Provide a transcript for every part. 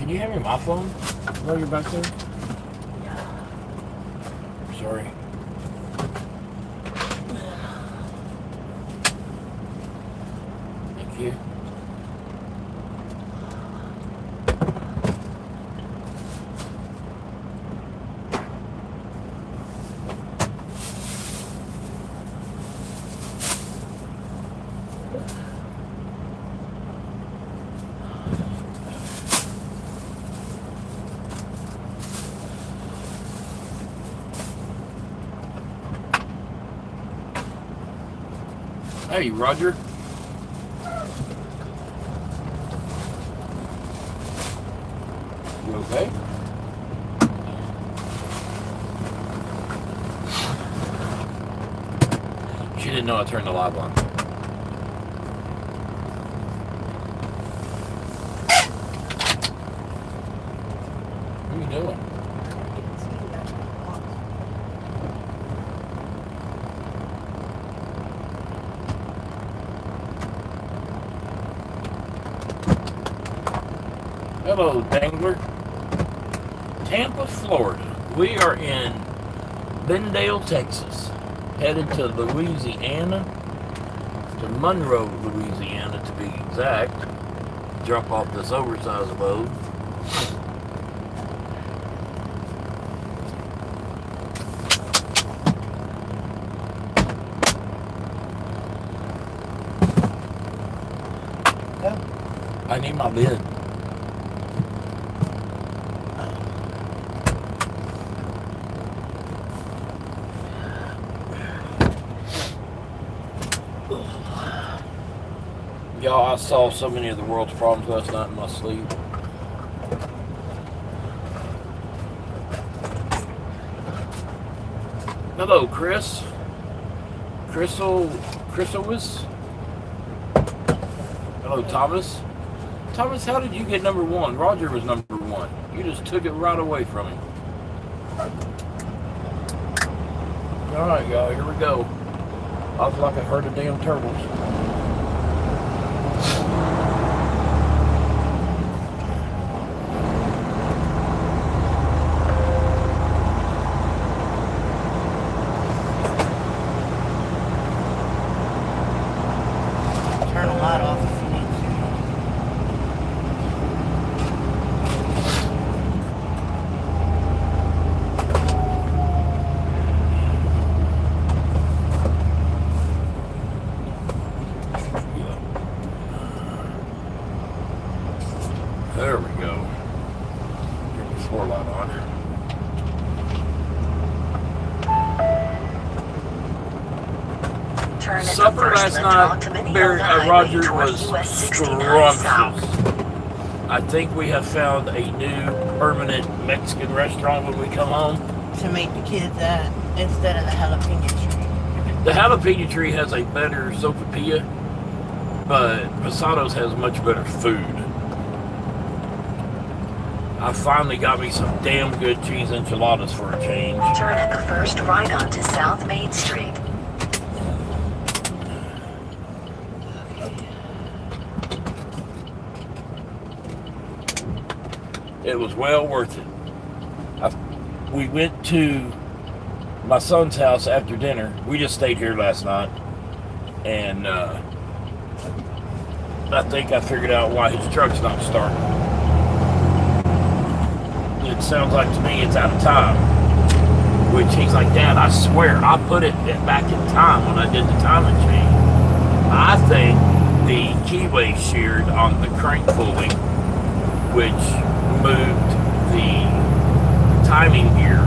Can you hand me my phone while you're back there? Sorry. Thank you. Hey, Roger. You okay? She didn't know I turned the light on. What are you doing? Hello, Dangler. Tampa, Florida. We are in Bendale, Texas. Headed to Louisiana, to Monroe, Louisiana to be exact. Drop off this oversized load. I need my lid. Y'all, I solved so many of the world's problems last night in my sleep. Hello, Chris. Chrysalis. Hello, Thomas. Thomas, how did you get number one? Roger was number one. You just took it right away from him. Alright, y'all, here we go. I feel like I heard a damn turtles. Turn the light off if you need to. There we go. Get the floor light on. Supper last night, Roger, was scrumptious. I think we have found a new permanent Mexican restaurant when we come home. To meet the kids at instead of the jalapeno tree. The jalapeno tree has a better sopapilla, but Posados has much better food. I finally got me some damn good cheese enchiladas for a change. Turn at the first right onto South Main Street. It was well worth it. We went to my son's house after dinner. We just stayed here last night. And I think I figured out why his truck's not starting. It sounds like to me it's out of time. Which he's like, Dad, I swear, I put it back in time when I did the timing change. I think the keyway sheared on the crank pulley, which moved the timing gear,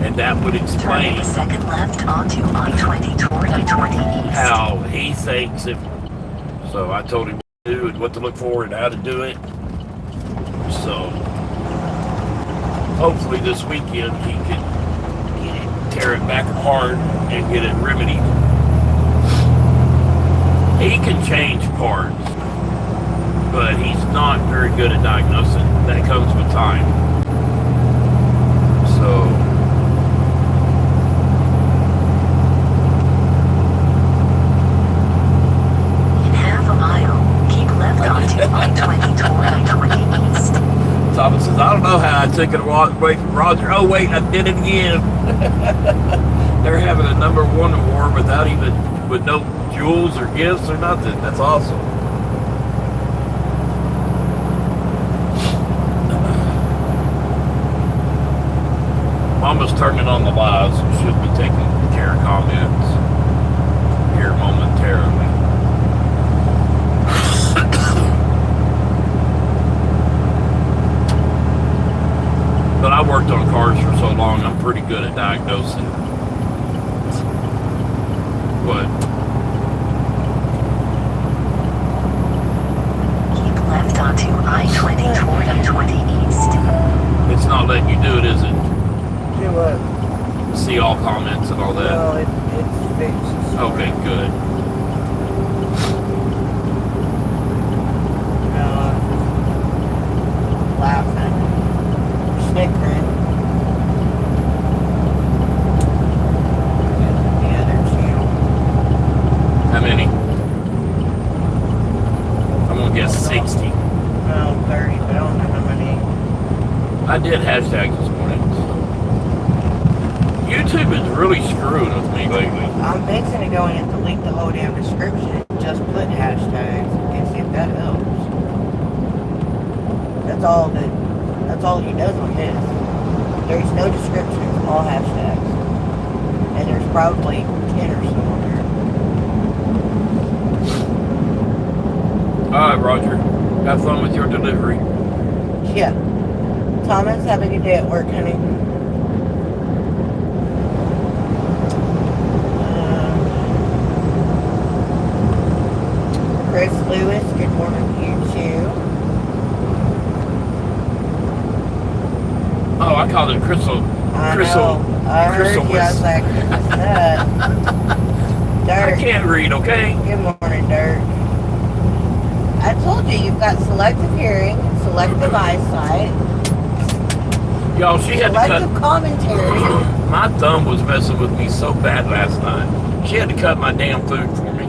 and that would explain Turn a second left onto I-20 toward I-20 East. how he thinks it. So I told him what to do and what to look for and how to do it. So hopefully this weekend he can tear it back apart and get it remedied. He can change parts, but he's not very good at diagnosing. That comes with time. So in half a mile, keep left onto I-20 toward I-20 East. taking a lot away from Roger. Oh wait, I did it again. They're having a #1 award with no jewels or gifts or nothing. That's awesome. Mama's turning on the lives. Should be taking care of comments here momentarily. But I worked on cars for so long, I'm pretty good at diagnosing. But Keep left onto I-20 toward I-20 East. it's not letting you do it, is it? Do what? See all comments and all that? No, it's fixed. Okay, good. No, laughing. Snickering. The other channel. How many? I'm gonna guess 60. No, 30, but I don't know how many. I did hashtags this morning. YouTube is really screwing with me lately. I'm fixing to go in and delete the whole damn description and just put hashtags and see if that helps. That's all he does on his. There's no description, it's all hashtags. And there's probably 10 or so on there. Alright, Roger. Have fun with your delivery. Yeah. Thomas, have a good day at work, honey. Chris Lewis, good morning to you too. Oh, I called it Crystal. I Crystal. know. I heard you. I was like, what's that? I Dirt. can't read, okay? Good morning, Dirt. I told you, you've got selective hearing, selective eyesight, Y'all, she had to selective cut. commentary. My thumb was messing with me so bad last night. She had to cut my damn food for me.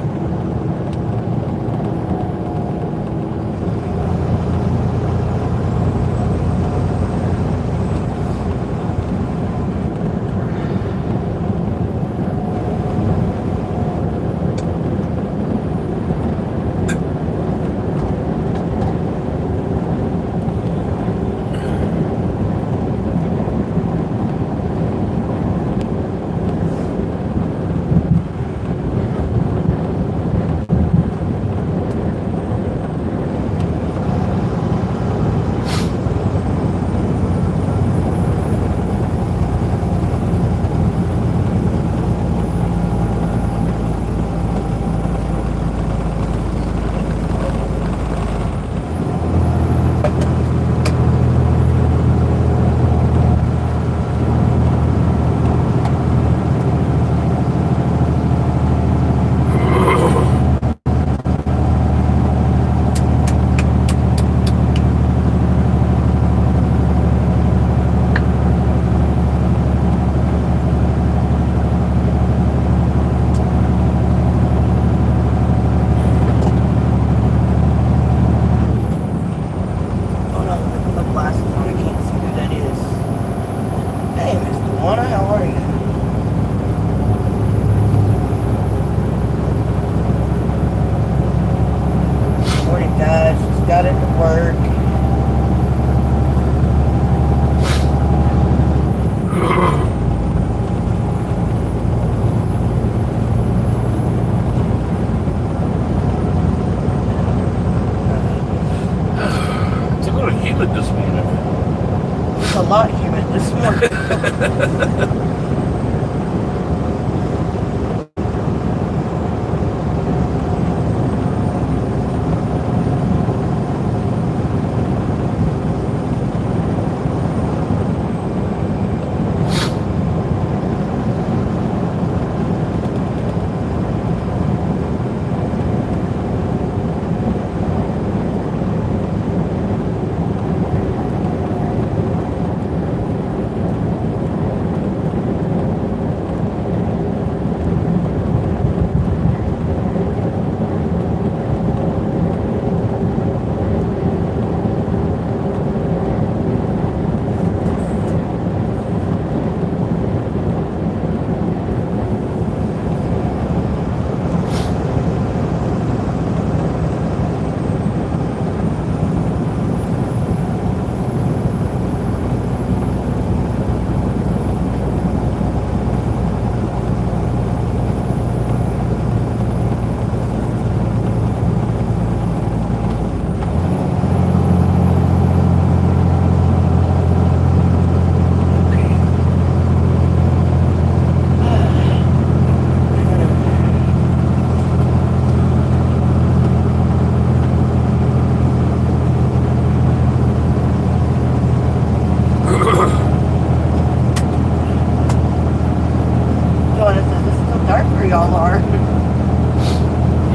y'all are.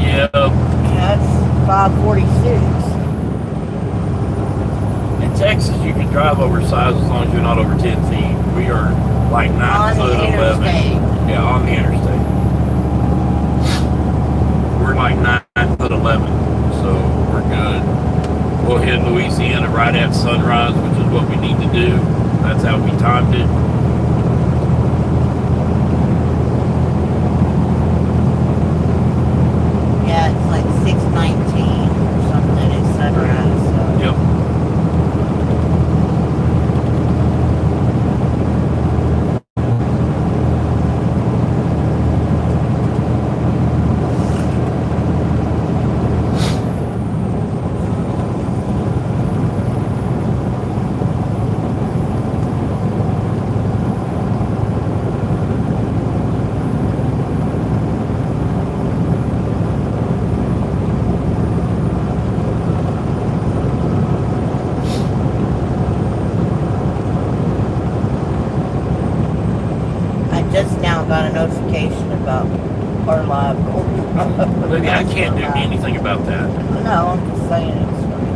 Yeah. That's 546. In Texas, you can drive oversized as long as you're not over 10 feet. We are like 9 On foot the 11. interstate. Yeah, on the interstate. We're like 9 foot 11, so we're good. We'll hit Louisiana right at sunrise, which is what we need to do. That's how we timed it. Yeah, it's like 6:19 or something at sunrise. So. Yep. Just now got a notification about our live goal. Maybe I can't do anything about that. No, I'm just saying it's funny.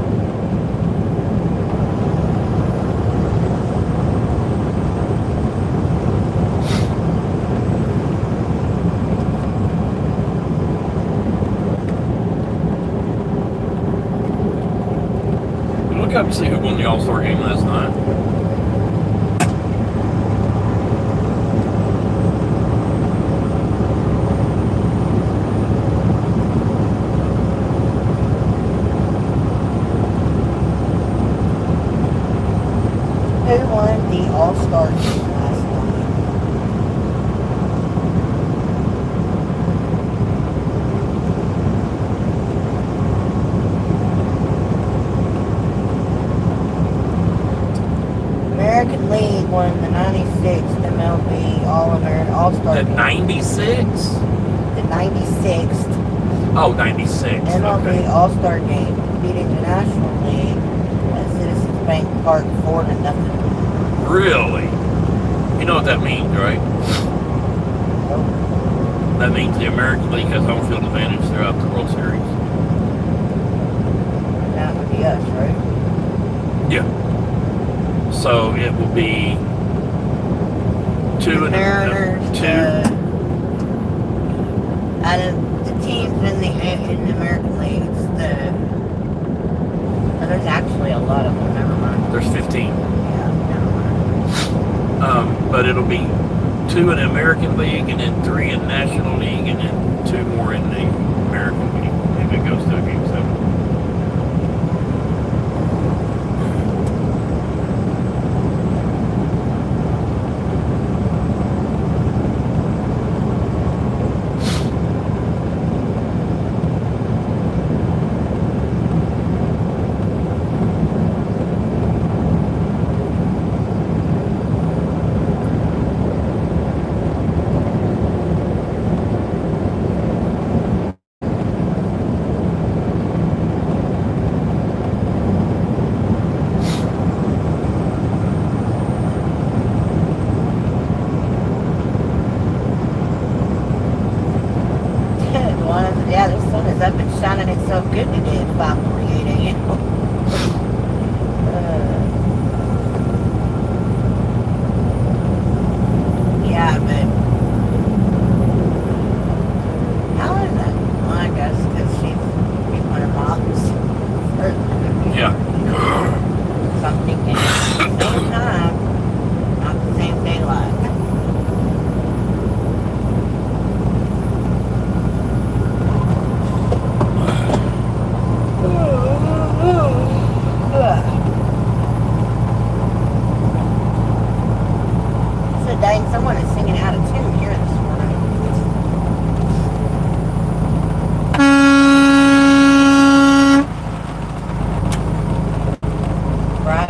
Look up and see who won the All-Star game last night. Who won the All-Star game last night? American League won the 96th MLB All-Star The game. 96? The 96th Oh, 96. MLB Okay. All-Star game, beating the National League at Citizens Bank Park 4-0. Really? You know what that means, right? That means the American League has home field advantage throughout the World Series. That would be us, right? Yeah. So it will be two and Mariners, two. out of the teams in the American League, there's actually a lot of them. Never mind. There's 15. Yeah, never mind. But it'll be 2 in the American League, and then 3 in National League, and then 2 more in the American League if it goes to a game 7. Yeah, the sun is up and shining itself good today at 5:48 a.m. Yeah, but how is that? Well, I guess because she's one of mom's. Yeah. Something can happen at the same time, not the same daylight. So dang, someone is singing out of tune here this morning. Right.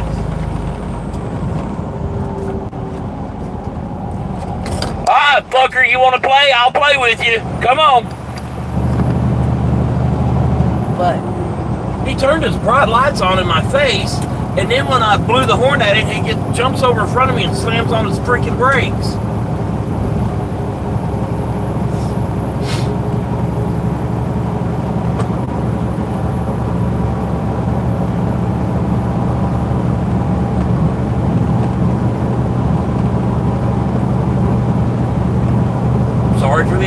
Alright, fucker, you want to play? I'll play with you. Come on. But He turned his bright lights on in my face, and then when I blew the horn at him, he jumps over in front of me and slams on his freaking brakes.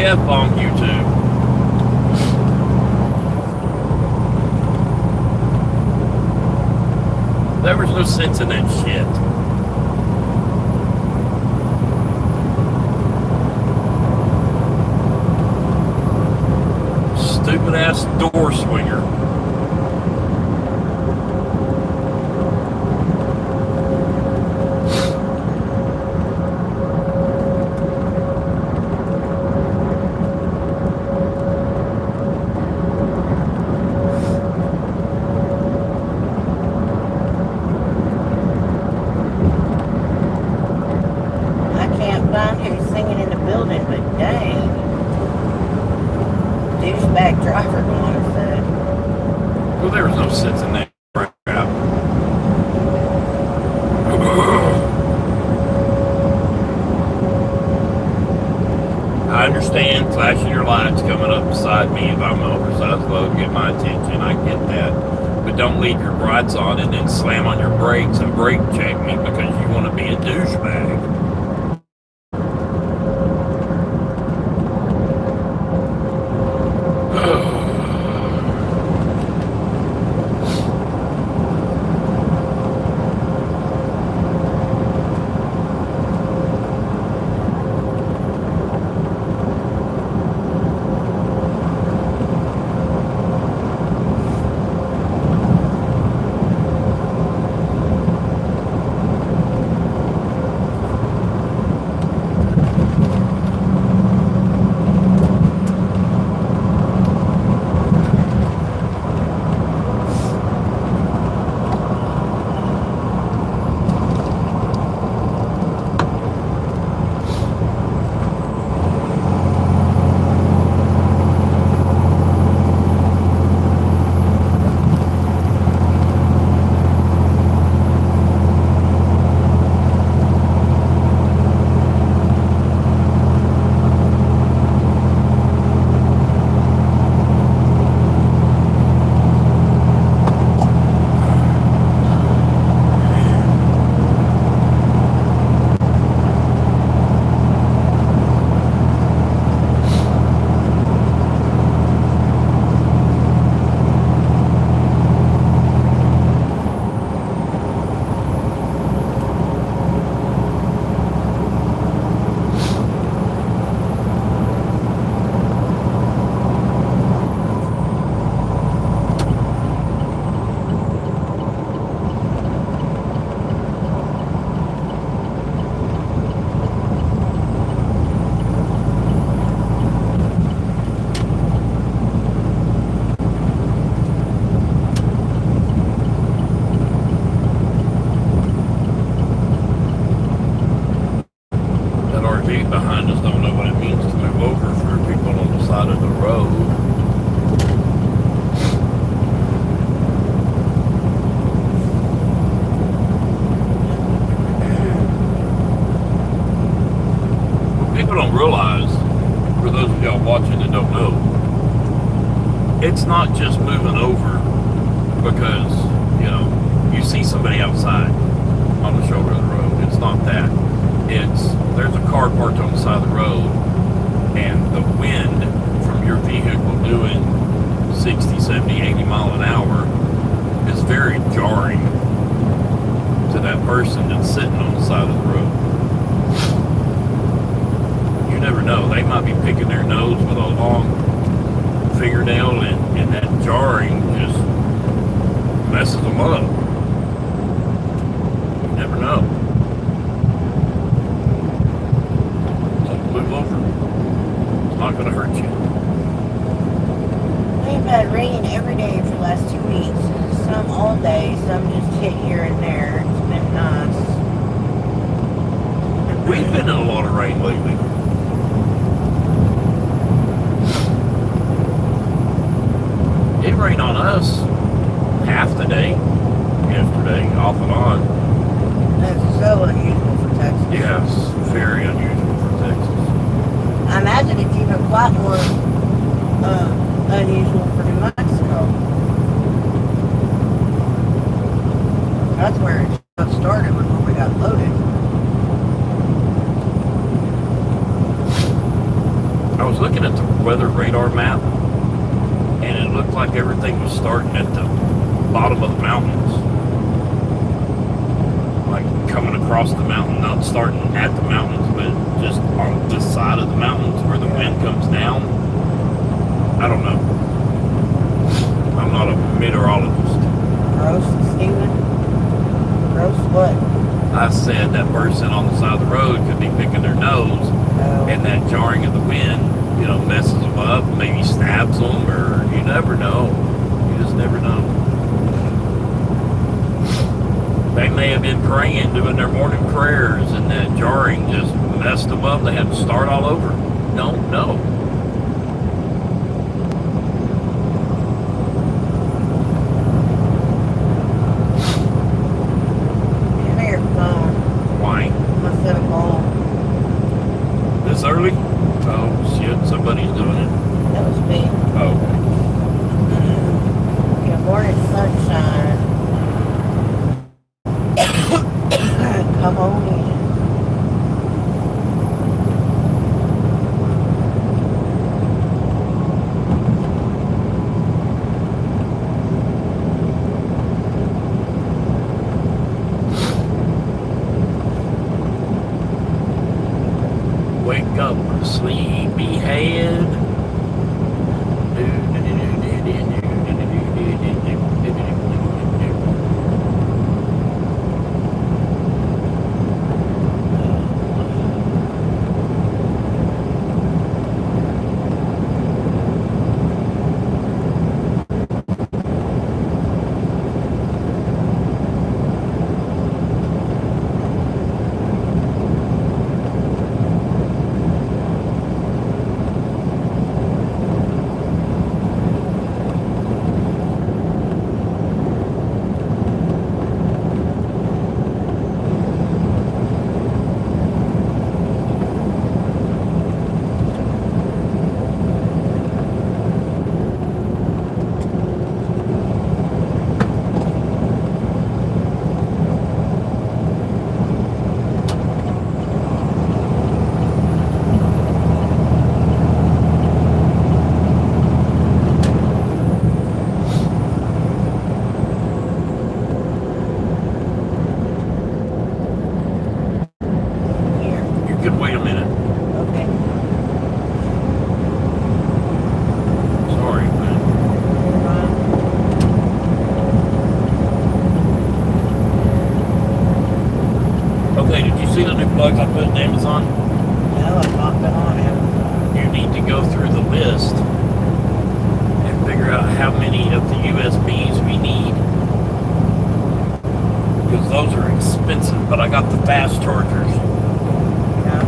WTF on YouTube. There was no sense in that shit. Stupid ass door swinger. I can't find who's singing in the building, but dang. Douchebag driver going said. Well, there was no sense in that crap. I understand flashing your lights coming up beside me if I'm an oversized load, get my attention. I get that. But don't leave your brights on and then slam on your brakes and brake check me because you want to be a douchebag. Behind us don't know what it means to move over for people on the side of the road. People don't realize, for those of y'all watching that don't know, it's not just moving over because, you know, you see somebody outside on the shoulder of the road. It's not that. There's a car parked on the side of the road, and the wind from your vehicle doing 60, 70, 80 mile an hour is very jarring to that person that's sitting on the side of the road. You never know. They might be picking their nose with a long fingernail, and that jarring just messes them up. You never know. Move over. It's not going to hurt you. We've had rain every day for the last 2 weeks. Some all day, some just hit here and there. It's been nice. We've been in a lot of rain lately. It rained on us half the day yesterday, off and on. That's so unusual for Texas. Yes, very unusual for Texas. I imagine it's even quite more unusual for New Mexico. That's where it started when we got loaded. I was looking at the weather radar map, and it looked like everything was starting at the bottom of the mountains. Like coming across the mountain, not starting at the mountains, but just on this side of the mountains where the wind comes down. I don't know. I'm not a meteorologist. Gross, Steven? Gross what? I said that person on the side of the road could be picking their nose, and that jarring of the wind, you know, messes them up, maybe stabs them, or you never know. You just never know. They may have been praying, doing their morning prayers, and that jarring just messed them up. They had to start all over. Don't know. Answer your phone. Why? I'm gonna set a goal. This early? Oh, shit, somebody's doing it. That was me. Oh, Good morning, sunshine. Come on in. wake up, sleepyhead. See the new plugs I put in Amazon? No, I've not been on Amazon. You need to go through the list and figure out how many of the USBs we need. Because those are expensive, but I got the fast chargers. Yeah.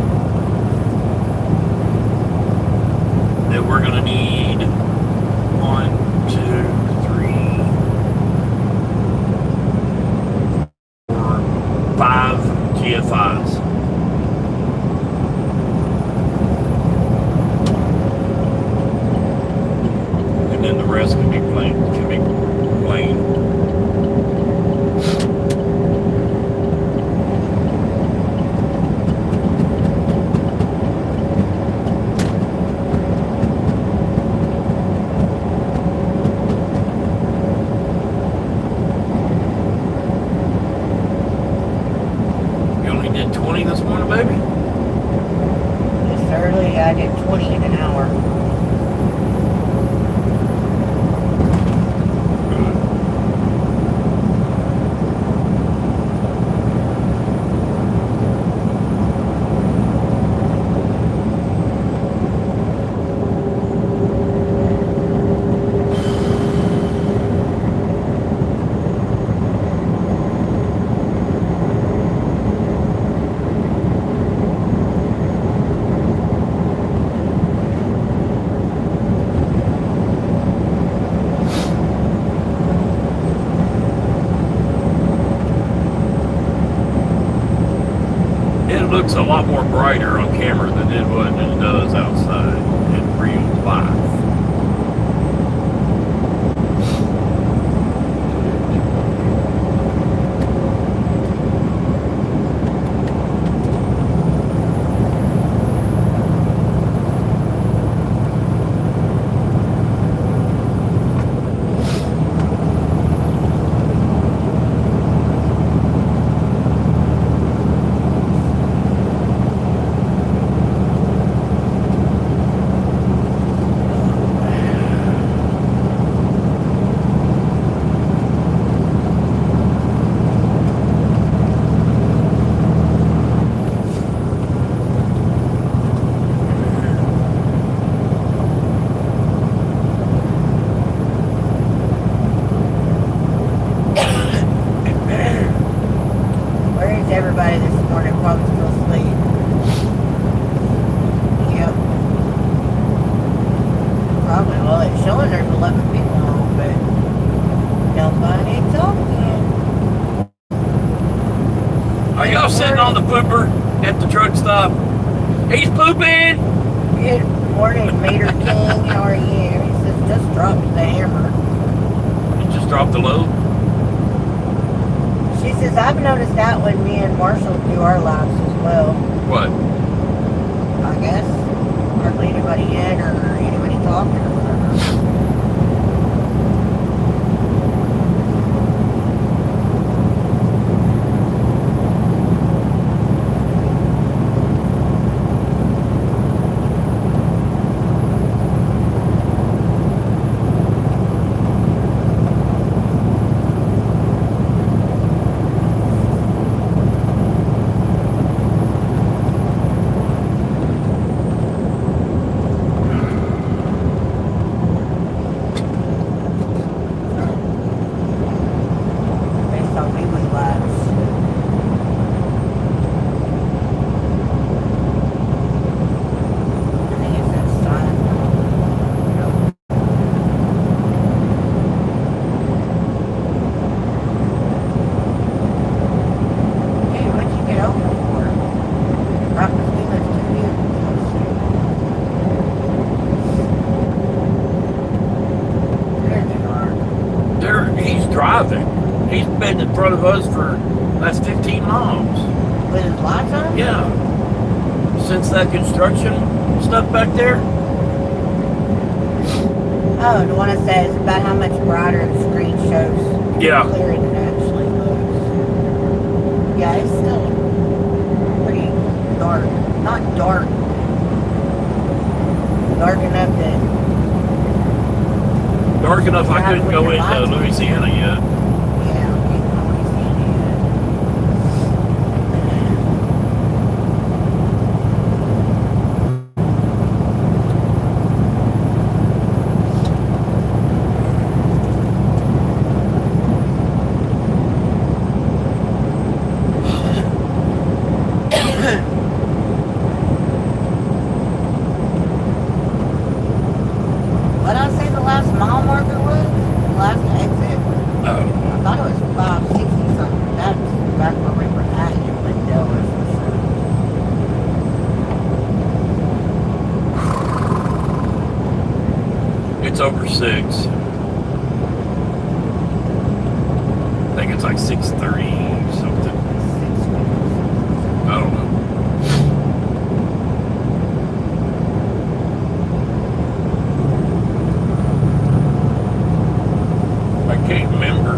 That we're going to need 1, 2, 3, 4, 5 GFIs. And then the rest can be plain. You only did 20 this morning, baby? This early, I did 20 in an hour. It looks a lot more brighter on camera than it does outside in real life. Probably. Well, it's showing there's 11 people home, but nobody talking. Are y'all sitting on the pooper at the truck stop? He's pooping! Good morning, Mater King. How are you? He says, just dropped the hammer. You just dropped the load? She says, I've noticed that when me and Marshall do our lives as well. What? I guess. Hardly anybody in or anybody talking or whatever. He's been in front of us for that's 15 miles. With his lights on? Yeah. Since that construction stuff back there. Oh, the one that says about how much brighter the screen shows. Yeah. Clearer than it actually looks. Yeah, it's still pretty dark. Not dark. Dark enough that. Dark enough I couldn't go into Louisiana yet. It's over 6. I think it's like 6:30 something. I don't know. I can't remember.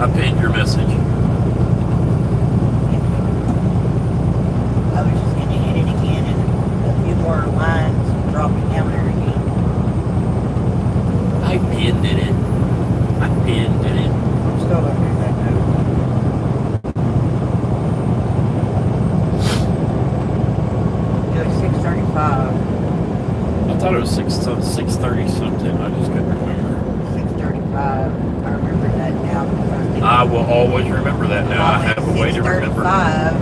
I pinned your message. I was just going to hit it again and a few more lines drop it down there again. I pinned it. I'm still looking at that note. It was 6:35. I thought it was 6:30 something. I just couldn't remember. 6:35. I remember that now. I will always remember that now. I have a way to remember. 6:35.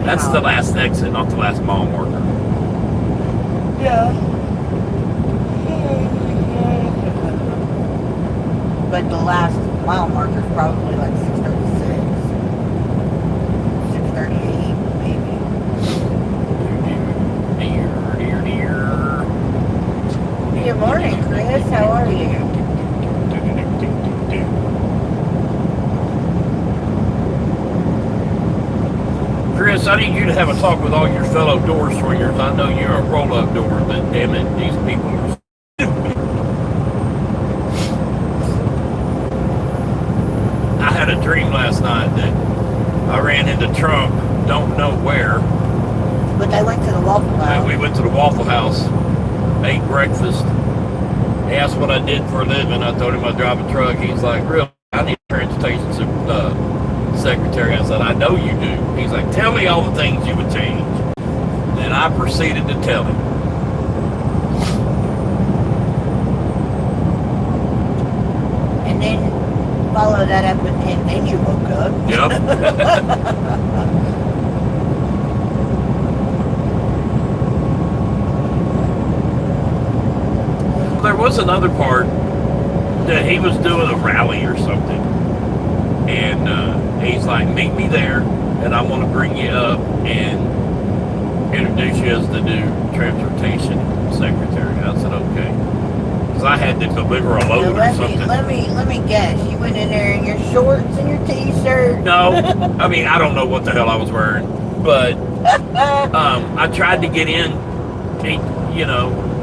That's the last exit, not the last mile marker. Yeah. But the last mile marker is probably like 6:36. 6:38, maybe. Good morning, Chris. How are you? Chris, I need you to have a talk with all your fellow door swingers. I know you're a roll-up door, but damn it, these people are stupid. I had a dream last night that I ran into Trump, don't know where. But they went to the Waffle House. And we went to the Waffle House, ate breakfast, He asked what I did for a living. I told him I drive a truck. He's like, really? I need a transportation secretary. I said, I know you do. He's like, tell me all the things you would change. And I proceeded to tell him. And then follow that up with, and then you woke up. Yep. There was another part that he was doing a rally or something, and he's like, meet me there, and I want to bring you up and introduce you as the new transportation secretary. I said, okay, because I had to deliver a load or something. Let me guess, you went in there in your shorts and your t-shirt? No, I mean, I don't know what the hell I was wearing, but I tried to get in.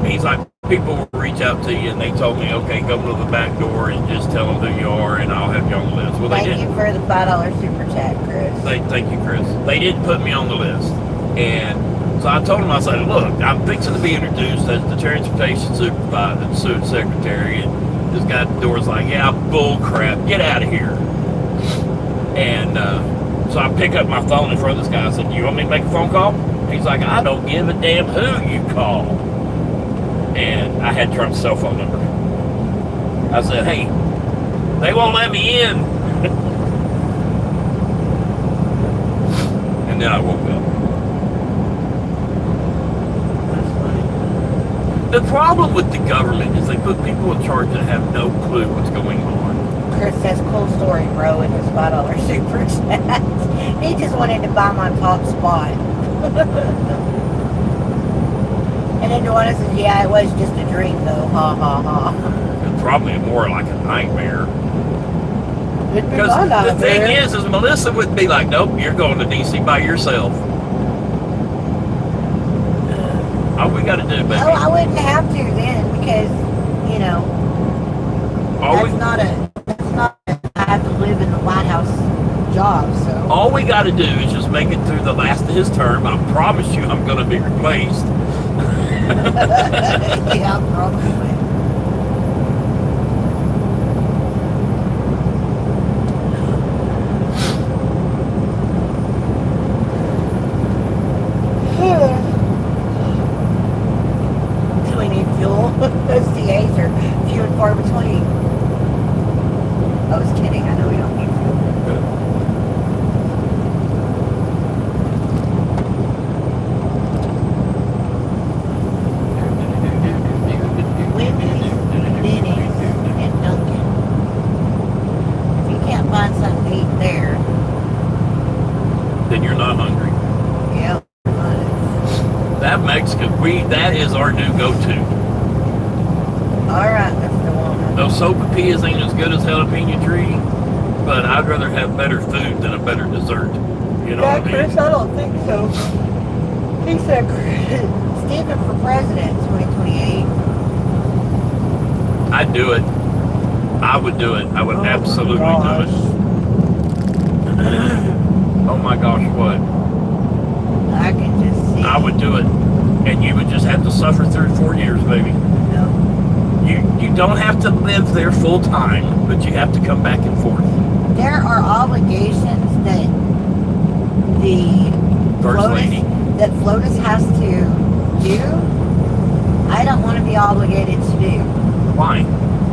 He's like, people will reach out to you, and they told me, okay, go to the back door and just tell them who you are, and I'll have you on the list. Well, Thank you for the $5 super chat, Chris. Thank you, Chris. They didn't put me on the list, and so I told them, I said, look, I'm fixing to be introduced as the transportation secretary, and this guy at the door was like, yeah, bull crap, get out of here. And so I pick up my phone in front of this guy. I said, you want me to make a phone call? He's like, I don't give a damn who you call. And I had Trump's cell phone number. I said, hey, they won't let me in. And then I woke up. That's funny. The problem with the government is they put people in charge that have no clue what's going on. Chris says, cool story, bro, with his $5 super chat. He just wanted to buy my top spot. And then Joanna says, yeah, it was just a dream, though. Ha, ha, ha. It's probably more like a nightmare. It'd be Because my the thing nightmare. is Melissa would be like, nope, you're going to DC by yourself. All we got to do, baby. No, I wouldn't have to then, because, that's not I have to live in the White House job, so. All we got to do is just make it through the last of his term. I promise you I'm going to be replaced. Yeah, probably. Do we need fuel? Those CAs are few and far between. I was kidding. I know we don't need fuel. Wendy's, Denny's, and Dunkin'. If you can't find something to eat there, Then you're not hungry. yeah. That Mexican, that is our new go-to. Alright, Mr. Woman. Those sopapillas ain't as good as jalapeno tree, but I'd rather have better food than a better dessert. You know Yeah, what I Chris, mean? I don't think so. He said, Stephen for president 2028. I'd do it. I would do it. I would absolutely do it. Oh my gosh, what? I can just see. I would do it. And you would just have to suffer through 4 years, baby. No. You don't have to live there full time, but you have to come back and forth. There are obligations that the First lady. FLOTUS has to do. I don't want to be obligated to do. Why?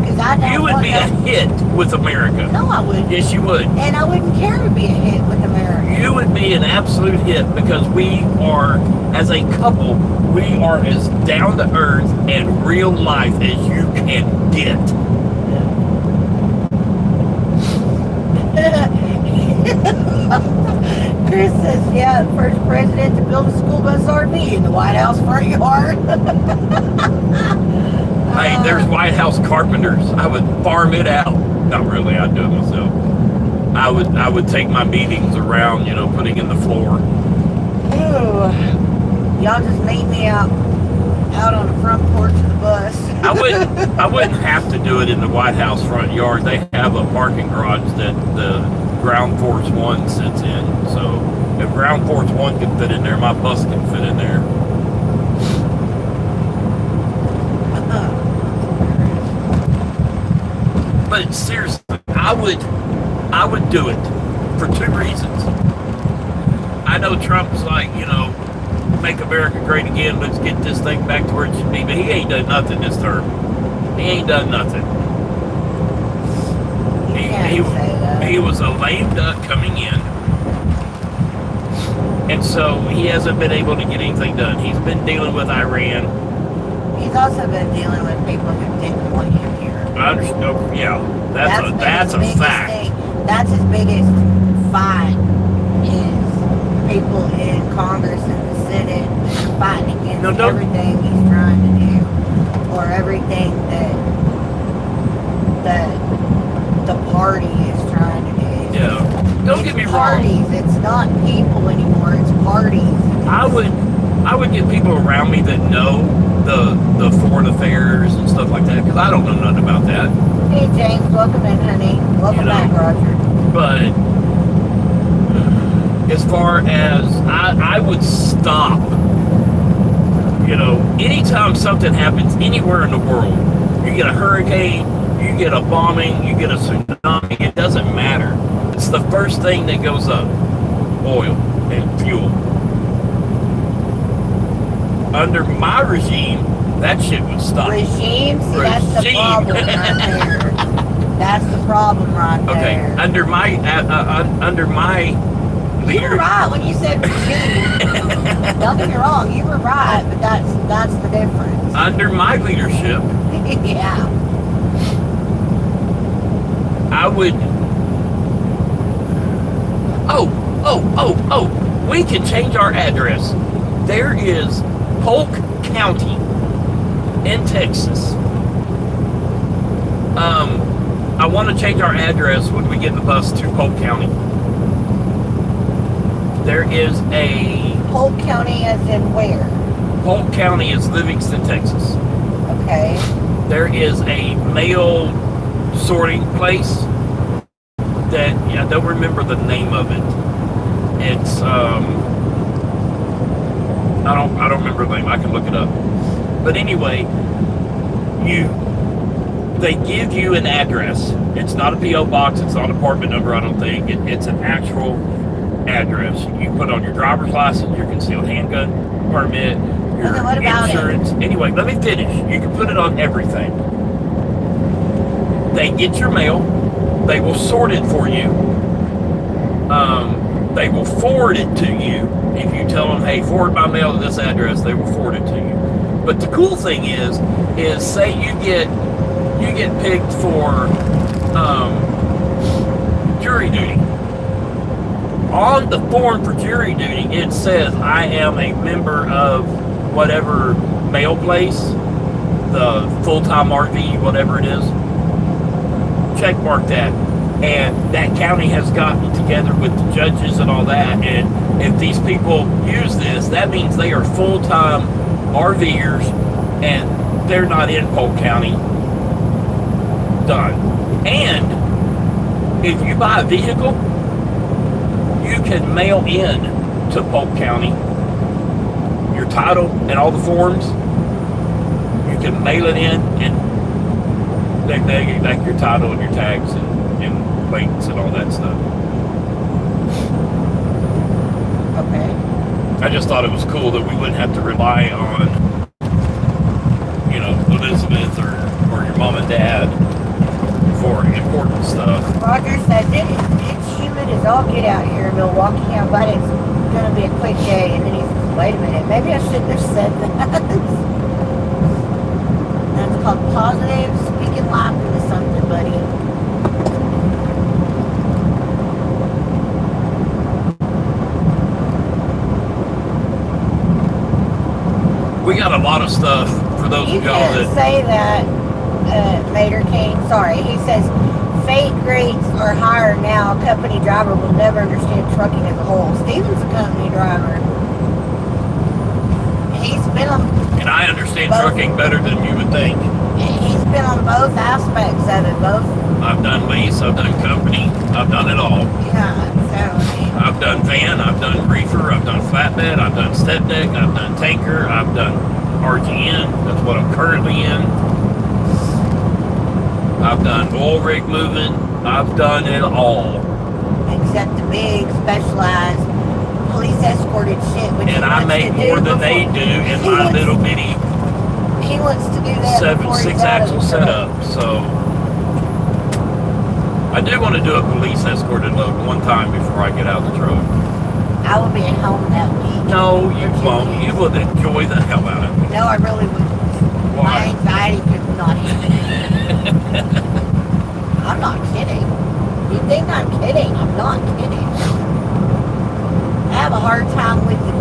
Because I don't You would want be a hit with America. No, I wouldn't. Yes, you would. And I wouldn't care to be a hit with America. You would be an absolute hit because we are, as a couple, we are as down to earth and real life as you can get. Chris says, yeah, the first president to build a school bus RV in the White House front yard. Hey, there's White House carpenters. I would farm it out. Not really, I'd do it myself. I would take my meetings around, putting in the floor. Ooh. Y'all just meet me out on the front porch of the bus. I wouldn't have to do it in the White House front yard. They have a parking garage that the Ground Force One sits in. So if Ground Force One can fit in there, my bus can fit in there. but seriously, I would do it for two reasons. I know Trump's like, make America great again. Let's get this thing back to where it should be. But he ain't done nothing this term. He ain't done nothing. He was a lame duck coming in. And so he hasn't been able to get anything done. He's been dealing with Iran. He's also been dealing with people who didn't want him here. I understand. Oh, yeah, that's a fact. Thing. That's his biggest fight is people in Congress and the Senate fighting against everything he's trying to do, or everything that the party is trying to do. Yeah. Don't get me wrong. It's not people anymore. It's parties. I would get people around me that know the foreign affairs and stuff like that, because I don't know nothing about that. Hey James, welcome in, honey. Welcome back, Roger. But as far as I would stop. Anytime something happens anywhere in the world, you get a hurricane, you get a bombing, you get a tsunami, it doesn't matter. It's the first thing that goes up, oil and fuel. Under my regime, that shit would stop. Regime? See, that's the problem right there. That's the problem right there. Okay, under my leader. You were right when you said regime. Don't get me wrong, you were right, but that's the difference. Under my leadership, yeah. I would. Oh, we can change our address. There is Polk County in Texas. I want to change our address when we get the bus to Polk County. There is a... Polk County as in where? Polk County is Livingston, Texas. Okay. There is a mail sorting place that, I don't remember the name of it. It's, I don't remember the name. I can look it up. But anyway, they give you an address. It's not a P.O. box. It's not an apartment number, I don't think. It's an actual address. You put on your driver's license, your concealed handgun permit, your insurance. Anyway, let me finish. You can put it on everything. They get your mail. They will sort it for you. They will forward it to you. If you tell them, hey, forward my mail to this address, they will forward it to you. But the cool thing is say you get picked for jury duty. On the form for jury duty, it says I am a member of whatever mail place, the full-time RV, whatever it is. Check mark that. And that county has gotten together with the judges and all that. And if these people use this, that means they are full-time RVers and they're not in Polk County. Done. And if you buy a vehicle, you can mail in to Polk County your title and all the forms. You can mail it in and they get back your title and your tags and plates and all that stuff. Okay. I just thought it was cool that we wouldn't have to rely on, Elizabeth or your mom and dad for important stuff. Roger said it's humid as all get out here in Milwaukee. I'm glad it's going to be a quick day. And then he says, wait a minute, maybe I shouldn't have said that. That's called positive speaking life into something, buddy. We got a lot of stuff for those of y'all that... You can't say that, Mater King. Sorry. He says, freight rates are higher now. A company driver will never understand trucking as a whole. Steven's a company driver. He's been on... And I understand trucking better than you would think. He's been on both aspects of it. I've done lease, I've done company, I've done it all. Yeah, so... I've done van, I've done reefer, I've done flatbed, I've done step deck, I've done tanker, I've done RGN. That's what I'm currently in. I've done oil rig moving. I've done it all. Except the big, specialized, police escorted shit. Which And I make more than they do in my little bitty He wants to do that before he's out of the six-axle setup. So I do want to do a police escorted load one time before I get out of the truck. I will be at home that week. No, you won't. You will enjoy the hell out of it. No, I really wouldn't. Why? My anxiety could not handle it. I'm not kidding. You think I'm kidding? I'm not kidding. I have a hard time with the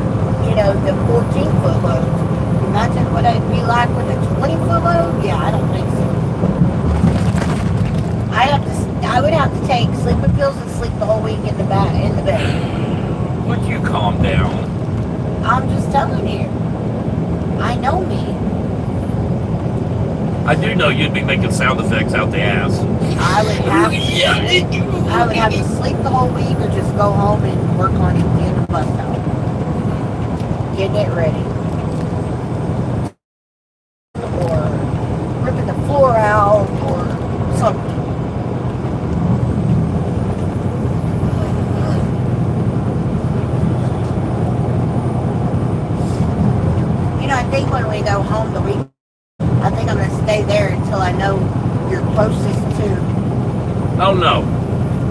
14-foot load. Imagine what it'd be like with a 20-foot load. Yeah, I don't think so. I would have to take sleeping pills and sleep the whole week in the bed. Would you calm down? I'm just telling you. I know me. I do know you'd be making sound effects out the ass. I would have to sleep the whole week or just go home and work on emptying the bus out. Getting it ready. Or ripping the floor out or something. I think when we go home the week, I think I'm going to stay there until I know you're closest to. Oh, no.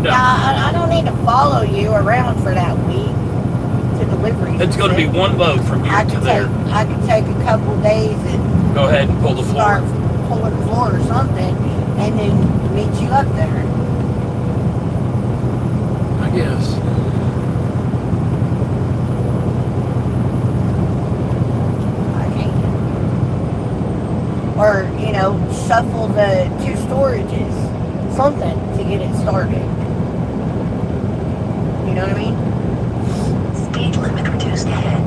No. I don't need to follow you around for that week to delivery. It's going to be one load from here to there. I could take a couple days and go ahead and pull the floor. Start pulling the floor or something, and then meet you up there. I guess. Or, shuffle the 2 storages, something to get it started. You know what I mean? Speed limit reduced ahead.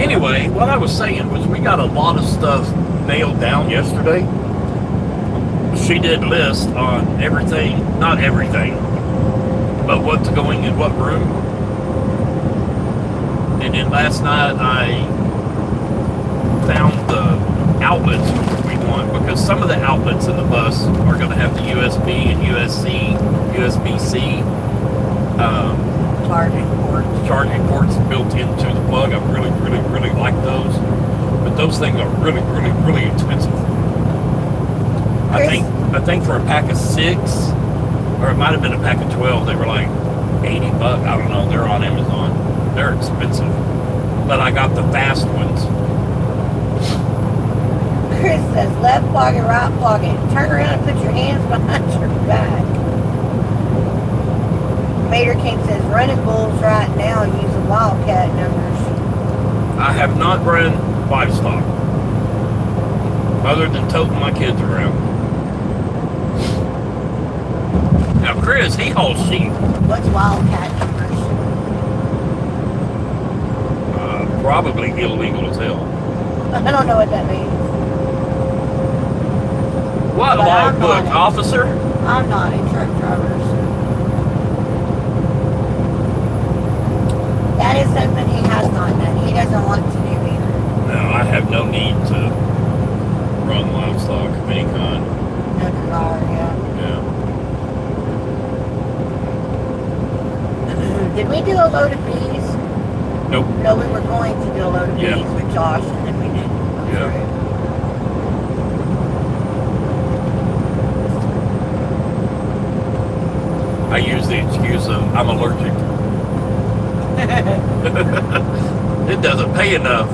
Anyway, what I was saying was we got a lot of stuff nailed down yesterday. She did list on everything, not everything, but what's going in what room. And then last night I found the outlets we want, because some of the outlets in the bus are going to have the USB and USB-C charging ports built into the plug. I really, really, really like those. But those things are really, really, really expensive. I think for a pack of 6, or it might have been a pack of 12, they were like $80. I don't know. They're on Amazon. They're expensive, but I got the fast ones. Chris says, left pocket, right pocket. Turn around and put your hands behind your back. Mater King says, running bulls right now using Wildcat numbers. I have not run livestock, other than toting my kids around. Now, Chris, he hauls sheep. What's Wildcat numbers? Probably illegal as hell. I don't know what that means. What logbook, officer? I'm not a truck driver. That is something he has not done. He doesn't want to do either. No, I have no need to run livestock of any kind. No desire, Yeah. Did we do a load of bees? Nope. No, we were going to do a load of bees with Josh, and then we didn't. Yeah. I use the excuse of I'm allergic. It doesn't pay enough.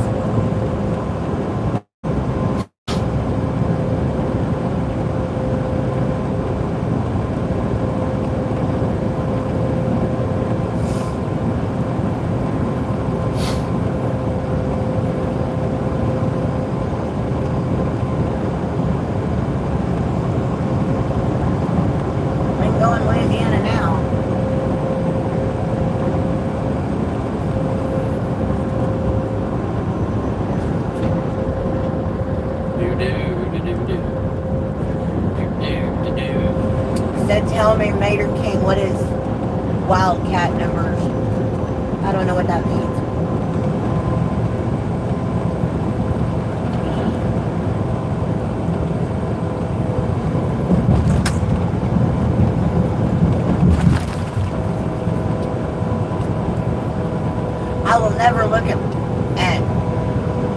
Tell me, Mater King, what is Wildcat numbers? I don't know what that means. will never look at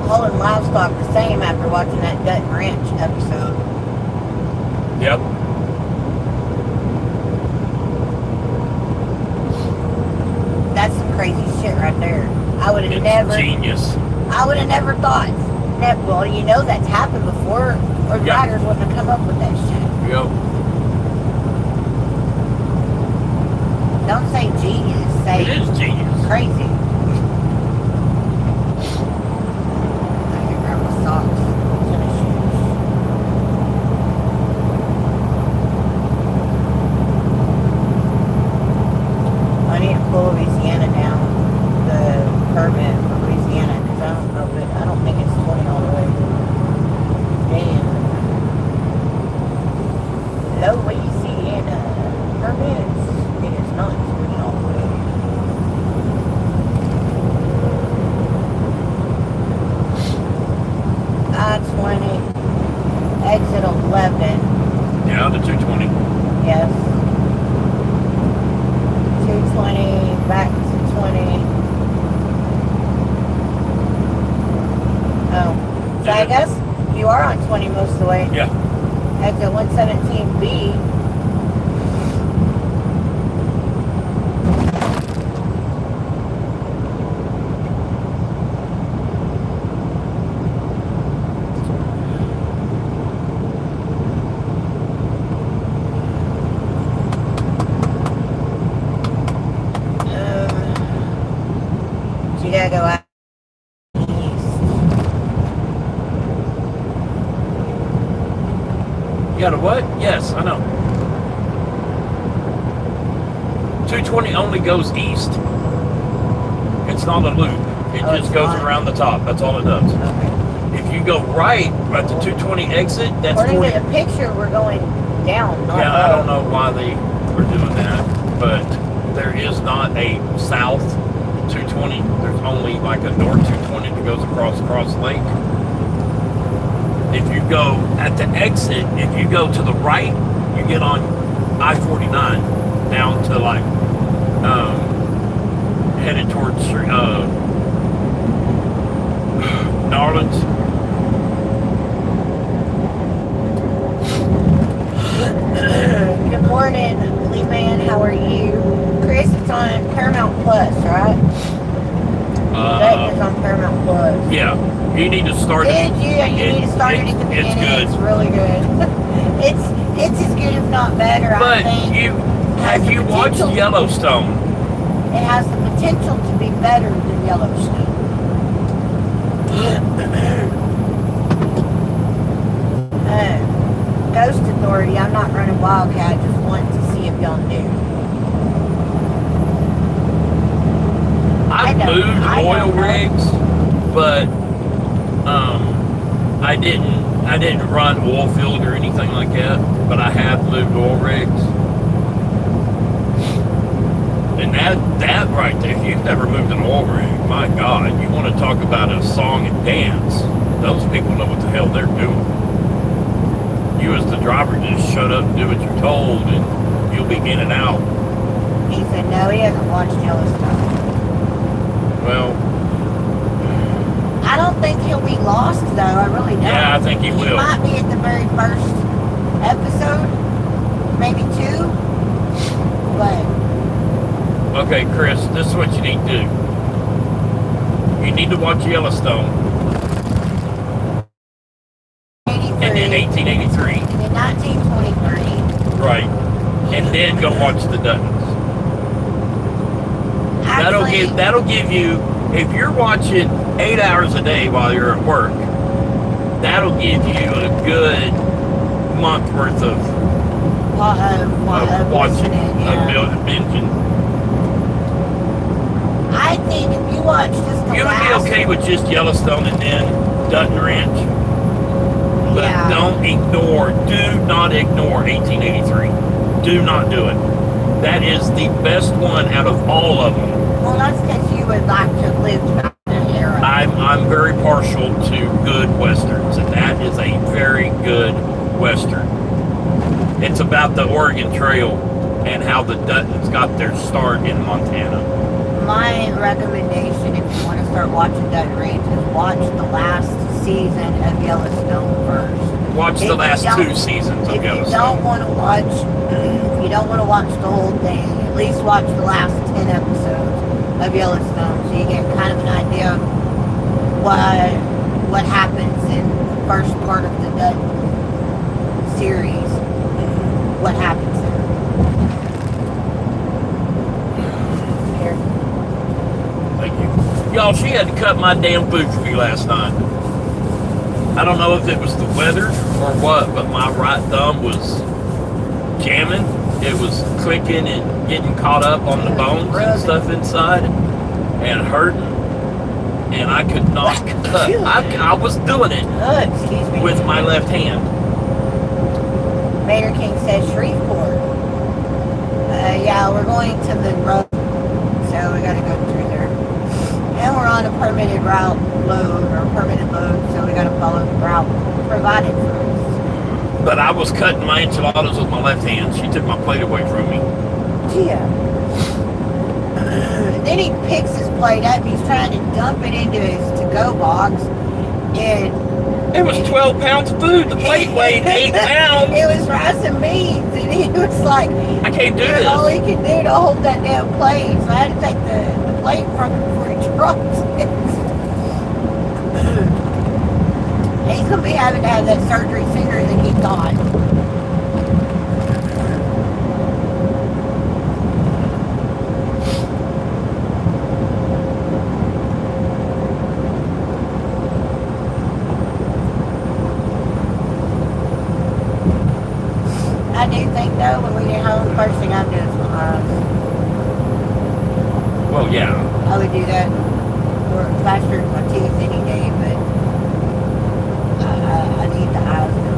hauling livestock the same after watching that Dutton Ranch episode. Yep. That's some crazy shit right there. I would have It's never. genius. I would have never thought that. Well, you know that's happened before, or the Yeah. writers wouldn't have come up with that shit. Yep. Don't say genius. Say It is genius. crazy. I can grab my socks. Tennis shoes. I need to pull Louisiana down, the permit for Louisiana, because I don't know, but I don't think it's 20 all the way. Damn. Louisiana permits. It is not 20 all the way. I-20, exit 11, Yeah, the 220. yes. 220, back to 20. Oh, so I guess you are on 20 most of the way. Yeah. Exit 117B. So you gotta go out east. You got a what? Yes, I know. 220 only goes east. It's not a loop. It Oh, just it's goes not? around the top. That's all it does. Okay. If you go right at the 220 exit, that's According 40. to the picture, we're going down, not Yeah, I up. don't know why they were doing that, but there is not a south 220. There's only like a north 220 that goes across Cross Lake. If you go at the exit, if you go to the right, you get on I-49 down to like headed towards Narlands. Good morning, Lee Man. How are you? Chris, it's on Paramount Plus, right? That is on Paramount Plus. Yeah, you need to start Did you? You need to start it at the It's beginning. good. It's really good. it's as good, if not better. I But think have you watched potential. Yellowstone? It has the potential to be better than Yellowstone. Ghost Authority. I'm not running Wildcat. I just want to see if y'all knew. I've I moved don't oil know. rigs, but I didn't run oil field or anything like that. But I have moved oil rigs, and that right there, if you've never moved an oil rig, my God, you want to talk about a song and dance? Those people know what the hell they're doing. You as the driver just shut up and do what you're told, and you'll be in and out. He said no, he hasn't watched Yellowstone. Well, I don't think he'll be lost though. I really don't. yeah, I think he He will. might be at the very first episode, maybe 2. But Okay, Chris, this is what you need to do. You need to watch Yellowstone, 83, and then 1883, and then 1923. right, and then go watch the Duttons. Actually, That'll give you, if you're watching 8 hours a day while you're at work, that'll give you a good month worth of watching, binging. I think if you watch just the You would be last, okay with just Yellowstone and then Dutton Ranch, but yeah, do not ignore 1883. Do not do it. That is the best one out of all of them. well, that's because you would like to have lived back in that era. I'm very partial to good westerns, and that is a very good western. It's about the Oregon Trail and how the Duttons got their start in Montana. my recommendation, if you want to start watching Dutch Ranch, is watch the last season of Yellowstone first. Watch the last 2 seasons of If you Yellowstone. don't want to watch, if you don't want to watch the whole thing, at least watch the last 10 episodes of Yellowstone, so you get kind of an idea of what happens in the first part of the Dutch series. What happens there? Thank you. Y'all, she had to cut my damn food for me last night. I don't know if it was the weather or what, but my right thumb was jamming. It was clicking and getting caught up on the bones and stuff inside and hurting. And I could not cut. I was doing it Excuse me. with my left hand. Mayor King says Shreveport. Yeah, we're going to Monroe, so we gotta go through there. And we're on a permitted route load, or permitted load, so we gotta follow the route provided for us. But I was cutting my enchiladas with my left hand. She took my plate away from me. Yeah. Then he picks his plate up, he's trying to dump it into his to-go box, and It was 12 pounds of food. The plate weighed 8 pounds. it was rice and beans, and he was like, I can't do that's all this. he could do to hold that damn plate. So I had to take the plate from him before he drops it. He's gonna be having to have that surgery sooner than he thought. I do think though, when we get home, first thing I'm doing is my eyes. Well, yeah. I would do that or faster than my teeth any day, but I need the eyes done.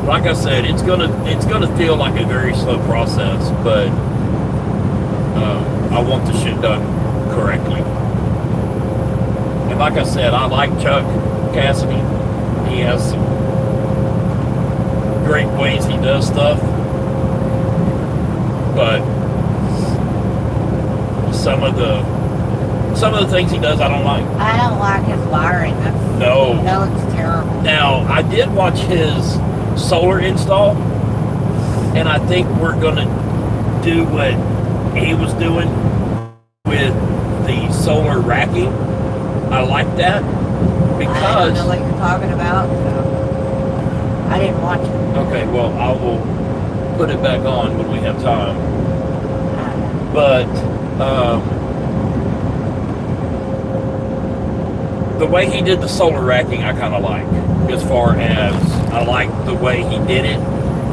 Like I said, it's gonna feel like a very slow process, but I want the shit done correctly. And like I said, I like Chuck Cassidy. He has some great ways he does stuff, but some of the things he does I don't like. I don't like his wiring. No. That looks terrible. Now, I did watch his solar install, and I think we're gonna do what he was doing with the solar racking. I like that I don't because know what you're talking about, so I didn't watch it. okay, well, I will put it back on when we have time. But the way he did the solar racking, I kind of like. As far as I like the way he did it,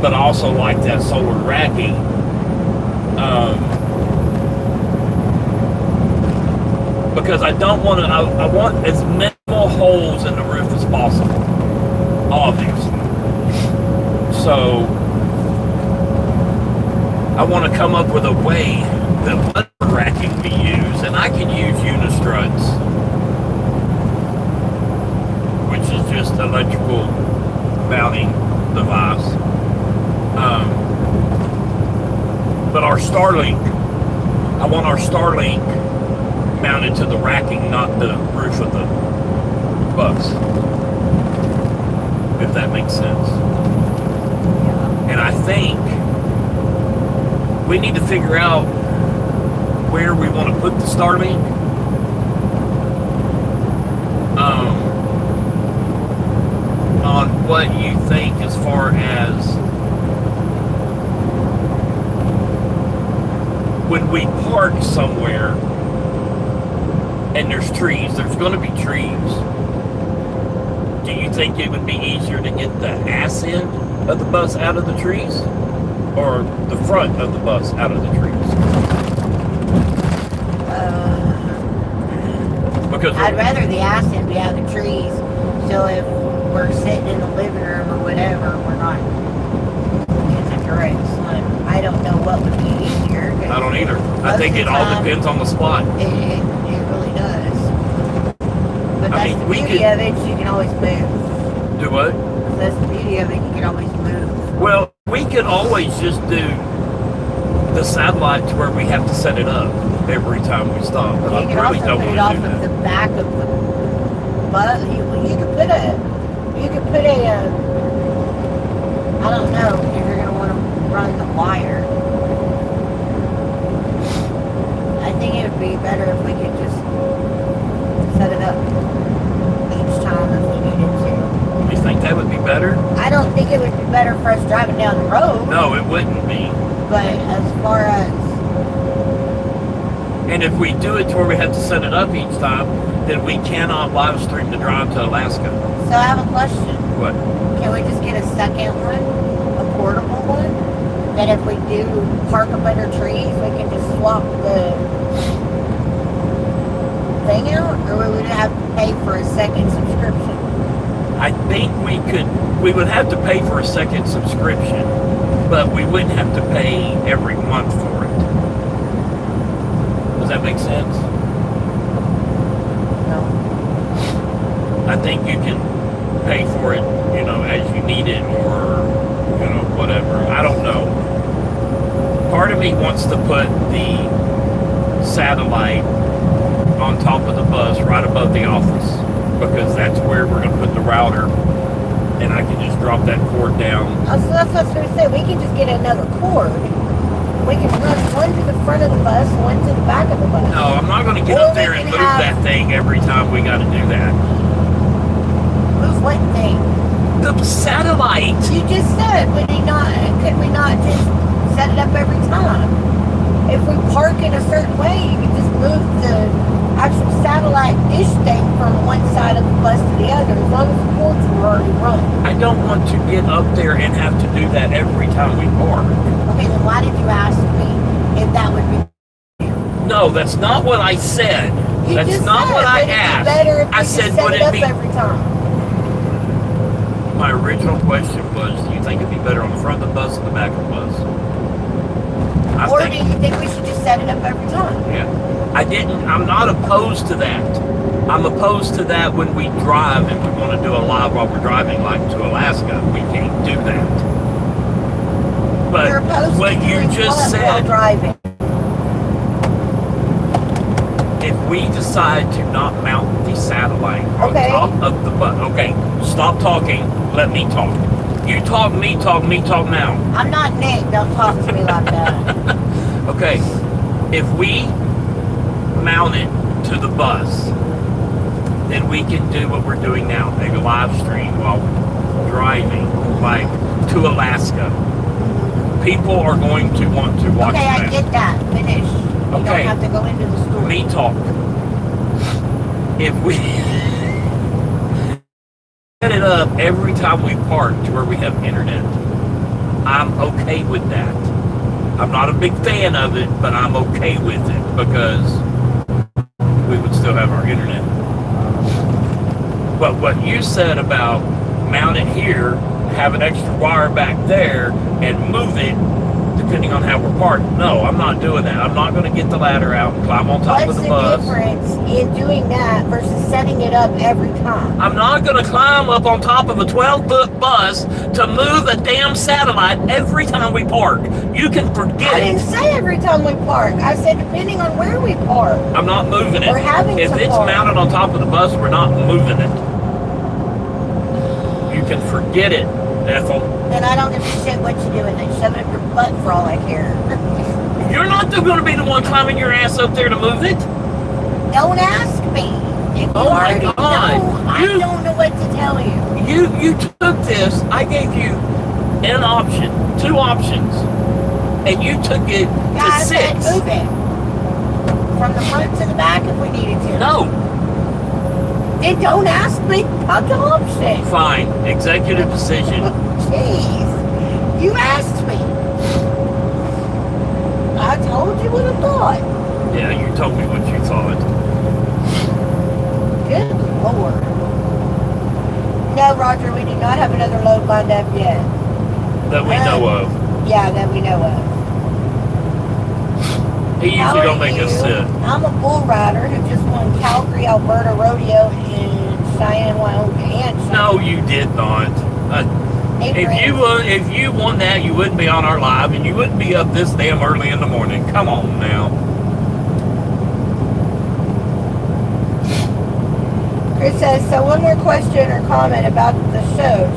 but I also like that solar racking. Because I don't want to. I want as minimal holes in the roof as possible, obviously. So I want to come up with a way that under racking be used, and I can use unistruts, which is just electrical mounting device. But our Starlink, I want our Starlink mounted to the racking, not the roof of the bus, if that makes sense. And I think we need to figure out where we want to put the Starlink. On what you think as far as when we park somewhere and there's trees, there's going to be trees. Do you think it would be easier to get the ass end of the bus out of the trees, or the front of the bus out of the trees? Because I'd rather the ass end be out of the trees, so if we're sitting in the living room or whatever, we're not in the direct sun. I don't know what would be easier. I don't either. I think it all depends on the spot. It really does. But I that's mean, the we beauty could- of it, you can always move. Do what? That's the beauty of it, you can always move. Well, We could always just do the satellite to where we have to set it up every time we stop. But You I can really also don't put it want off to do of the that. back of the bus. You could put a, I don't know if you're going to want to run the wire. I think it would be better if we could just set it up each time if we needed to. You think that would be better? I don't think it would be better for us driving down the road, No, it wouldn't be. but as far as, And if we do it to where we have to set it up each time, then we cannot live stream the drive to Alaska. so I have a question. What? Can we just get a second one, a portable one? That if we do park up under trees, we can just swap the thing out? Or we would have to pay for a second subscription? I think we would have to pay for a second subscription, but we wouldn't have to pay every month for it. Does that make sense? No. I think you can pay for it, as you need it or, whatever. I don't know. Part of me wants to put the satellite on top of the bus right above the office because that's where we're going to put the router and I can just drop that cord down. Oh, so that's what I was going to say. We can just get another cord. We can run one to the front of the bus, one to the back of the bus. No, I'm not going to get Or up there we and can move have- that thing every time we got to do that. Move what thing? The satellite! You just said, could we not just set it up every time? If we park in a certain way, you can just move the actual satellite dish thing from one side of the bus to the other, as long as the cords are already run. I don't want to get up there and have to do that every time we park. Okay, then why did you ask me if that would be? No, that's not what I said. You That's just not said, what I would it be asked. better if we I just said, set would it it up be? every time? My original question was, do you think it'd be better on the front of the bus or the back of the bus? Or do you think we should just set it up every time? Yeah. I'm not opposed to that. I'm opposed to that when we drive and we want to do a live while we're driving, like to Alaska. We can't do that. But You're opposed what to you doing just what while said, driving. if we decide to not mount the satellite Okay. on top of the bus, okay, stop talking, let me talk. You talk, me talk now. I'm not Nick. Don't talk to me like that. Okay, if we mount it to the bus, then we can do what we're doing now, a live stream while driving, like to Alaska. People are going to want to watch Okay, I that. get that. Finish. You Okay. don't have to go into the story. Me talk. If we set it up every time we park to where we have internet, I'm okay with that. I'm not a big fan of it, but I'm okay with it because we would still have our internet. But what you said about mount it here, have an extra wire back there, and move it depending on how we're parked. No, I'm not doing that. I'm not going to get the ladder out and climb on top What's of the the bus. difference in doing that versus setting it up every time? I'm not going to climb up on top of a 12-foot bus to move a damn satellite every time we park. You can forget I didn't it. say every time we park. I said depending on where we park. I'm not moving it. We're having If to it's park. mounted on top of the bus, we're not moving it. You can forget it, Ethel. Then I don't give a shit what you do and then shove it up your butt for all I care. You're not going to be the one climbing your ass up there to move it. Don't ask me. If you Oh my already God. know, I You- don't know what to tell you. You took this. I gave you an option, 2 options, and you took it Yeah, to I said 6. move it. From the front to the back if we needed to. No, Then don't ask me about the option. fine. Executive decision. Jeez. You asked me. I told you what I thought. Yeah, you told me what you thought. Good Lord. No, Roger, we do not have another load lined up yet. That we know of. Yeah, that we know of. He How usually are don't make us you? sit. I'm a bull rider who just won Calgary, Alberta Rodeo in Cheyenne, Wyoming, and Cheyenne. No, you did not. Hey, If you won that, you wouldn't be on our live, and you wouldn't be up this damn early in the morning. Come on now. Chris says, so one more question or comment about the shows.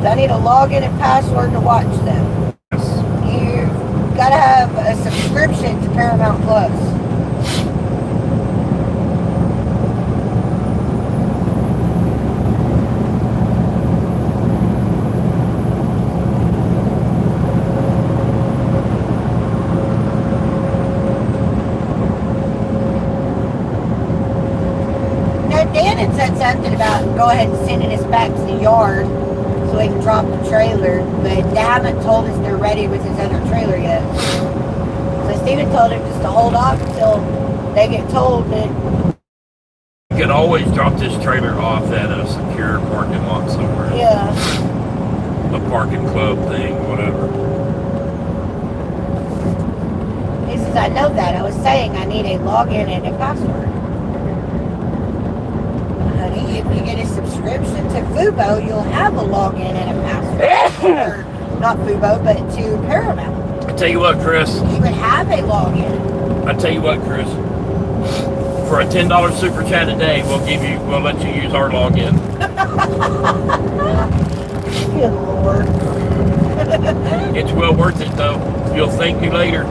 Do I need a login and password to watch them? Yes. You've got to have a subscription to Paramount Plus. Dan had said something about go ahead and sending us back to the yard so we can drop the trailer, but they haven't told us they're ready with his other trailer yet. So Steven told him just to hold off until they get told that. You can always drop this trailer off at a secure parking lot somewhere. Yeah. A parking club thing, whatever. He says, I know that. I was saying I need a login and a password. If you get a subscription to Fubo, you'll have a login and a password. Or not Fubo, but to Paramount. I tell you what, Chris. You would have a login. I tell you what, Chris. For a $10 super chat a day, we'll let you use our login. Good Lord. It's well worth it, though. You'll thank me later.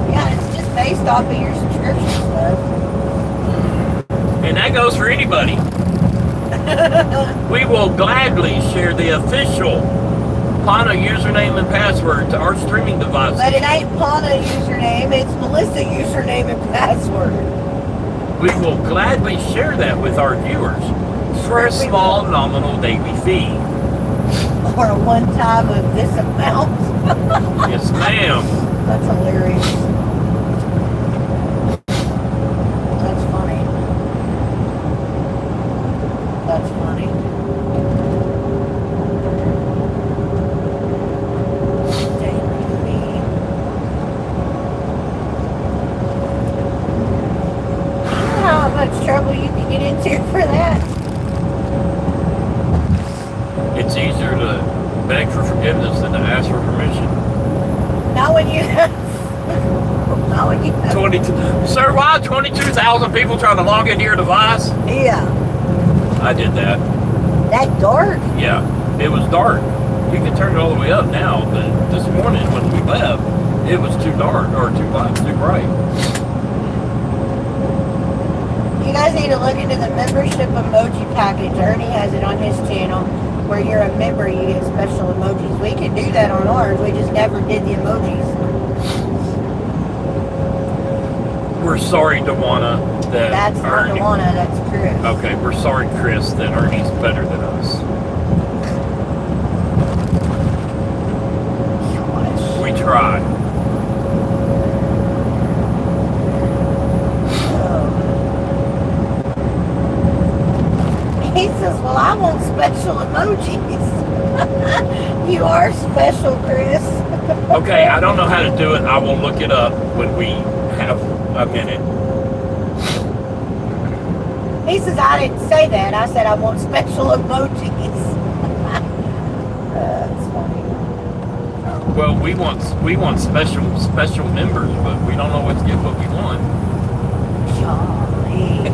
Yeah, it's just based off of your subscription stuff. And that goes for anybody. We will gladly share the official Pawna username and password to our streaming device. But it ain't Pawna username, it's Melissa username and password. We will gladly share that with our viewers for a small nominal daily fee. Or a one time of this amount. Yes, ma'am. That's hilarious. That's funny. That's funny. How much trouble you can get into for that? It's easier to beg for forgiveness than to ask for permission. Not when you not when you 22. Sir, why 22,000 people trying to log into your device? Yeah. I did that. That dark? Yeah, it was dark. You can turn it all the way up now, but this morning when we left, it was too dark or too light, too bright. You guys need to look into the membership emoji package. Ernie has it on his channel. Where you're a member, you get special emojis. We can do that on ours. We just never did the emojis. We're sorry, Dawana, that That's not Ernie. Luana, that's Chris. Okay, we're sorry, Chris, that Ernie's better than us. Gosh. We try. He says, well, I want special emojis. You are special, Chris. Okay, I don't know how to do it. I will look it up when we have a minute. He says, I didn't say that. I said I want special emojis. That's funny. Well, we want special members, but we don't always get what we want. Golly.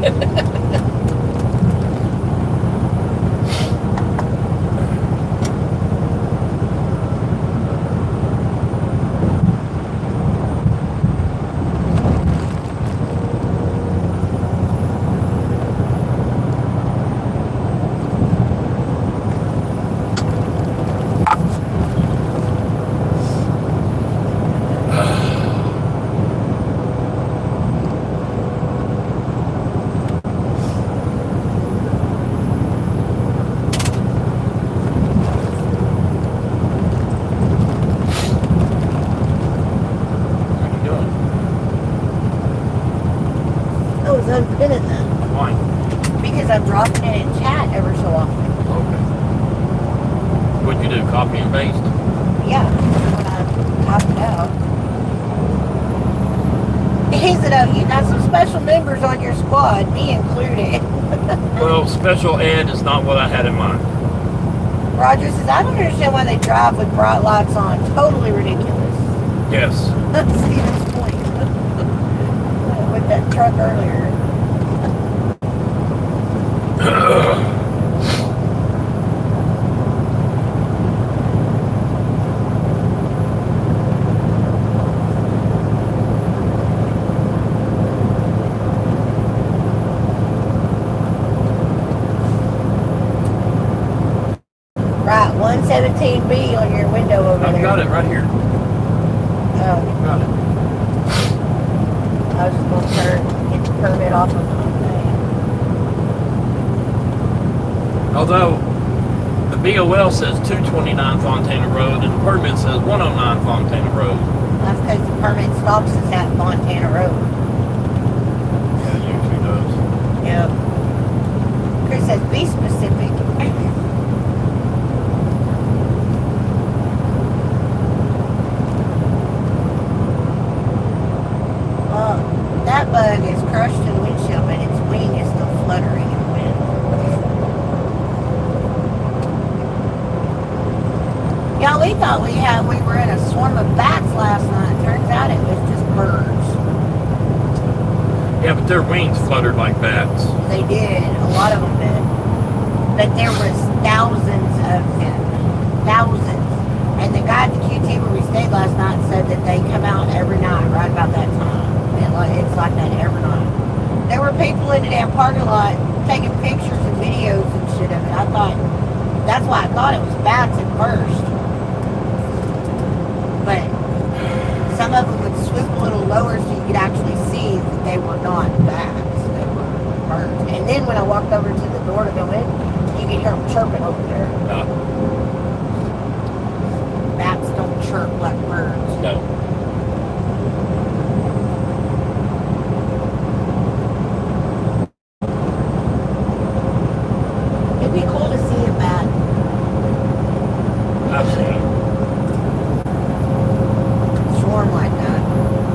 Unpinning them. Why? Because I'm dropping it in chat ever so often. Okay. What'd you do? Copy and paste? Yeah, when I copy it out. He said, oh, you got some special members on your squad, me included. Well, special ed is not what I had in mind. Roger says, I don't understand why they drive with bright lights on. Totally ridiculous. Yes. That's Steven's point. With that truck earlier. Right, 117B on your window over there. I've got it right here. Oh, Got it. I was just going to get the permit off of Monday. Although the BOL says 229 Fontana Road and the permit says 109 Fontana Road. That's because the permit stops us at Fontana Road. Yeah, it usually does. Yep. Chris says, be specific. That bug is crushed to the windshield, but its wing is still fluttering in the wind. Yeah, we thought we were in a swarm of bats last night. Turns out it was just birds. Yeah, but their wings fluttered like bats. They did. A lot of them did. But there was thousands of them. Thousands. And the guy at the QT where we stayed last night said that they come out every night right about that time. It's like that every night. There were people in the damn parking lot taking pictures and videos and shit of it. That's why I thought it was bats at first. But some of them would swoop a little lower so you could actually see that they were not bats. They were birds. And then when I walked over to the door to go in, you could hear them chirping over there. Bats don't chirp like birds. No. It'd be cool to see a bat. I've seen it. Swarm like that.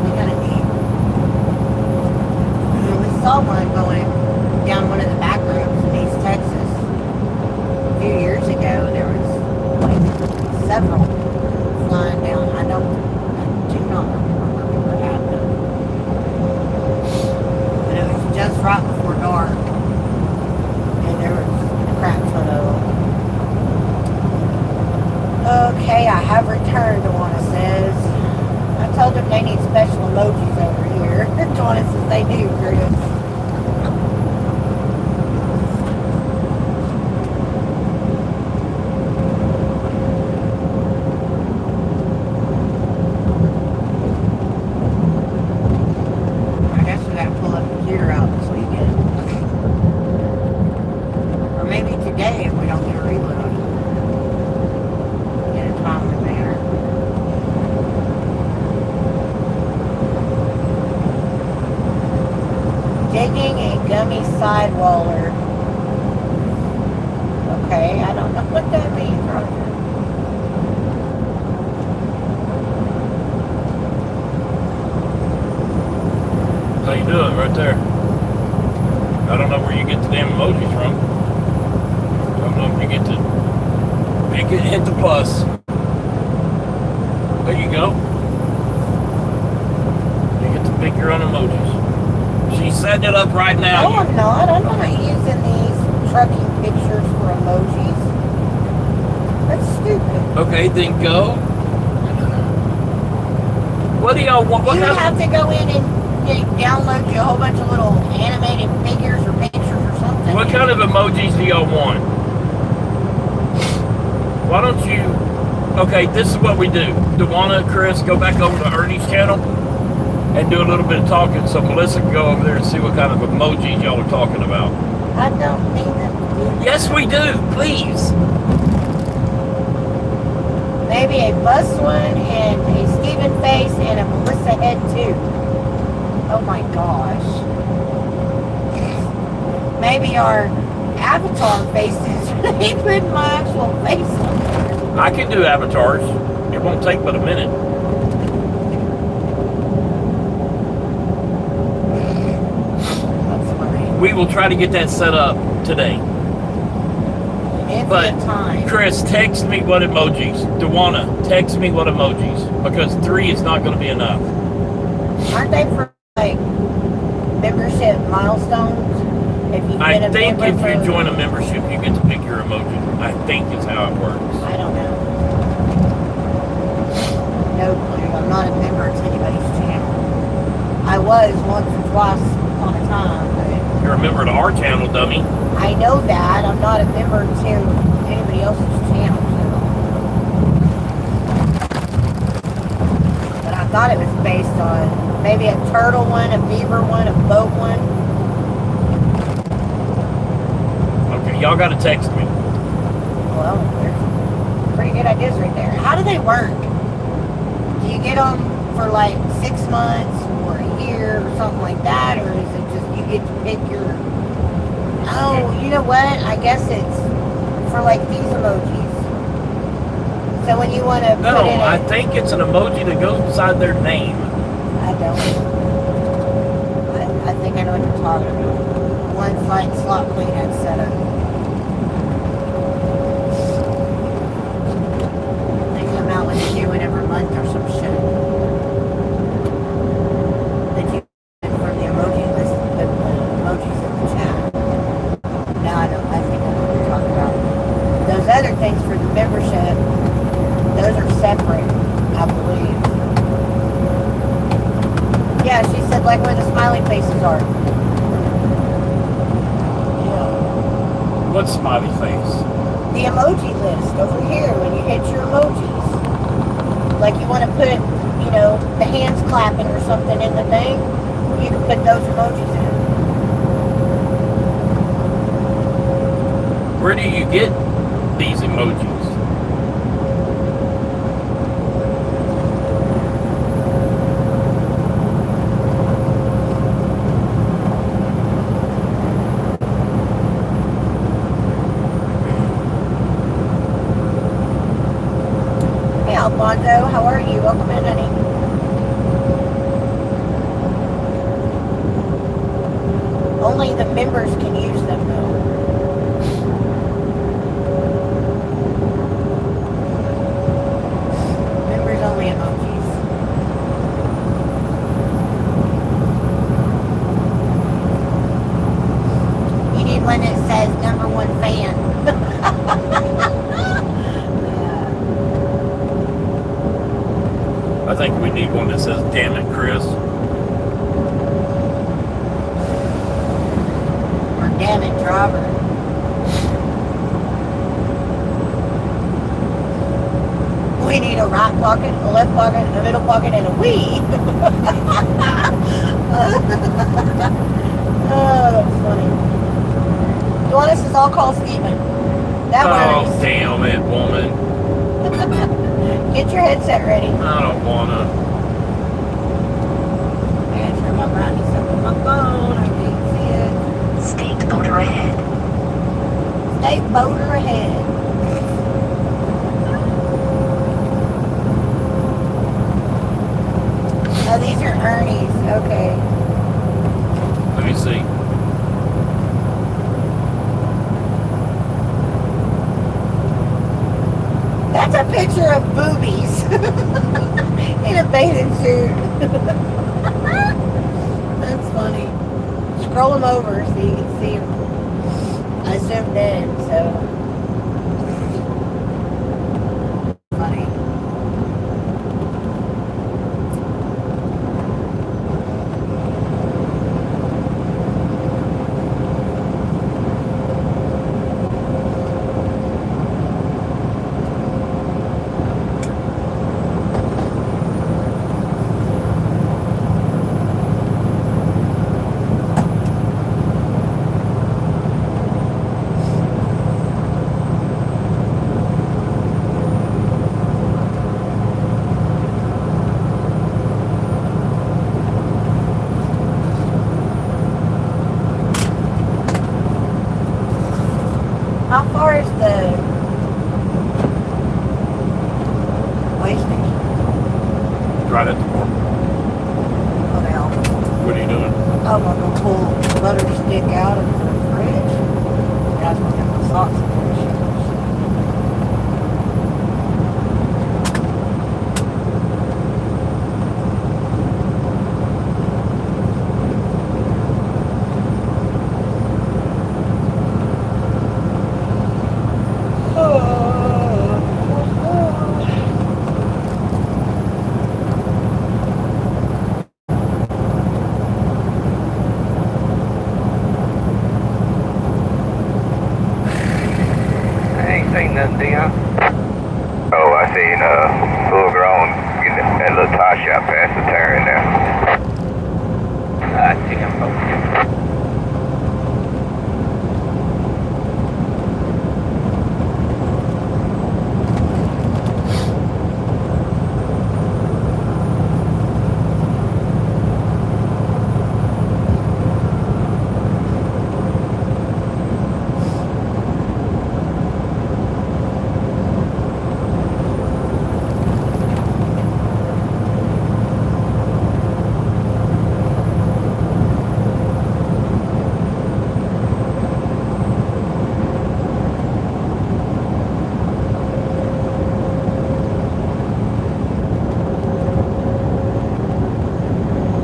Be kind of neat. We saw one going down one of the back roads in East Texas a few years ago. There was like several flying down. I do not remember what happened. But it was just right before dark. And there was a crap ton of them. Okay, I have returned, Tawana says. I told them they need special emojis over here. Tawana says they do, Chris. I guess we gotta pull a computer out this weekend. Or maybe today if we don't get a reload. In a timely manner. Digging a gummy sidewaller. Okay, I don't know what that means, Roger. How you do it right there. I don't know where you get the damn emojis from. I don't know if you get to make it hit the plus. There you go. You get to pick your own emojis. She's setting it up right now. No, I'm not. I'm not using these trucking pictures for emojis. That's stupid. Okay, then go. What do y'all want? What You kind have to go in and download you a whole bunch of little animated figures or pictures or something. What kind of emojis do y'all want? Why don't you... Okay, this is what we do. Tawana, Chris, go back over to Ernie's channel and do a little bit of talking so Melissa can go over there and see what kind of emojis y'all are talking about. I don't need them to do that. Yes, we do. Please. Maybe a bus one and a Steven face and a Melissa head too. Oh my gosh. Maybe our avatar faces. They put my actual face on there. I can do avatars. It won't take but a minute. That's funny. We will try to get that set up today. Infinite But time. Chris, text me what emojis. Dewana, text me what emojis because 3 is not going to be enough. Aren't they for like membership milestones? If you've I been a think member if for, you join a membership, you get to pick your emoji. I think is how it works. I don't know. No clue. I'm not a member to anybody's channel. I was once or twice upon a time, but You're a member to our channel, dummy. I know that. I'm not a member to anybody else's channel. But I thought it was based on maybe a turtle one, a beaver one, a boat one. Okay, y'all got to text me. Well, there's pretty good ideas right there. How do they work? Do you get them for like 6 months or a year or something like that? Or is it just you get to pick your... Oh, you know what? I guess it's for like these emojis. So when you want to No, put in I think it's an emoji that goes beside their name. I don't. I think I know what you're talking about. One's like slot clean and set up. They come out with a new one every month or some shit. That you from the emoji list, the emojis in the chat. Now I don't. I think I know what you're talking about. Those other things for the membership, those are separate, I believe. Yeah, she said like where the smiley faces are. Yeah. What smiley face? The emoji list over here when you hit your emojis. Like you want to put, you know, the hands clapping or something in the thing, you can put those emojis in. Where do you get these emojis? Hey Alfonso, how are you? Welcome in, honey. Only the members can use them though. Members only emojis. You need one that says #1 fan. I think we need one that says, damn it, Chris. Or damn it, driver. We need a right pocket, a left pocket, a middle pocket, and a wee. Oh, that's funny. Duanis is all call Steven. That Oh, works. damn it, woman. Get your headset ready. I don't wanna. I gotta turn my brightness up on my phone. I can't see it. State voter ahead. State voter ahead. Oh, these are Ernie's. Okay. Let me see. That's a picture of boobies in a bathing suit. That's funny. Scroll them over so you can see them. I zoomed in, so funny. How far is the way station? Right at the door. Oh, hell. What are you doing? I'm gonna pull butter stick out of the fridge. That's gonna get my socks in there. nothing, Dion? Oh, I seen full grown getting that little tie shop past the turn there. I think I'm okay.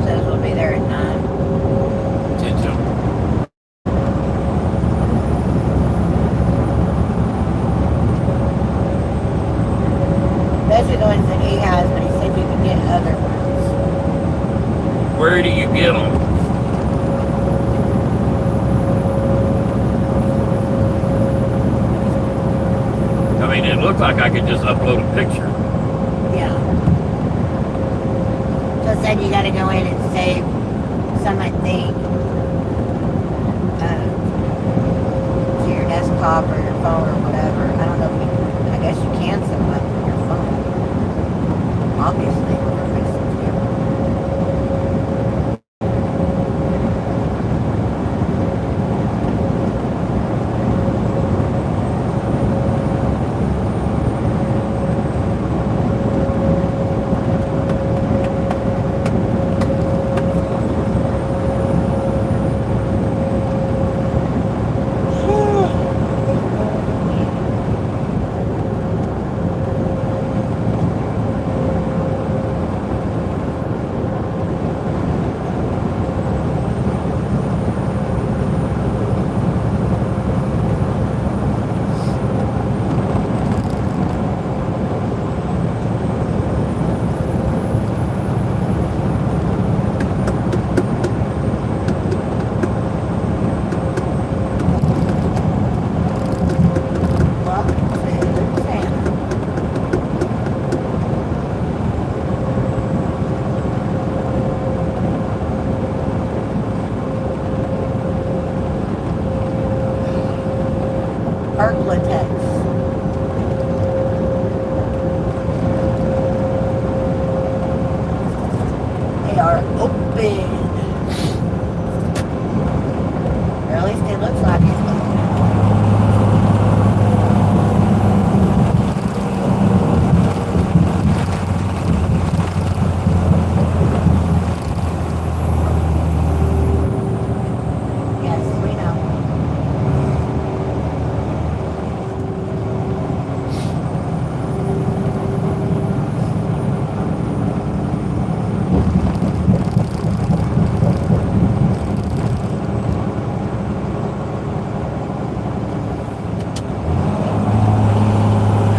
Says we'll be there at 9. Attention. Those are the ones that he has, but he said you can get other ones. Where do you get them? I mean, it looked like I could just upload a picture. Yeah. So it said you gotta go in and save some, I think, to your desktop or your phone or whatever. I don't know if you, I guess you can save them on your phone. Obviously, we're fixing to. Arklatex. They are open. Or at least it looks like it's open. Yes, we know.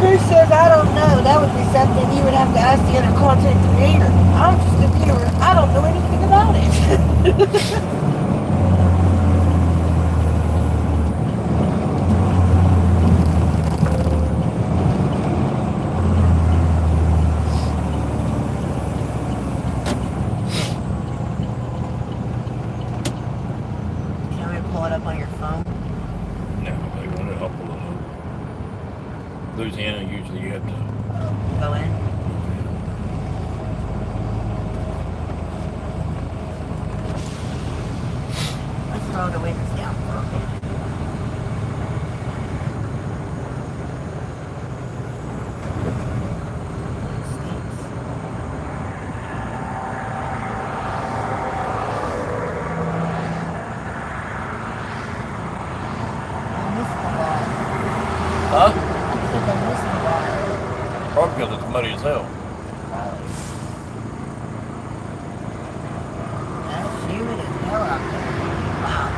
Who says I don't know? That would be something you would have to ask the other content creator. I'm just a viewer. I don't know anything about it. Can we pull it up on your phone? No, they want to upload it. Louisiana, usually you have to. Go in. Let's roll the windows down for a minute. It stinks. I missed the water. Huh? I said I missed the water. Probably because it's muddy as hell. Probably. That's humid as hell out there. Wow.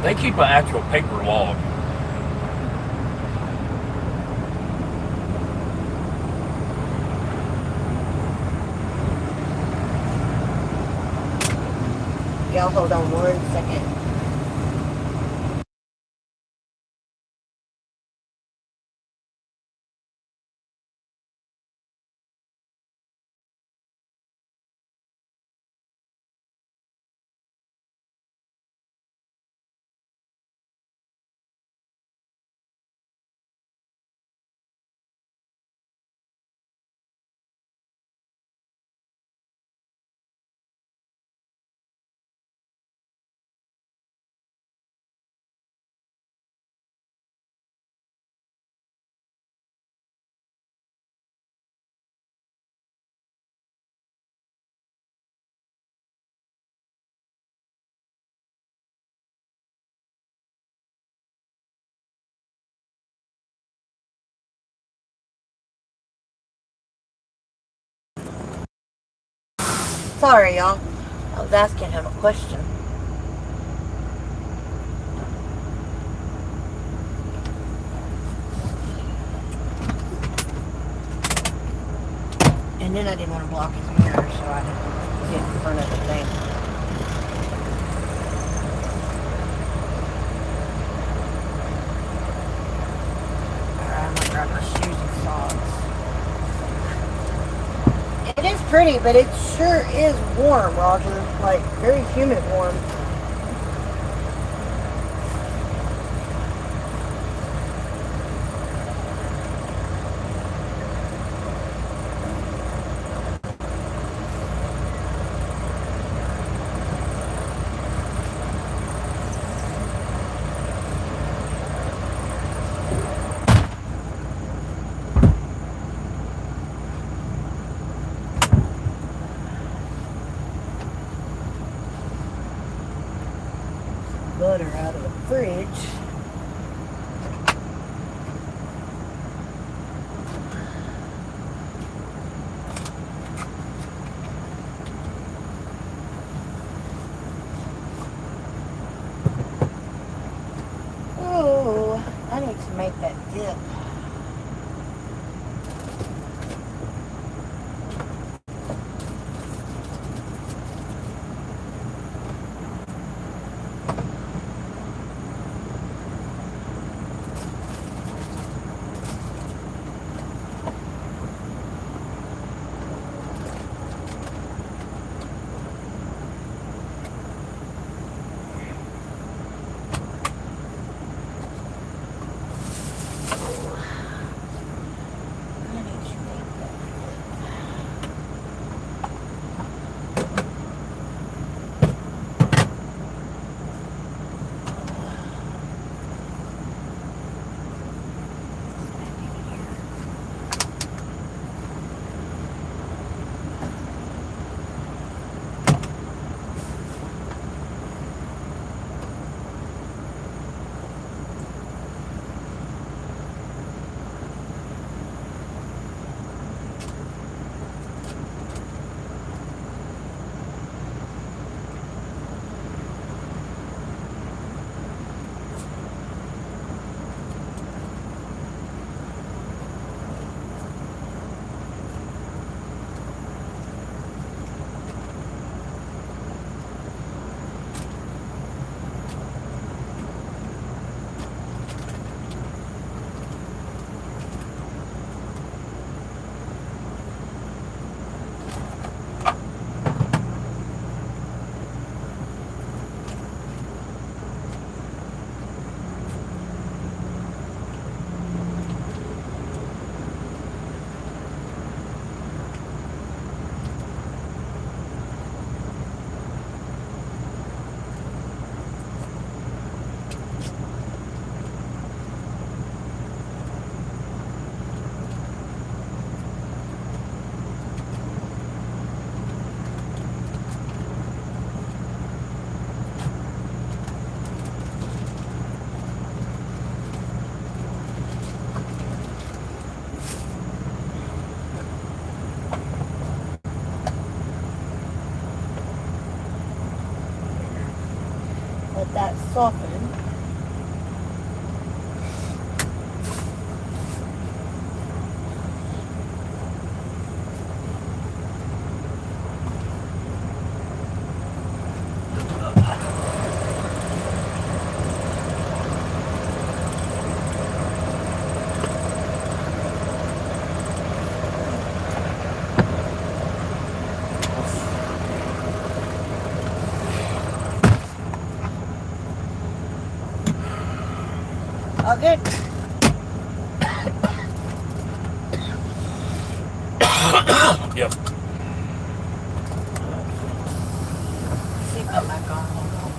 They keep an actual paper log. Y'all hold on 1 second. Sorry, y'all. I was asking him a question. And then I didn't want to block his mirror, so I didn't get in front of the thing. Alright, I'm gonna grab my shoes and socks. It is pretty, but it sure is warm, Roger. Like, very humid warm. Butter out of the fridge. Oh, I need to make that dip. Let that soften. Oh, good. Yep. Seatbelt back on. Hold on.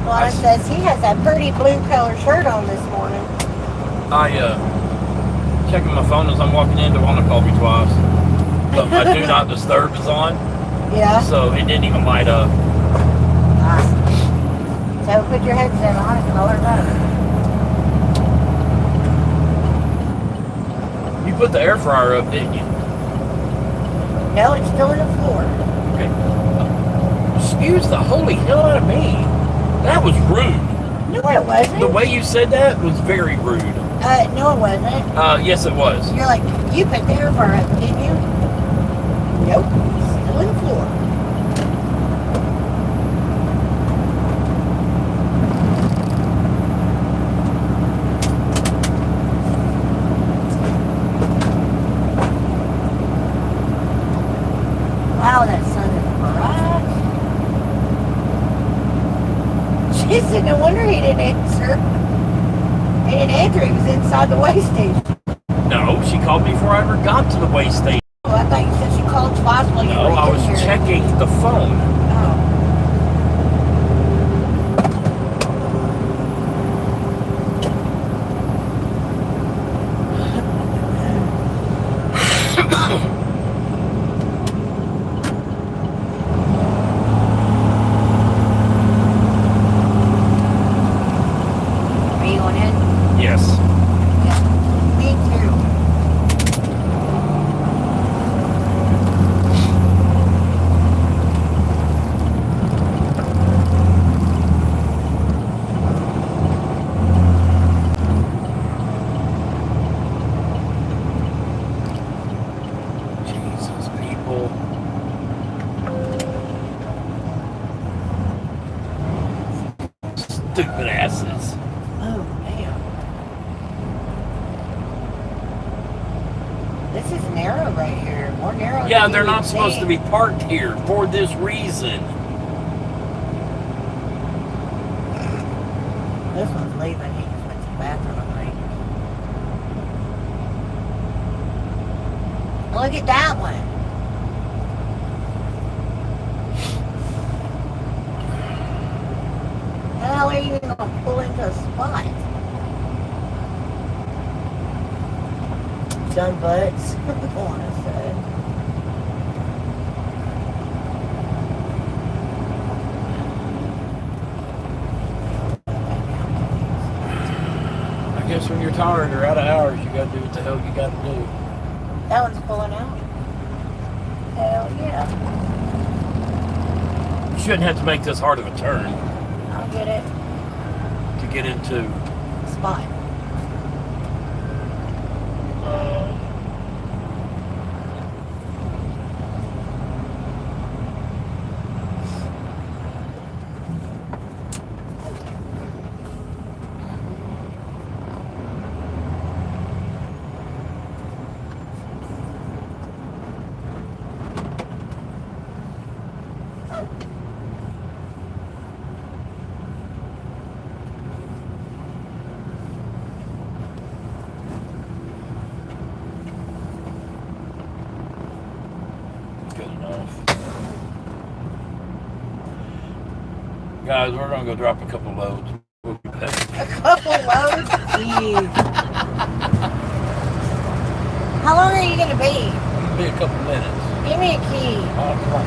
Lana says he has a pretty blue color shirt on this morning. Checking my phone as I'm walking in. Pawna called me twice. But my do not disturb is on, Yeah. so it didn't even light up. Awesome. So put your headset on and call her better. You put the air fryer up, didn't you? No, it's still in the floor. Okay. Excuse the holy hell out of me. That was rude. No, it wasn't. The way you said that was very rude. No, it wasn't. Yes, it was. You're like, you put the air fryer up, didn't you? Nope. It's still in the floor. Wow, that sun is bright. She said, no wonder he didn't answer. He didn't answer, he was inside the way station. No, she called me before I ever got to the way station. Oh, I thought you said she called twice while you No, were I in was here. checking the phone. Oh. Are you going in? Yes. Yeah. Me too. Jesus, people. Stupid asses. Oh, damn. This is narrow right here. More narrow Yeah, than they're you not would supposed to think. be parked here for this reason. This one's leaving. He just went to the bathroom, I think. Look at that one. How are you even going to pull into a spot? Done butts. Pawna said. I guess when you're tired or out of hours, you gotta do what the hell you gotta do. That one's pulling out. Hell yeah. You shouldn't have to make this hard of a turn I'll get it. to get into. Spot. Good enough. Guys, we're gonna go drop a couple loads. We'll be back. A couple loads? Jeez. How long are you going to be? It'll be a couple minutes. Give me a key. Oh, come on.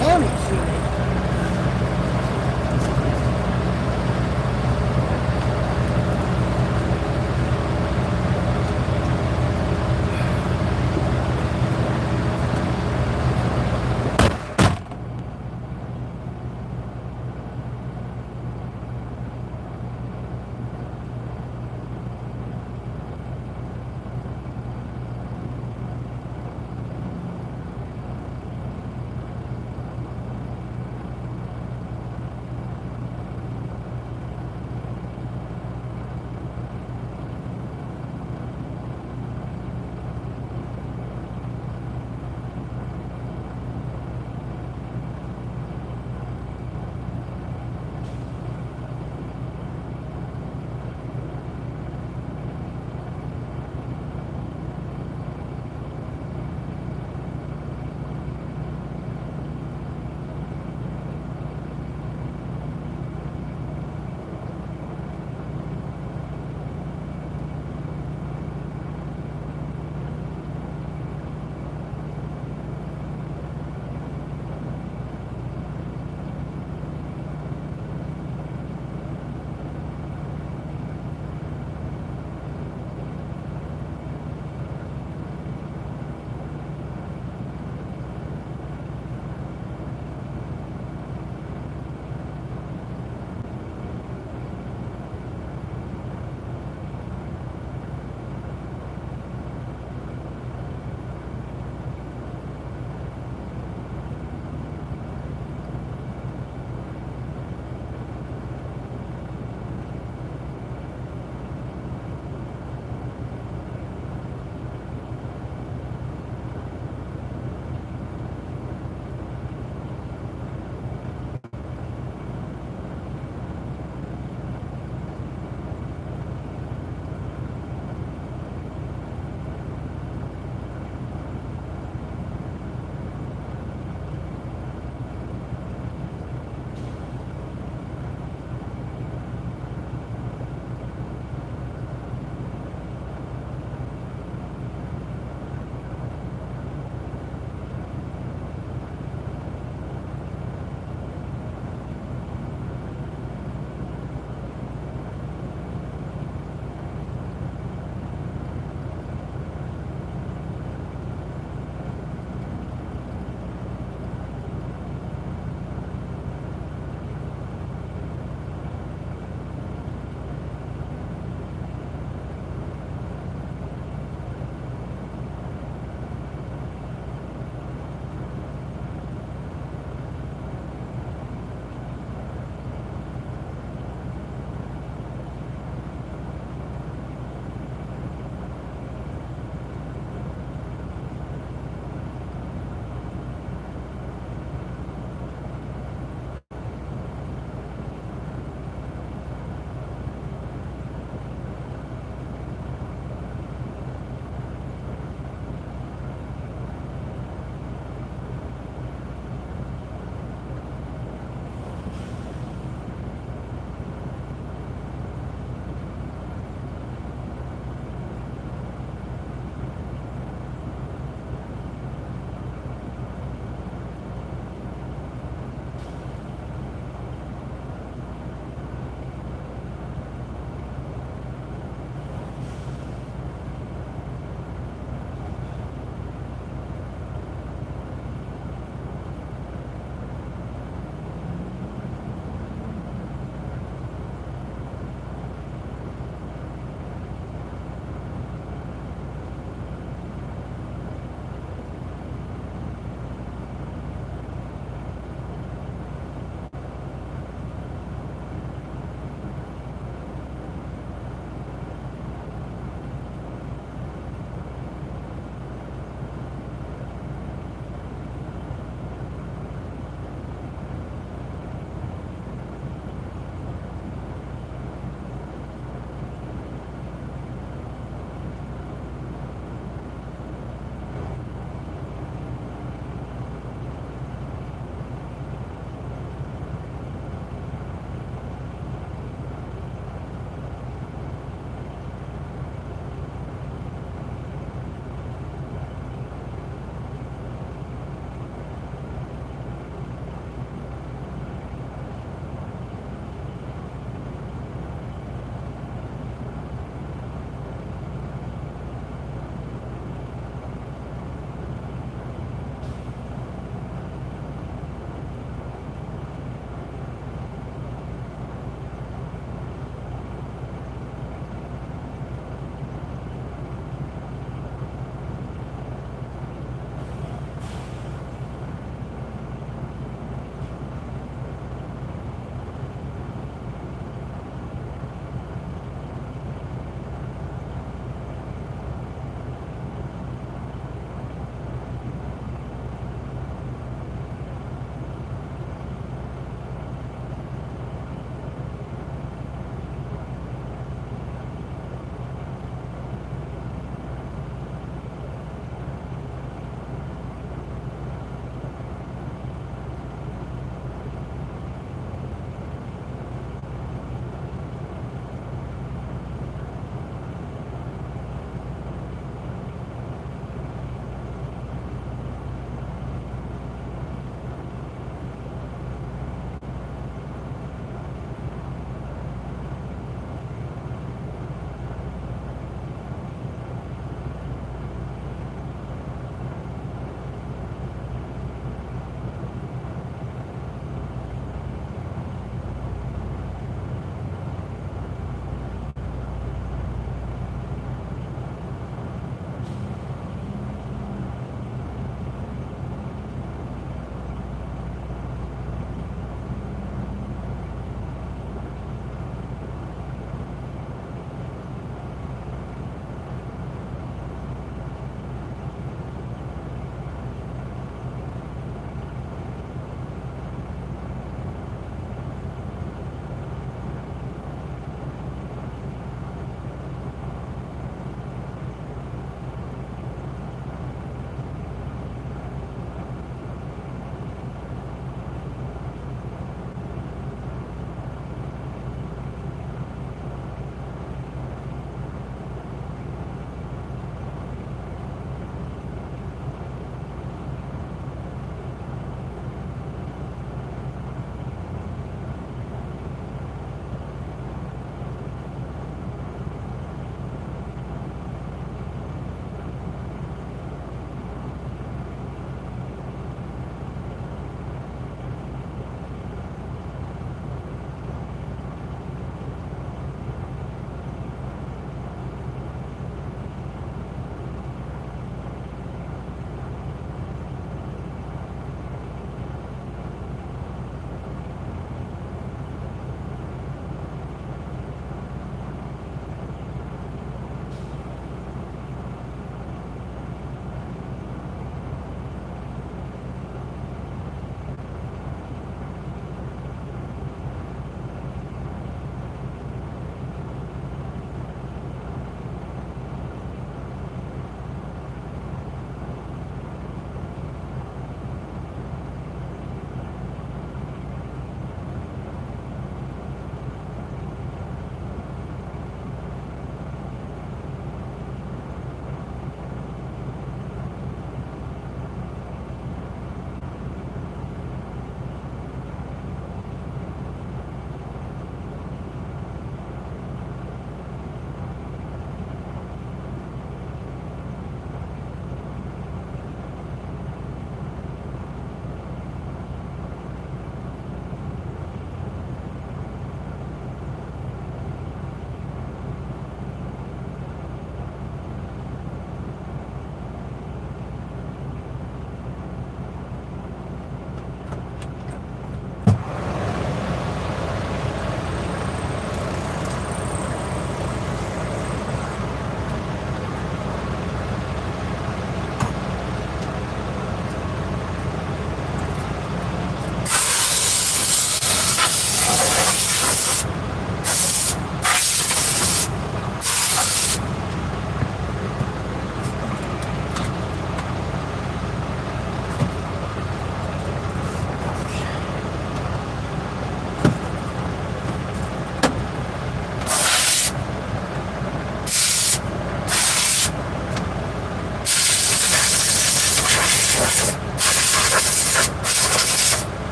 Damn it, Judy.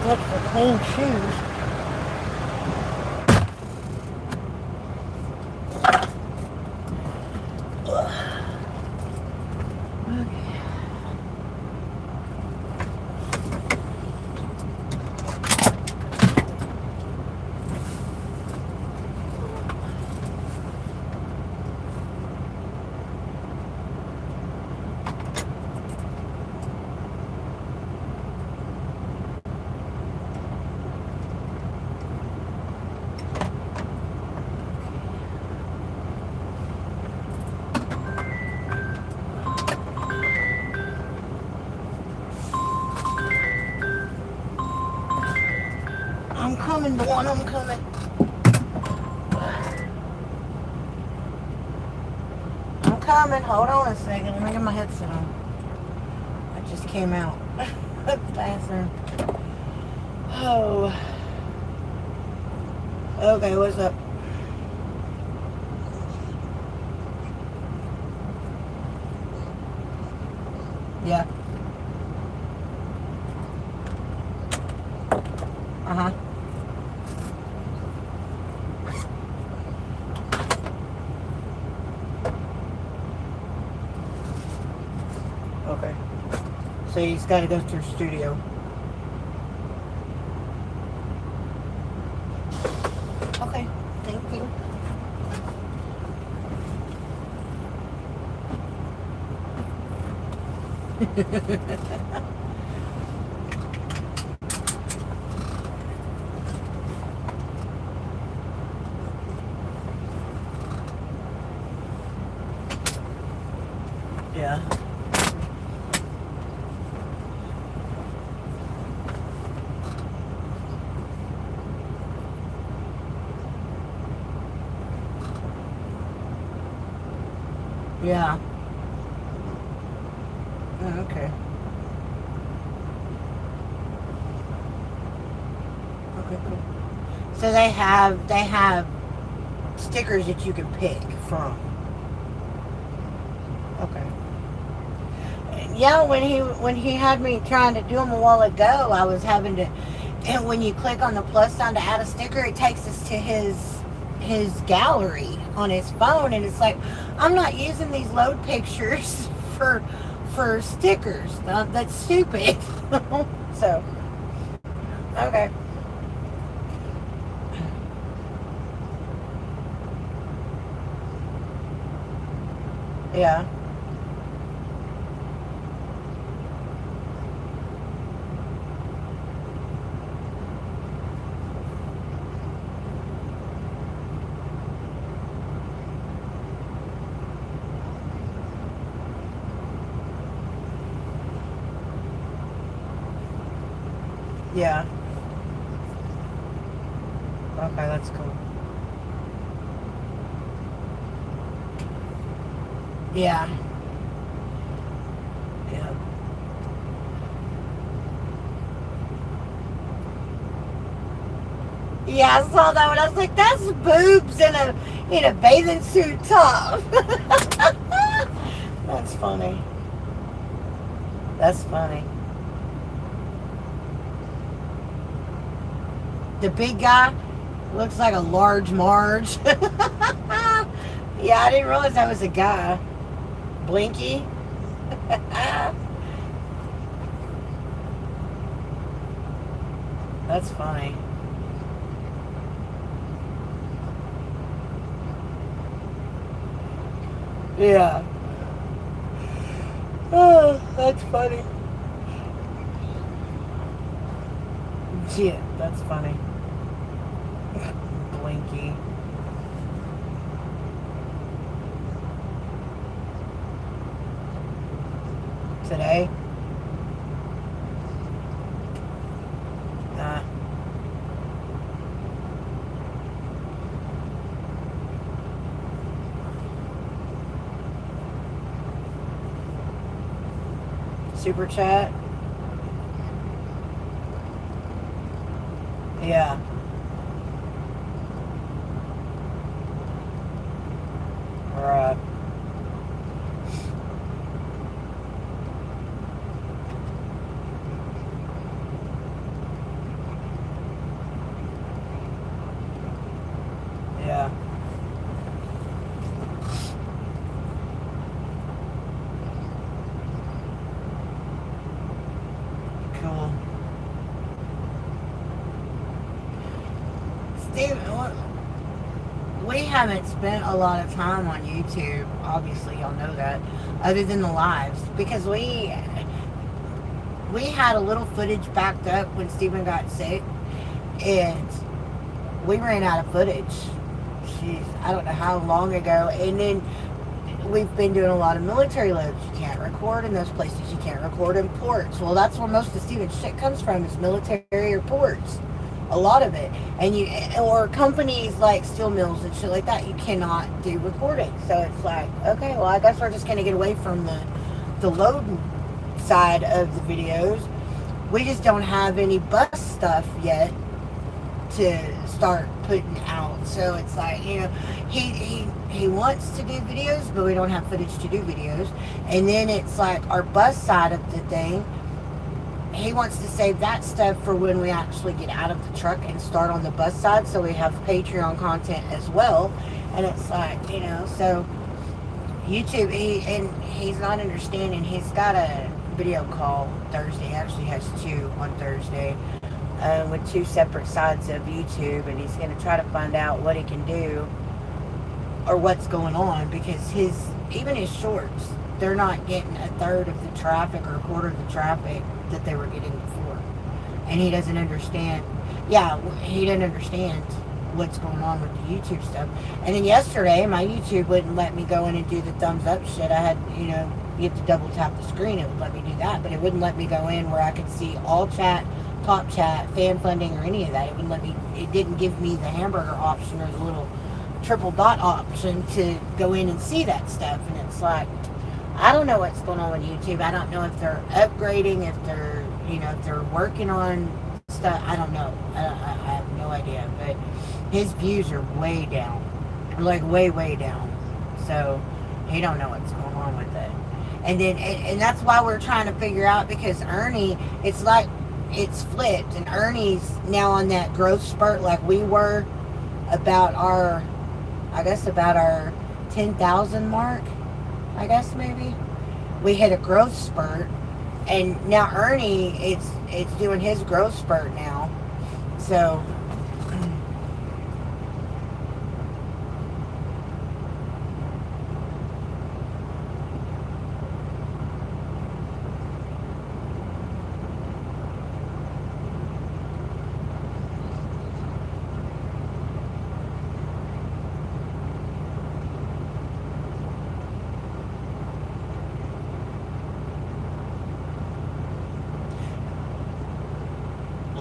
Look for clean shoes. I'm coming, Dawn, I'm coming. I'm coming. Hold on a second. Let me get my headset on. I just came out of the bathroom. Oh. Okay, what's up? Yeah. Uh-huh. Okay. So he's got to go to the studio. Okay. Thank you. Yeah. Yeah. Oh, okay. Okay, cool. So they have stickers that you can pick from. Okay. Yeah, when he had me trying to do them a while ago, I was having to, and when you click on the plus sign to add a sticker, it takes us to his gallery on his phone, and it's like, I'm not using these load pictures for stickers. That's stupid. So, okay. Yeah. Yeah. Okay, that's cool. Yeah. Yeah. Yeah, I saw that one. I was like, that's boobs in a bathing suit top. That's funny. That's funny. The big guy looks like a large Marge. Yeah, I didn't realize that was a guy. Blinky. That's funny. Yeah. Oh, that's funny. Yeah, that's funny. Blinky. Today? Nah. Super chat? Yeah. Alright. Steve, we haven't spent a lot of time on YouTube. Obviously, y'all know that. Other than the lives, because we had a little footage backed up when Steven got sick, and we ran out of footage. Jeez, I don't know how long ago. And then we've been doing a lot of military loads. You can't record in those places. You can't record in ports. Well, that's where most of Steven's shit comes from, is military or ports. A lot of it. And or companies like steel mills and shit like that, you cannot do recording. So it's like, okay, well, I guess we're just going to get away from the loading side of the videos. We just don't have any bus stuff yet to start putting out. So it's like, you know, he wants to do videos, but we don't have footage to do videos. And then it's like our bus side of the thing, he wants to save that stuff for when we actually get out of the truck and start on the bus side, so we have Patreon content as well. And it's like, you know, so YouTube, he's not understanding. He's got a video call Thursday. He actually has two on Thursday, with two separate sides of YouTube, and he's going to try to find out what he can do or what's going on, because even his shorts, they're not getting a third of the traffic or a quarter of the traffic that they were getting before. And he doesn't understand. Yeah, he didn't understand what's going on with the YouTube stuff. And then yesterday, my YouTube wouldn't let me go in and do the thumbs up shit. I had, you know, you have to double tap the screen. It would let me do that, but it wouldn't let me go in where I could see all chat, top chat, fan funding, or any of that. It wouldn't let me. It didn't give me the hamburger option or the little triple dot option to go in and see that stuff. And it's like, I don't know what's going on with YouTube. I don't know if they're upgrading, if they're, you know, if they're working on stuff. I don't know. I have no idea. But his views are way down, like way down. So he don't know what's going on with it. And then, and that's why we're trying to figure out, because Ernie, it's like it's flipped, and Ernie's now on that growth spurt like we were about our 10,000 mark. I guess maybe we hit a growth spurt, and now Ernie, it's doing his growth spurt now. So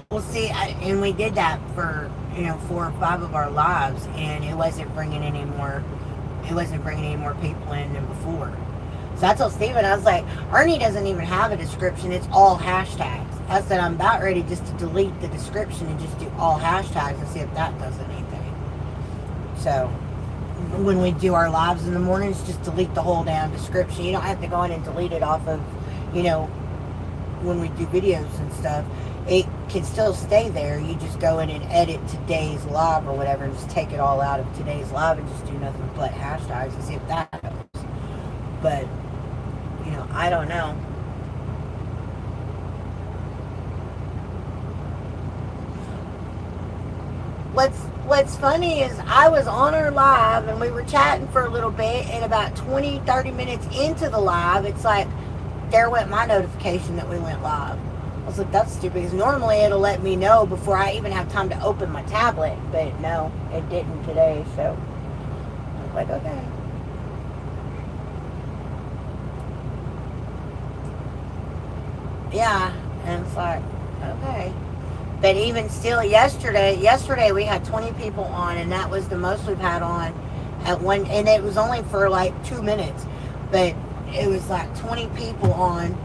we'll see. And we did that for, you know, 4 or 5 of our lives, and it wasn't bringing any more people in than before. So I told Steven, I was like, Ernie doesn't even have a description. It's all hashtags. I said, I'm about ready just to delete the description and just do all hashtags and see if that does anything. So when we do our lives in the mornings, just delete the whole damn description. You don't have to go in and delete it off of, you know, when we do videos and stuff. It can still stay there. You just go in and edit today's live or whatever, and just take it all out of today's live and just do nothing but hashtags and see if that helps. But, you know, I don't know. What's funny is I was on our live and we were chatting for a little bit, and about 20-30 minutes into the live, it's like there went my notification that we went live. I was like, that's stupid, because normally it'll let me know before I even have time to open my tablet, but no, it didn't today. So I was like, okay. Yeah, and it's like, okay. But even still, yesterday we had 20 people on, and that was the most we've had on at one, and it was only for like 2 minutes, but it was like 20 people on.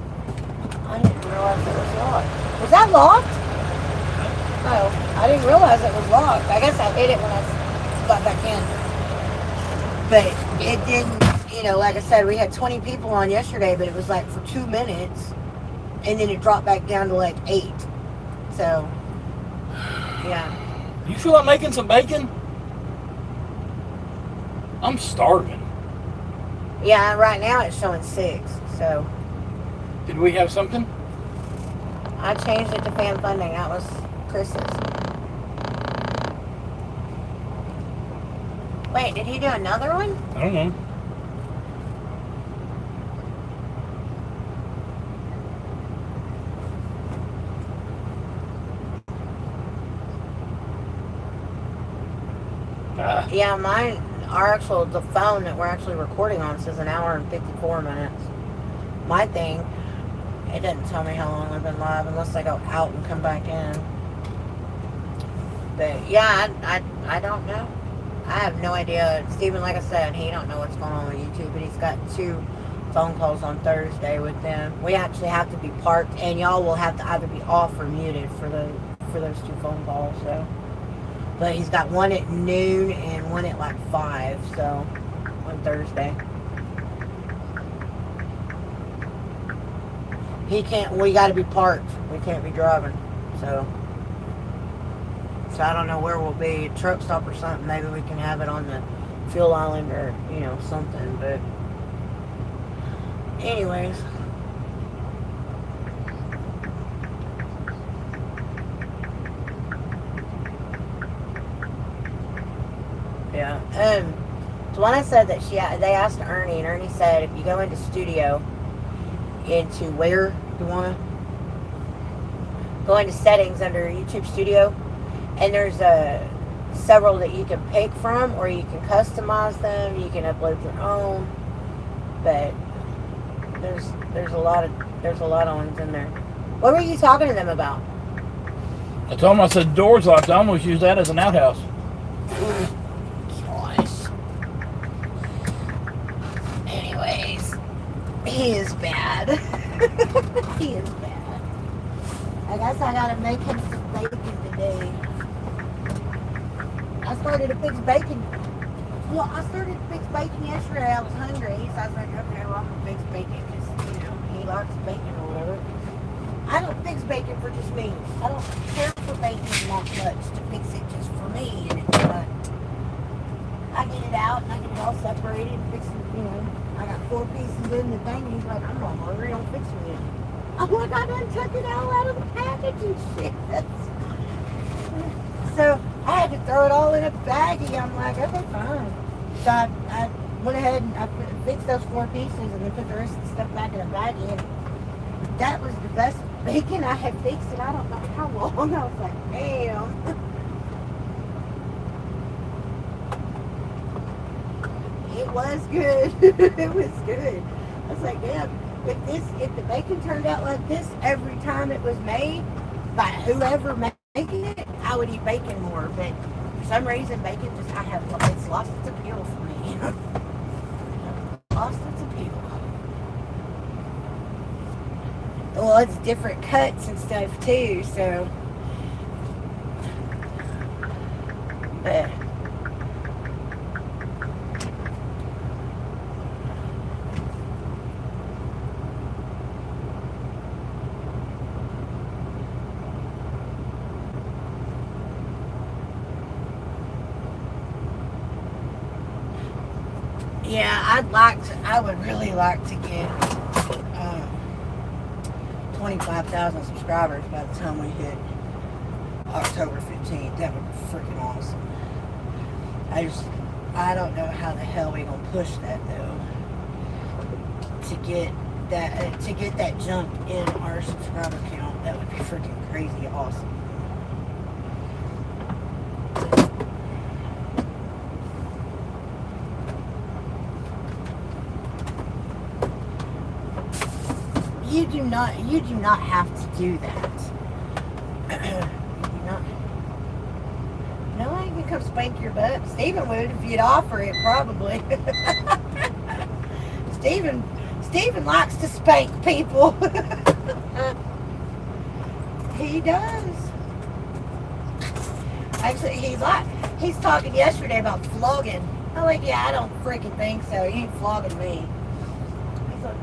I didn't realize it was locked. Was that locked? Oh, I didn't realize it was locked. I guess I hit it when I got back in. But it didn't, you know, like I said, we had 20 people on yesterday, but it was like for 2 minutes, and then it dropped back down to like 8. So, yeah. You feel like making some bacon? I'm starving. Yeah, right now it's showing 6, so. Did we have something? I changed it to fan funding. That was Chris's. Wait, did he do another one? I don't know. Yeah, the phone that we're actually recording on says an hour and 54 minutes. My thing, it doesn't tell me how long I've been live unless I go out and come back in. But yeah, I don't know. I have no idea. Steven, like I said, he don't know what's going on with YouTube, but he's got 2 phone calls on Thursday with them. We actually have to be parked, and y'all will have to either be off or muted for those 2 phone calls. So, but he's got one at noon and one at like 5. So on Thursday, he can't. We got to be parked. We can't be driving. So I don't know where we'll be, a truck stop or something. Maybe we can have it on the fuel island or, something. But anyways. Yeah. So when I said that they asked Ernie, and Ernie said if you go into studio, into where you want to go into settings under YouTube Studio, and there's several that you can pick from, or you can customize them. You can upload your own, but there's a lot of ones in there. What were you talking to them about? I told him, I said, door's locked. I almost used that as an outhouse. Gosh. Anyways, he is bad. He is bad. I guess I gotta make him some bacon today. I started to fix bacon. Well, I started to fix bacon yesterday. I was hungry, so I was like, okay, well, I'm gonna fix bacon because, he likes bacon or whatever. I don't fix bacon for just me. I don't care for bacon that much to fix it just for me. And I get it out and I get it all separated and fix it, I got 4 pieces in the thing, and he's like, I'm not hungry, don't fix me it. I'm like, I done took it all out of the package and shit. So I had to throw it all in a baggie. I'm like, okay, fine. So I went ahead and I fixed those 4 pieces and then put the rest of the stuff back in a baggie. And that was the best bacon I had fixed in I don't know how long. I was like, damn. It was good. It was good. I was like, damn, if the bacon turned out like this every time it was made by whoever making it, I would eat bacon more. But for some reason, bacon it's lost its appeal for me. Lost its appeal. Well, it's different cuts and stuff too, so. But. Yeah, I would really like to get 25,000 subscribers by the time we hit October 15th. That would be freaking awesome. I don't know how the hell we gonna push that though. To get that jump in our subscriber count, that would be freaking crazy awesome. You do not have to do that. You do not. No, I can come spank your butt. Stephen would if you'd offer it, probably. Stephen likes to spank people. He does. Actually, he's talking yesterday about flogging. I'm like, yeah, I don't freaking think so. You ain't flogging me. He's like,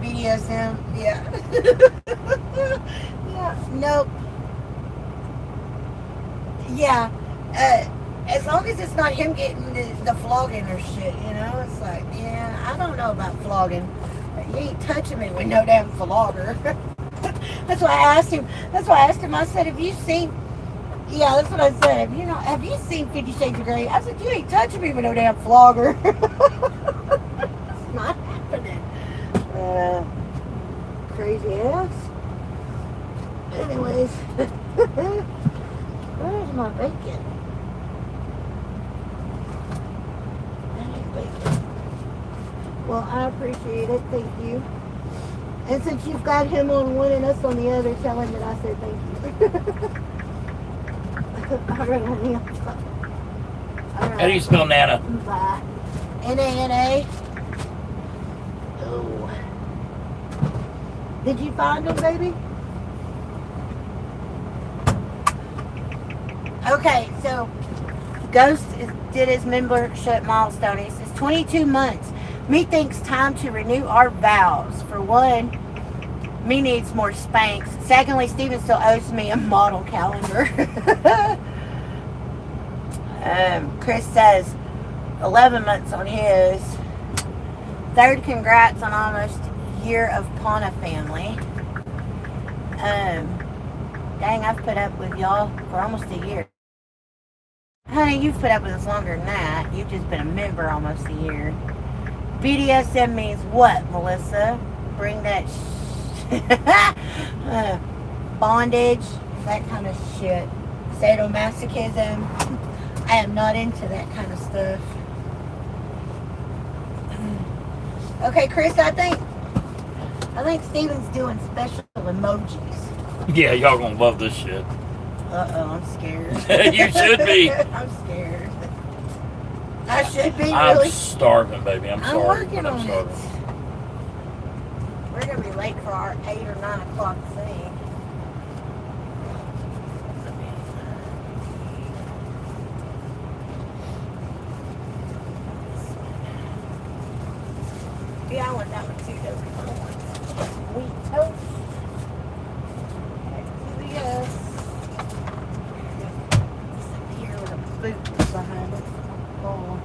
BDSM, yeah. Yeah, nope. Yeah, as long as it's not him getting the flogging or shit, it's like, yeah, I don't know about flogging. You ain't touching me with no damn flogger. That's why I asked him, I said, have you seen Yeah, that's what I said. Have you seen 50 Shades of Grey? I said, you ain't touching me with no damn flogger. It's not happening. Crazy ass. Anyways, where's my bacon? That ain't bacon. Well, I appreciate it. Thank you. And since you've got him on one and us on the other, tell him that I said thank you. All right, honey. All right. How do you spell Nana? Bye. N-A-N-A. Oh. Did you find him, baby? Okay, so Ghost did his membership milestone. He says 22 months. Me thinks time to renew our vows. For one, me needs more spanks. Secondly, Steven still owes me a model calendar. Chris says 11 months on his. Third, congrats on almost a year of Pawna family. Dang, I've put up with y'all for almost a year. Honey, you've put up with us longer than that. You've just been a member almost a year. BDSM means what, Melissa? Bring that bondage, that kind of shit. Sadomasochism. I am not into that kind of stuff. Okay, Chris, I think Steven's doing special emojis. Yeah, y'all gonna love this shit. Uh-oh, I'm scared. You should be. I'm scared. I should be, I'm really. starving, baby. I'm sorry. working but I'm on starving. it. We're going to be late for our 8 or 9 o'clock thing. Yeah, I want that one too, though. I want sweet toast. Yes. Here with a boot behind it. Oh.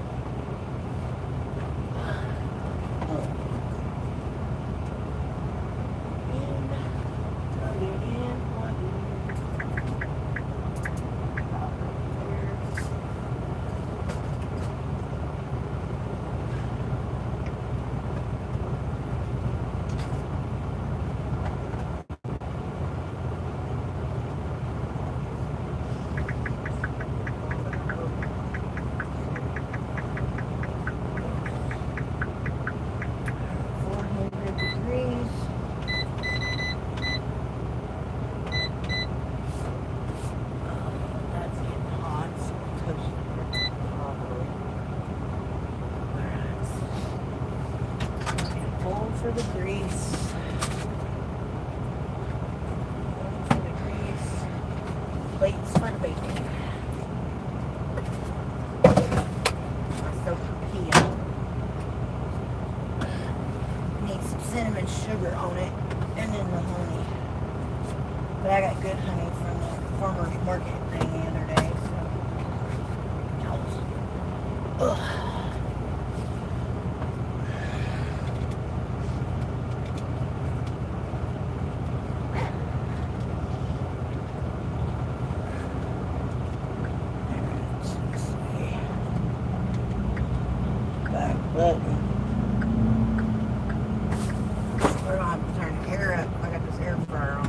For the grease. For the grease. Plates for the bacon. So tortilla. Need some cinnamon sugar on it, and then the honey. But I got good honey from the farmer's market thing the other day. So. Ugh. Button. We're gonna have to turn the air up. I got this air fryer on.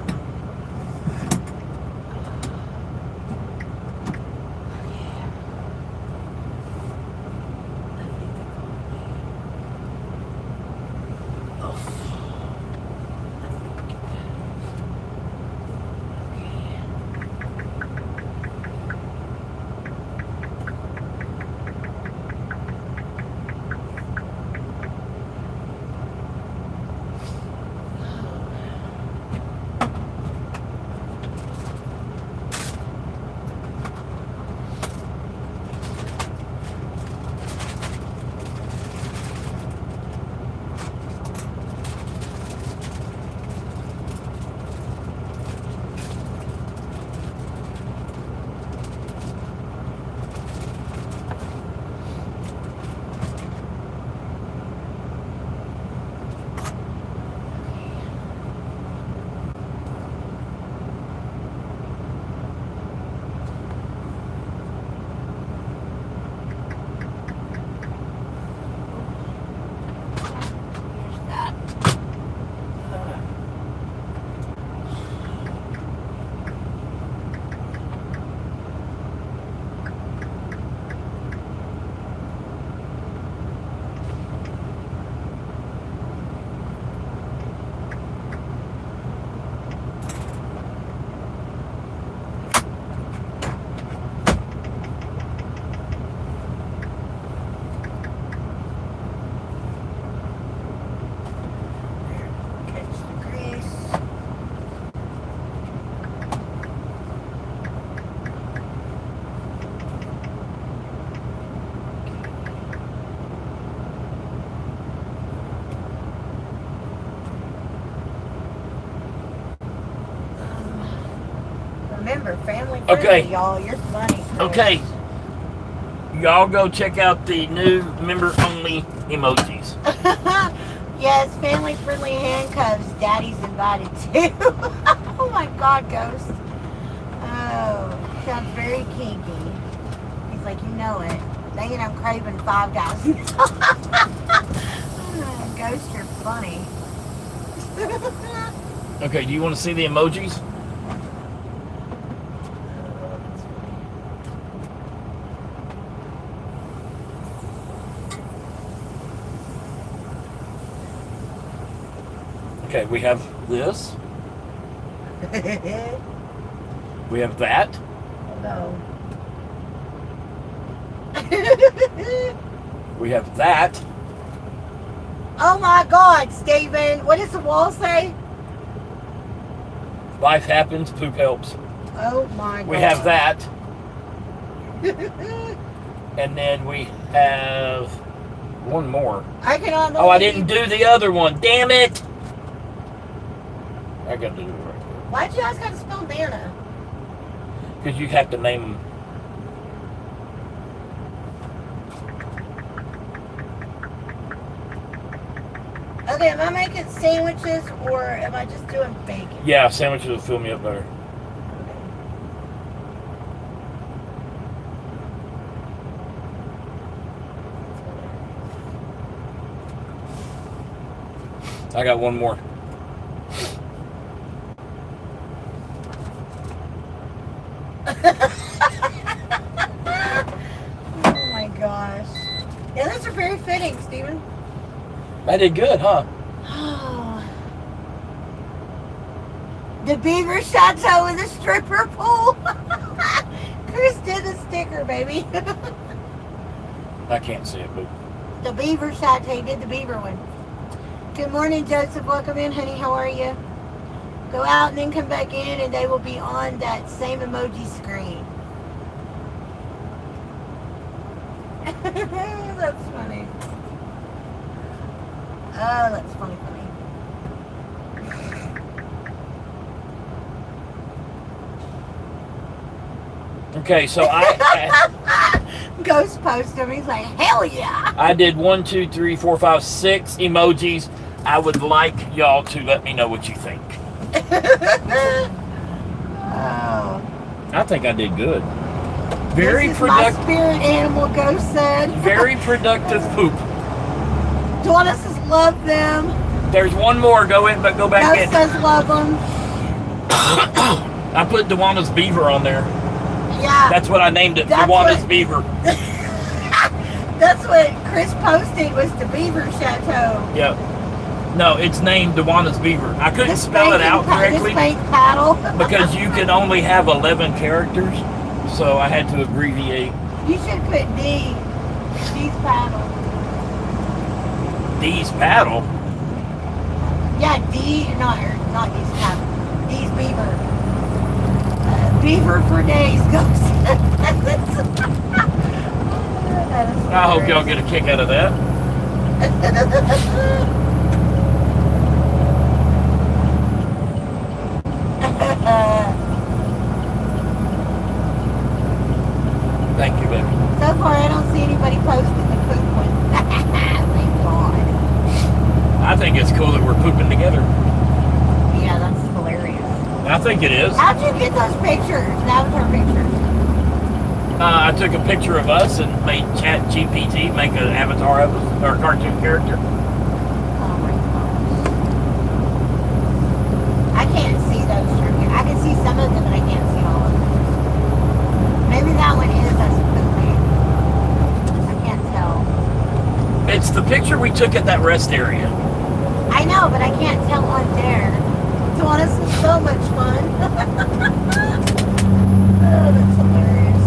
Remember, family friendly, Okay. y'all. You're funny. Chris. Okay. Y'all go check out the new member-only emojis. Yes, family friendly handcuffs. Daddy's invited too. Oh my God, Ghost. Oh, sounds very kinky. He's like, you know it. Dang it, I'm craving Five Guys. Ghost, you're funny. Okay, do you want to see the emojis? Okay, we have this. We have that. No. We have that. Oh my God, Steven. What does the wall say? Life happens, poop helps. Oh my God. We have that. And then we have one more. I cannot believe. Oh, I didn't do the other one. Damn it! I gotta do it right Why'd you guys gotta spell Nana? because you have to name them. Okay, am I making sandwiches or am I just doing bacon? Yeah, sandwiches will fill me up better. I got one more. Oh my gosh. Yeah, those are very fitting, Steven. I did good, huh? The Beaver Chateau with a stripper pool. Chris did the sticker, baby. I can't see it, but The Beaver Chateau, he did the beaver one. Good morning, Joseph. Welcome in, honey. How are you? Go out and then come back in and they will be on that same emoji screen. That's funny. Oh, that's funny. okay. So Ghost posted him. He's like, hell yeah. I did 1, 2, 3, 4, 5, 6 emojis. I would like y'all to let me know what you think. Oh. I think I did good. Very This is my productive. spirit animal, Ghost said. Very productive poop. Dawn says love them. There's one more. Go in, but go back Ghost in. says love them. I put Dewana's Beaver on there. Yeah. That's what I named it. That's Dewana's what- Beaver. That's what Chris posted was the Beaver Chateau. Yep. No, it's named Dewana's Beaver. I couldn't spell it out correctly The spank paddle. because you can only have 11 characters, so I had to abbreviate. You should put D. D's paddle. D's paddle. Yeah, D, not D's paddle. D's beaver. Beaver for days goes. I hope y'all get a kick out of that. Thank you, baby. So far, I don't see anybody posting the poop one. Thank God. I think it's cool that we're pooping together. Yeah, that's hilarious. I think it is. How'd you get those pictures, the avatar pictures? I took a picture of us and made Chat GPT make an avatar of us, or a cartoon character. Oh my gosh. I can't see those from here. I can see some of them, but I can't see all of them. Maybe that one is us pooping. I can't tell. It's the picture we took at that rest area. I know, but I can't tell on there. So this is so much fun. Oh, that's hilarious.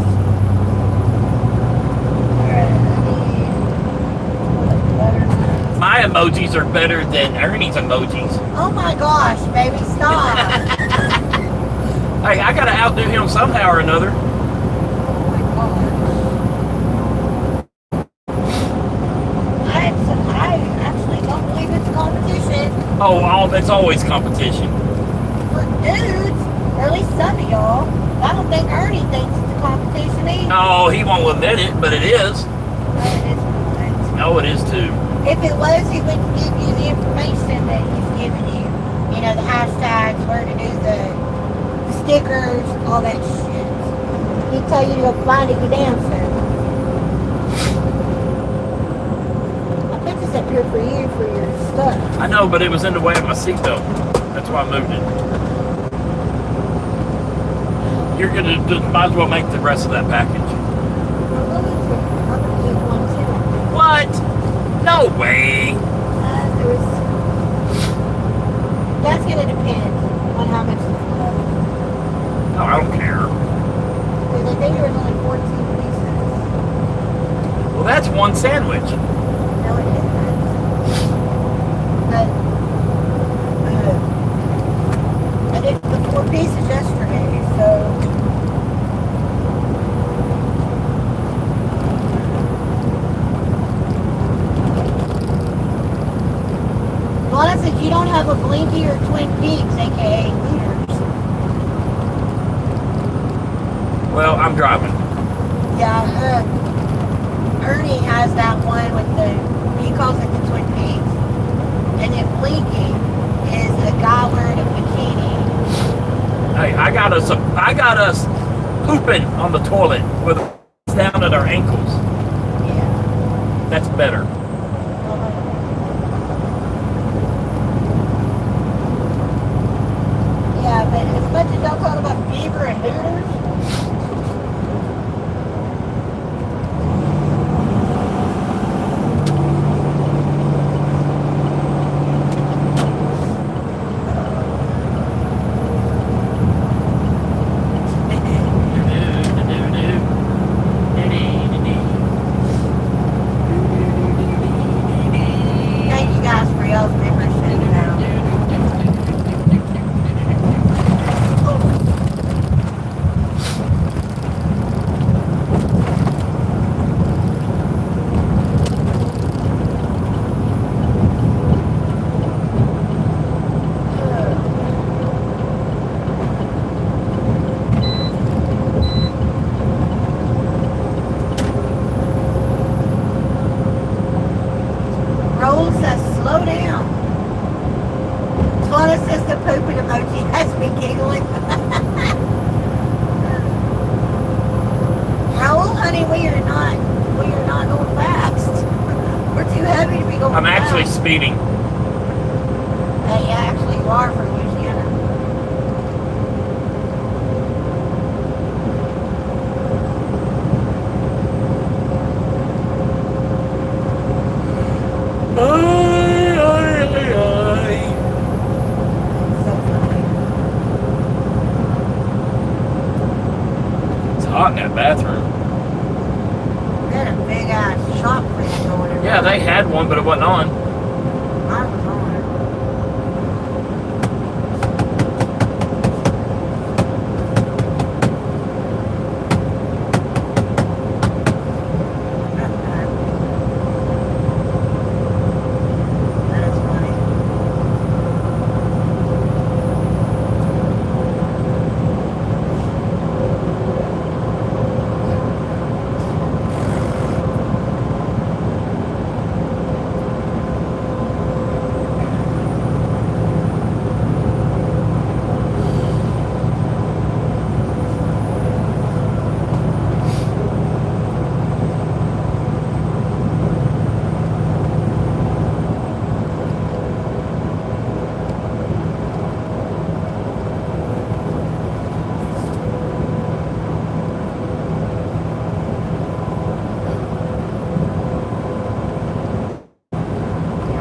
Alright, My emojis are better than Ernie's emojis. oh my gosh, baby, stop. Hey, I gotta outdo him somehow or another. Oh my gosh. I actually don't believe it's competition Oh, that's always competition. for dudes. Or at least some of y'all. I don't think Ernie thinks it's a competition either. Oh, he won't admit it, but it is. No, it isn't. No, it is too. If it was, he wouldn't give you the information that he's giving you. You know, the hashtags, where to do the stickers, all that shit. He'd tell you to go find it, you damn self. I put this up here for you, for your stuff. I know, but it was in the way of my seatbelt. That's why I moved it. You're gonna might as well make the rest of that package. I'm gonna eat one too. What? No way. That's gonna depend on how much it's left. No, I don't care. Because I think there was only 14 pieces. Well, that's one sandwich. No, it isn't. But I did the 4 pieces yesterday, so. Well, if you don't have a Blinky or Twin Peaks, aka Hooters. Well, I'm driving. Yeah, Ernie has that one with he calls it the Twin Peaks. And then Blinky is a guy wearing a bikini. Hey, I got us pooping on the toilet with us down at our ankles. Yeah. That's better. Yeah, but as much as y'all talk about Beaver and Hooters, thank you guys for y'all's membership now. Roll says slow down. Pawna says the pooping emoji has me giggling. Raoul, honey, we are not going fast. We're too heavy to be going I'm actually fast. speeding. Hey, yeah, actually you are from Louisiana. So funny. It's hot in that bathroom. We had a big ass shop fridge going in. Yeah, they had one, but it wasn't on. Mine was on. That is funny.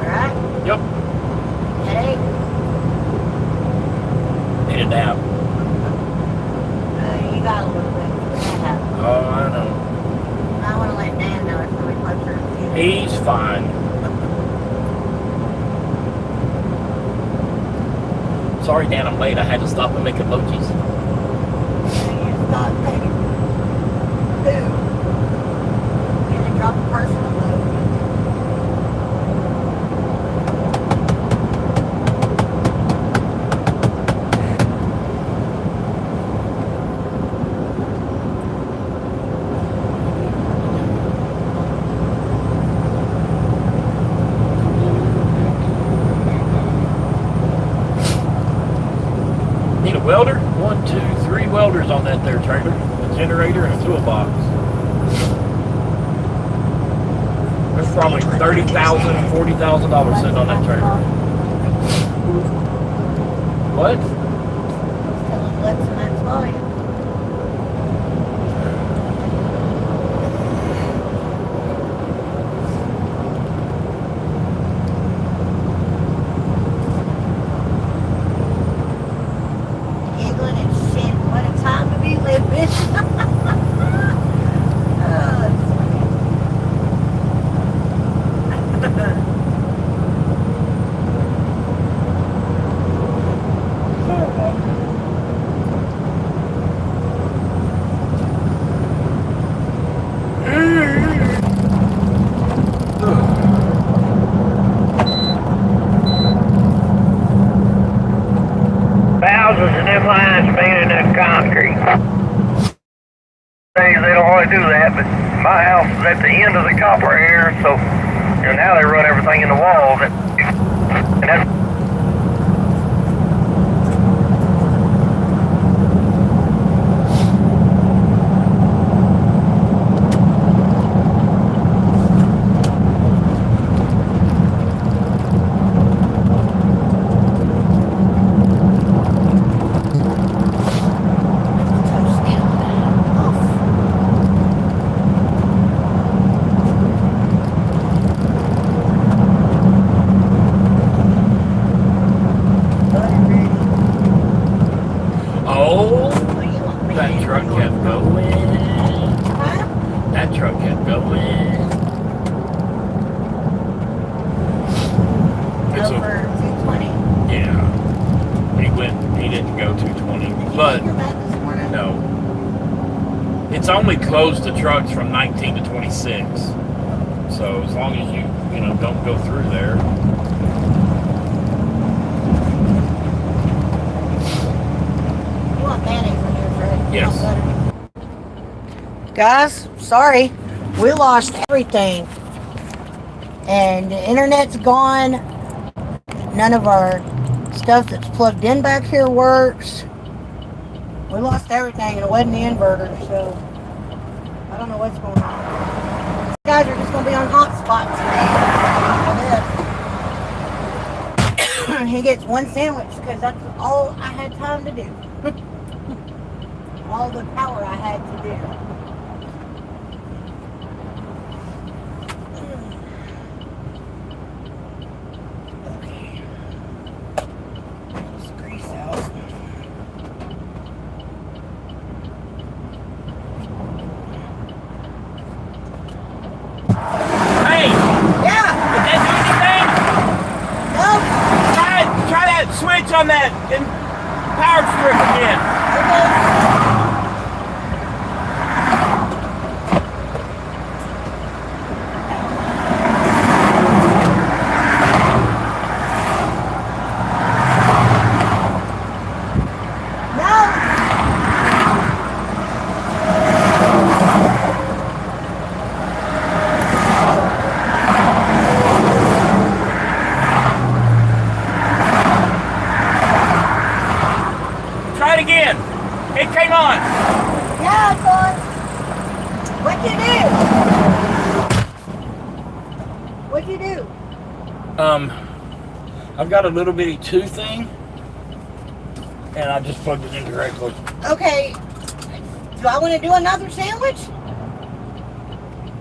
Alright? Yep. Headache? Need a nap. You got a little bit. Yeah. Oh, I know. I want to let Dan know it's really closer to you. He's fine. Sorry, Dan, I'm late. I had to stop and make emojis. You stop taking food. And then drop a personal load. Need a welder? 1, 2, 3 welders on that there trailer. A generator and a toolbox. There's probably $30,000, $40,000 sitting on that trailer. What? Let's max volume. England and shit, what a time to be living. Oh, that's funny. Thousands of them lines made in that concrete. They don't want to do that, but my house is at the end of the copper here, so now they run everything in the walls. And that's Oh, that truck kept going. That truck kept going. It's Over 220. yeah. He didn't go 220, but You're back this morning? no. It's only closed to trucks from 19 to 26. So as long as you don't go through there. You want mayonnaise on your bread? Yes. Guys, sorry. We lost everything. And the internet's gone. None of our stuff that's plugged in back here works. We lost everything and it wasn't the inverter, so I don't know what's going on. These guys are just going to be on hotspot today. He gets one sandwich because that's all I had time to do. All the power I had to do. Okay. Just grease out. Hey, Yeah! did that do anything? No! Try that switch on that power strip again. Okay. Try it again. It came on. Yeah, it's on. What'd you do? What'd you do? I've got a little bitty 2 thing, and I just plugged it in directly. Okay. Do I want to do another sandwich?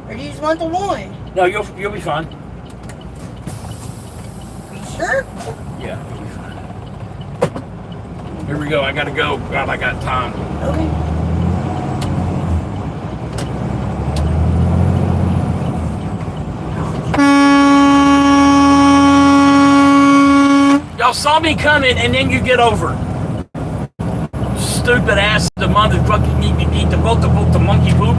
Or do you just want the one? No, you'll be fine. You sure? Yeah, you'll be fine. Here we go. I gotta go. God, I got time. Okay. Y'all saw me coming, and then you get over. Stupid ass, the motherfucking eat the boat, the monkey poop.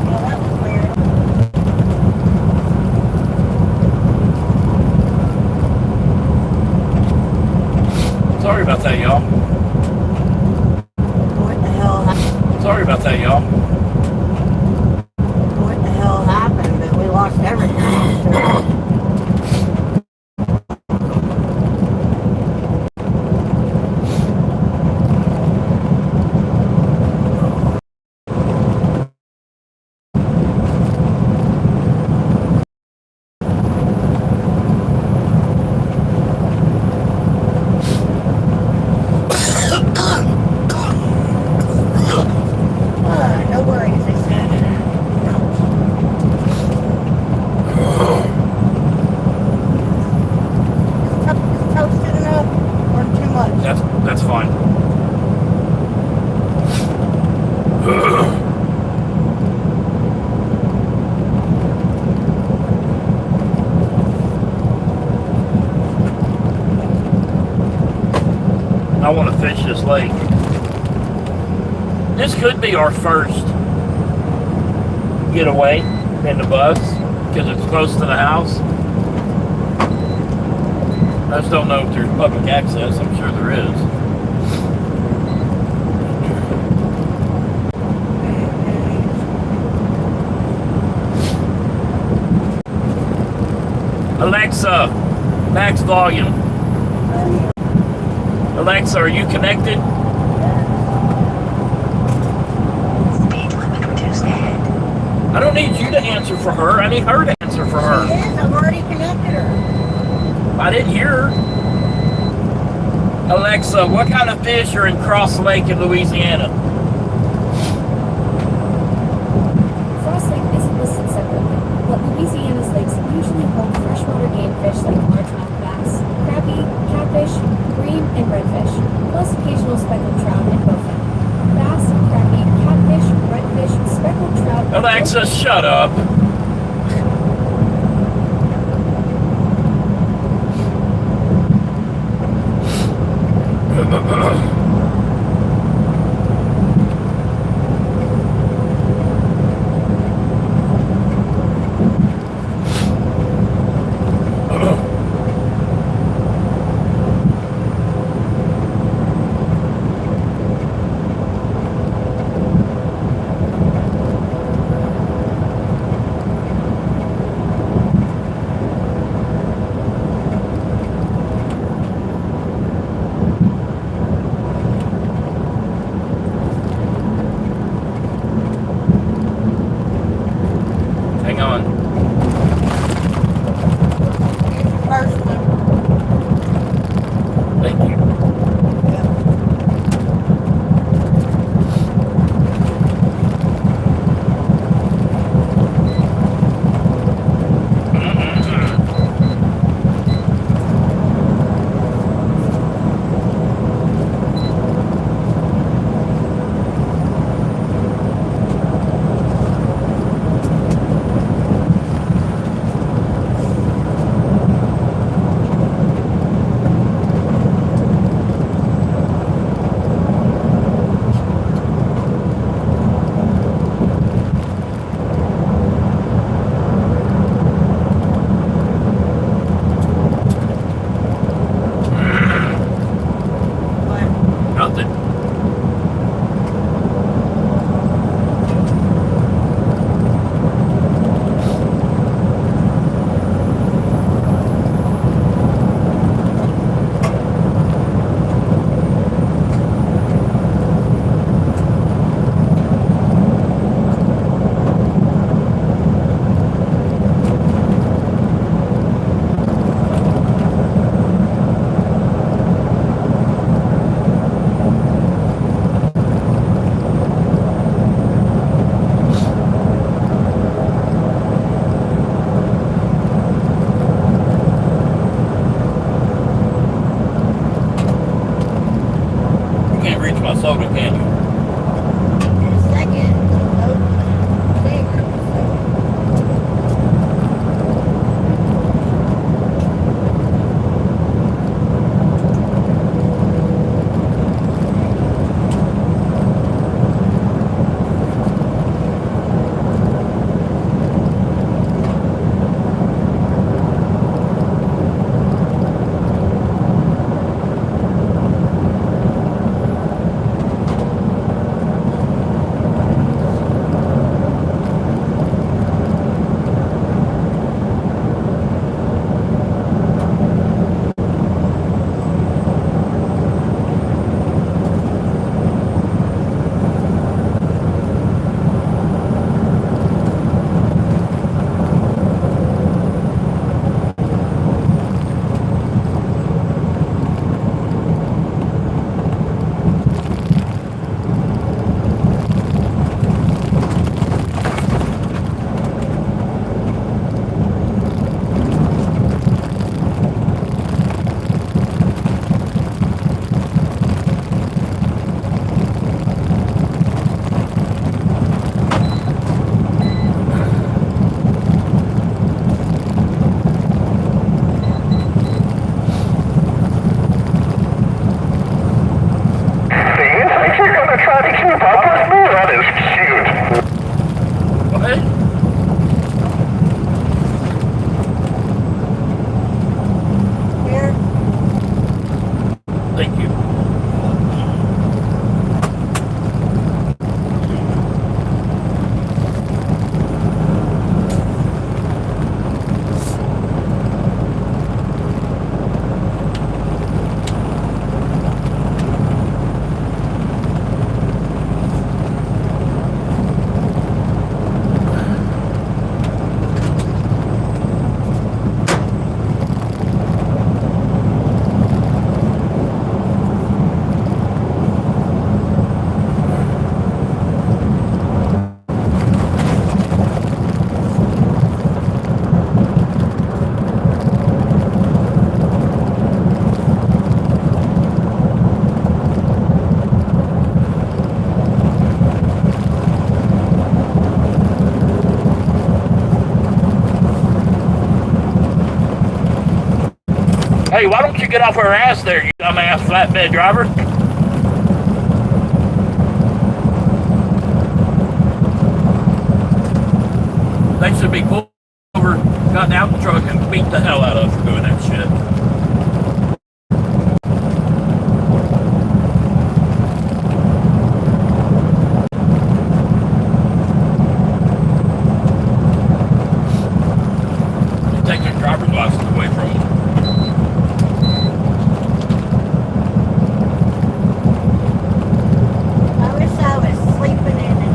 Well, that was about that, y'all. What the hell happened? Sorry about that, y'all. What the hell happened? But we lost everything. No worries, they said. Is toasted enough or too much? That's fine. I want to fish this lake. This could be our first getaway in the bus because it's close to the house. I just don't know if there's public access. I'm sure there is. Alexa, max volume. Alexa, are you connected? Speed limit reduced ahead. I don't need you to answer for her. I need her to answer for her. She is. I've already connected her. I didn't hear her. Alexa, what kind of fish are in Cross Lake in Louisiana? Cross Lake isn't listed separately, but Louisiana's lakes usually hold freshwater game fish like largemouth bass, crappie, catfish, green, and redfish, plus occasional speckled trout and bowfin. Bass, crappie, catfish, redfish, speckled trout. and Alexa, bowfin- shut up. Hang on. First one. Thank you. ahead. Here. Thank you. Hey, why don't you get off her ass there, you dumbass flatbed driver? They should be pulled over, gotten out the truck, and beat the hell out of for doing that shit. You're taking your driver's license away from them. I wish I was sleeping in an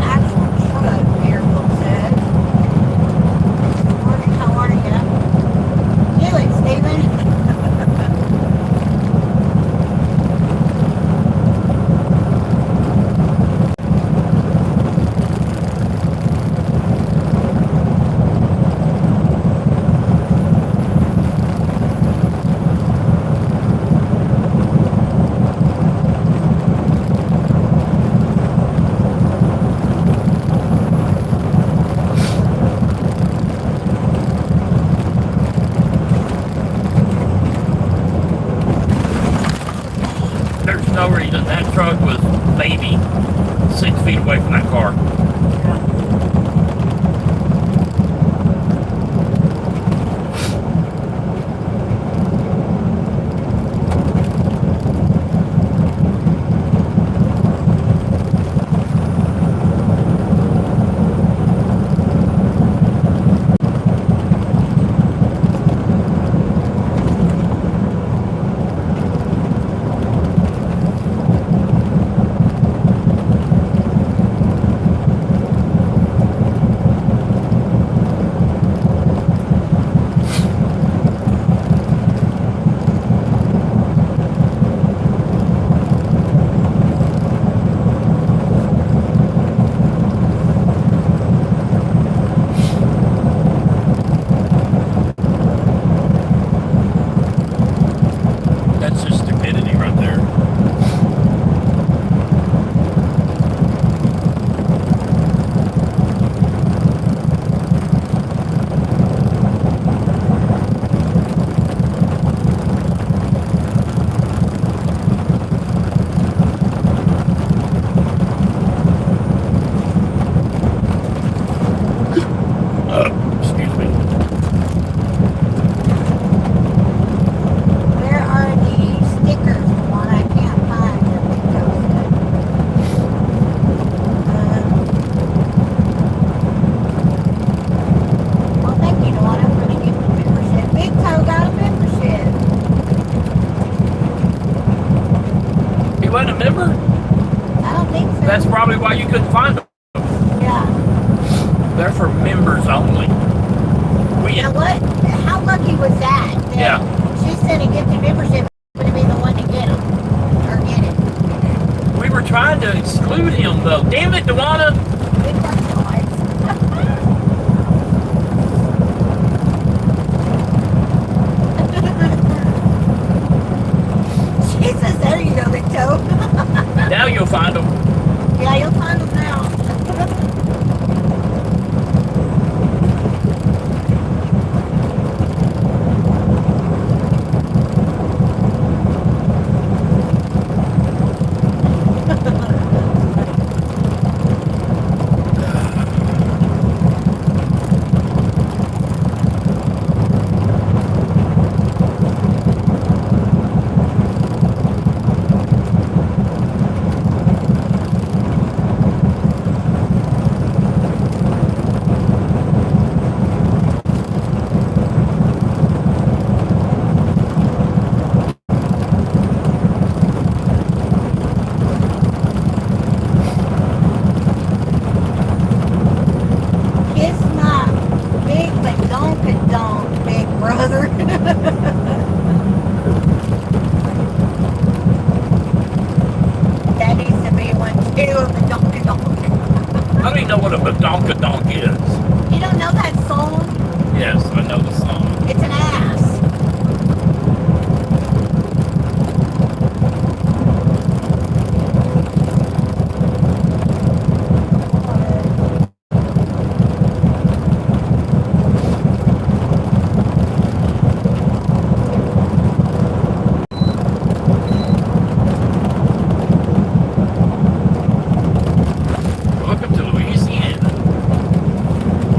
actual truck, Miracle said. Morning, how are you? Good, Stephen. There's no reason that truck was maybe 6 feet away from that car. That's just stupidity right there. Excuse me. Where are the stickers? The one I can't find that we posted. Well, thank you, Donna, for the gift of membership. Big Toe got a membership. He wasn't a member? I don't think so. That's probably why you couldn't find them. Yeah. They're for members only. We You know what? How lucky was that? That Yeah. She said a gifted membership would be the one to get them. Or get it. We were trying to exclude him though. Damn it, Dewana! Good work, guys. Jesus, there you go, Big Toe. Now you'll find them. Yeah, you'll find them now. badonkadonk is? You don't know that song? Yes, I know the song. It's an ass. Welcome to Louisiana.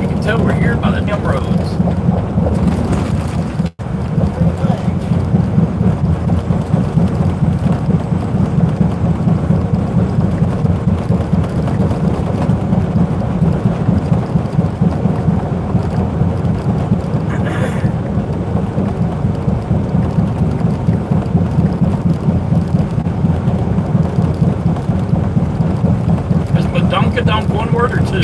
You can tell we're here by the damn roads. Is badonkadonk one word or two?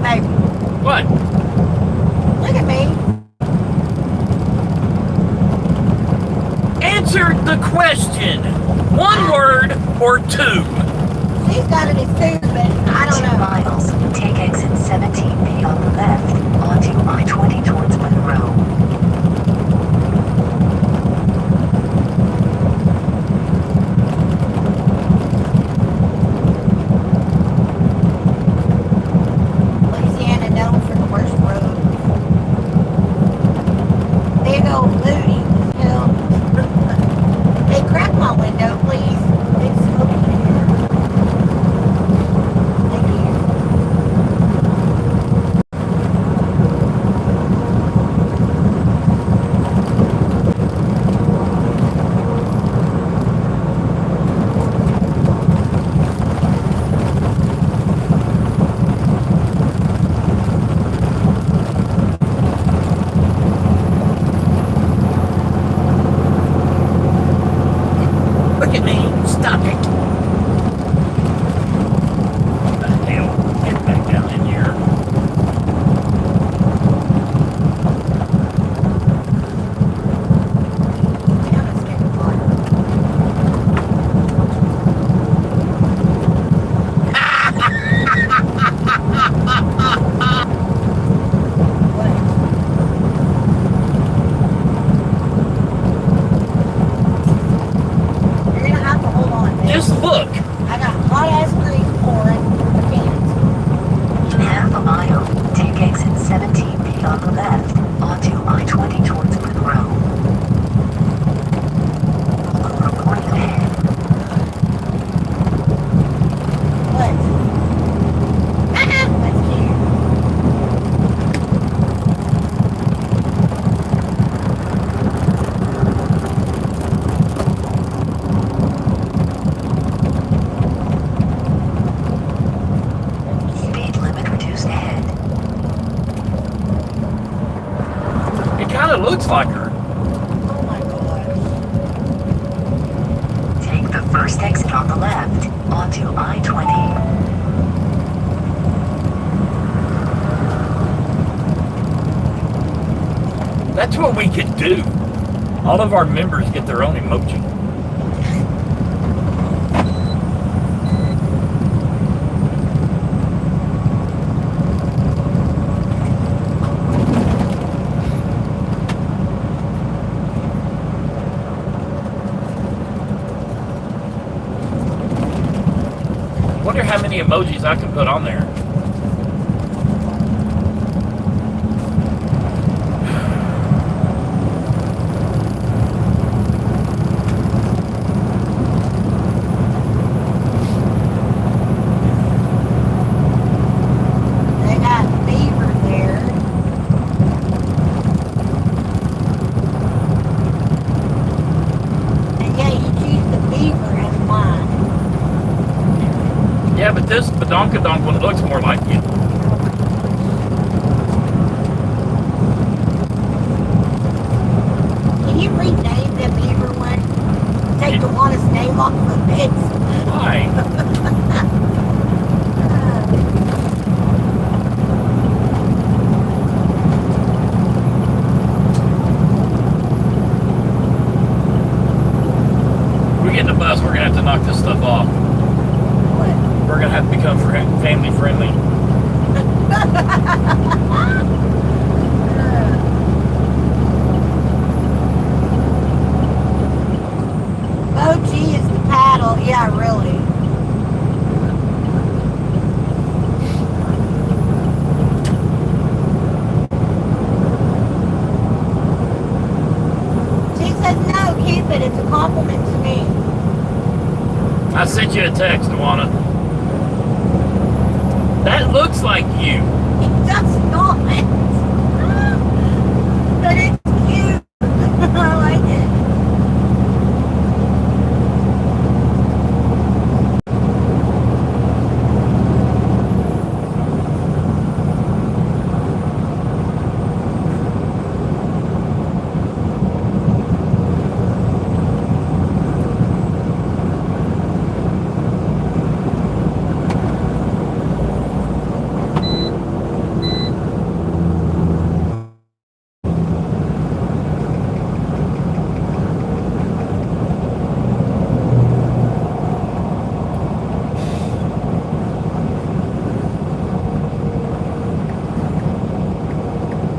Baby, What? look at me. Answer the question. One word or two? She's got it as two, but I don't 2 know. miles. Take exit 17B on the left, onto I-20 towards Monroe. Louisiana known for the worst roads. Big old booty. Hell. Hey, crack my window, please. It's smoky in here. Thank you. Look at me. Stop it. What the hell? Get back down in here. Damn, it's getting hot. What? You're gonna have to hold on, man. Just look. I got hot ass grease pouring. I can't. In half a mile, take exit 17B on the left, onto I-20 towards Monroe. Reporting ahead. What? That's cute. Speed limit reduced ahead. It kind of looks like her. Oh my gosh. Take the first exit on the left, onto I-20. That's what we could do. All of our members get their own emoji. Wonder how many emojis I can put on there. They got beaver there. And yeah, you choose the beaver as mine. Yeah, but this badonkadonk one looks more like you. Can you rename the beaver one? Take the honest name off the fence. Why? We get in the bus, we're gonna have to knock this stuff off. What? We're gonna have to become family friendly. Oh, gee, it's the paddle. Yeah, really. She says, no, keep it. It's a compliment to me. I sent you a text, Tawana. That looks like you. It does not. But it's cute. I like it.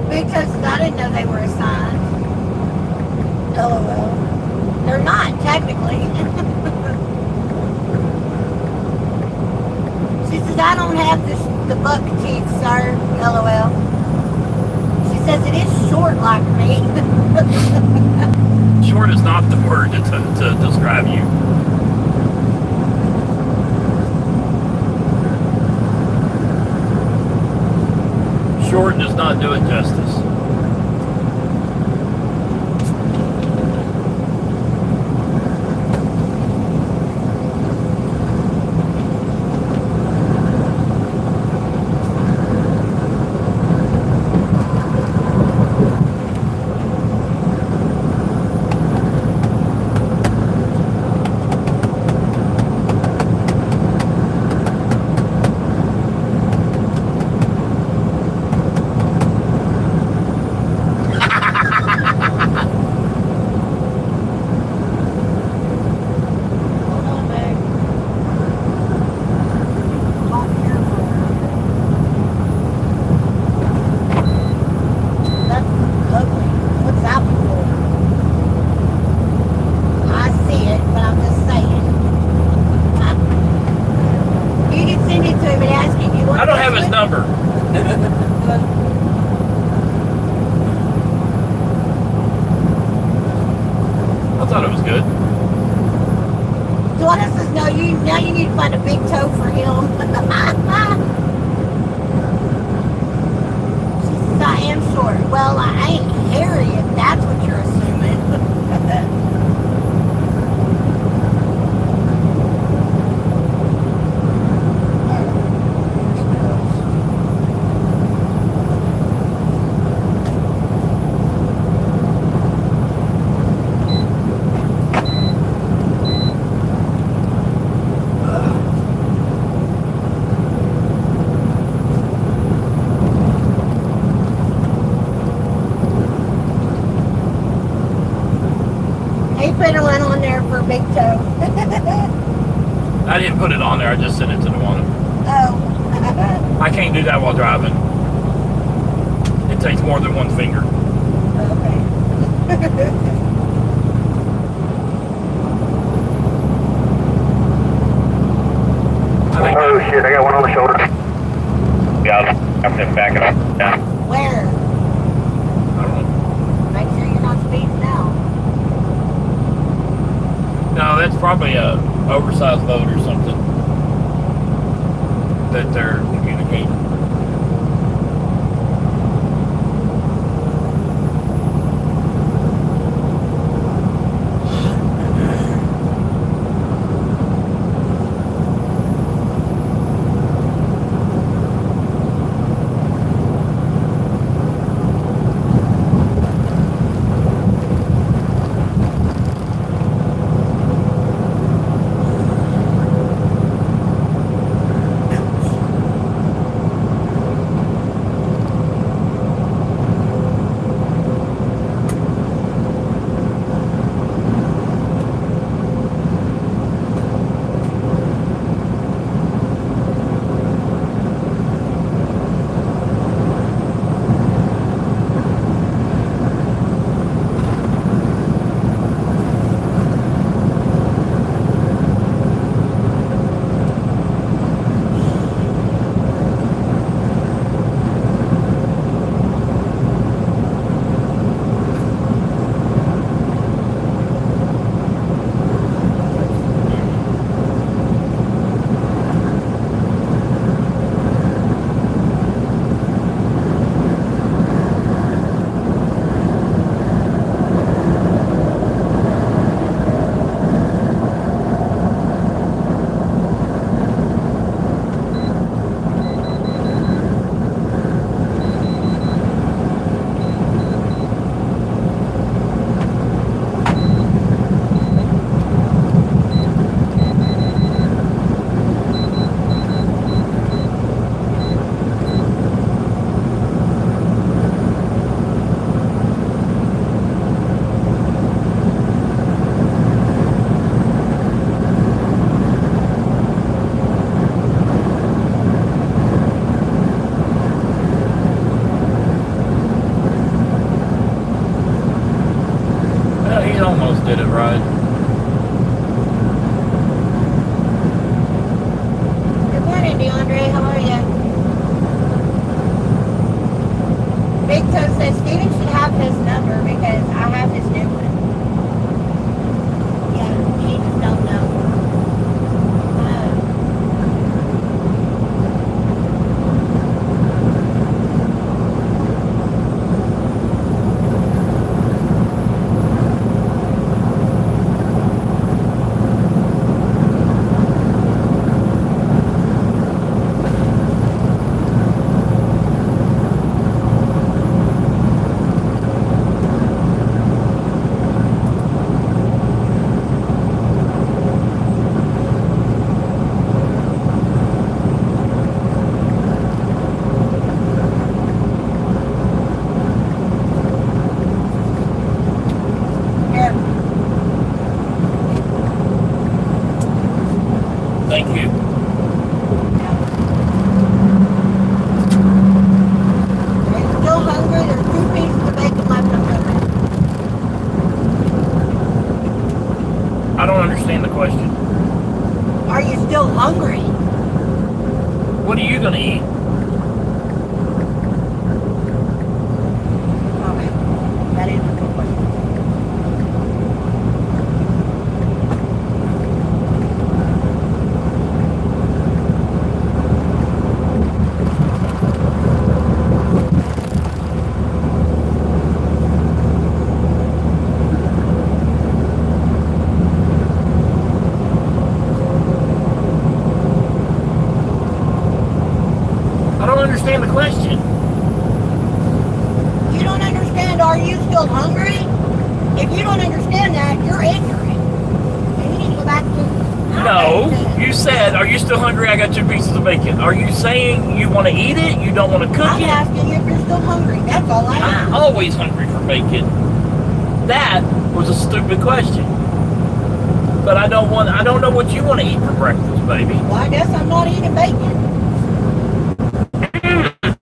Because I didn't know they were assigned. LOL. They're not, technically. She says, I don't have the buck teeth, sir. LOL. She says, it is short like me. Short is not the word to describe you. Short does not do it justice. I thought it was good. Donna says, no, now you need to find a big toe for him. She says, I am short. Well, I ain't hairy if that's what you're assuming. Went on there for a big toe. I didn't put it on there. I just sent it to Tawana. Oh. I can't do that while driving. It takes more than one finger. Okay. Oh shit, I got one on the shoulder. Yeah, I'm just backing up. Yeah. Where? I don't know. Make sure you're not speeding now. No, that's probably a oversized boat or something that they're communicating. get it right. Good morning, DeAndre. How are you? Big Toe says Steven should have his number because I have his new one. Yeah, he just don't know. Thank you. Are you still hungry? There's 2 pieces of bacon left on the I don't understand the question. Are you still hungry? What are you gonna eat? Okay. That is a good question. I don't understand the question. You don't understand, are you still hungry? If you don't understand that, you're ignorant. And you need to go back to... No, you said, are you still hungry? I got 2 pieces of bacon. Are you saying you want to eat it? You don't want to cook I'm it? asking you if you're still hungry. That's all I I'm ask. always hungry for bacon. That was a stupid question. But I don't know what you want to eat for breakfast, baby. Well, I guess I'm not eating bacon.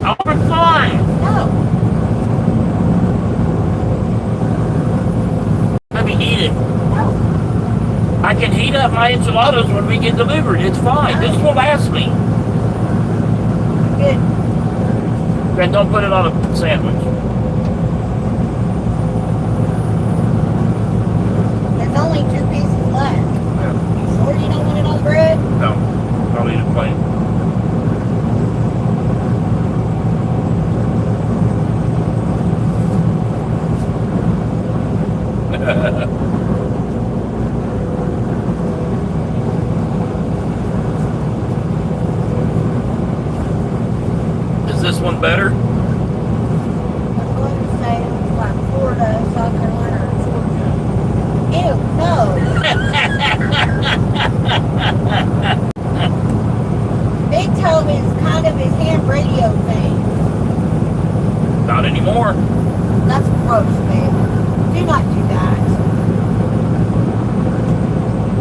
I'm fine. No. Let me eat it. No. I can heat up my enchiladas when we get delivered. It's fine. This will last me. Good. And don't put it on a sandwich. There's only 2 pieces left. Yeah. You sure you don't want it on bread? No, I'll eat it plain. Is this one better? I'm going to say it's like Florida, South Carolina, or Georgia. Ew, no. Big Toe is kind of his ham radio thing. Not anymore. That's gross, babe. Do not do that.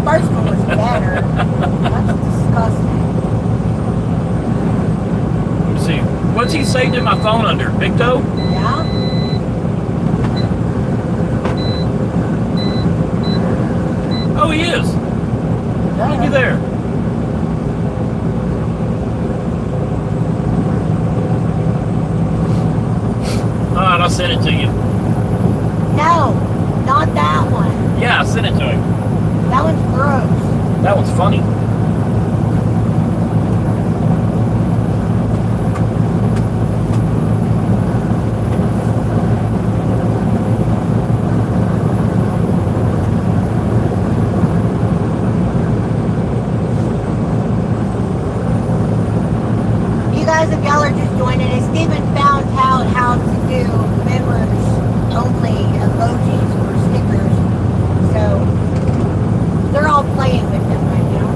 First one was better. That's disgusting. Let's see. What's he saved in my phone under? Big Toe? Yeah? Oh, he is. Looky there. All right, I'll send it to you. No, not that one. Yeah, I sent it to him. That one's gross. That one's funny. You guys, if y'all are just joining us, Steven found out how to do members only emojis or stickers. So they're all playing with them right now.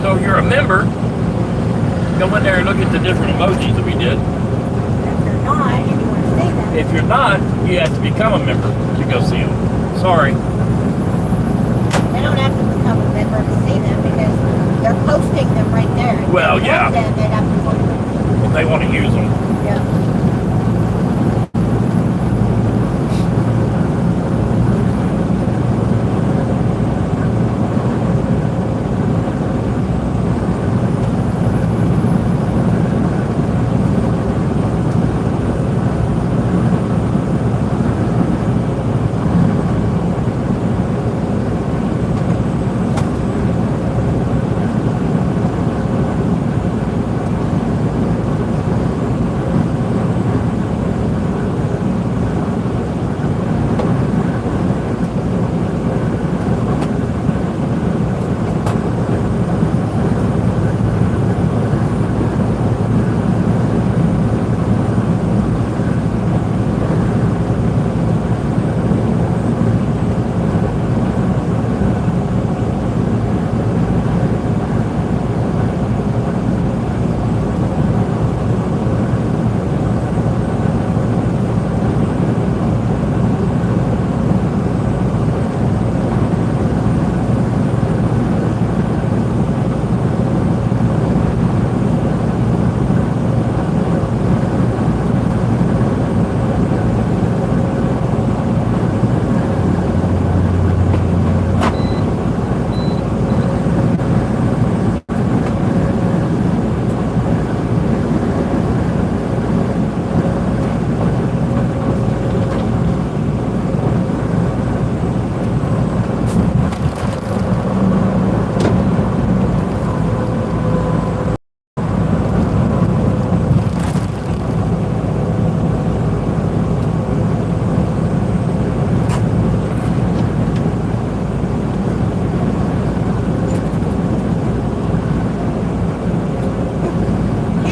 So if you're a member, go in there and look at the different emojis that we did. If you're not, and you want to see them, If you're not, you have to become a member to go see them. Sorry. they don't have to become a member to see them because they're posting them right there. If Well, they yeah. want them, they'd have to go to them. If they want to use them. Yeah.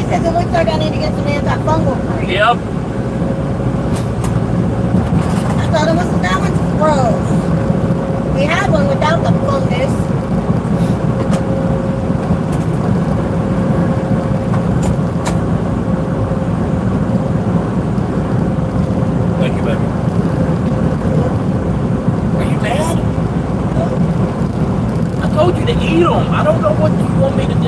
It looks like I need to get some antifungal cream. Yep. I thought it was that one's gross. We had one without the fungus. Thank you, baby. Are you mad? I told you to eat them. I don't know what you want me to do.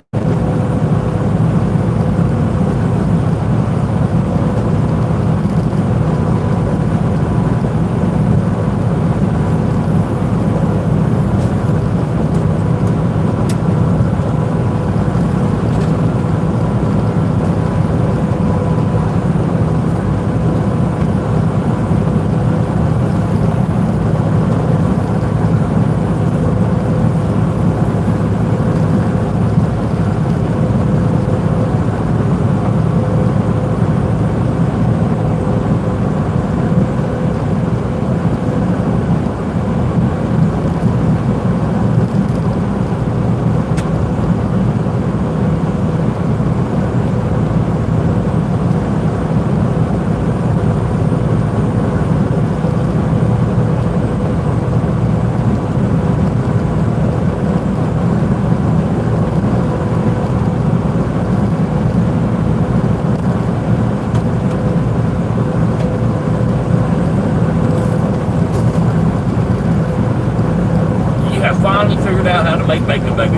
Finally figured out how to make bacon, baby.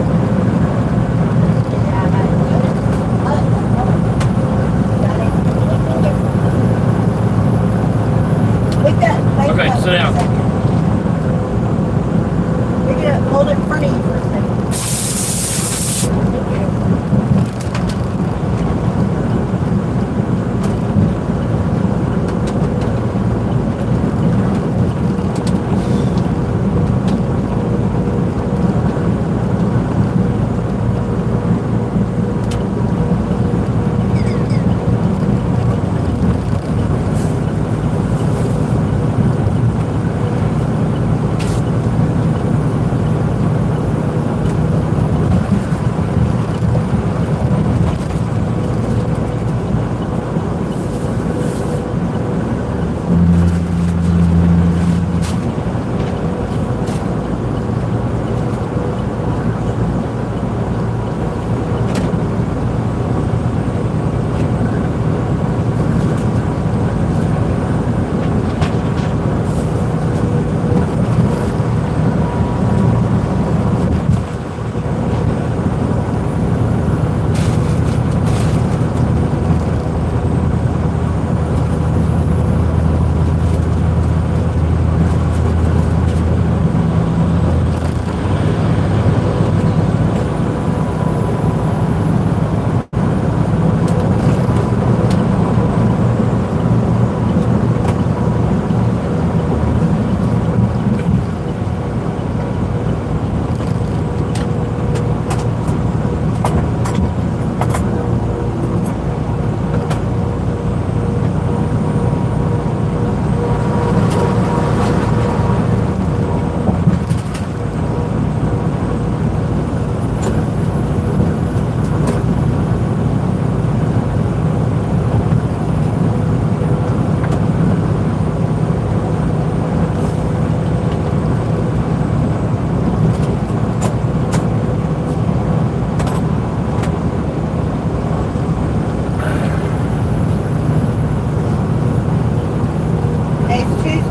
Okay, sit down. You're gonna hold it in front of you for a second.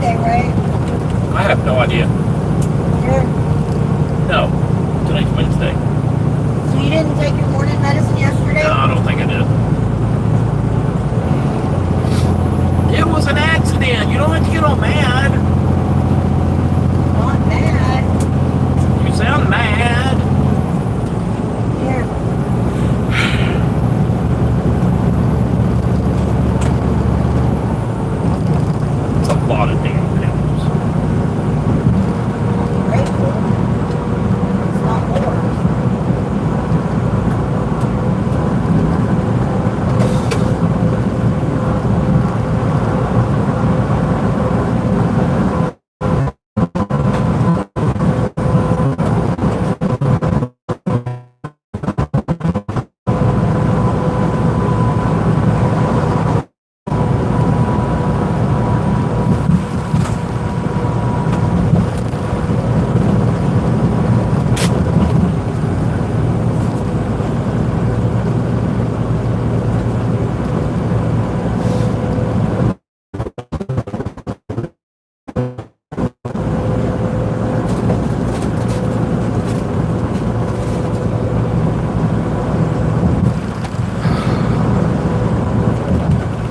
Wednesday, right? I have no idea. Sure. No, today's Wednesday. So you didn't take your morning medicine yesterday? No, I don't think I did. It was an accident. You don't have to get all mad. Not mad. You sound mad. Here. It's a lot of damn pills. Grateful. It's not more.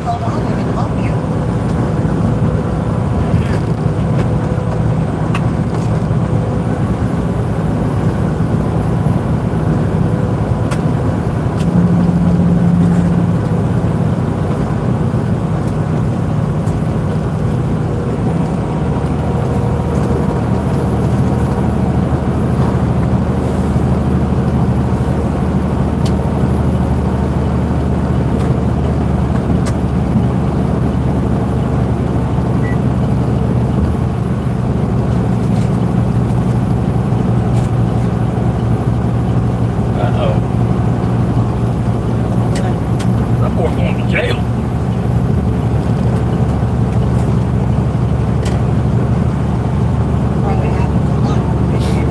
Hold on, we can help you. Uh-oh. That boy going to jail. Probably happens a lot this year.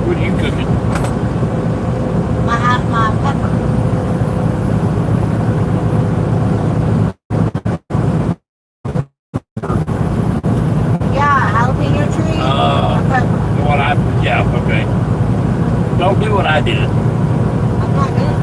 What are you cooking? I have my pepper. Yeah, jalapeno tree. Pepper. Okay. Don't do what I did. I'm not good.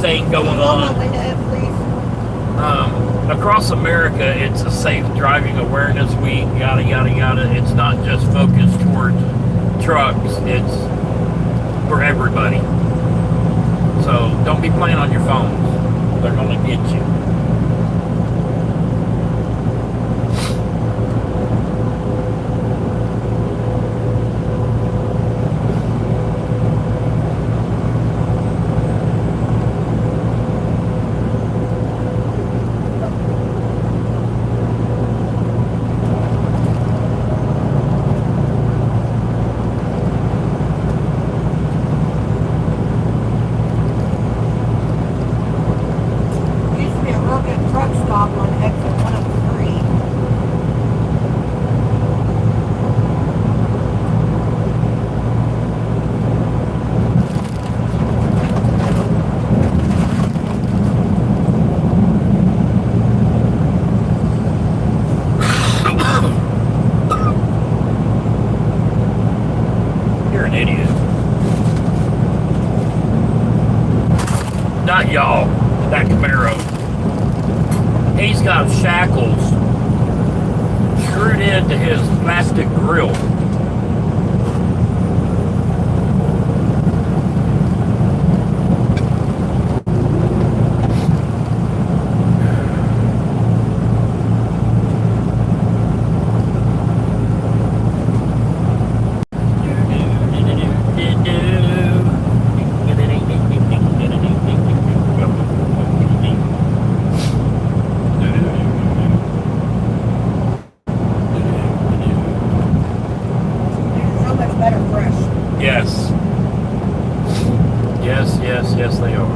thing going Roll my on. window up, please. Across America, it's a safe driving awareness week, yada, yada, yada. It's not just focused towards trucks, it's for everybody. So don't be playing on your phones. They're going to get you. Used to be a real good truck stop on exit 103. You're an idiot. Not y'all, that Camaro. He's got shackles screwed into his plastic grill. So much better fresh. Yes. Yes, yes, yes, they are.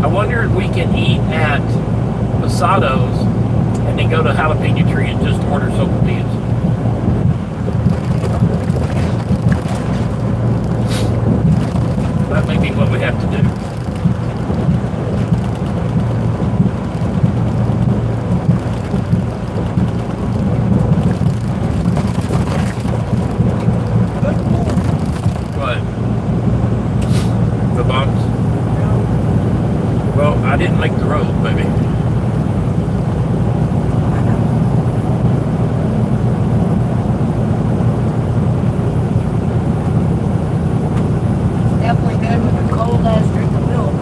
I wonder if we can eat at Posado's and then go to Jalapeno Tree and just order sopapillas. That may be what we have to do. What? The bumps? Well, I didn't make the road, baby. Definitely good with a cold ass drink of milk.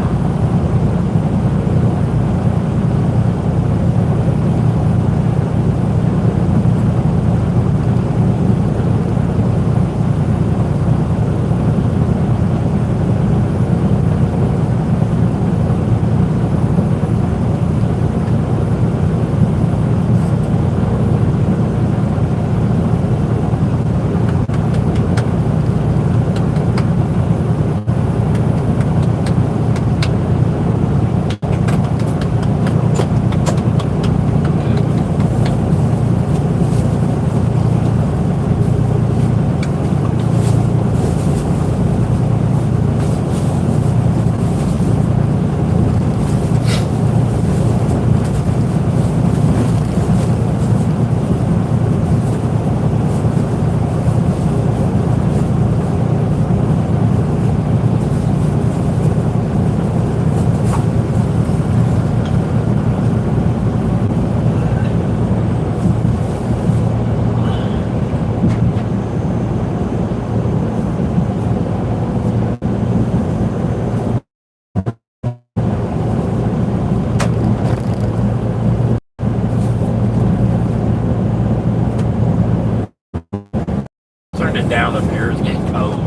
Turned it down up here. It's getting cold.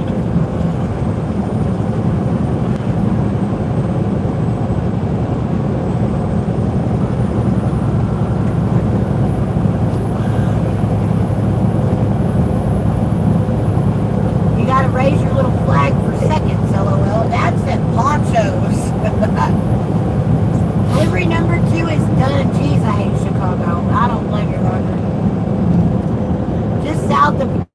You gotta raise your little flag for seconds, LOL. Dad said ponchos. Delivery number 2 is done. Jeez, I hate Chicago. I don't blame you, Roger. Just south of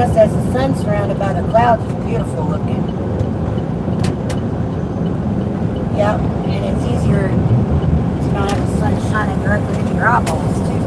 Pawna says the sun's surrounded by the clouds is beautiful looking. Yep, and it's easier to not have the sun shining directly into your eyeballs too.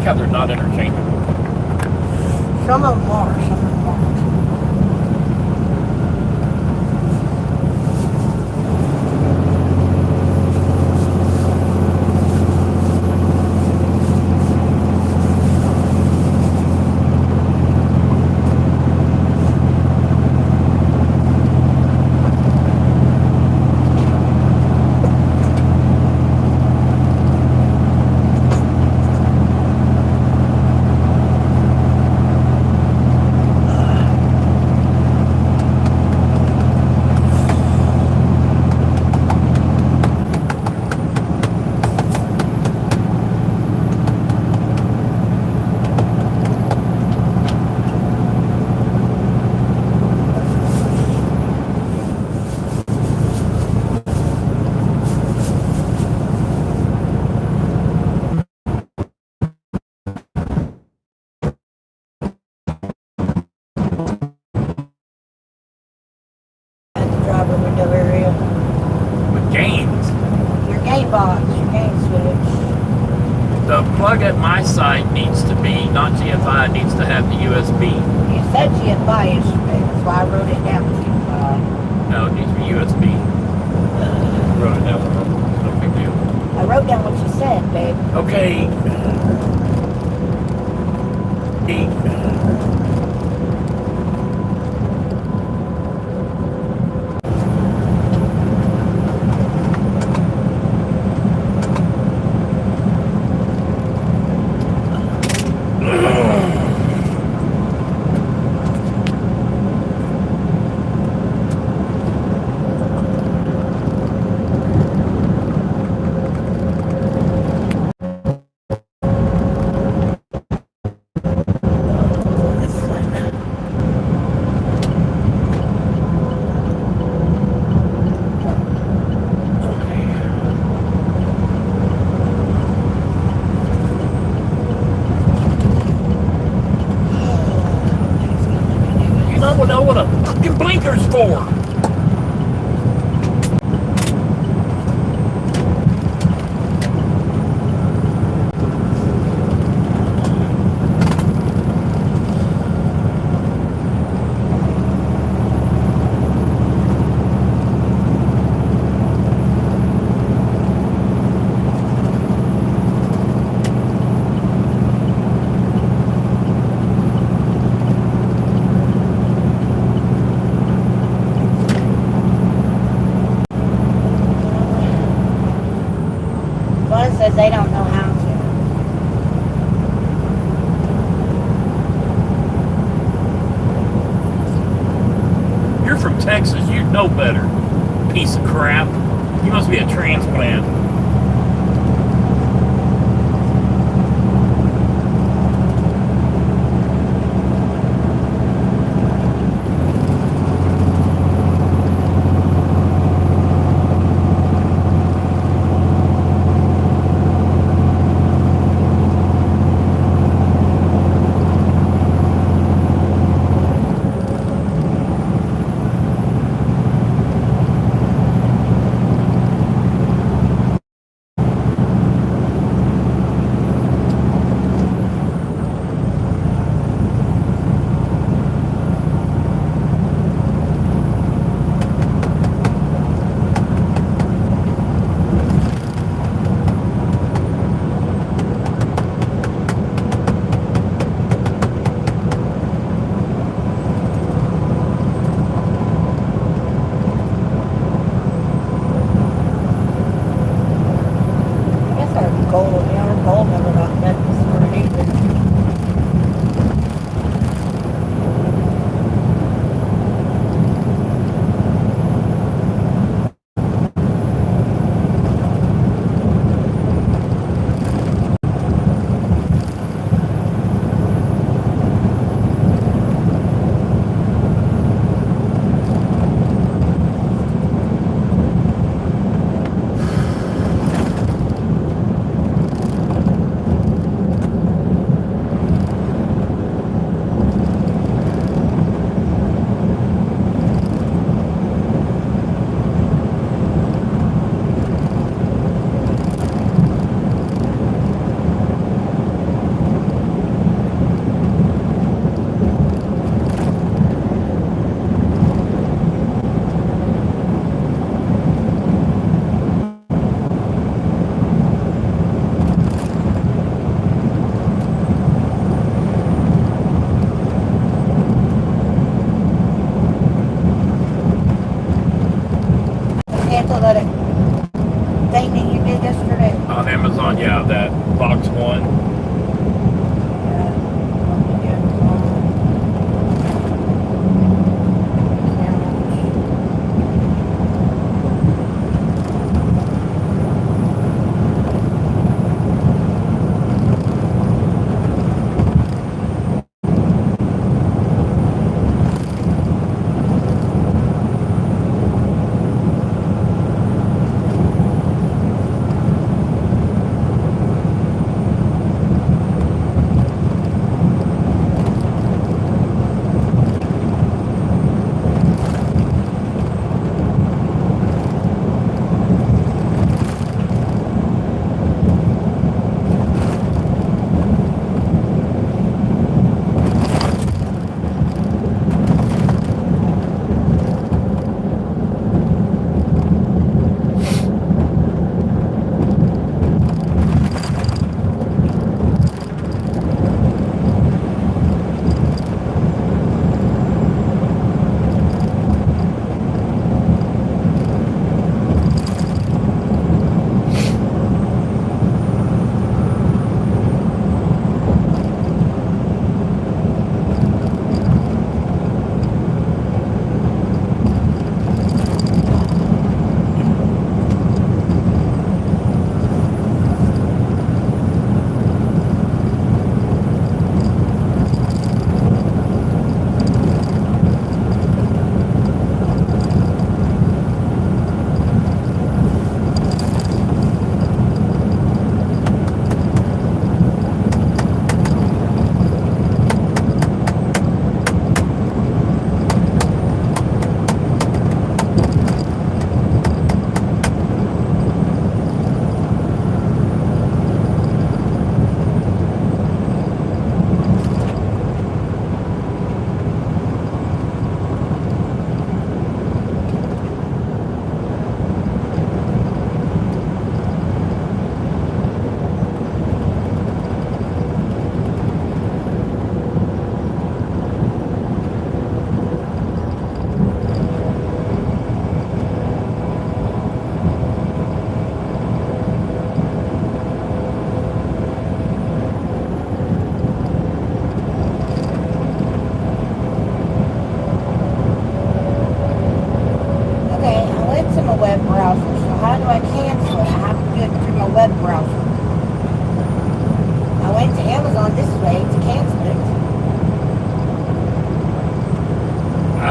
How they're not interchangeable. Some of them are, some of them aren't. The plug at my side needs to be, not GFI, it needs to have the USB. You said GFI yesterday, that's why I wrote it down. No, it needs to be USB. Wrote it down. No big deal. I wrote down what you said, babe. Okay. I know what a fucking blinker's for. Says they don't know how to. You're from Texas, you know better. Piece of crap. You must be a transplant. thing that you did yesterday? On Amazon, yeah, that box one.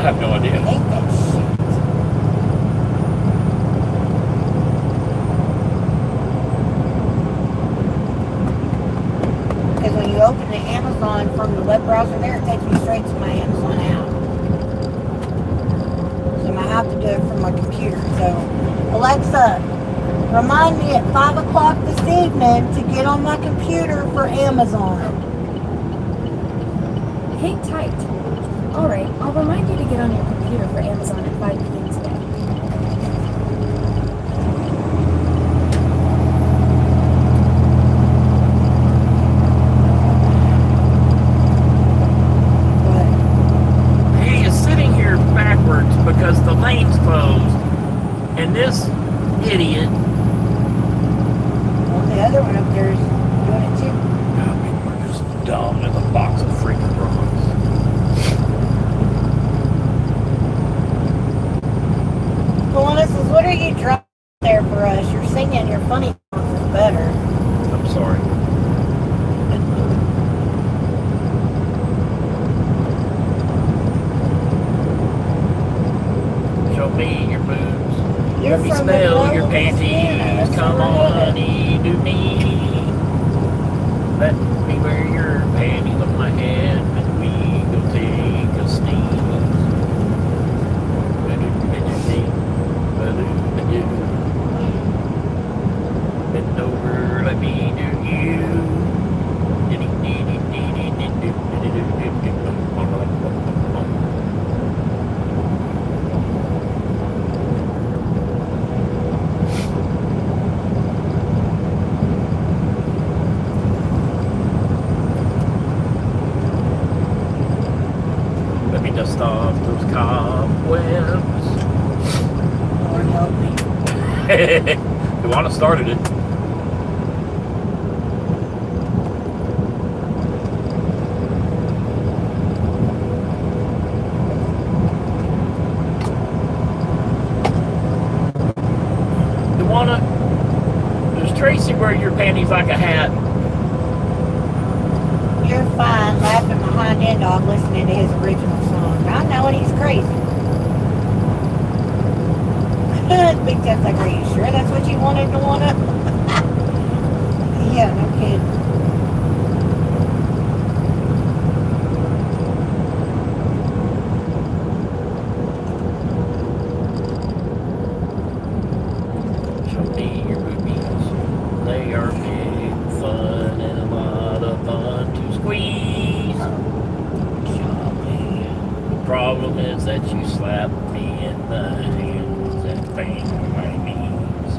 have no idea. Ain't that shit? Because when you open the Amazon from the web browser there, it takes me straight to my Amazon app. So I have to do it from my computer. So, Alexa, remind me at 5 o'clock this evening to get on my computer for Amazon. Hang tight. Alright, I'll remind you to get on your computer for Amazon at 5 p.m. today. But He is sitting here backwards because the lane's closed, and this idiot. well, the other one up there is doing it too. I mean, we're just dumb as a box of freaking rocks. Pawna says, what are you dropping there for us? You're singing your funny songs is better. I'm sorry. Show me your boobs. You're Let me from the smell your Pawna, Louisiana. panties. That's Come where I on, live. honey, do me. Let me wear your panties on my head and we go take a sneeze. Bend over, let me do you. Let me dust off those cobwebs. Lord help me. Pawna started it. Pawna, does Tracy wear your panties like a hat? You're fine laughing behind that dog listening to his original song. I know it, he's crazy. Big Jeff's like, are you sure that's what you wanted to want to? Yeah, no kidding. Show me your boobies. They are big fun and a lot of fun to squeeze. The problem is that you slap me in the hands and bang my knees.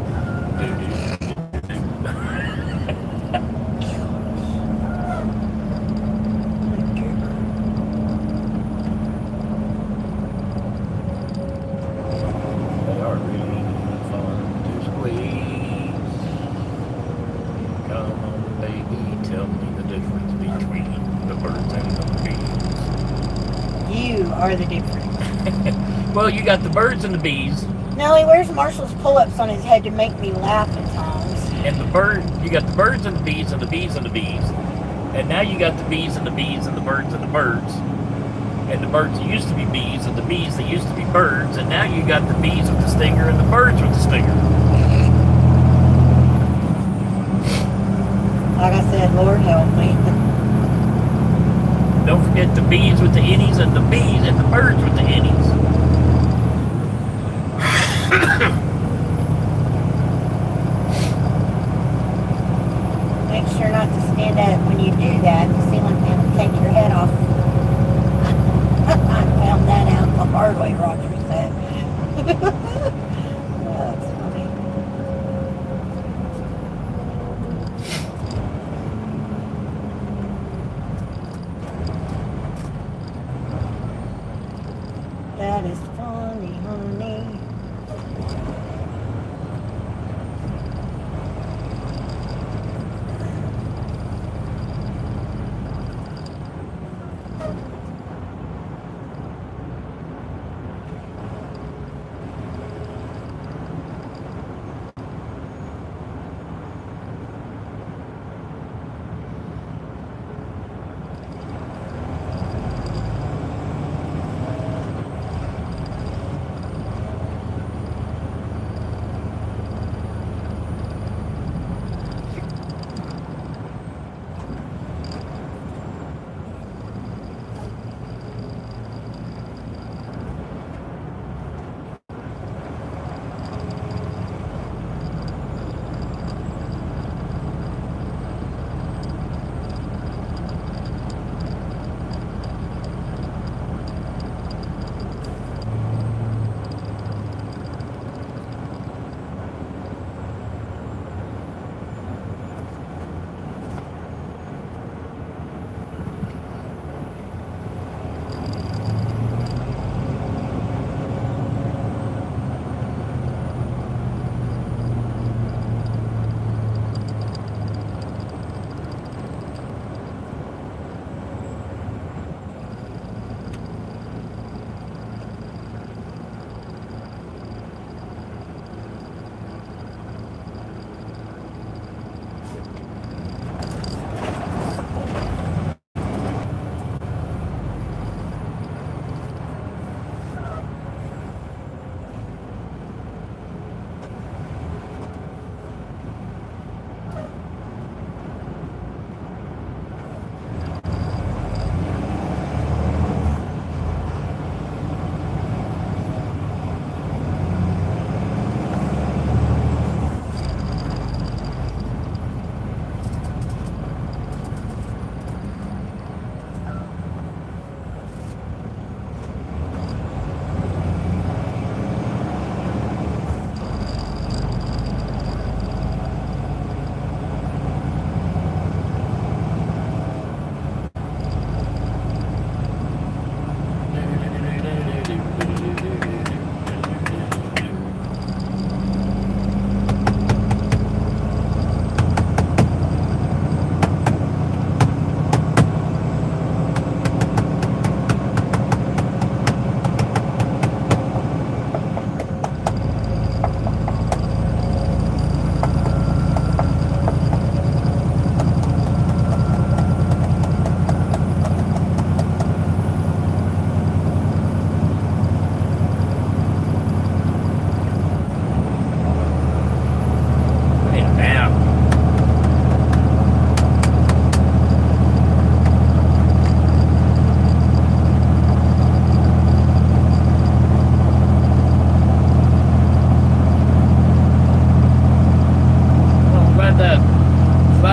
They are really fun to squeeze. Come on, baby, tell me the difference between the birds and the bees. You are the difference. Well, you got the birds and the bees, No, he wears Marshall's pull-ups on his head to make me laugh at times. and you got the birds and the bees and the bees and the bees. And now you got the bees and the bees and the birds and the birds. And the birds that used to be bees and the bees that used to be birds. And now you got the bees with the stinger and the birds with the stinger. Like I said, Lord help me. Don't forget the bees with the innies and the bees and the birds with the innies. Make sure not to stand up when you do that. The ceiling fan will take your head off. I found that out the hard way, Roger said. That's funny. That is funny, honey.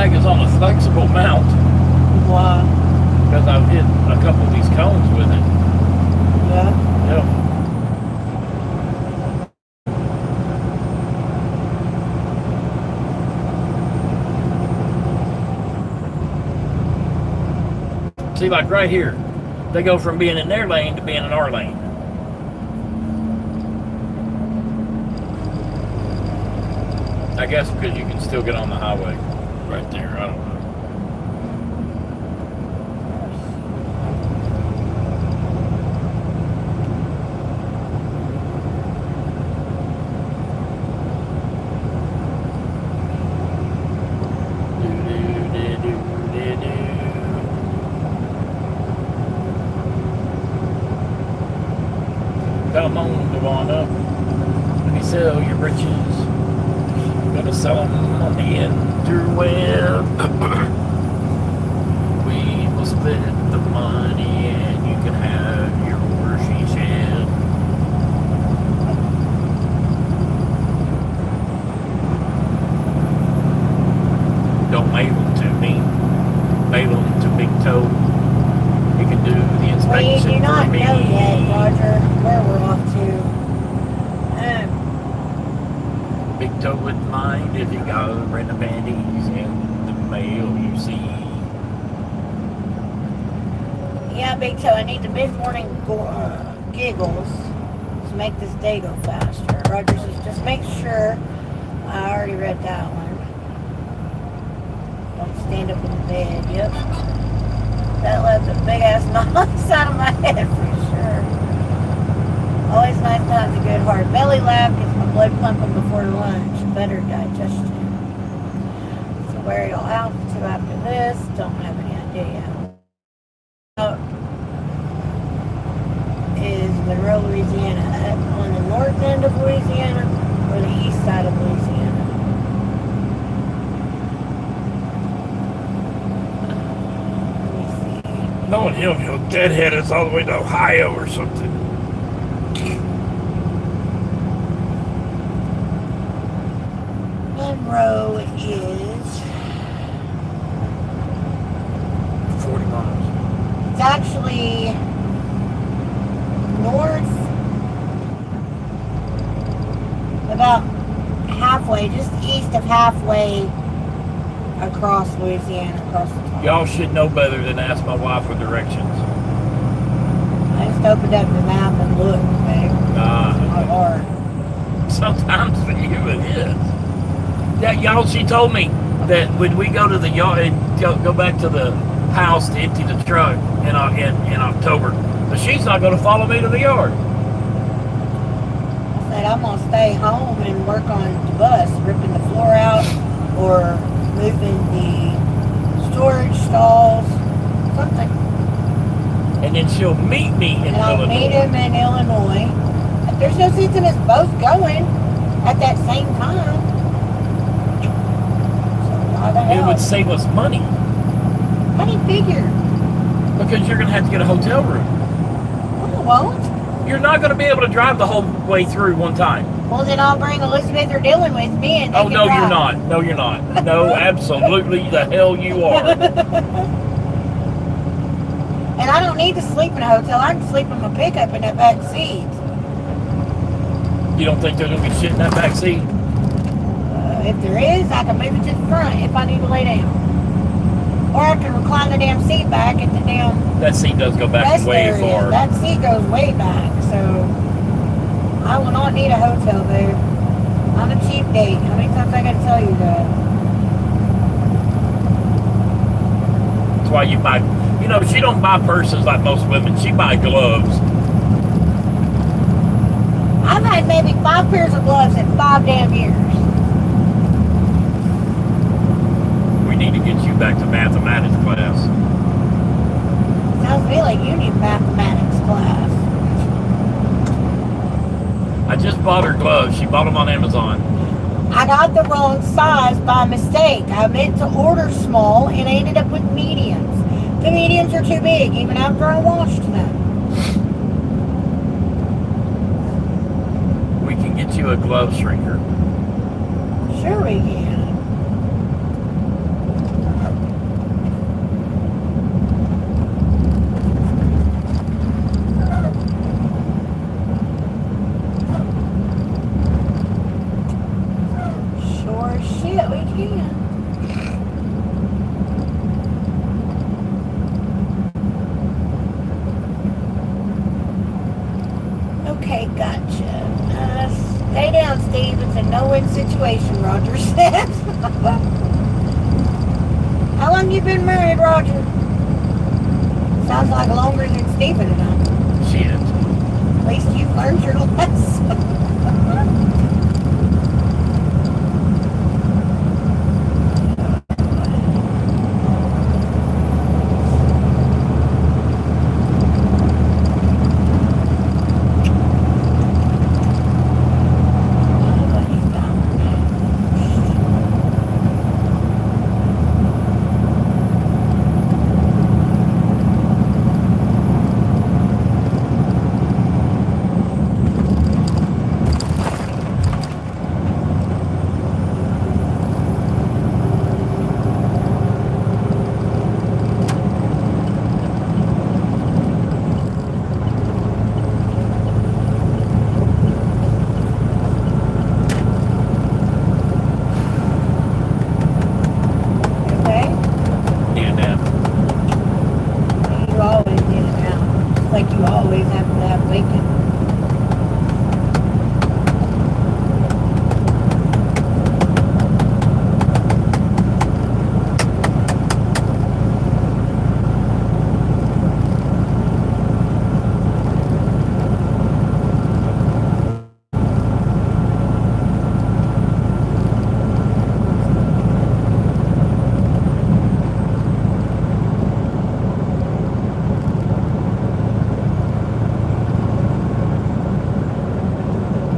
flag is on a flexible mount Why? because I've hit a couple of these cones with it. Yeah. Yep. See, like right here, they go from being in their lane to being in our lane. I guess because you can still get on the highway right there. I don't know. Come on, Pawna. Let me sell your britches. Gonna sell them on the interweb. We will split the money and you can have your she shed. Don't mail them to me. Mail them to Big Toe. He can do the Well, you inspection do not for me. know yet, Roger, where we're off to. Big Toe wouldn't mind if you got random bandies in the mail, you see. Yeah, Big Toe, I need the mid-morning giggles to make this day go faster. Roger says, just make sure. I already read that one. Don't stand up in the bed. Yep. That left a big-ass knot on the side of my head for sure. Always nice to have a good hard belly laugh. Gets my blood pumping before lunch. Better digestion. So where y'all out to after this? Don't have any idea. Is Monroe, Louisiana, up on the north end of Louisiana or the east side of Louisiana? Let me see. Knowing him, he'll deadhead us all the way to Ohio or something. Monroe is 40 miles. it's actually north about halfway, just east of halfway across Louisiana, across the top. Y'all should know better than to ask my wife for directions. I just opened up the map and looked, babe. It's not hard. Sometimes for you it is. Yeah, y'all, she told me that when we go to the yard and go back to the house to empty the truck in October, but she's not going to follow me to the yard. I said I'm gonna stay home and work on the bus, ripping the floor out or moving the storage stalls, something. And then she'll meet me in And I'll Illinois. meet him in Illinois. But there's no sense in us both going at that same time. So why the It hell? would save us money How do you figure? because you're going to have to get a hotel room. Well, I won't. You're not going to be able to drive the whole way through one time. Well, then I'll bring Elizabeth or Dylan with me and they Oh, can no, you're drive. not. No, you're not. No, absolutely the hell you are. And I don't need to sleep in a hotel. I can sleep in my pickup in that back seat. You don't think there's going to be shit in that back seat? If there is, I can move it to the front if I need to lay down. Or I can recline the damn seat back at the damn That seat does go back rest way area. far. That seat goes way back, so I will not need a hotel, babe. I'm a cheap date. How many times I gotta tell you that? That's why you buy, you know, she don't buy purses like most women. She buy gloves. I've had maybe 5 pairs of gloves in 5 damn years. We need to get you back to mathematics class. Sounds to me like you need mathematics class. I just bought her gloves. She bought them on Amazon. I got the wrong size by mistake. I meant to order small and I ended up with mediums. The mediums are too big even after I washed them. We can get you a glove shrinker. Sure we can. situation, Roger said. How long you been married, Roger? Sounds like longer than Stephen and I. Shit. At least you've learned your lesson.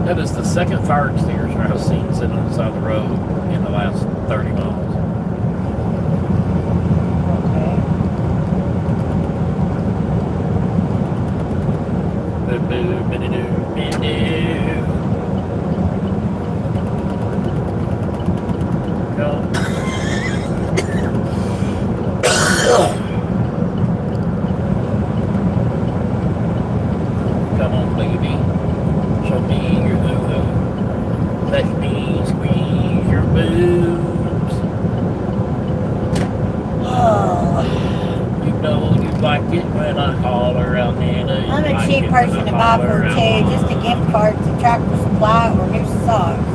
That is the second fire extinguisher I've seen sitting on the side of the road in the last 30 miles. Okay. Boo boo, biddy doo, biddy Come on, baby. Show me your boo. Let me squeeze your boobs. Oh. You know you like it when I holler out, Nana. I'm a cheap person to buy for too, just a gift card to Tractor Supply or new socks.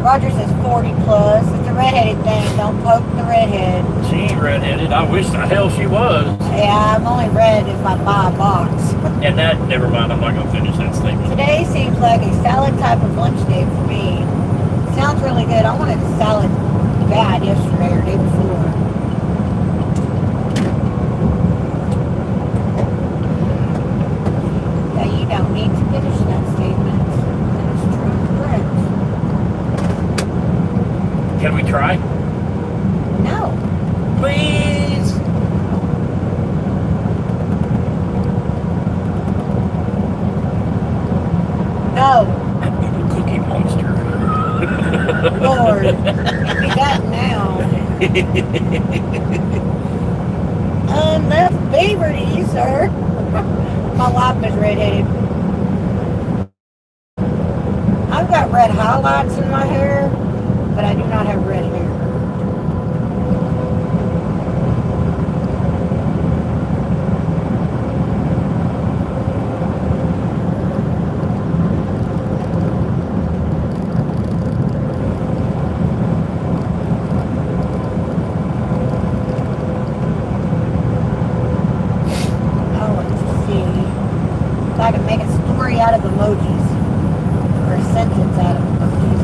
Roger says 40 plus. It's a redheaded thing. Don't poke the redhead. She ain't redheaded. I wish the hell she was. Yeah, I'm only red if I buy a box. And that, never mind, I'm not going to finish that statement. Today seems like a salad type of lunch day for me. Sounds really good. I wanted a salad bad yesterday or day before. Yeah, you don't need to finish that statement. That is true and correct. Can we try? No. Please? No. I'm a cookie monster. Lord. You got now. Left favor to you, sir. My wife is redheaded. I've got red highlights in my hair, but I do not have red hair. I can make a story out of emojis, or a sentence out of emojis.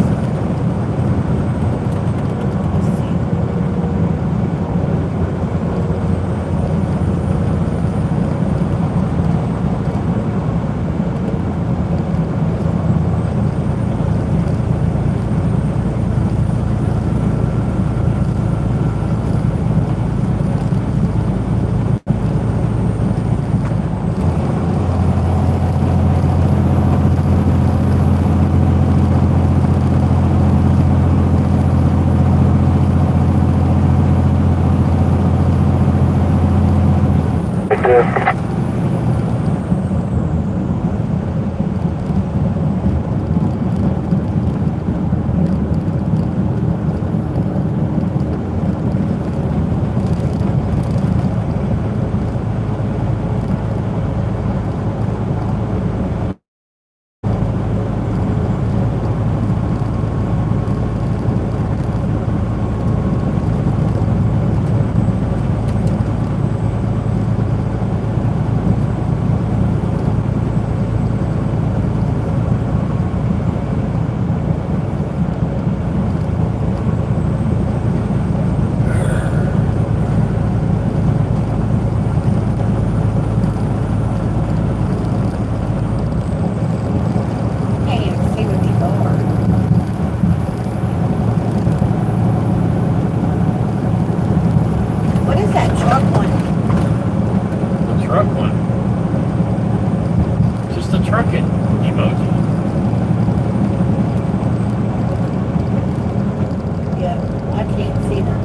I can't see them.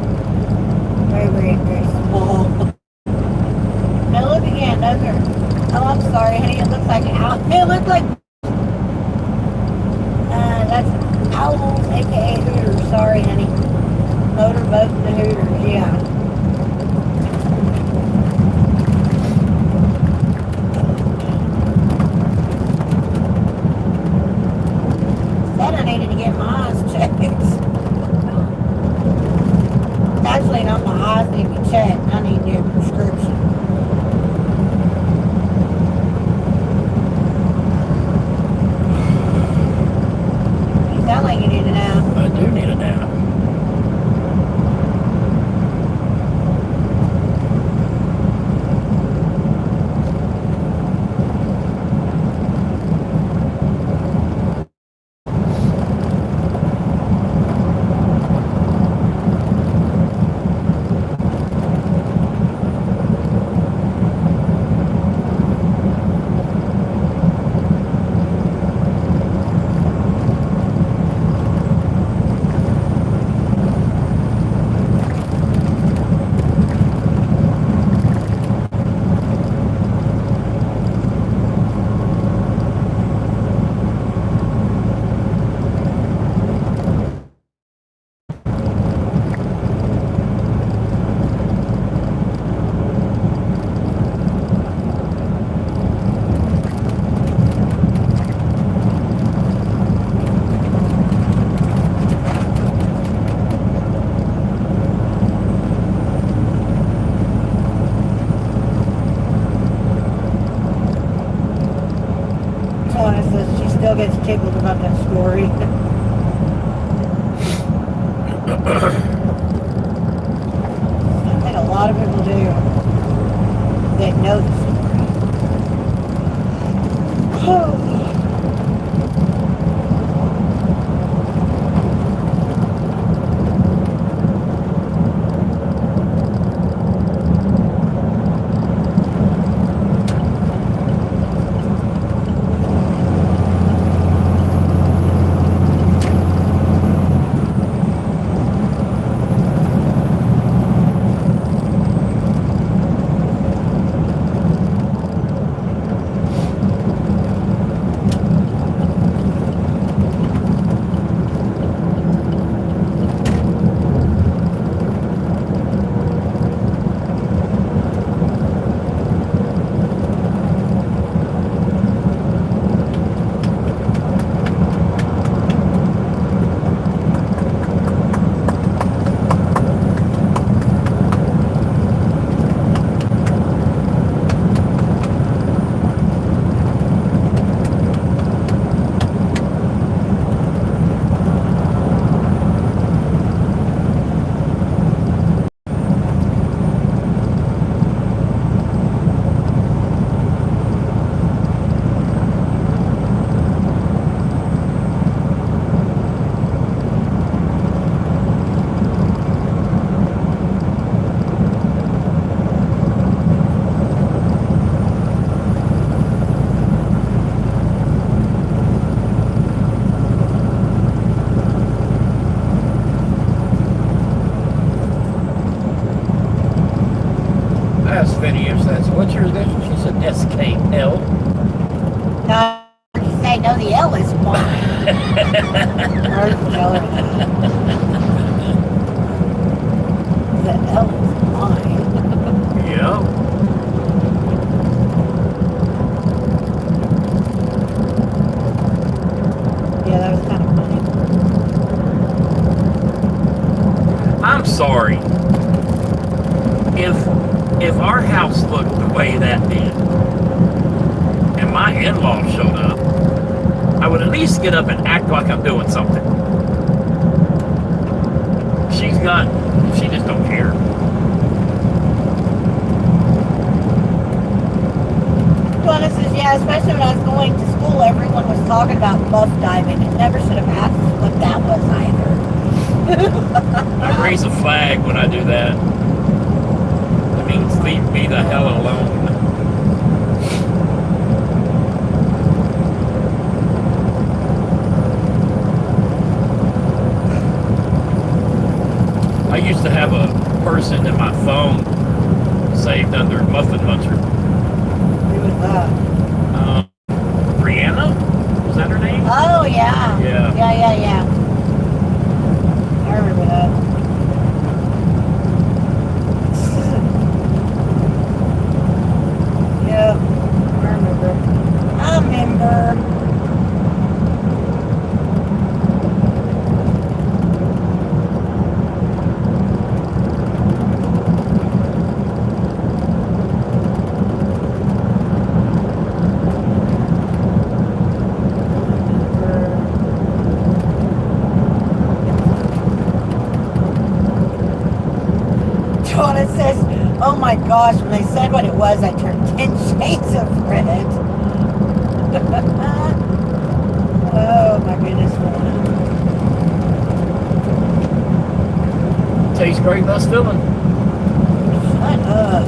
Very, very, very small. Now look again, those are, oh, I'm sorry, honey, it looks like owl. It looks like, that's owls, aka Hooters. Sorry, honey. Motorboat and the Hooters, yeah. Said I needed to get my eyes checked. Actually, not my eyes need to be checked. I need new prescription. You sound like you need a nap. I do need a nap. Pawna says she still gets tickled about that story. I think a lot of people do that know the story. What's your initial? She said SKL. No, you say no, the L is mine. The L is mine. Yep. Yeah, that was kind of funny. I'm sorry. If our house looked the way that did, and my in-laws showed up, I would at least get up and act like I'm doing something. She just don't care. Pawna says, yeah, especially when I was going to school, everyone was talking about buff diving. It never should have asked what that was either. I raise a flag when I do that. It means leave me the hell alone. I used to have a person in my phone saved under Muffin Muncher. Who was that? Brianna? Was that her name? Oh, yeah. Yeah. Yeah. I remember that. Yeah, I remember. Donna says, oh my gosh, when they said what it was, I turned 10 shades of red. Oh my goodness, Donna. Tastes great, less filling. Shut up.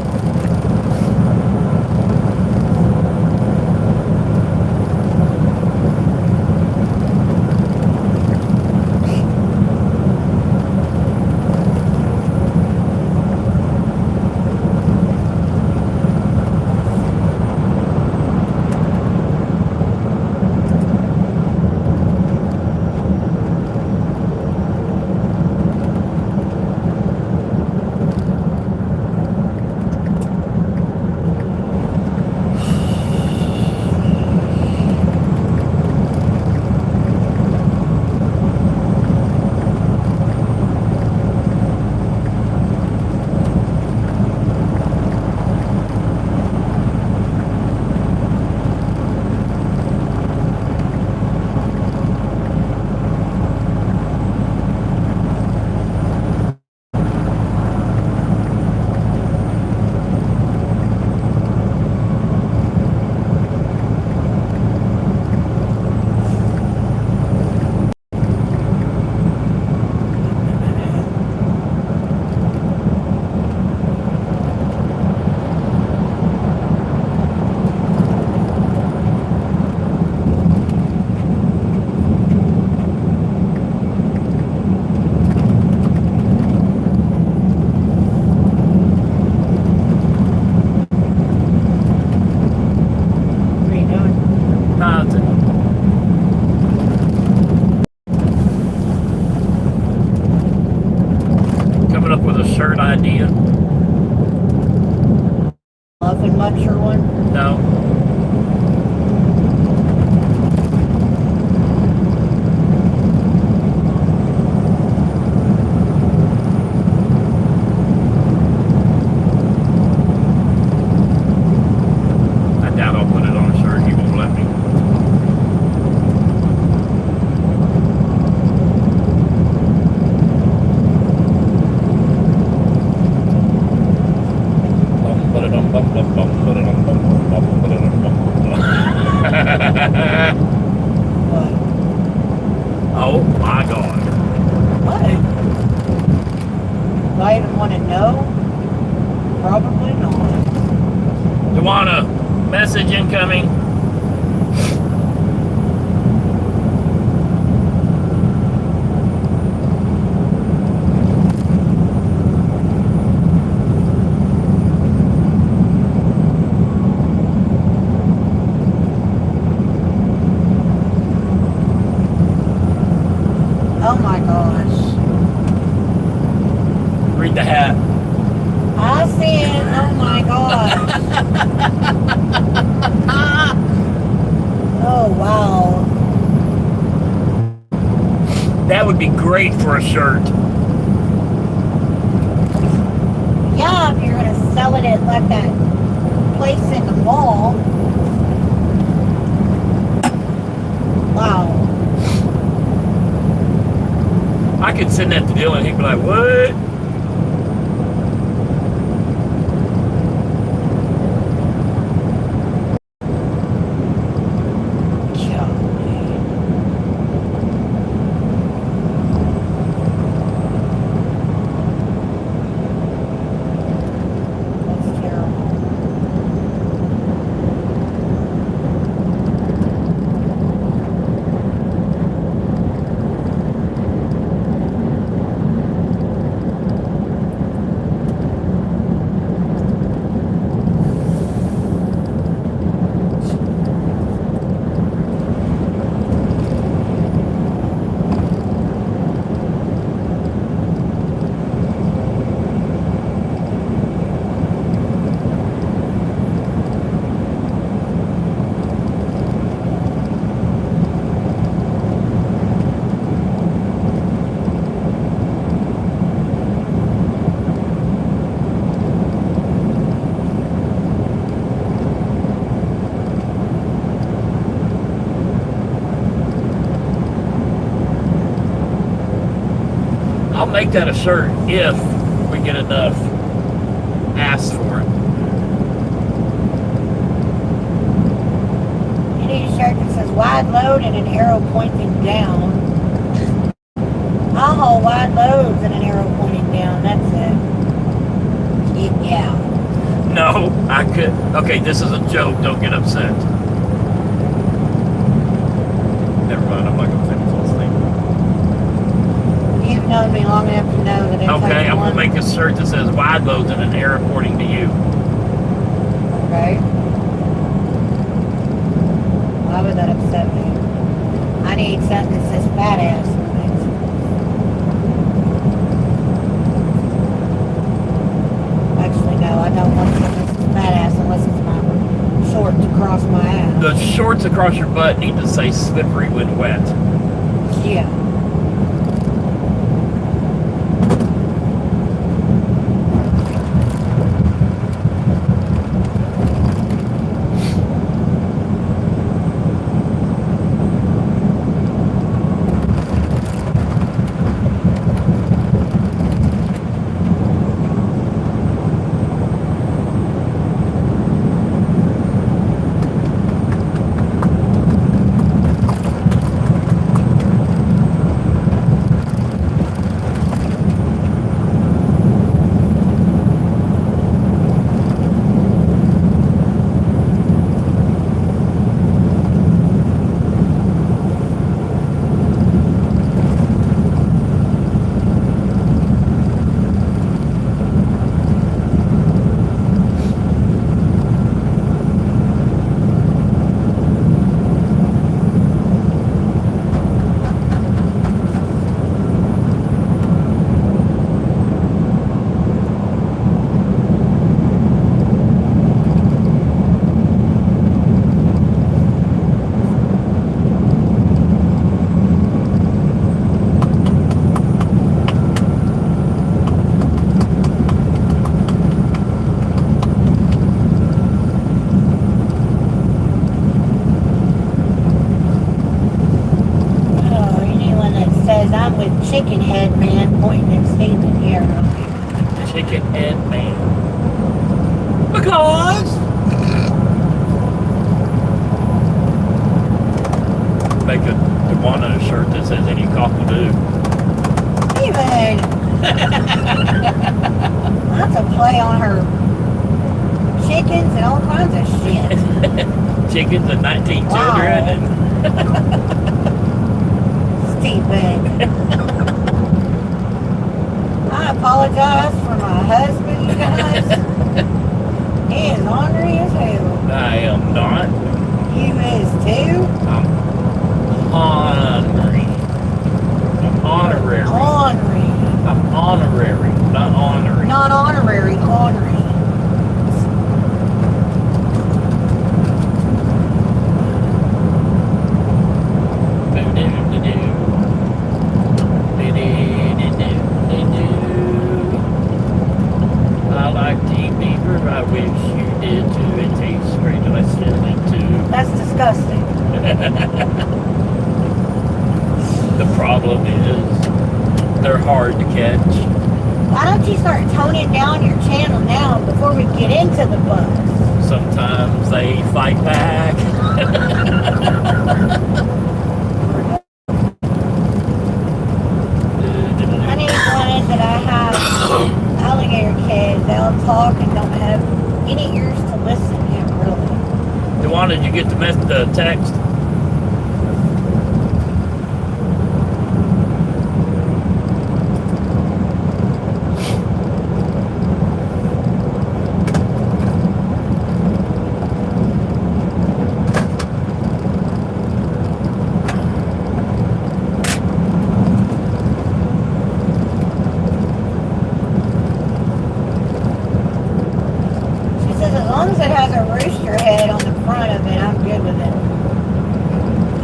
Coming up with a shirt idea. Muffin Muncher one? No. I doubt I'll put it on a shirt. He won't let me. What? Oh my God. What? Do I even want to know? Probably not. Tawana, message incoming. Oh my gosh. Read the hat. I see it. Oh my gosh. Oh wow. That would be great for a shirt. Yeah, if you're gonna sell it at like that place in the mall. Wow. I could send that to Dylan. He'd be like, what? That's terrible. make that a shirt if we get enough asks for it. You need a shirt that says wide load and an arrow pointing down. I'll haul wide loads and an arrow pointing down. That's it. Yeah. No, I could. Okay, this is a joke. Don't get upset. Never mind. I'm not gonna finish this thing. You've known me long enough to know that it Okay, takes I'm one. gonna make a shirt that says wide loads and an arrow pointing to you. Okay. Why would that upset me? I need something that says fat ass. Actually, no, I don't want something that says fat ass unless it's my shorts across my ass. The shorts across your butt need to say slippery when wet. Yeah. Chicken head man pointing at Stephen here. Chicken head man. Because make a Pawna shirt that says any cockle-doo. Stephen! That's a play on her chickens and all kinds of shit. Chickens and 19 children and Stephen. I apologize for my husband, you guys. He is ornery as hell. I am not. You is too? I'm honorary. I'm honorary. Ornery. I'm honorary, not honorary. Not honorary, ornery. I like tea beaver. I wish you did too. It tastes great and I still eat too. That's disgusting. The problem is they're hard to catch. Why don't you start toning down your channel now before we get into the bus? Sometimes they fight back. I need one that I have alligator kids. They'll talk and don't have any ears to listen to, really. Dewan, did you get the text? As long as it has a rooster head on the front of it, I'm good with it.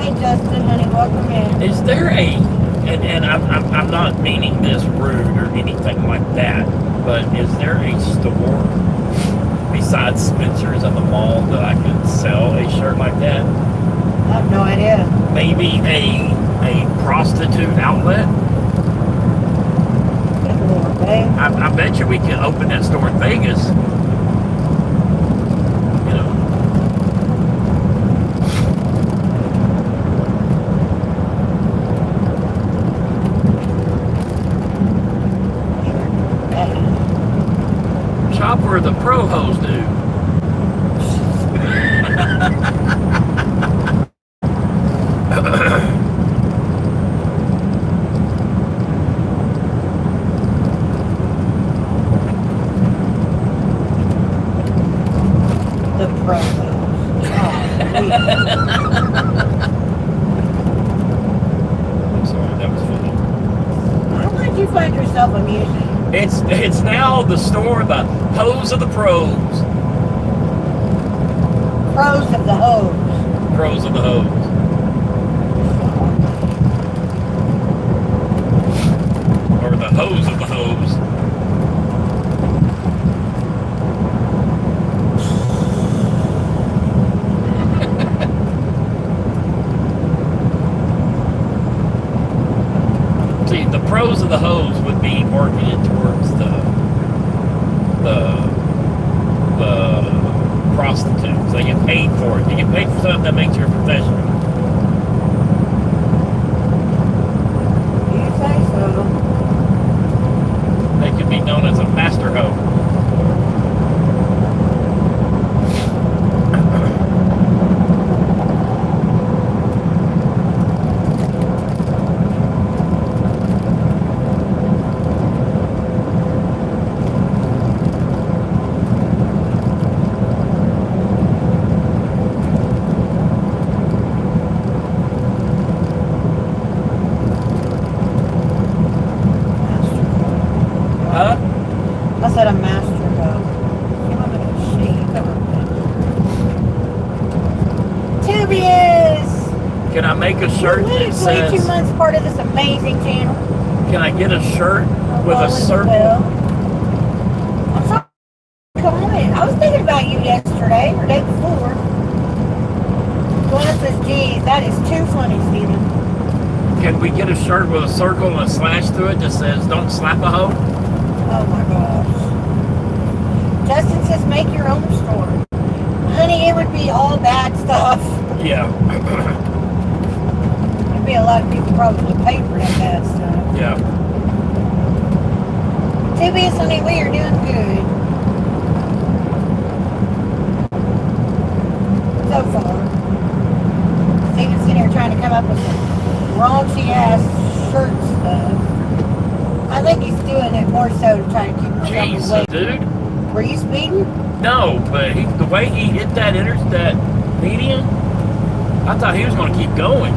Hey Justin, honey, welcome in. Is there and I'm not meaning this rude or anything like that, but is there a store besides Spencer's at the mall that I could sell a shirt like that? I have no idea. Maybe a prostitute outlet? I bet you we could open that store in Vegas. You know. Shop where the pro hose do. The pro. I'm sorry, that was funny. How did you find yourself amusing? It's now the store, the hose of the pros. Pros of the hose. Pros of the hose. Or the hose of the hose. See, the pros of the hose would be marketed towards the prostitutes. They get paid for it. You get paid for something that makes you a professional. You say so. They could be known as a master hoe. Huh? I said a master hoe. You want me to shake? Tubius! Can I make a shirt What that is 22 says, months part of this amazing channel? can I get a shirt with All a is circle? well. I'm sorry. Come on. I was thinking about you yesterday or day before. Glenn says, geez, that is too funny, Steven. Can we get a shirt with a circle and a slash through it that says, don't slap a hoe? Oh my gosh. Justin says, make your own store. Honey, it would be all bad stuff. Yeah. There'd be a lot of people probably to pay for that bad stuff. Yeah. Tubius, honey, we are doing good. So far. Steven's sitting here trying to come up with some raunchy ass shirt stuff. I think he's doing it more so to try to keep himself Jeez, away. dude. Were you speeding? No, but the way he hit that median, I thought he was going to keep going.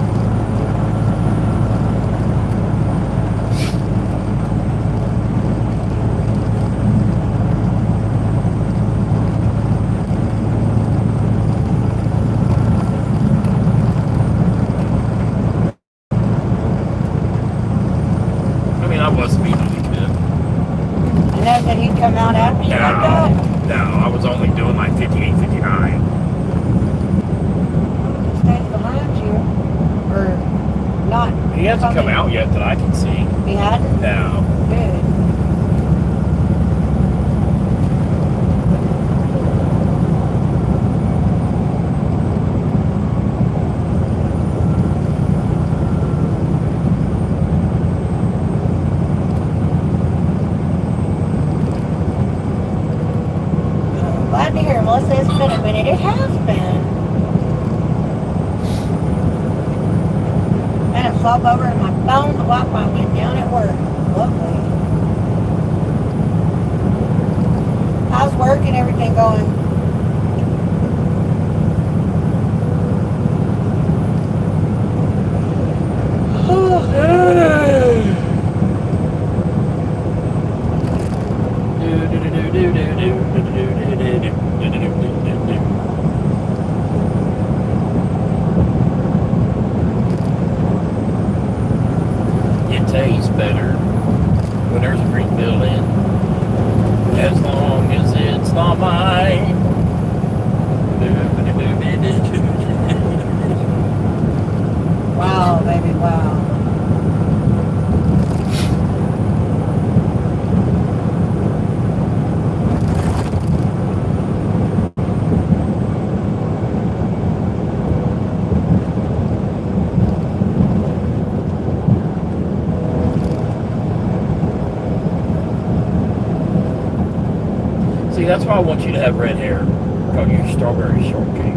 I mean, I was speeding a bit. I know that he'd come out after you like that. No, I was only doing like 58, 59. Stays behind you. Or not. He hasn't come out yet that I can see. He hadn't? No. Good. Glad to hear, Melissa. It's been a minute. It has been. And I flop over to my phone. The Wi-Fi went down at work. Lovely. How's work and everything going? It tastes better when there's a green bill in, as long as it's not mine. Wow, baby, wow. that's why I want you to have red hair. Call you strawberry shortcake.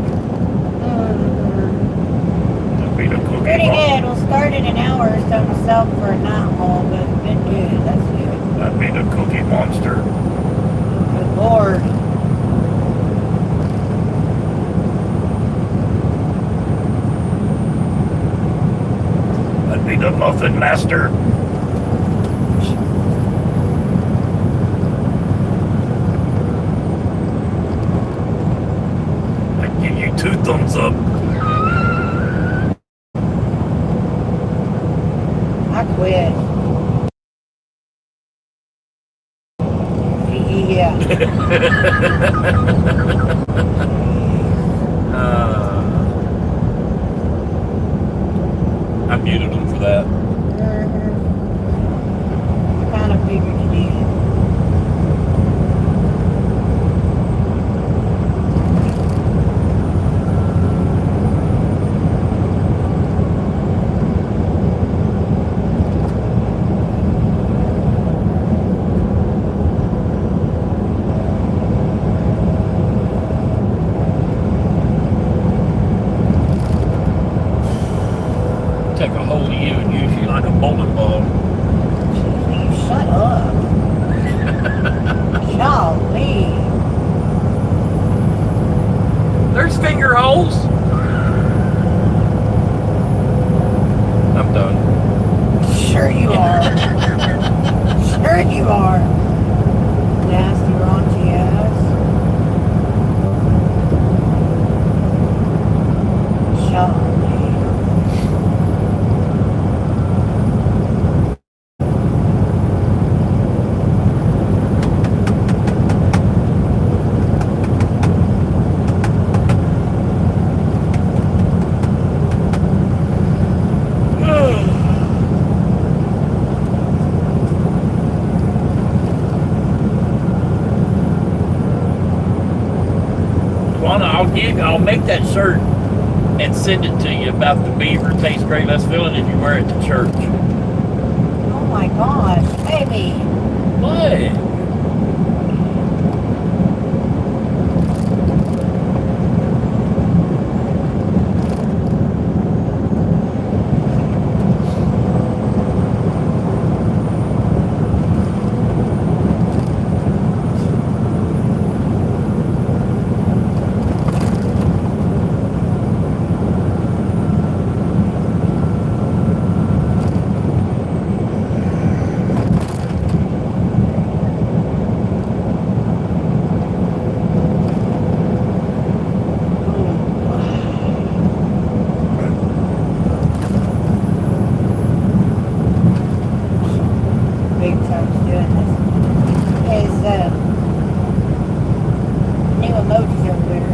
That'd be the cookie Pretty monster. good. We'll start in an hour or so myself for a night haul, but it's been good. That's good. That'd be the cookie monster. Good Lord. That'd be the muffin master. I'd give you 2 thumbs up. I quit. Yeah. I muted him for that. Kind of figured you did. Take a hold of you and use you like a bowling ball. Will you shut up? Golly. There's finger holes. I'm done. Sure you are. Sure you are. Nasty raunchy ass. Golly. I'll make that shirt and send it to you about the beaver tastes great, less filling if you wear it to church. Oh my gosh, baby. What? Big time's doing this. His new emojis over there.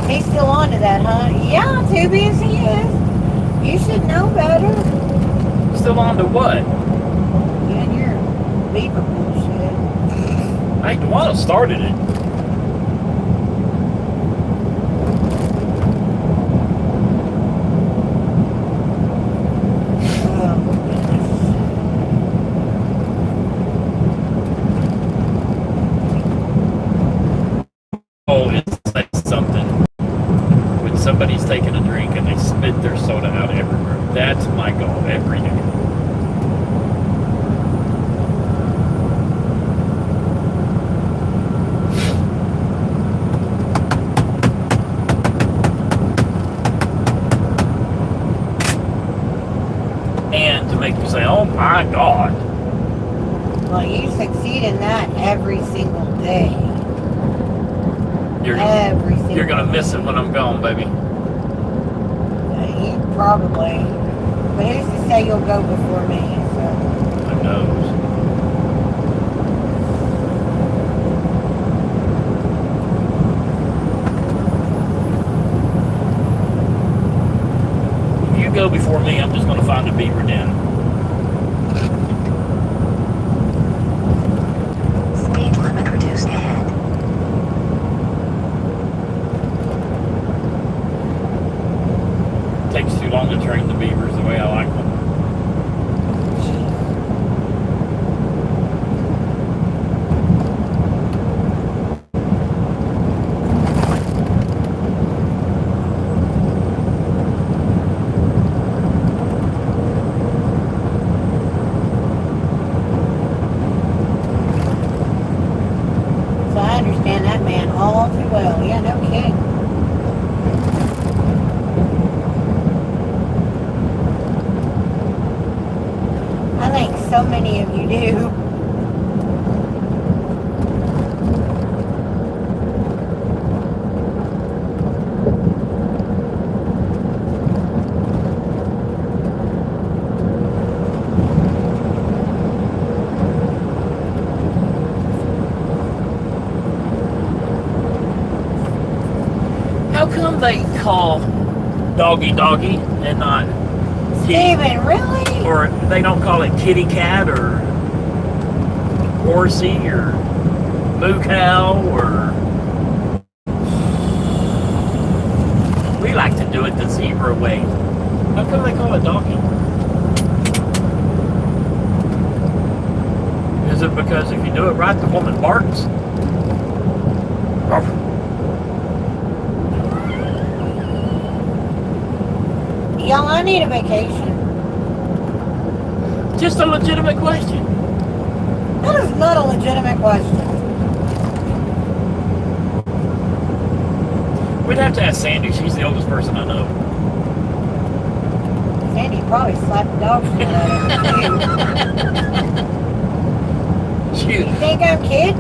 He's still on to that, huh? Yeah, Tubi, as he is. You should know better. Still on to what? You and your beaver bullshit. I ain't the one that started it. Oh, it's like something when somebody's taking a drink and they spit their soda out everywhere. That's my goal every day. And to make you say, oh my God. Well, you succeed in that every single day. Every single You're gonna miss it when I'm gone, baby. You probably. But who's to say you'll go before me? So. Who knows? If you go before me, I'm just gonna find a beaver den. Speed limit reduced ahead. Takes too long to train the beavers the way I like them. All too well. Yeah, no kidding. I think so many of you do. How come they call doggy doggy and not kitty? Steven, really? Or they don't call it kitty cat or horsey or moo cow or... We like to do it the zebra way. How come they call it doggy? Is it because if you do it right, the woman barks? Ruff. Y'all, I need a vacation. Just a legitimate question. That is not a legitimate question. We'd have to ask Sandy. She's the oldest person I know. Sandy probably slapped the dog shit out of her. She You think I'm kidding?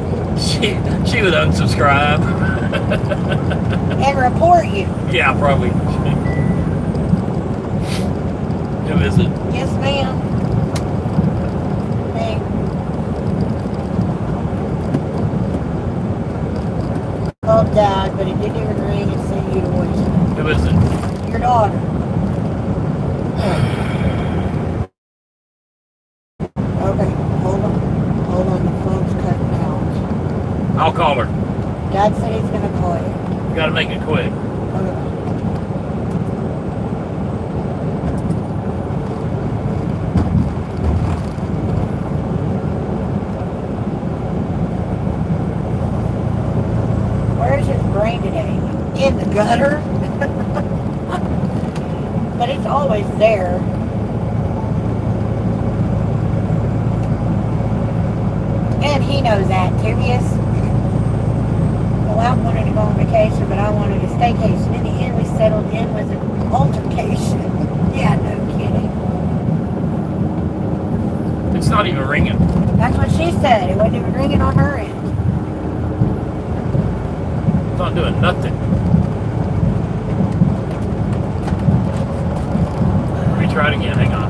she would unsubscribe. And report you. Yeah, probably. Who is it? Yes, ma'am. Hey. Called Dad, but it didn't even ring and send you to voicemail. Who is it? Your daughter. Okay, hold on. Hold on, the phone's cutting out. I'll call her. Dad said he's gonna call you. You gotta make it quick. Okay. Where's his brain today? In the gutter? But it's always there. And he knows that too, yes. Well, I wanted to go on vacation, but I wanted a staycation. In the end, we settled in with an altercation. Yeah, no kidding. It's not even ringing. That's what she said. It wasn't even ringing on her end. It's not doing nothing. Let me try it again. Hang on.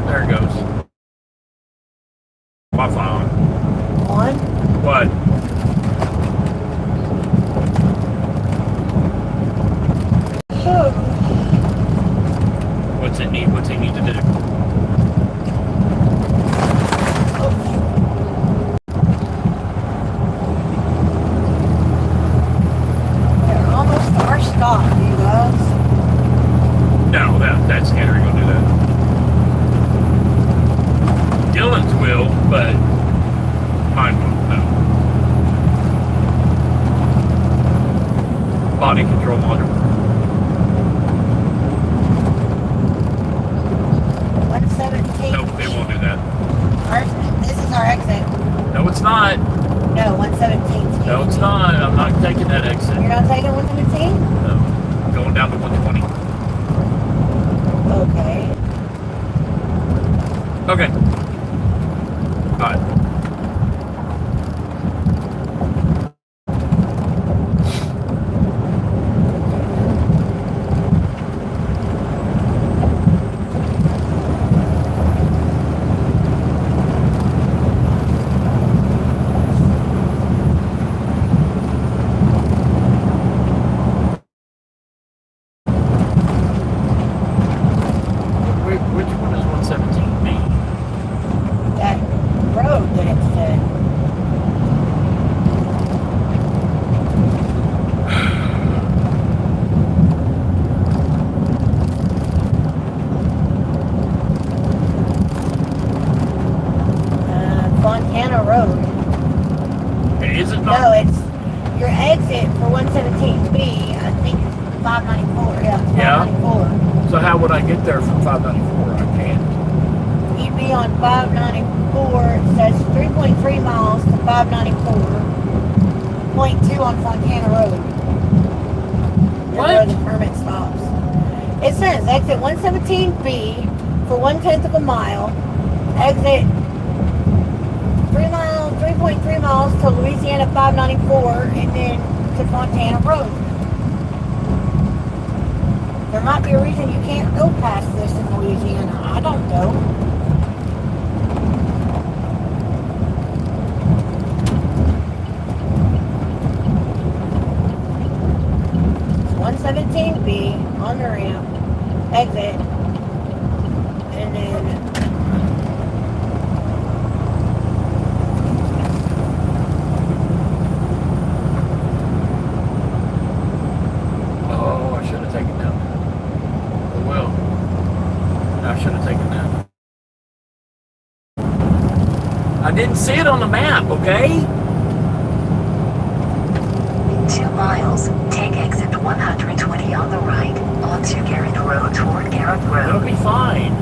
There it goes. My phone. One, What? two, What's it need? What's he need to do? they're almost to our stop, you guys. No, that's Henry gonna do that. Dylan's will, but mine won't. No. Body control module. 117. Nope, it won't do that. This is our exit. No, it's not. No, 117. No, it's not. I'm not taking that exit. You're not taking 117? No. Going down to 120. Okay. Okay. All right. Which one is 117B? That road that it said. Fontana Road. No, it's your exit for 117B. I think it's 594. Yeah, it's Yeah. 594. So how would I get there from 594? I can't. You'd be on 594. It says 3.3 miles to 594.2 on Fontana Road. Where the permit stops. It says exit 117B for 1/10 of a mile. Exit 3.3 miles to Louisiana 594, and then to Fontana Road. There might be a reason you can't go past this in Louisiana. I don't know. 117B on the ramp, exit, and then Oh, I should have taken that. Oh well. I should have taken that. I didn't see it on the map, okay? 2 miles, take exit 120 on the right, onto Garrett Road toward Garrett It'll Road. be fine.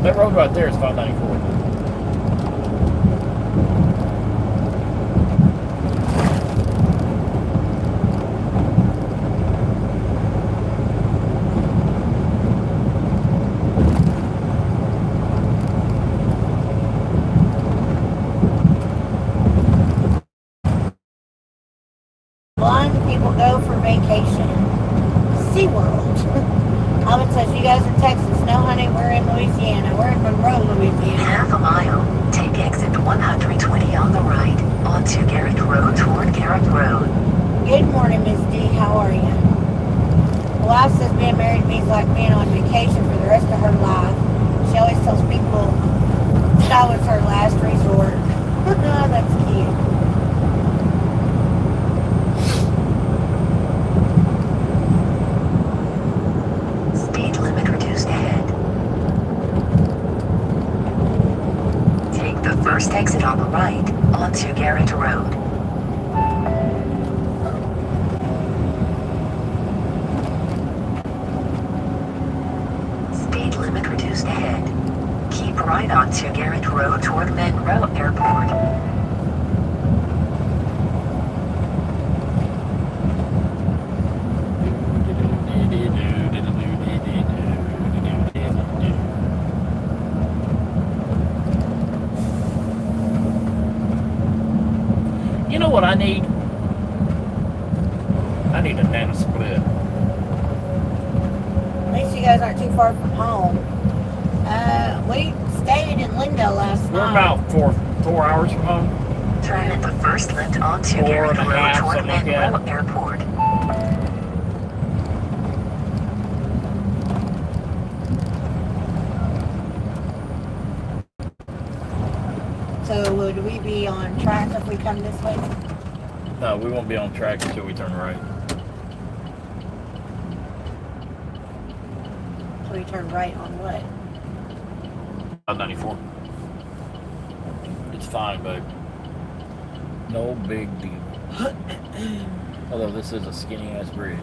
That road right there is 594. blind people go for vacation. SeaWorld. Alvin says, you guys in Texas. No, honey, we're in Louisiana. We're in Monroe, Louisiana. Half a mile, take exit 120 on the right, onto Garrett Road toward Garrett Road. Good morning, Miss D. How are you? My wife says being married to me is like being on vacation for the rest of her life. She always tells people that was her last resort. That's cute. Speed limit reduced ahead. Take the first exit on the right, onto Garrett Road. Speed limit reduced ahead. Keep right onto Garrett Road toward Monroe Airport. You know what I need? I need a nano split. At least you guys aren't too far from home. We stayed in Lingo last We're night. about 4 hours from home. Turn at the first left onto 4 Garrett and a Road half, toward something like that. Monroe Airport. So would we be on track if we come this way? No, we won't be on track until we turn right. So we turn right on what? 594. It's fine, babe. No big deal. Although this is a skinny ass bridge.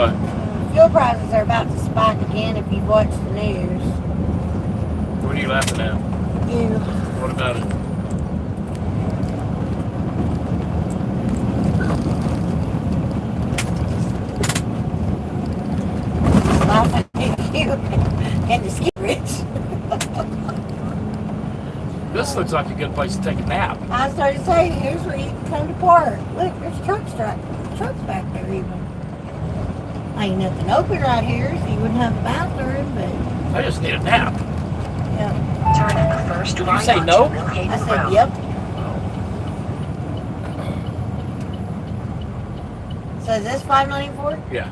What? Fuel prices are about to spike again if you've watched the news. What are you laughing at? You. What about it? Laughing at you and the ski rich. This looks like a good place to take a nap. I started to say, here's where you can come to park. Look, there's trucks back there even. Ain't nothing open right here, so you wouldn't have a bathroom, but I just need a nap. yeah. Turn at the first Did you right say onto no? Millhaven I said, Road. yep. Oh. So is this 594? Yeah.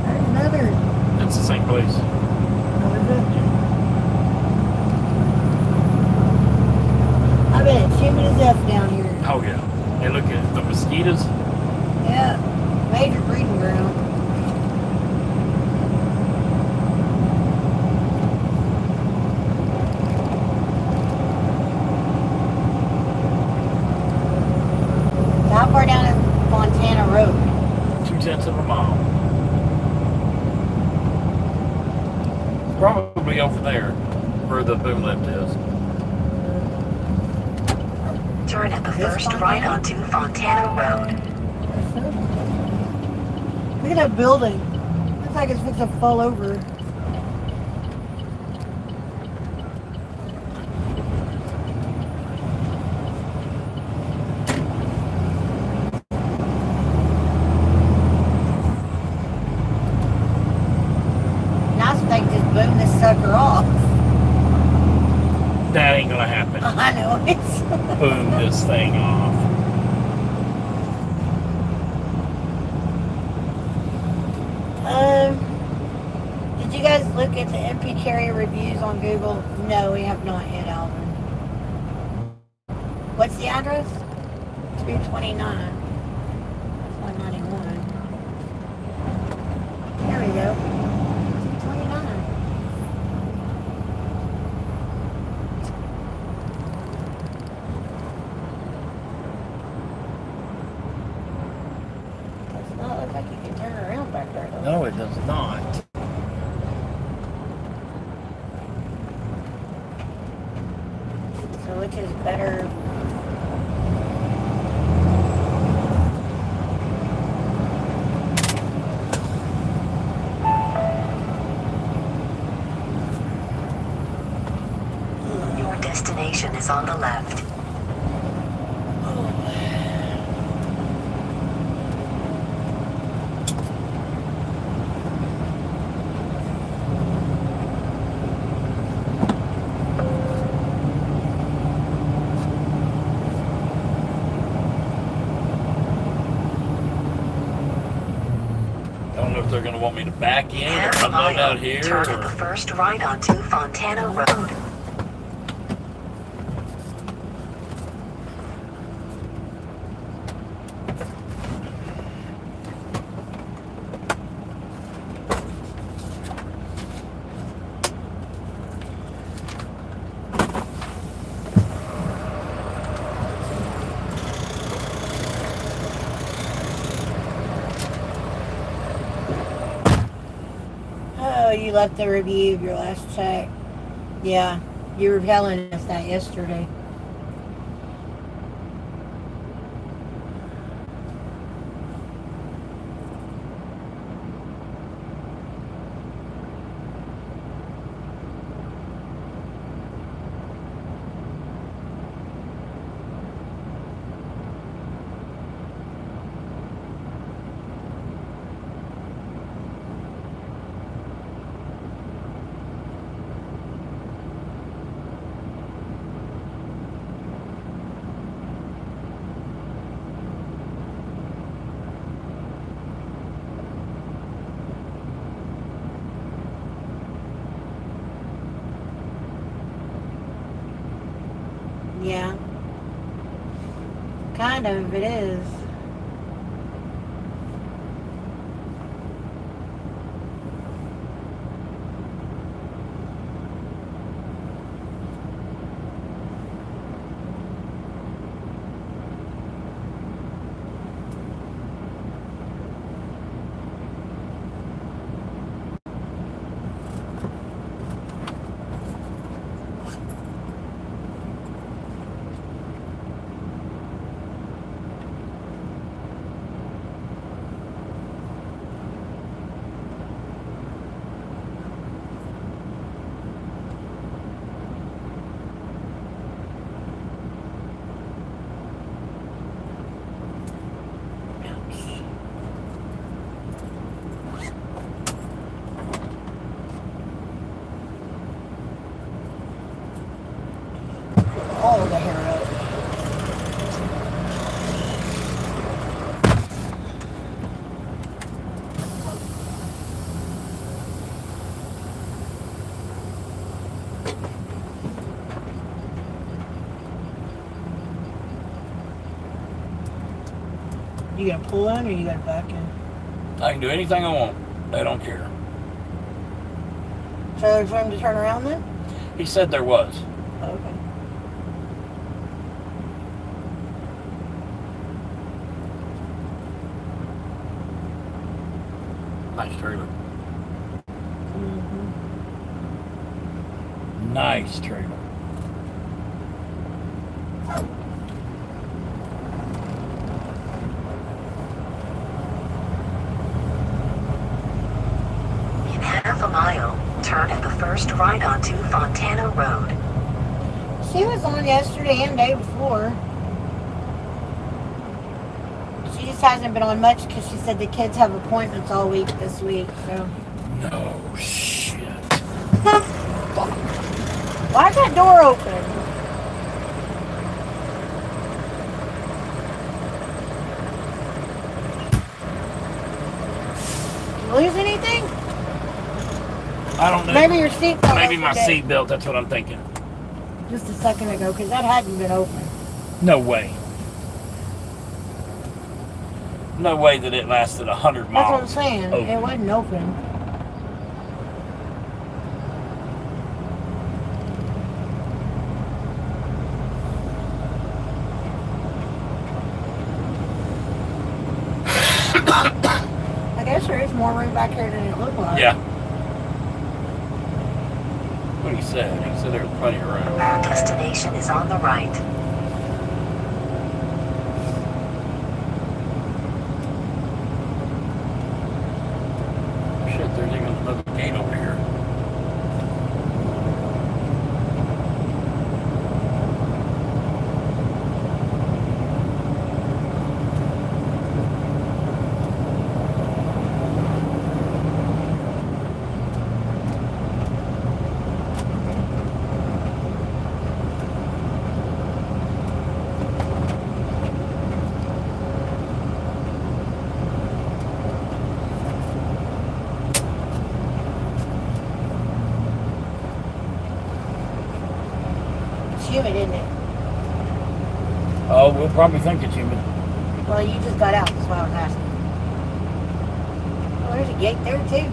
There's another. It's the same place. I bet it's humid as F down here. Oh, yeah. Hey, look at the mosquitoes. Yeah, major breeding ground. How far down is Fontana Road? 2/10 of a mile. Probably over there where the boom lift is. Turn at the This first Fontana? right onto Fontana Road. Look at that building. Looks like it's fixed to fall over. Nice if they could just boom this sucker off. That ain't gonna happen. I know it's. Boom this thing off. Did you guys look at the MP carrier reviews on Google? No, we have not yet, Alvin. What's the address? 229. That's 191. There we go. 229. Does not look like you can turn around back there, though. No, it does not. So which is better? Your destination is on the left. I don't know if they're gonna want me to back in or Half a unload out mile. here. Turn at the Or... first right onto Fontana Road. Oh, you left the review of your last check. Yeah, you were telling us that yesterday. Kind of, it is. All the hair up. You gonna pull in or you gonna back in? I can do anything I want. They don't care. So there's room to turn around then? He said there was. Okay. Nice trailer. Mm-hmm. Nice trailer. In half a mile, turn at the first right onto Fontana Road. She was on yesterday and day before. She just hasn't been on much because she said the kids have appointments all week this week, so. No shit. Why's that door open? Did you lose anything? I don't know. Maybe your seat fell Maybe off my today. seat belt. That's what I'm thinking. Just a second ago, because that hadn't been open. No way. No way that it lasted 100 miles. That's what I'm saying. open. It wasn't open. I guess there is more room back here than it looked like. Yeah. What he said? He said there was plenty of room. Destination is on the right. Shit, there's even another gate over here. It's humid, isn't it? Oh, we'll probably think it's humid. Well, you just got out, that's why I was asking. Oh, there's a gate there, too.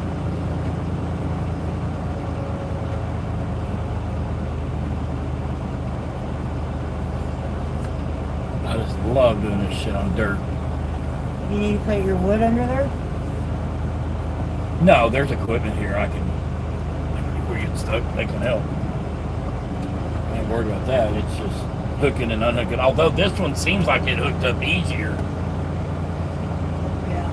I just love doing this shit on dirt. You need to put your wood under there? No, there's equipment here. I can. If we get stuck, they can help. I ain't worried about that. It's just hooking and unhooking. Although this one seems like it hooked up easier. Yeah.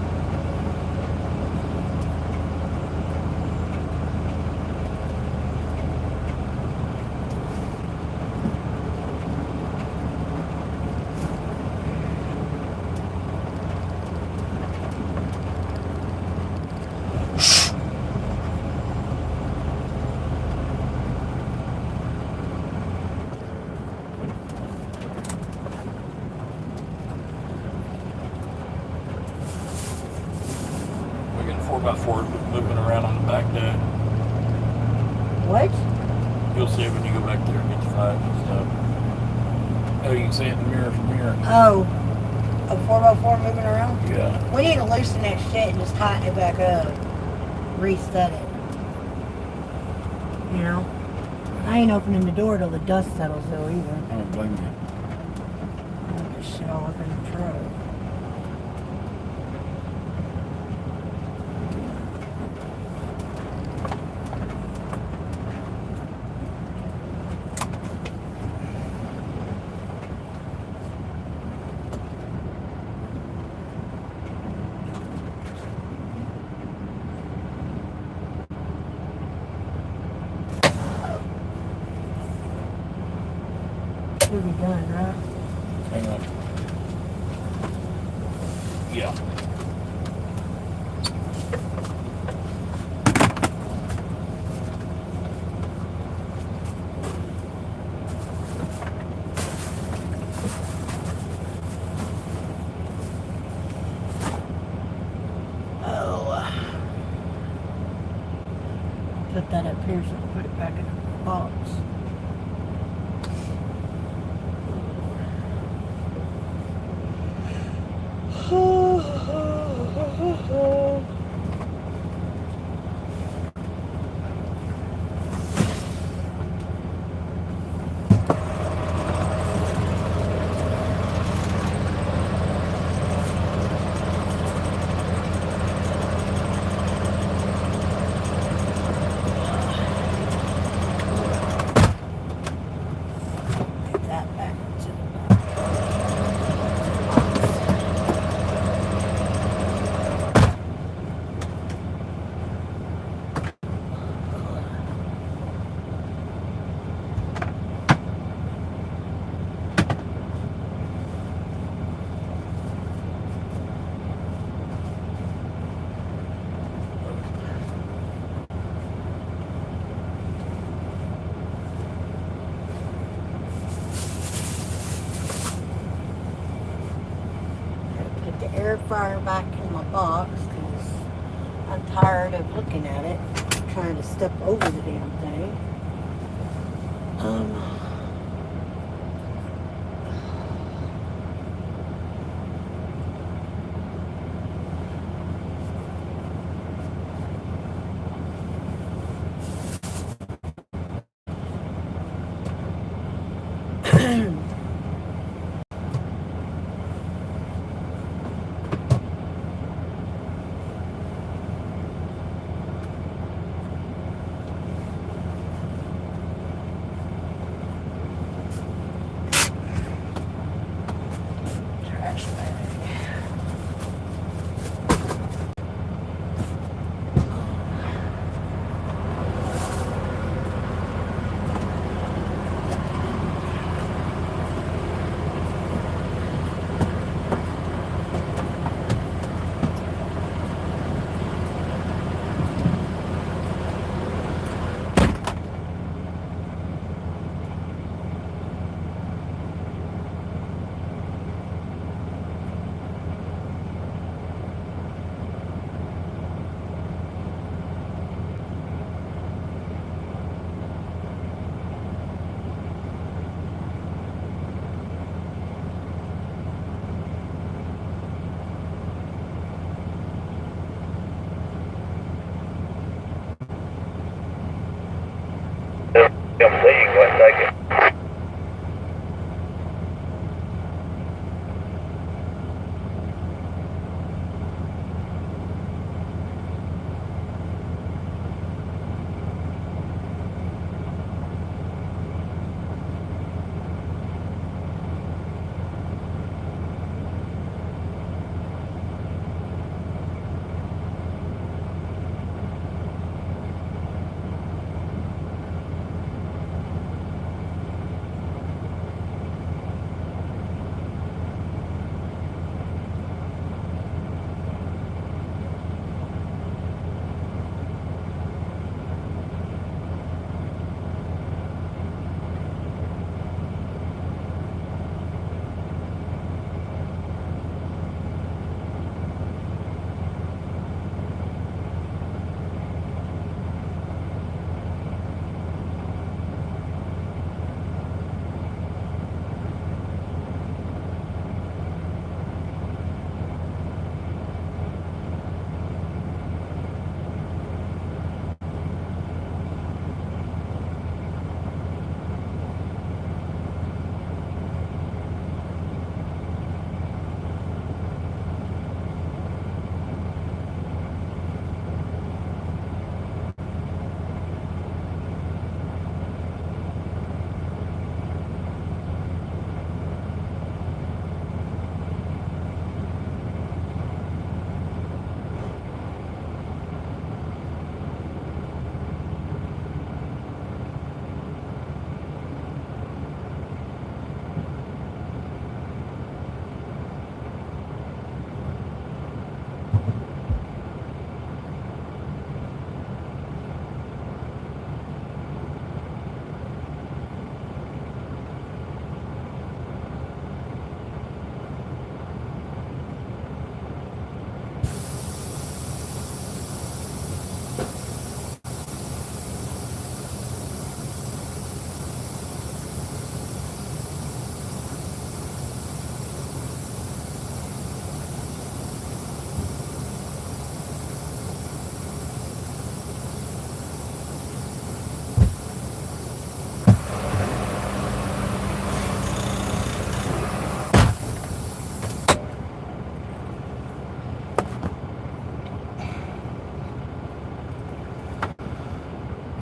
We got a 4x4 moving around on the back deck. What? You'll see it when you go back there and get the flags and stuff. Oh, you can see it in the mirror from here. Oh, A 4x4 moving around? Yeah. We need to loosen that shit and just tighten it back up. Reset it. You know? I ain't opening the door till the dust settles though either. I don't blame you. I want this shit all up in the truck. We'll be done, right? Hang on. Yeah. Put that up here so I'll put it back in the box. Put that back into the box. Put the air fryer back in my box because I'm tired of looking at it, trying to step over the damn thing.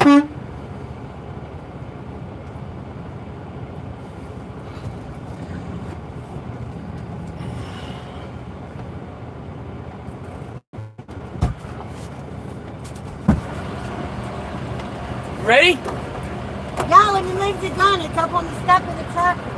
Ready? Yeah, let me leave the gun. It's up on the step of the truck.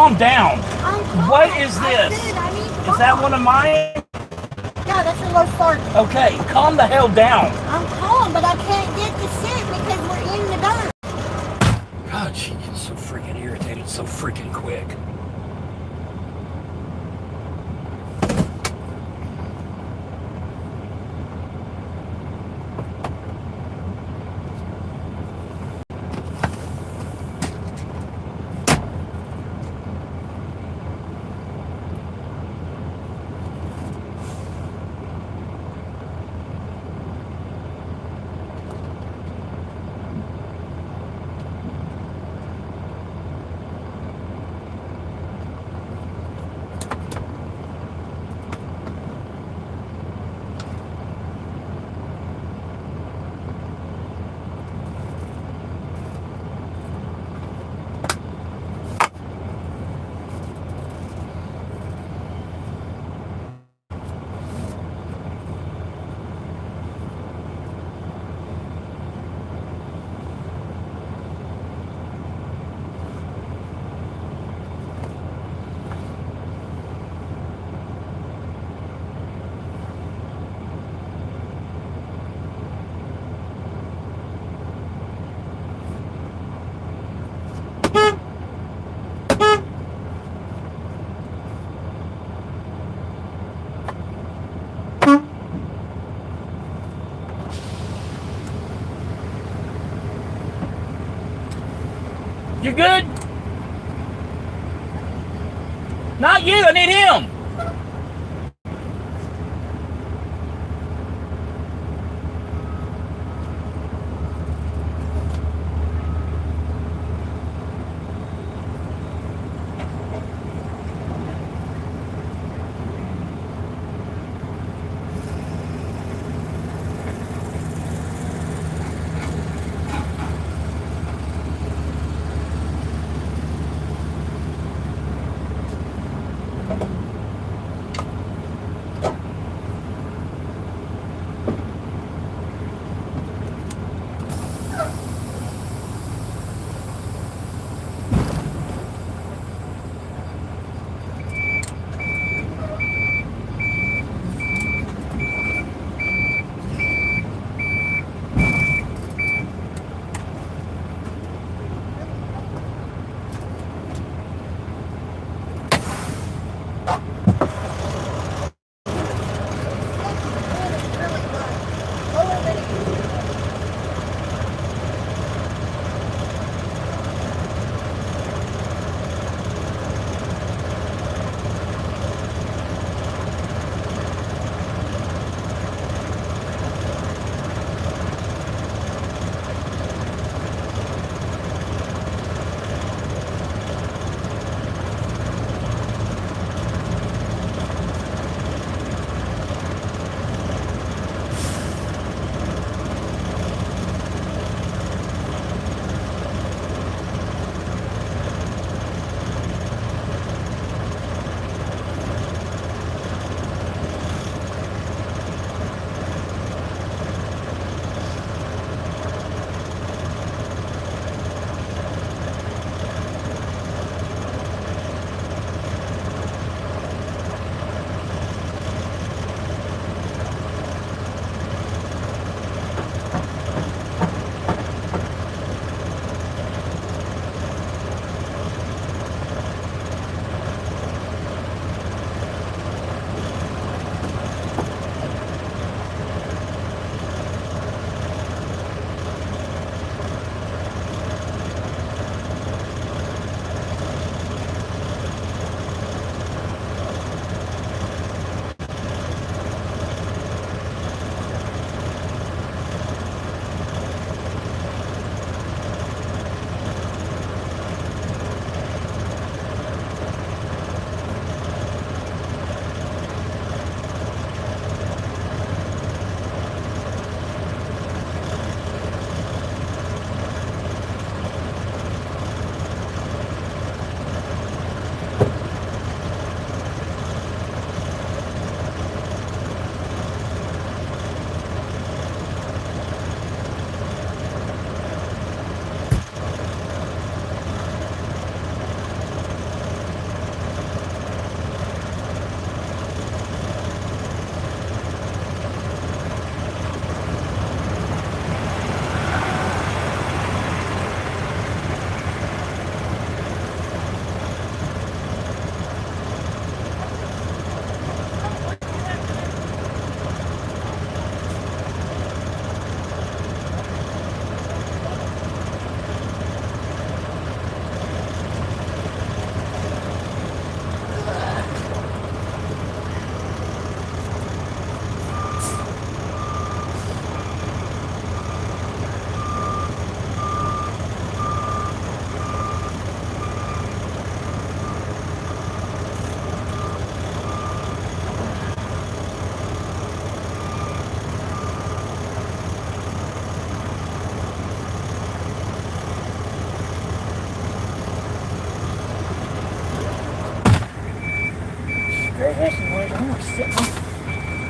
calm down. I'm calm. What is I this? said I need Is that calm. one of mine? Yeah, that's a low fart. Okay, calm the hell down. I'm calm, but I can't get to sit because we're in the dirt. God, she gets so freaking irritated so freaking quick. You good? Not you, I need him.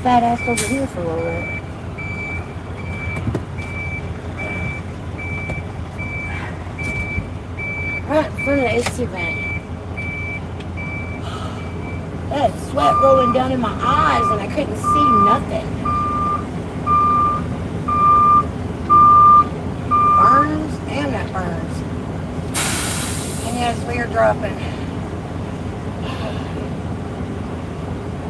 fat ass over here for a little bit. Right in front of the AC vent. I had sweat rolling down in my eyes and I couldn't see nothing. Burns and that burns. And yes, we are dropping.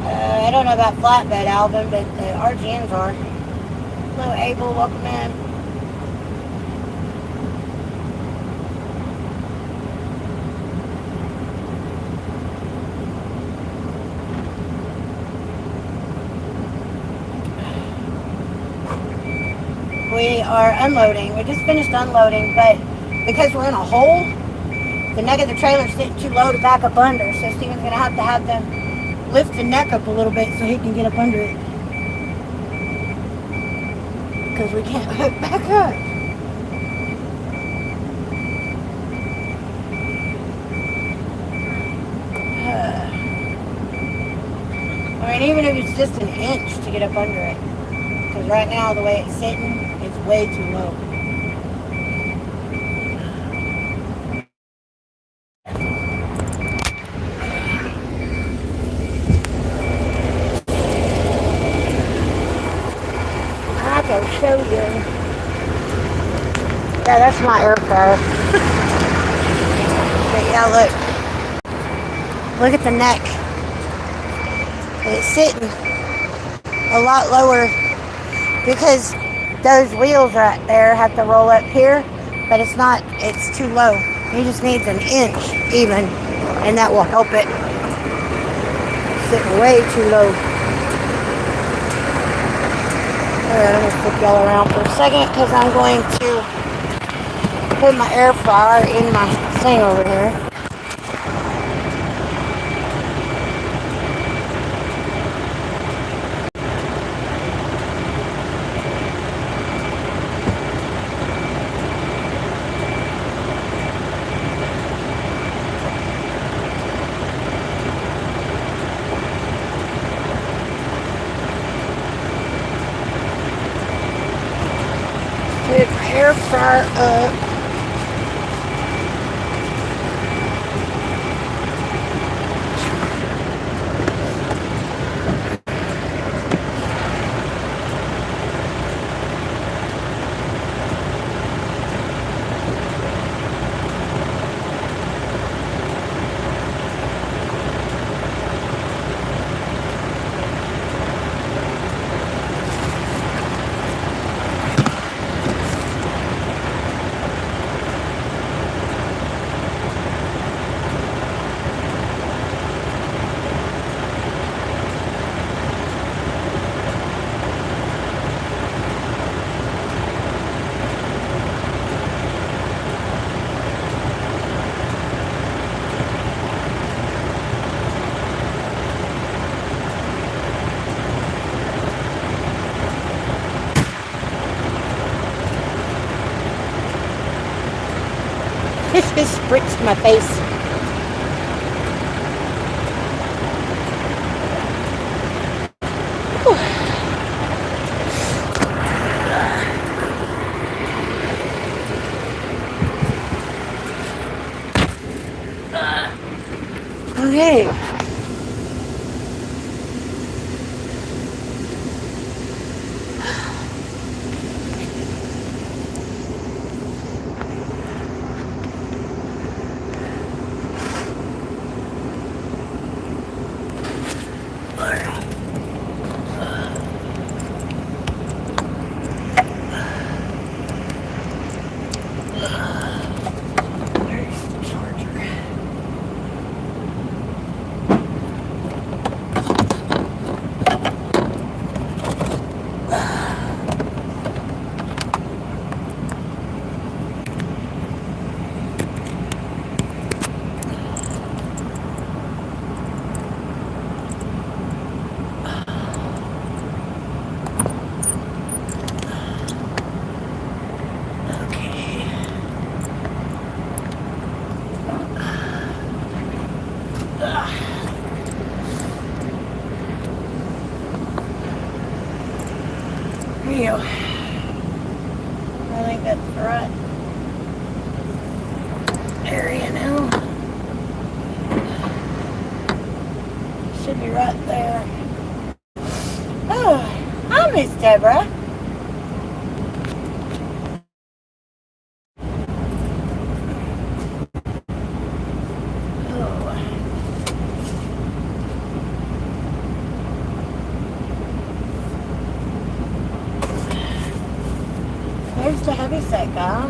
I don't know about flatbed, Alvin, but the RGNs are. Hello, Abel, welcome in. We are unloading. We just finished unloading, but because we're in a hole, the neck of the trailer's sitting too low to back up under, so Steven's going to have them lift the neck up a little bit so he can get up under it. Because we can't hook back up. I mean, even if it's just an inch to get up under it. Because right now, the way it's sitting, it's way too low. I can show you. Yeah, that's my air fryer. But yeah, look. Look at the neck. It's sitting a lot lower because those wheels right there have to roll up here, but it's not, it's too low. He just needs an inch even, and that will help it. Sitting way too low. Alright, I'm gonna flip y'all around for a second because I'm going to put my air fryer in my thing over here. Put my air fryer up. It just spritzed my face. Okay. Phew. I think that's the right area now. Should be right there. Oh, hi, Miss Deborah. There's the heavyset guy.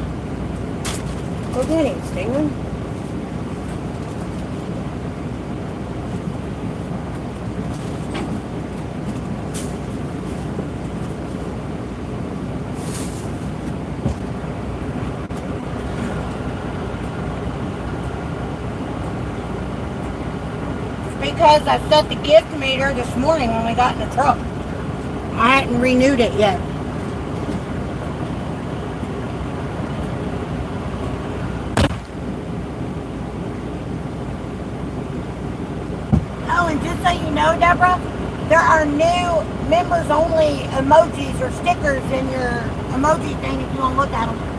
Go get him, Steven. Because I set the gift meter this morning when we got in the truck. I hadn't renewed it yet. Oh, and just so you know, Deborah, there are new members-only emojis or stickers in your emoji thing if you want to look at them.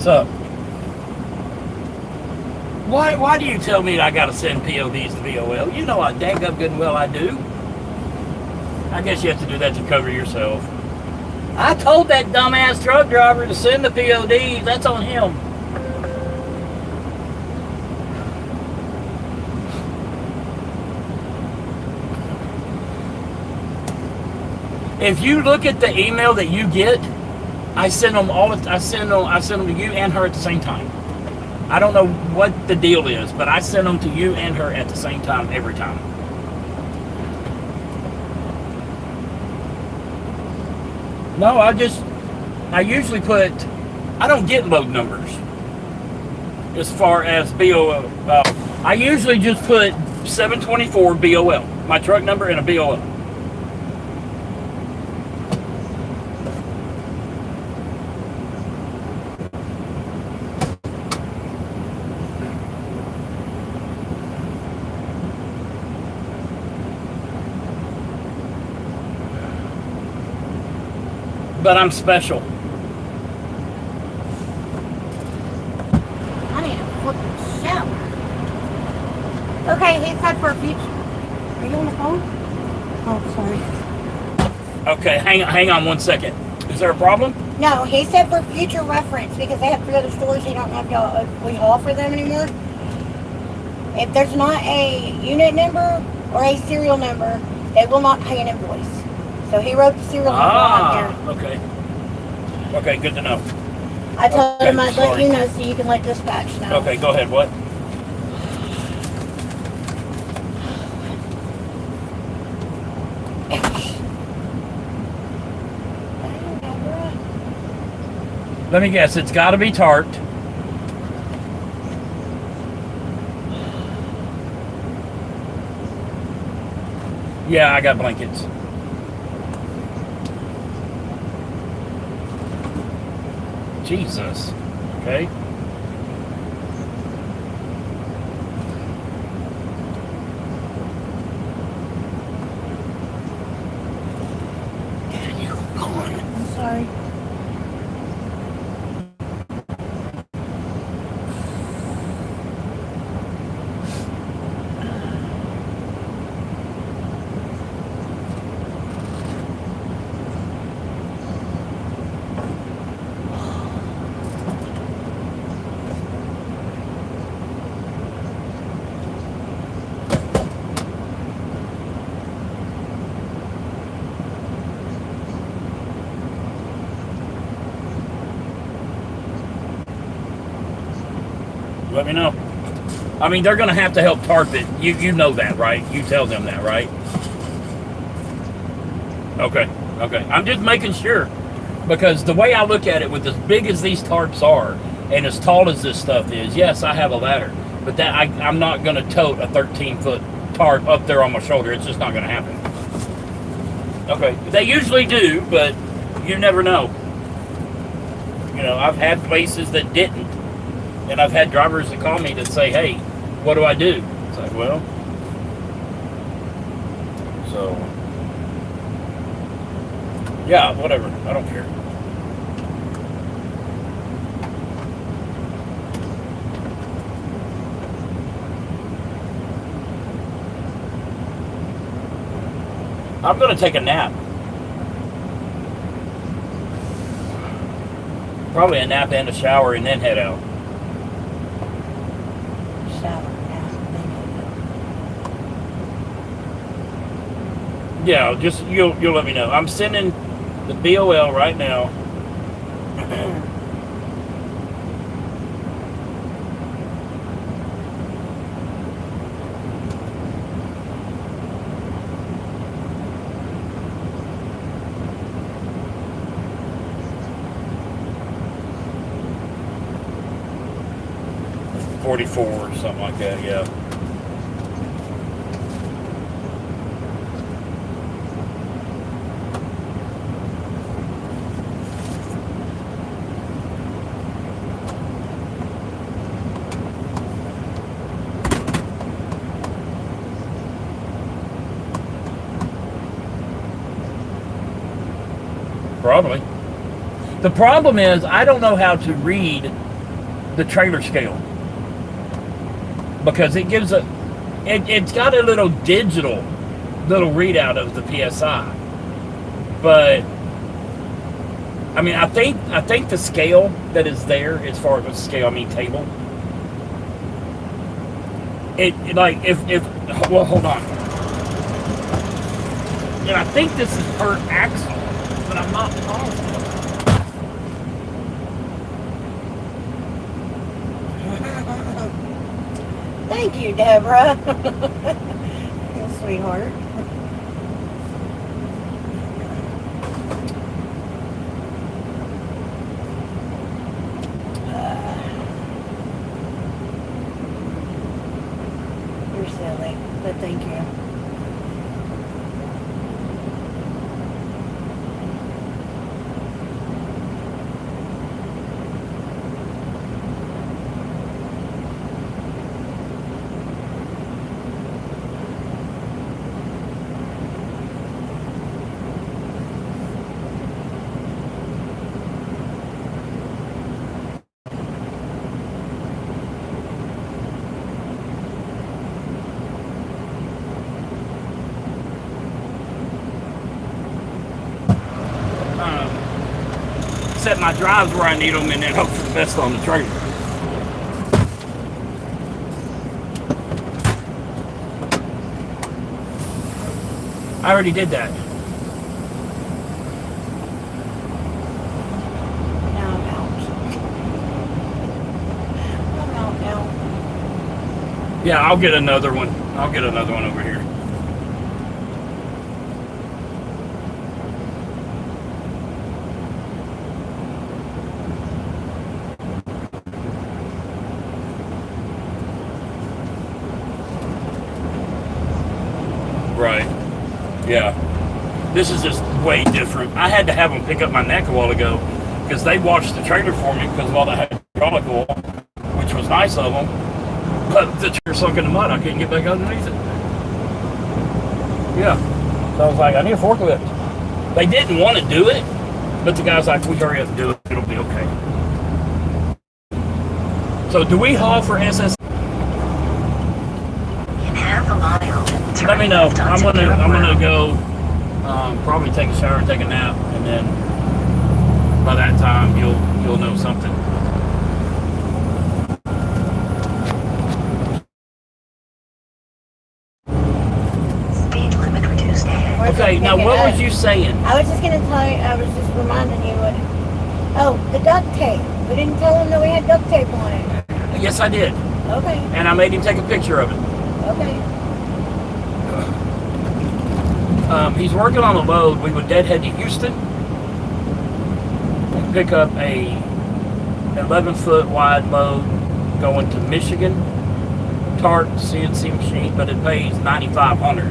up? Why do you tell me I gotta send PODs to VOL? You know I dang up good and well I do. I guess you have to do that to cover yourself. I told that dumbass truck driver to send the PODs. That's on him. If you look at the email that you get, I send them I send them to you and her at the same time. I don't know what the deal is, but I send them to you and her at the same time every time. No, I usually put, I don't get load numbers as far as BOL. I usually just put 724 BOL, my truck number and a BOL. But I'm special. I need a fucking shower. Okay, he said for future. Are you on the phone? Oh, sorry. Okay, hang on 1 second. Is there a problem? No, he said for future reference because they have 3 other stores. He don't have to we haul for them anymore. If there's not a unit number or a serial number, they will not pay an invoice. So he wrote the serial number on there. Okay. Okay, good to know. I told him I'd let sorry. you know so you can let dispatch know. Okay, go ahead. What? Let me guess. It's got to be tarped. Yeah, I got blankets. Jesus. Okay. I'm sorry. Let me know. I mean, they're going to have to help tarp it. You know that, right? You tell them that, right? Okay. Okay. I'm just making sure. Because the way I look at it, with as big as these tarps are, and as tall as this stuff is, yes, I have a ladder. But that I'm not going to tote a 13-foot tarp up there on my shoulder. It's just not going to happen. Okay. They usually do, but you never know. You know, I've had places that didn't. And I've had drivers that call me to say, hey, what do I do? It's like, well, so, yeah, whatever. I don't care. I'm going to take a nap. Probably a nap and a shower and then head out. Yeah, just you'll let me know. I'm sending the BOL right now. $44 or something like that, yeah. Probably. The problem is I don't know how to read the trailer scale, because it gives it's got a little digital little readout of the PSI, but I mean, I think the scale that is there, as far as scale, I mean table. It like if well, hold on. And I think this is per axle, but I'm not positive. Thank you, Deborah. Sweetheart. You're silly, but thank you. Set my drives where I need them, and then hope for the best on the trailer. I already did that. Now I'm out. I'm out now. Yeah, I'll get another one. I'll get another one over here. Right. Yeah. This is just way different. I had to have them pick up my neck a while ago because they washed the trailer for me because of all the hydraulic oil, which was nice of them. But the trailer sunk in the mud. I couldn't get back underneath it. Yeah. So I was like, I need a forklift. They didn't want to do it, but the guy's like, we hurry up and do it. It'll be okay. So do we haul for SS? In half a mile, turn Let me know. left I'm onto gonna Garrett Road. go probably take a shower and take a nap, and then by that time you'll know something. Speed limit reduced ahead. Where's Okay, it now pick it what up? was you saying? I was just gonna tell you, I was just reminding you what. Oh, the duct tape. We didn't tell him that we had duct tape on it. Yes, I did, Okay, and I made him take a picture of it. okay. He's working on a load. We would deadhead to Houston and pick up a 11-foot wide load going to Michigan. Tart CNC machine, but it pays $9,500.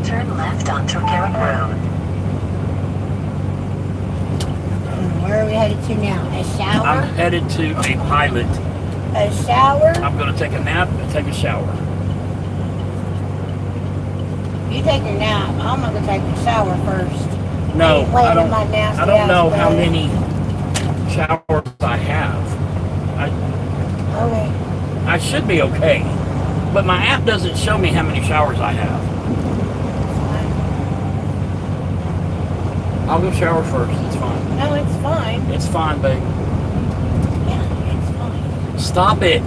Turn left onto Garrett Road. Where are we headed to now? A shower? I'm headed to a pilot. A shower? I'm going to take a nap and take a shower. You take your nap. I'm gonna take a shower first. No, Laying I in don't. my nasty I don't ass know how bed. many showers I have. Okay. I should be okay, but my app doesn't show me how many showers I have. I'll go shower first. It's fine. No, it's fine. It's fine, babe. Yeah, it's fine. Stop it.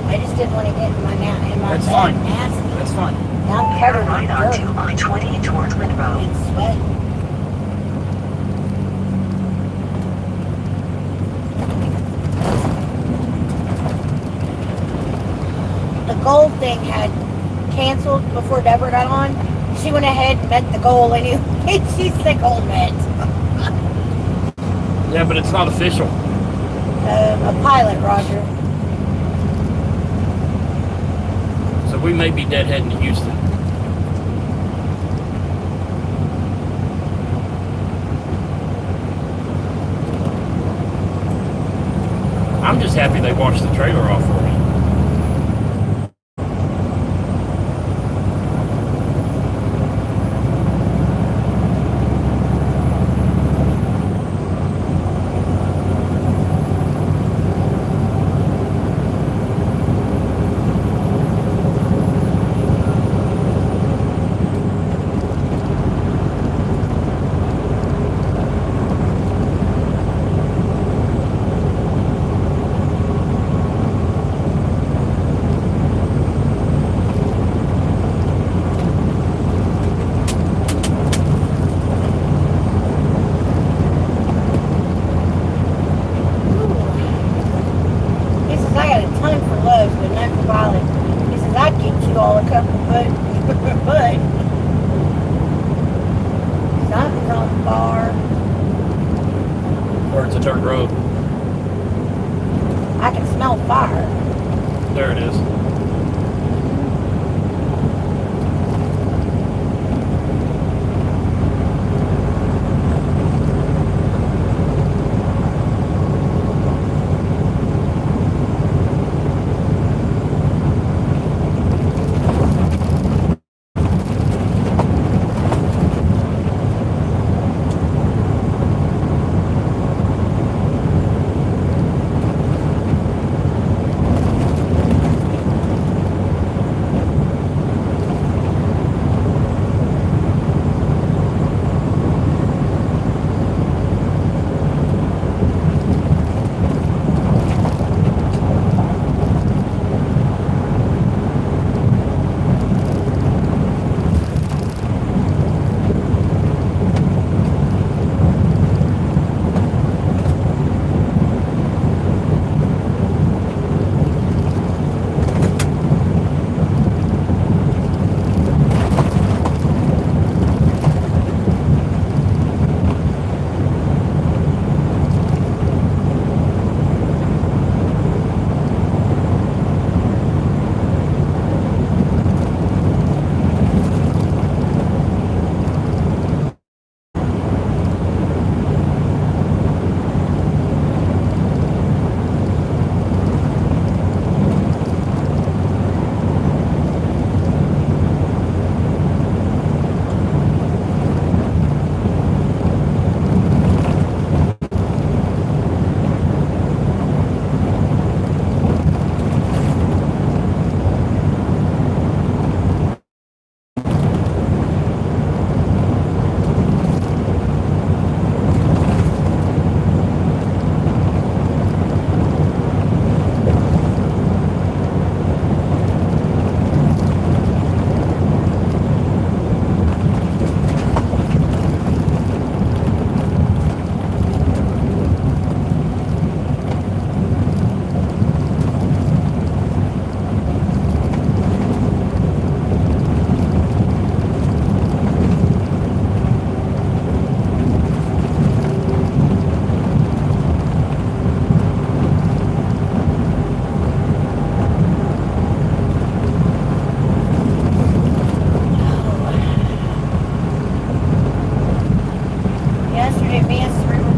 I just didn't want to get in my That's bed fine. nasty. That's fine. Now I'm Bear covered right in onto dirt I-20 towards Monroe. and sweat. The gold thing had canceled before Deborah got on. She went ahead and met the goal anyway. She's the goal met. Yeah, but it's not official. A pilot, Roger. So we may be deadheading to Houston. I'm just happy they washed the trailer off for me. smiling. He says, I'd get you all a couple, but something's on the bar. Or it's a dirt road. I can smell fire. There it is.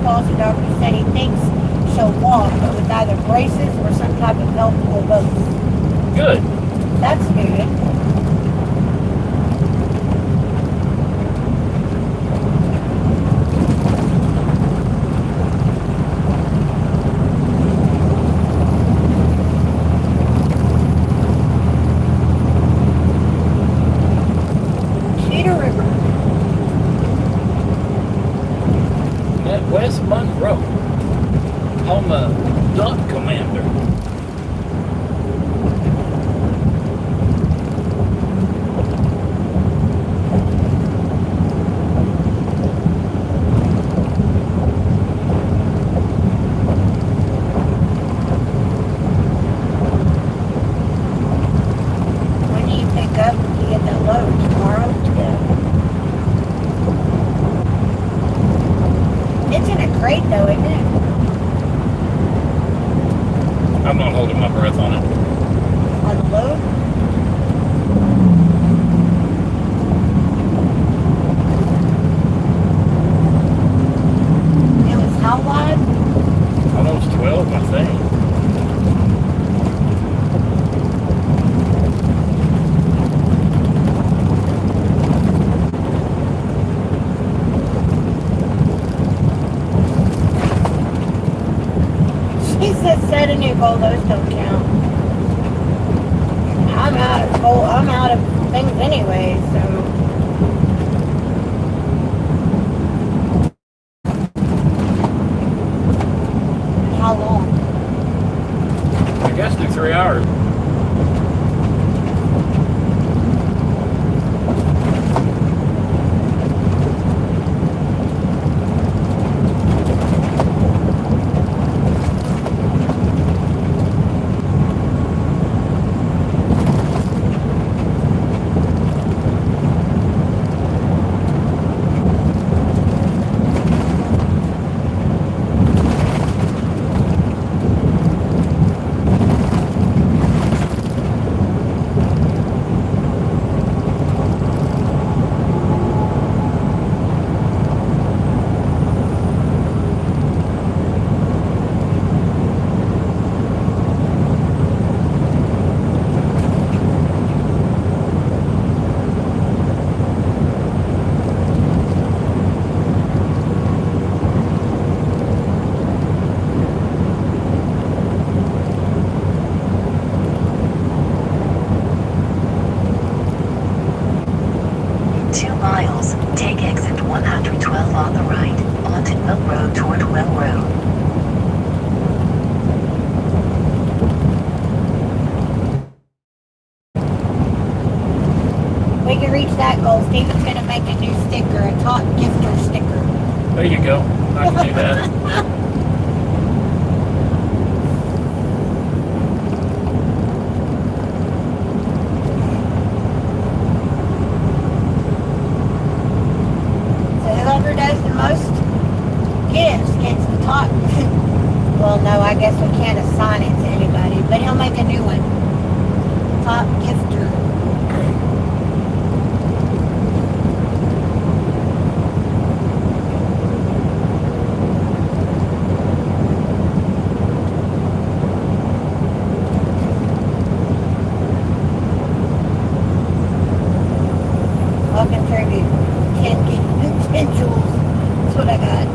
palsy doctor said he thinks she'll walk, but with either braces or some type of help or both. Good. That's good. West Monroe, Pawna Duck Commander. When do you pick up and you get that load? Tomorrow? Yeah. It's in a crate though, isn't it? I'm not holding my breath on it. On the load? It was how wide? Almost 12, I think. He said Scenic, all those don't count. I'm out of things anyway, so. How long? I guess do 3 hours. miles, take exit 112 on the right, onto Mill Road toward Well Road. We can reach that goal. Steven's gonna make a new sticker, a top gifter sticker. There you go. I can do that. So whoever does the most gifts gets the top. Well, no, I guess we can't assign it to anybody, but he'll make a new one. Top gifter. I'll contribute 10 jewels. That's what I got.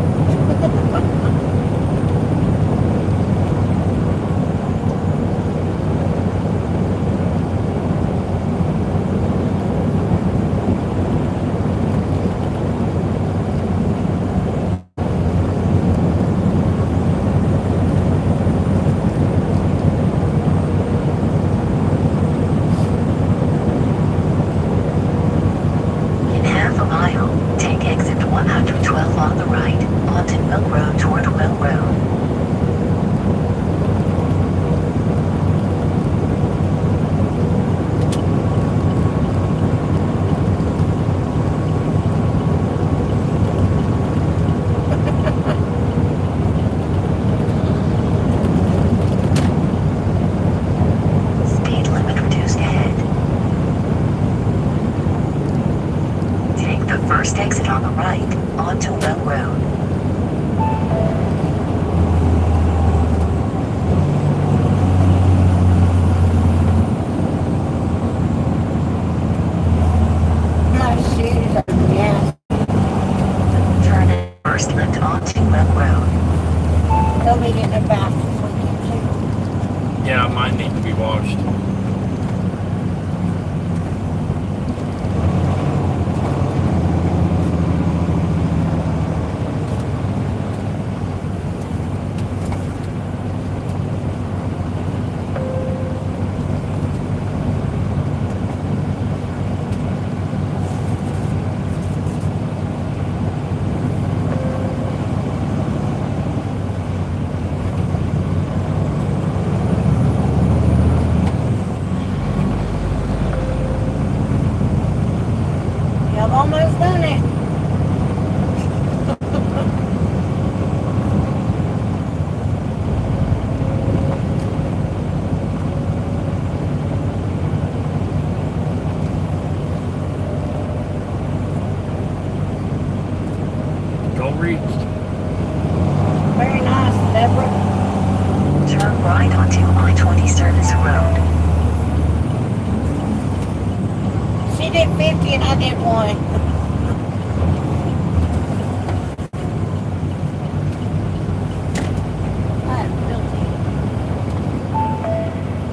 In half a mile, take exit 112 on the right, onto Mill Road toward Well Road. Speed limit reduced ahead. Take the first exit on the right, onto Well Road. My shoes are nasty. Turn at first left onto Well Road. They'll be getting a bath this weekend too. Yeah, mine need to be washed. I've almost done it. Goal reached. Very nice, Deborah. Turn right onto I-20 Service Road. She did 50 and I did 1. I'm filthy.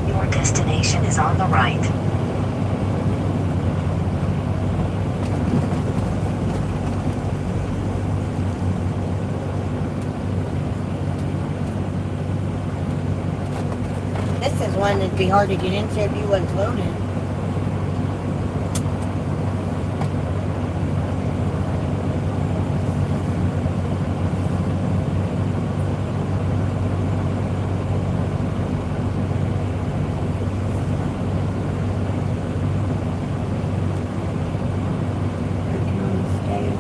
Your destination is on the right. This is one that'd be hard to get into if you wasn't loaded. Working on the scale.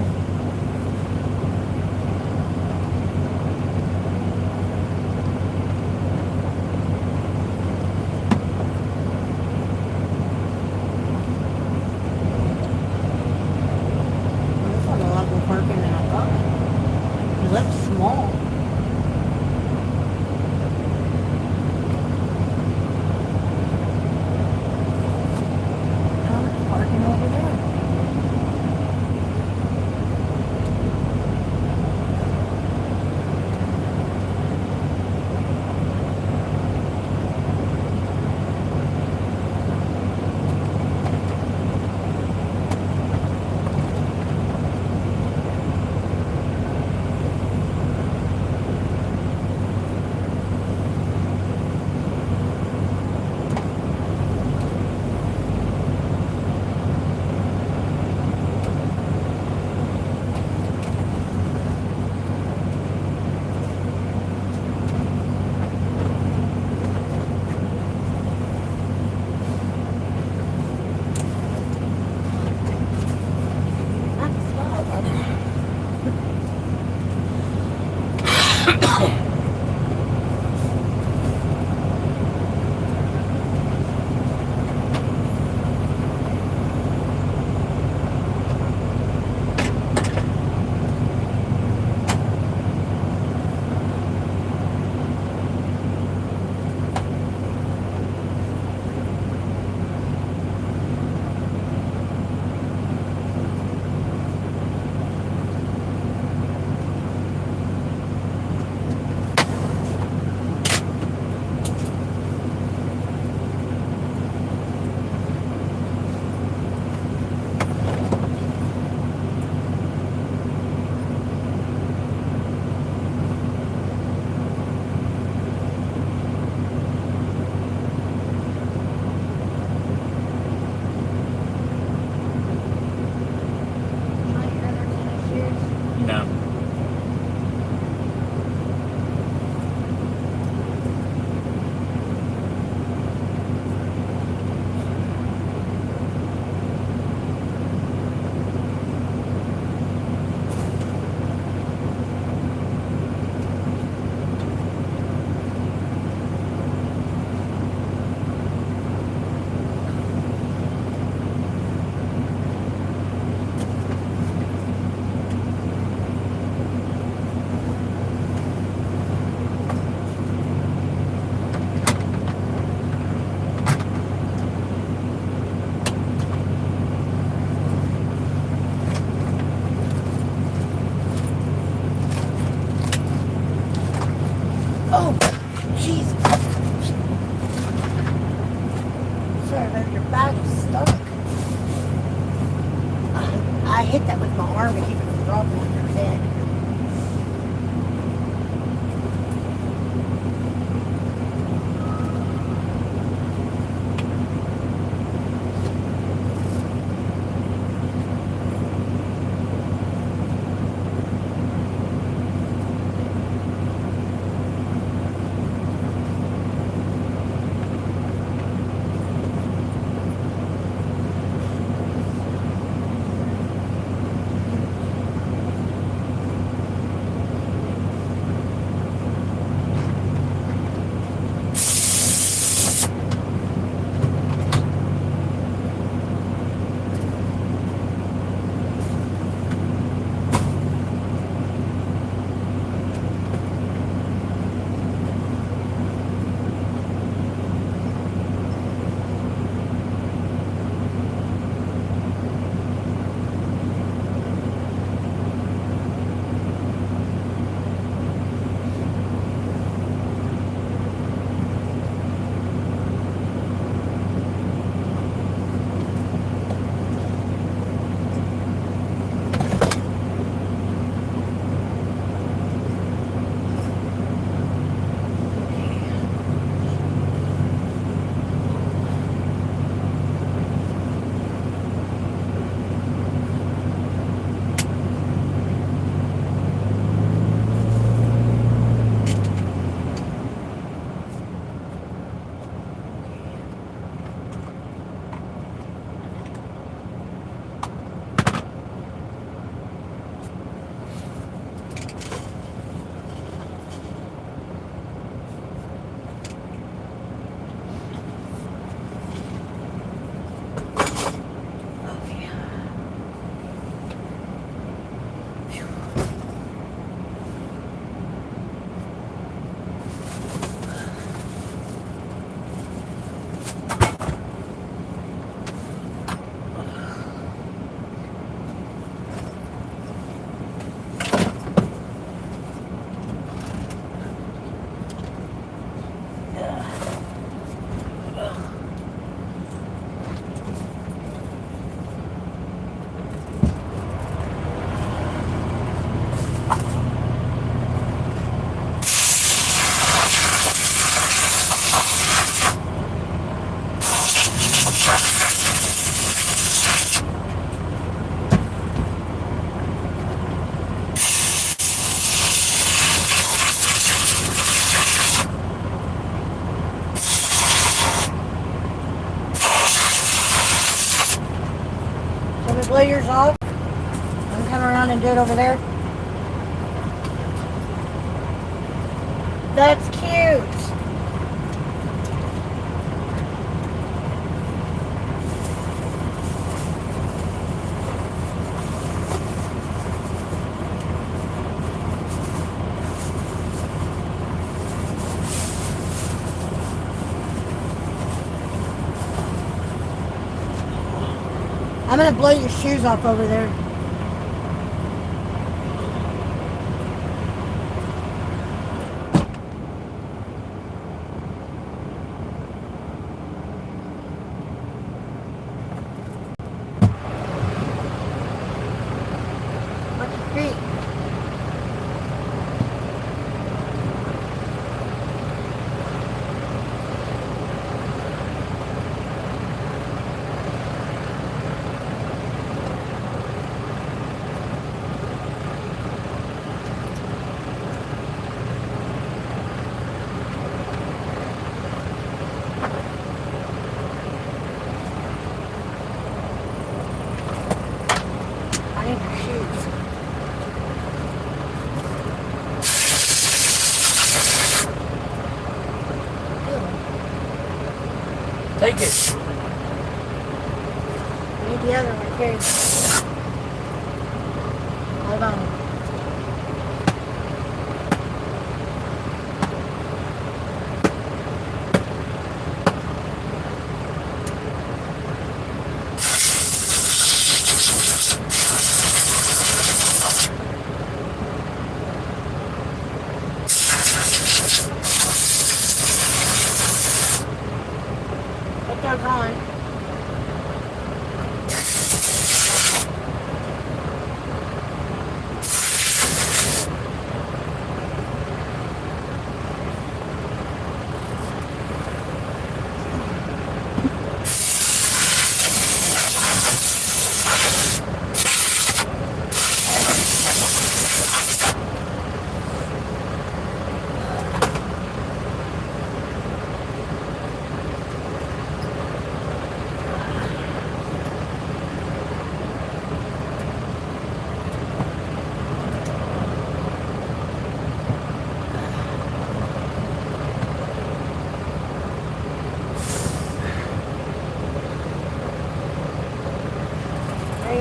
sorry, but your back is stuck. I hit that with my arm to keep it from dropping on your head. Blow yours off. I'm come around and do it over there. That's cute. I'm gonna blow your shoes off over there. Watch your feet. I need your shoes. Take it. I need the other one too. Hold on. Put those on.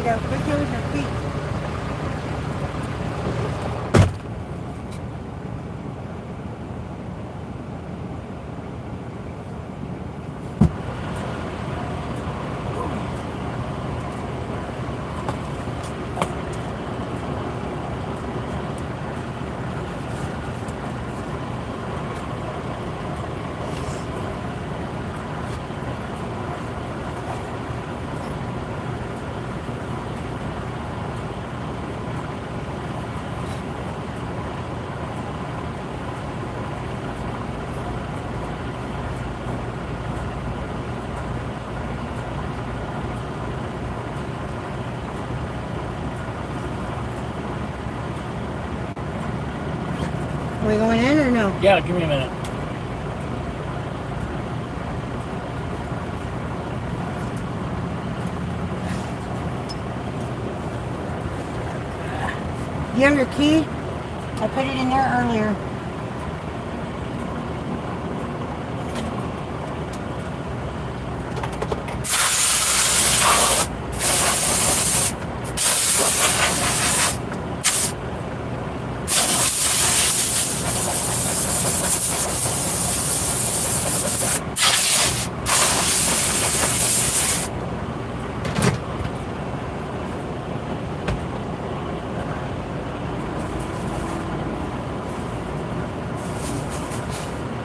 go. Quit doing your feet. Are we going in or no? Yeah, give me a minute. You have your key? I put it in there earlier.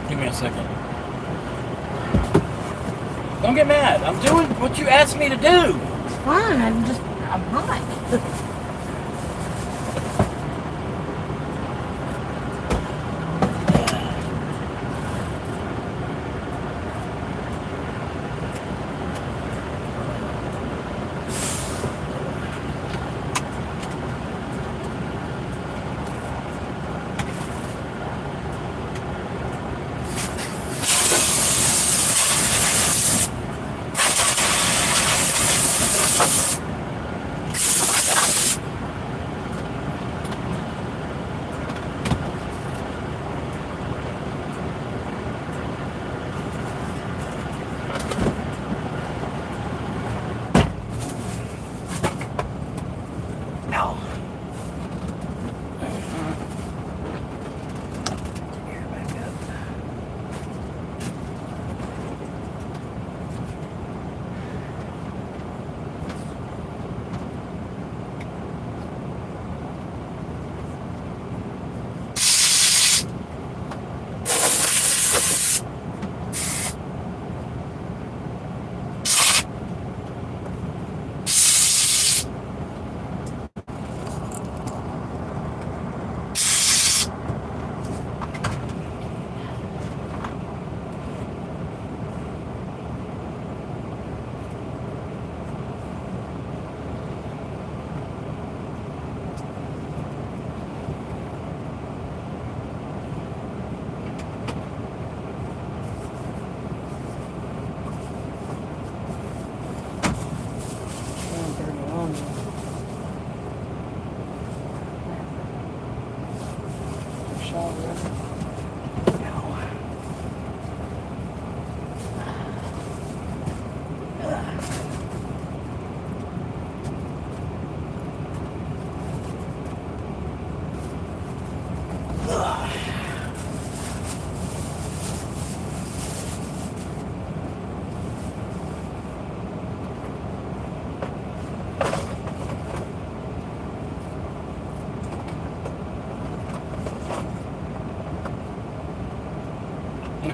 Give me a second. Don't get mad. I'm doing what you asked me to do. It's fine. I'm hot.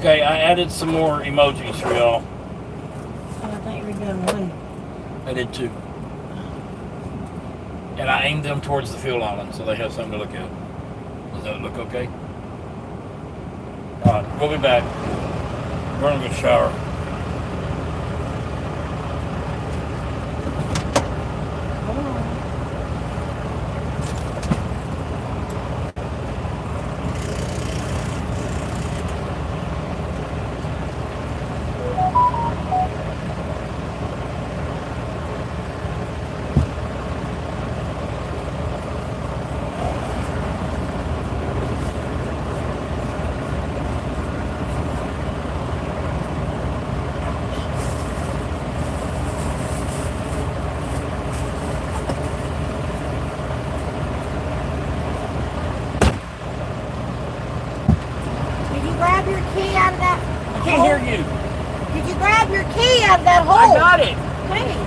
Okay, I added some more emojis for y'all. Oh, I thought you were doing one. I did too. And I aimed them towards the fuel island so they have something to look at. Does that look okay? Alright, we'll be back. We're gonna go shower. out of that I hole. got it. Hey.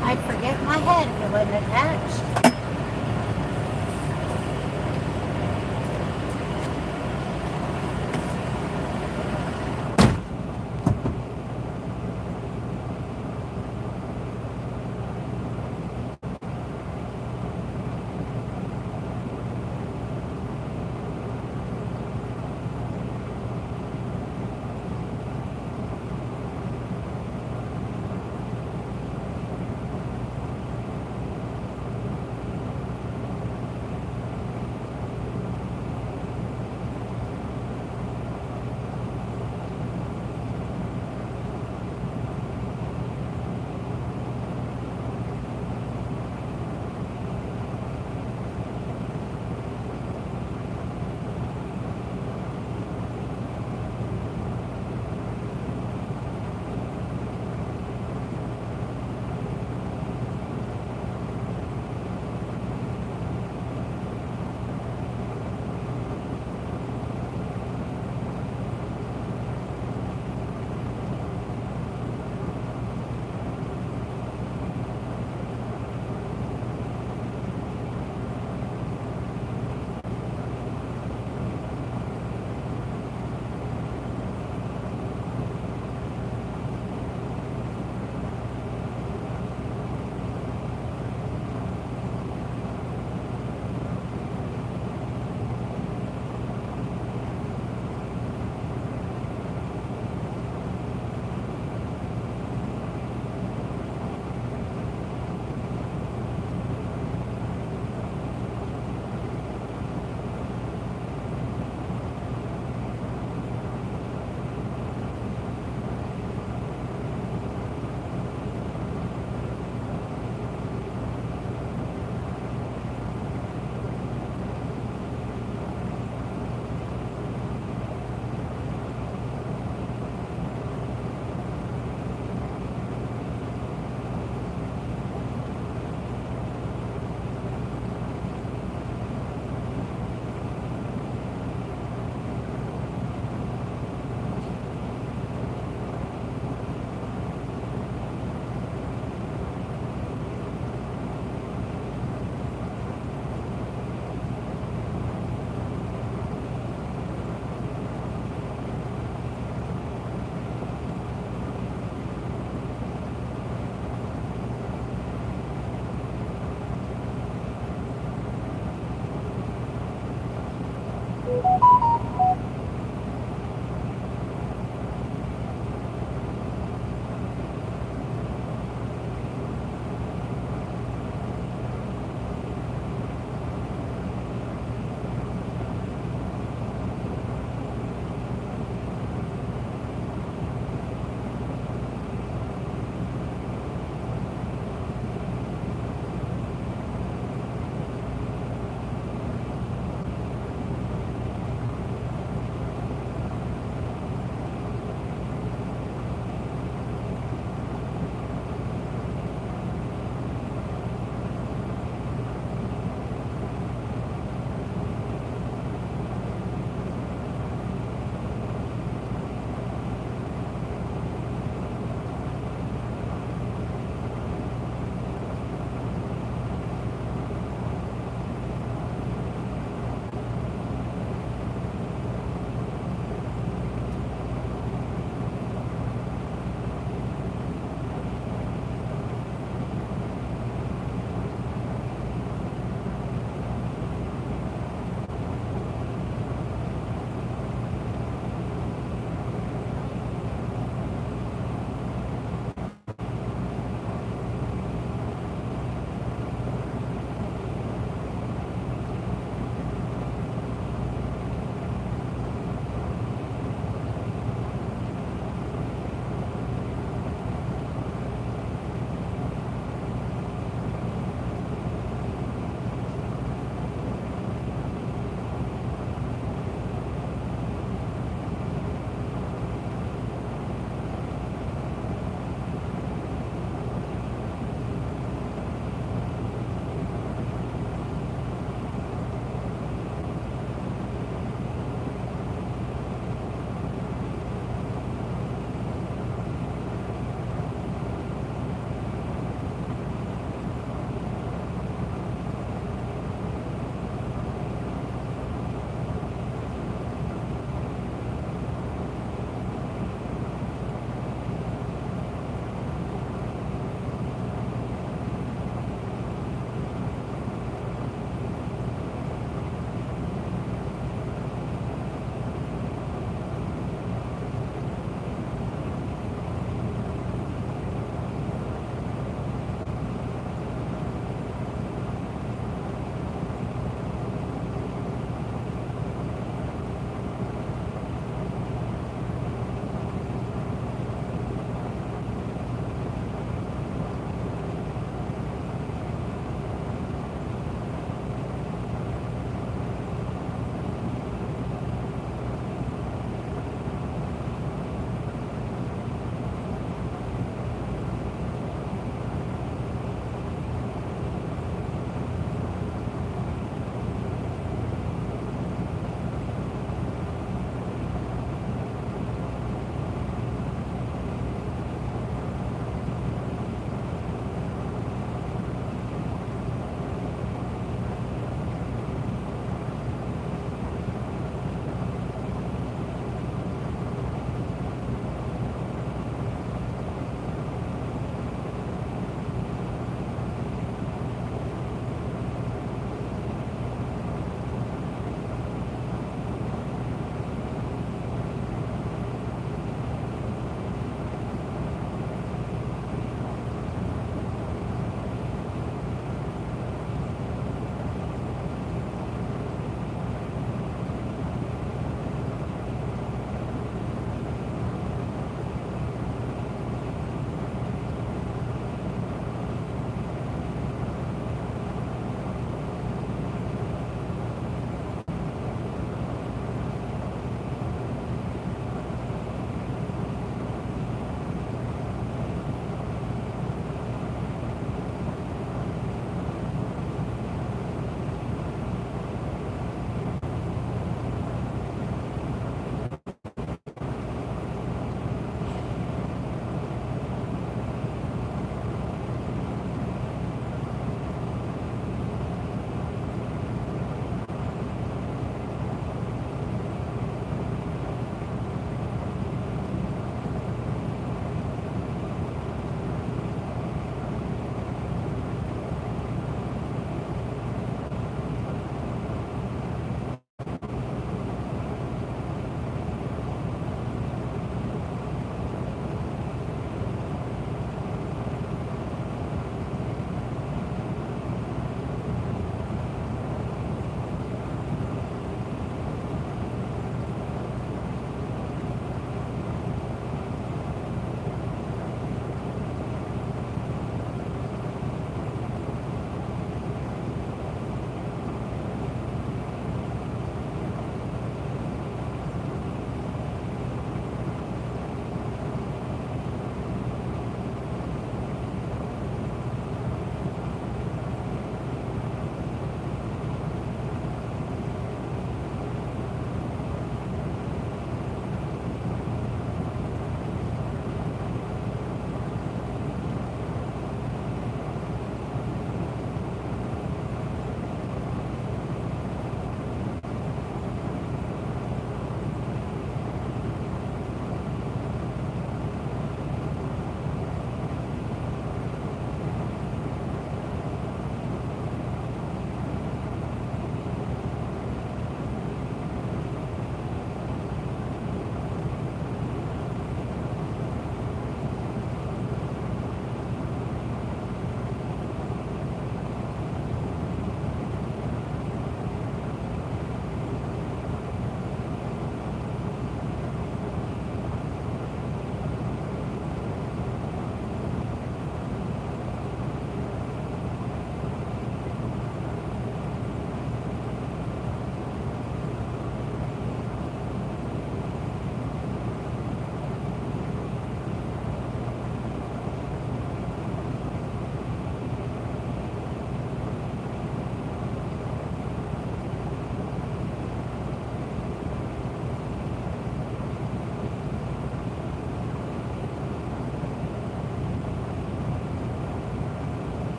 I'd forget my head if it wasn't attached.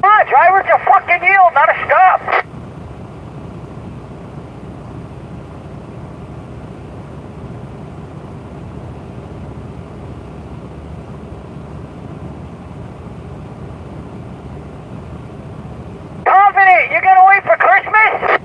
Come on, driver, it's a fucking yield, not a stop. Confident, you're gonna wait for Christmas?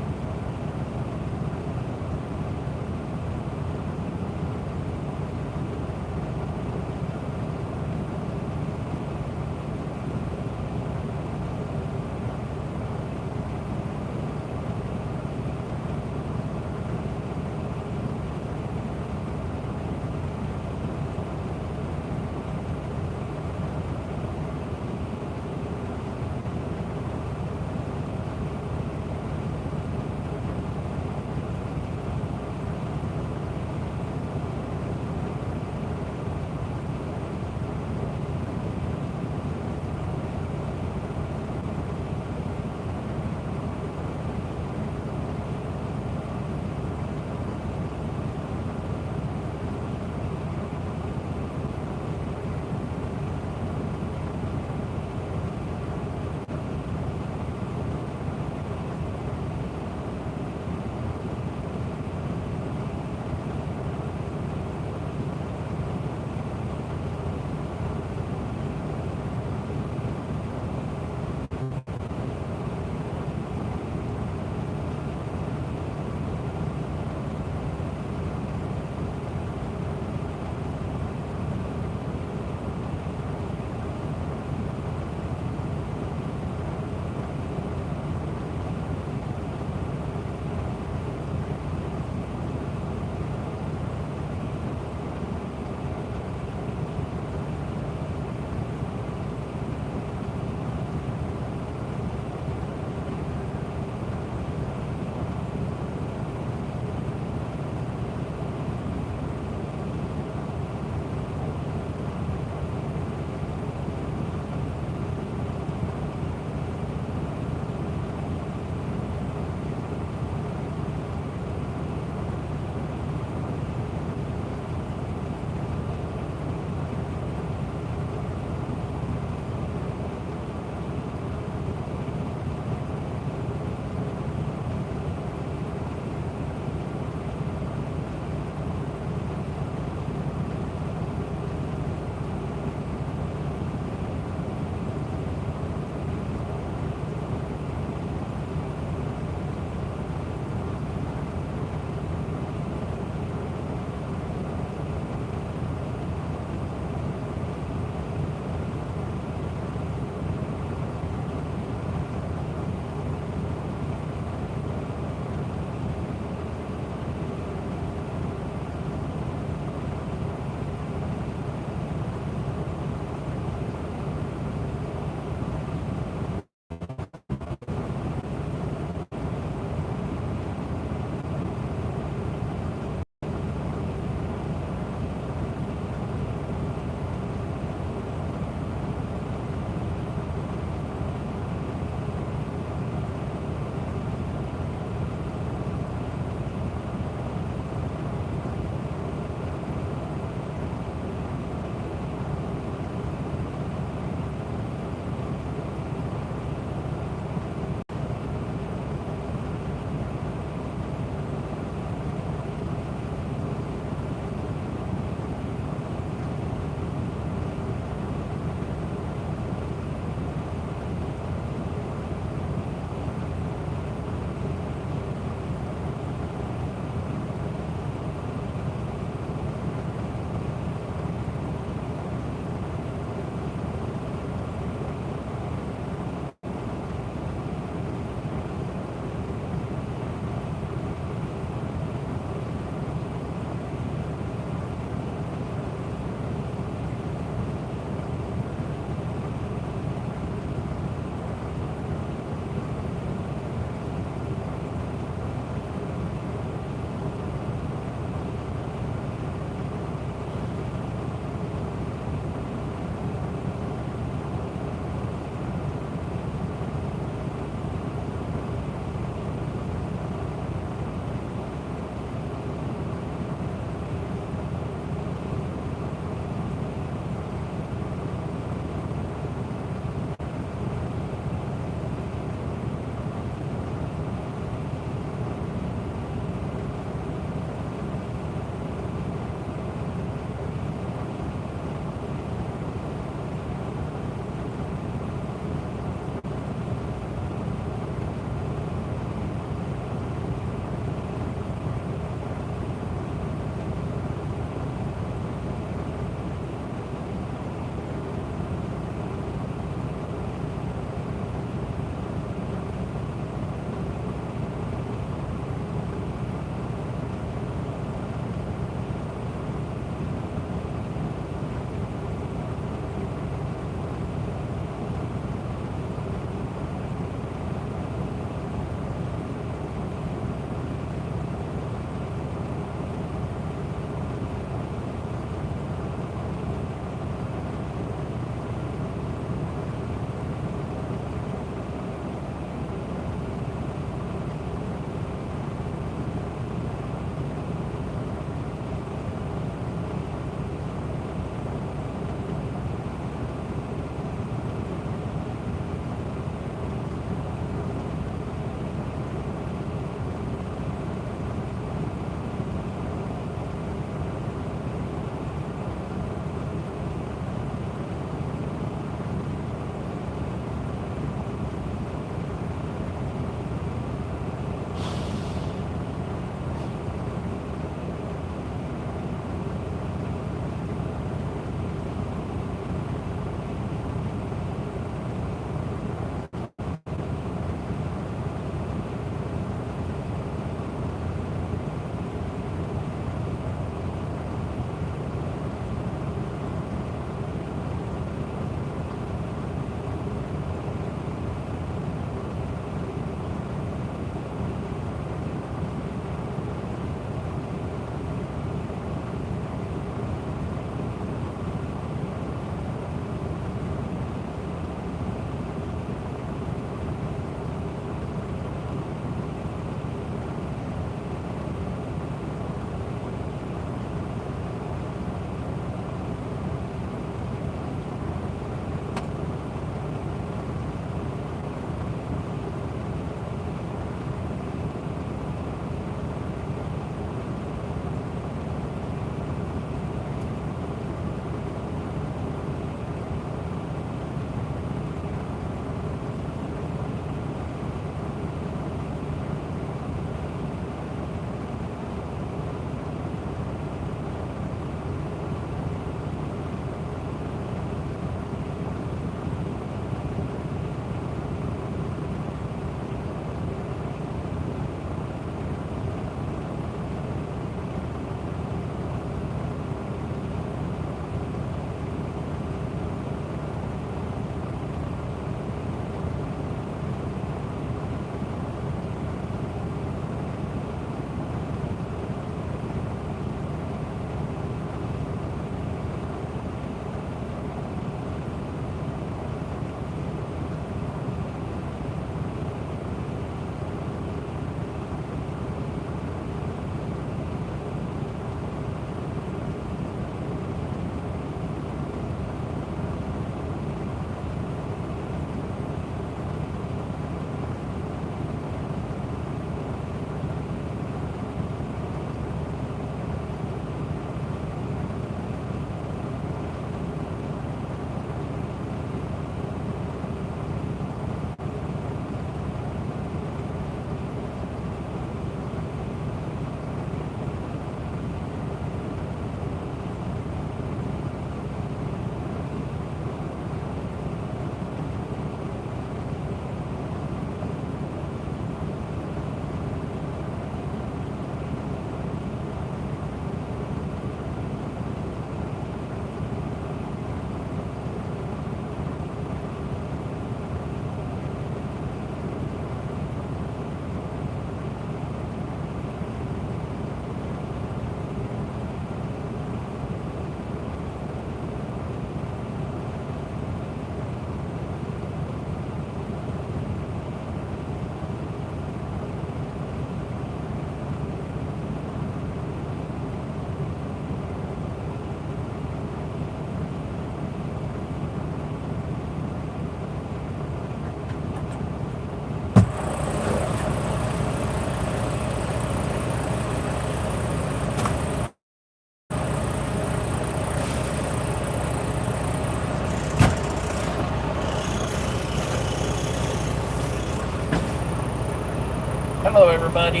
Hello, everybody.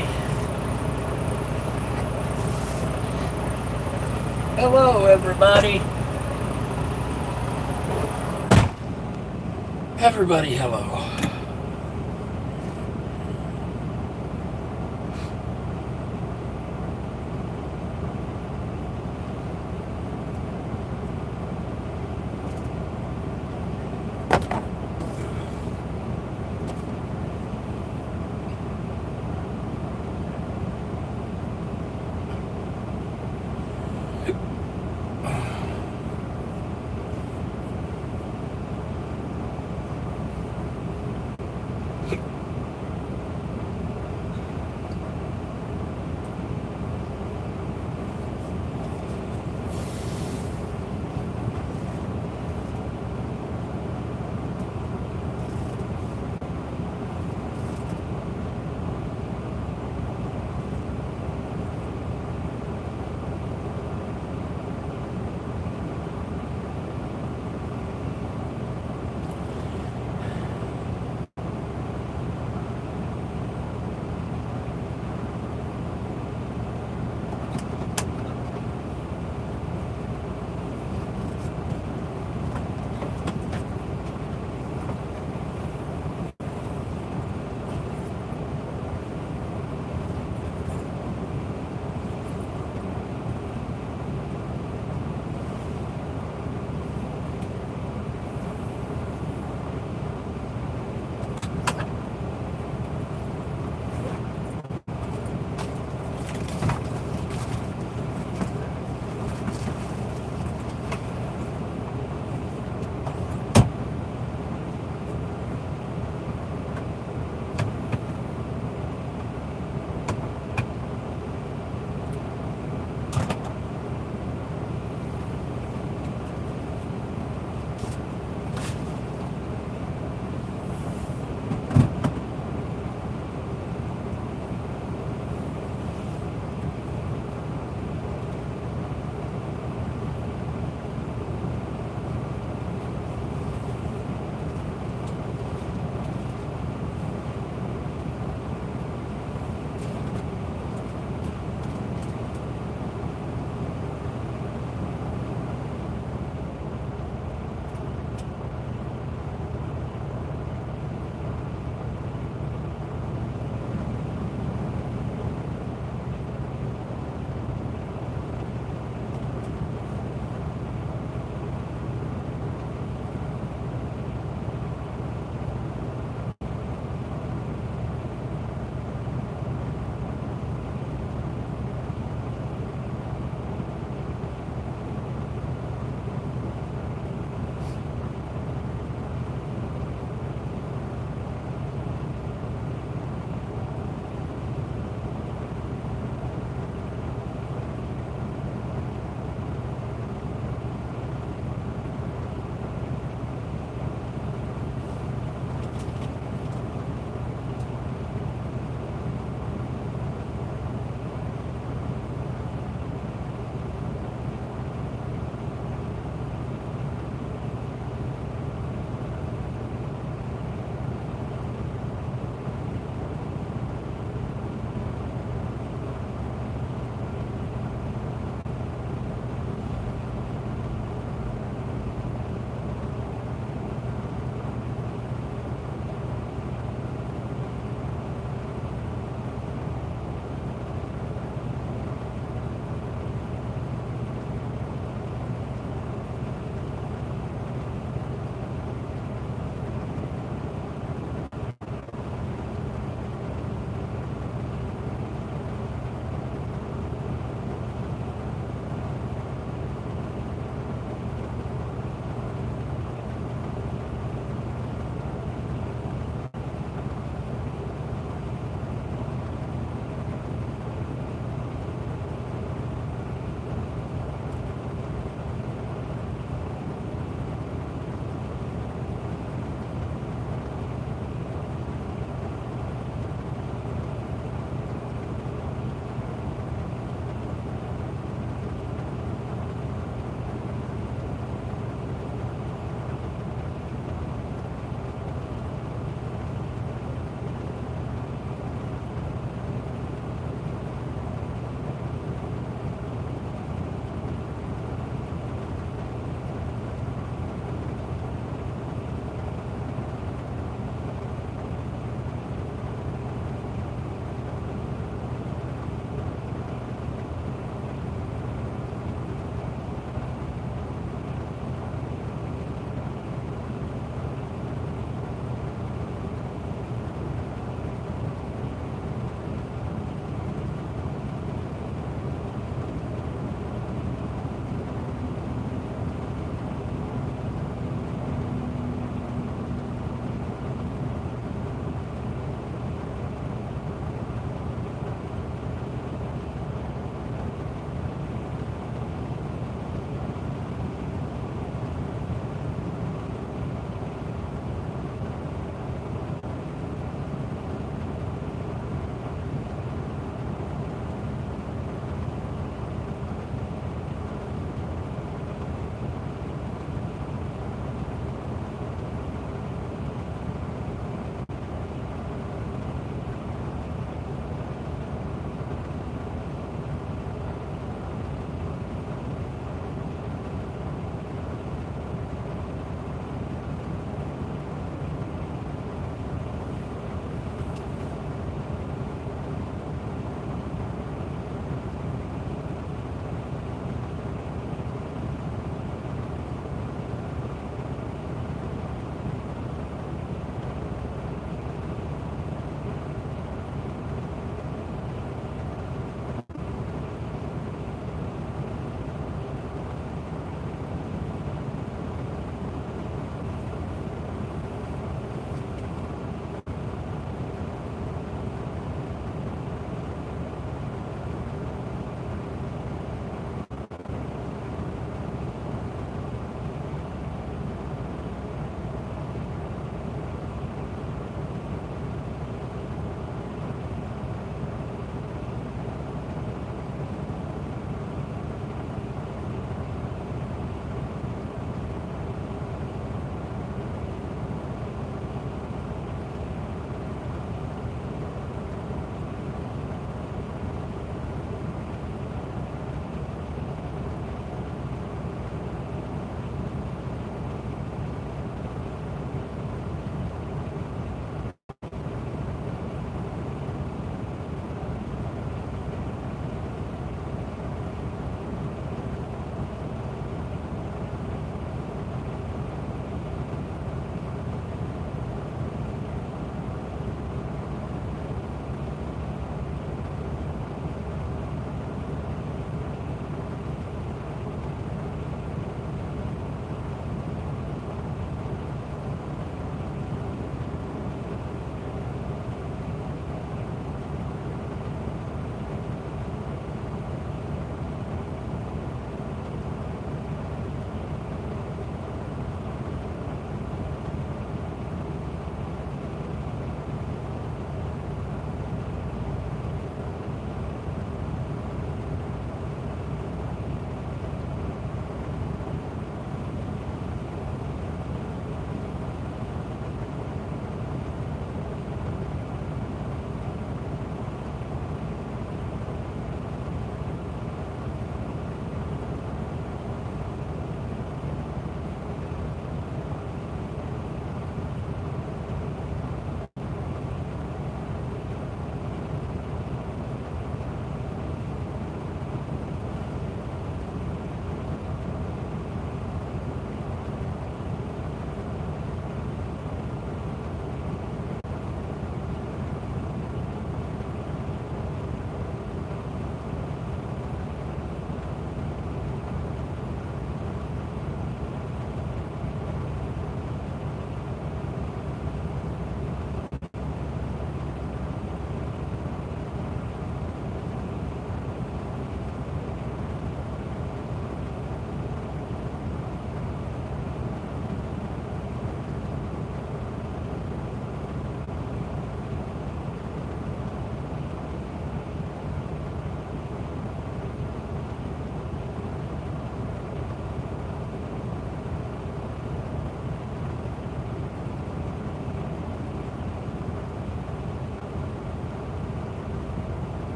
Hello, everybody. Everybody, hello.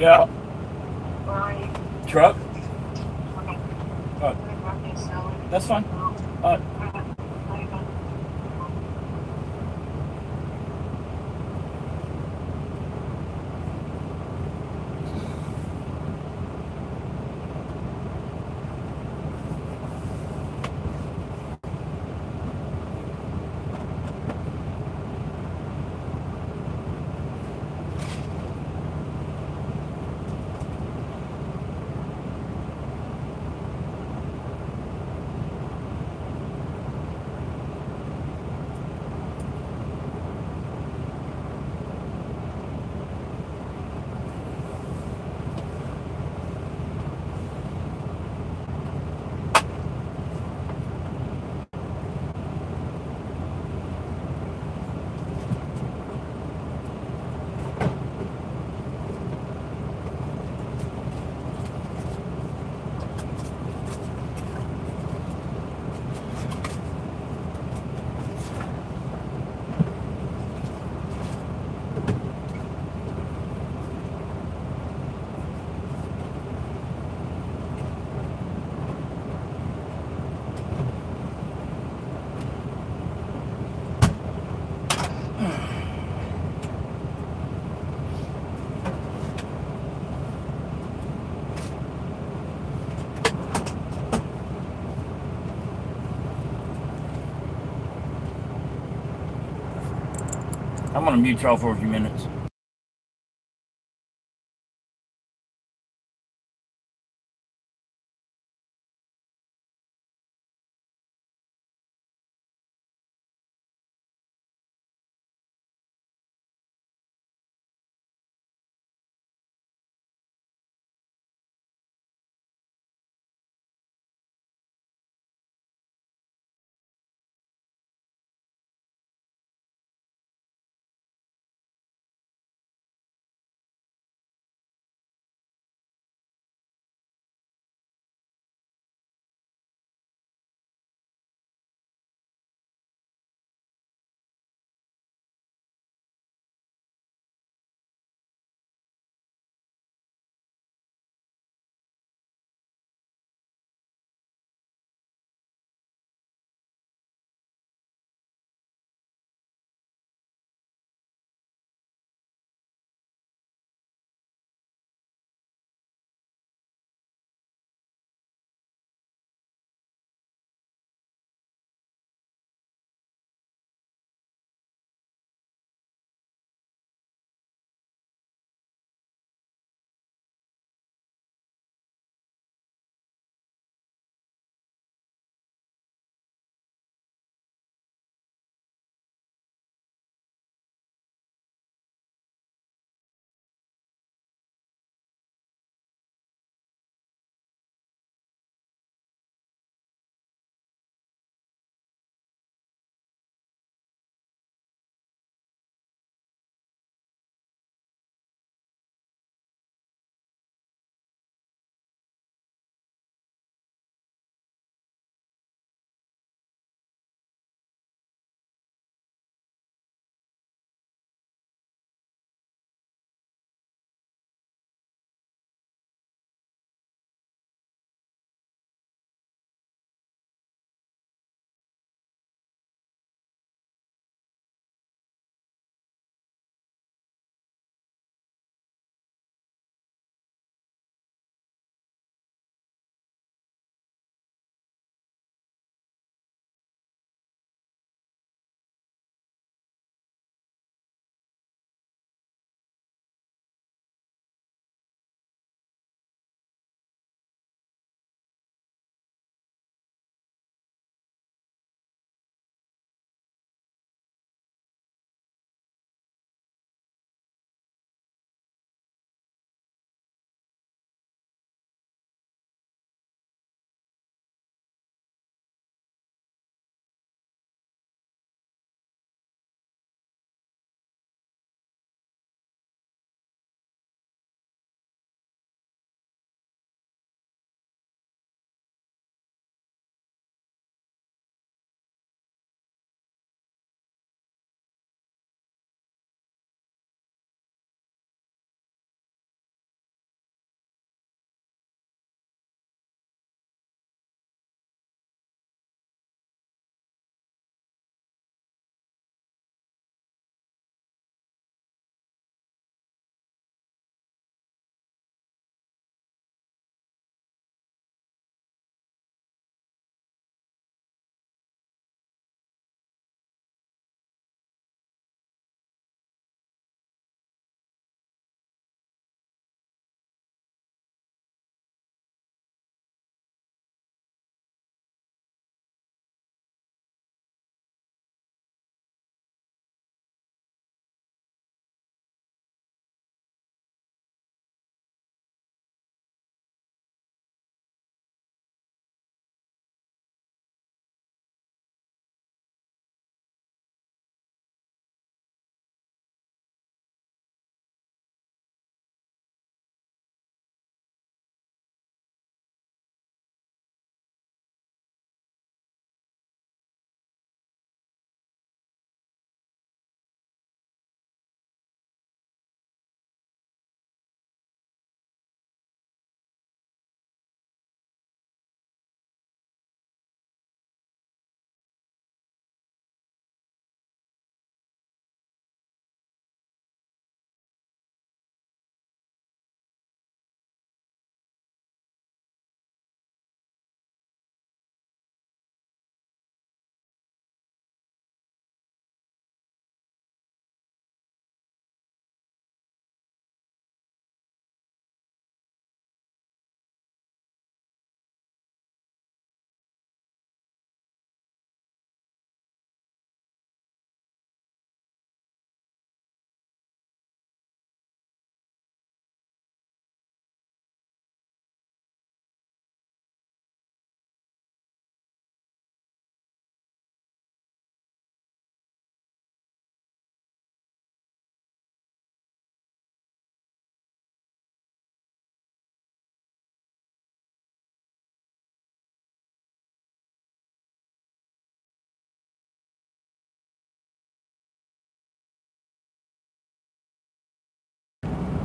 Yeah. Right. Truck? Okay. Uh, Okay, so that's fine. I'm gonna mute y'all for a few minutes.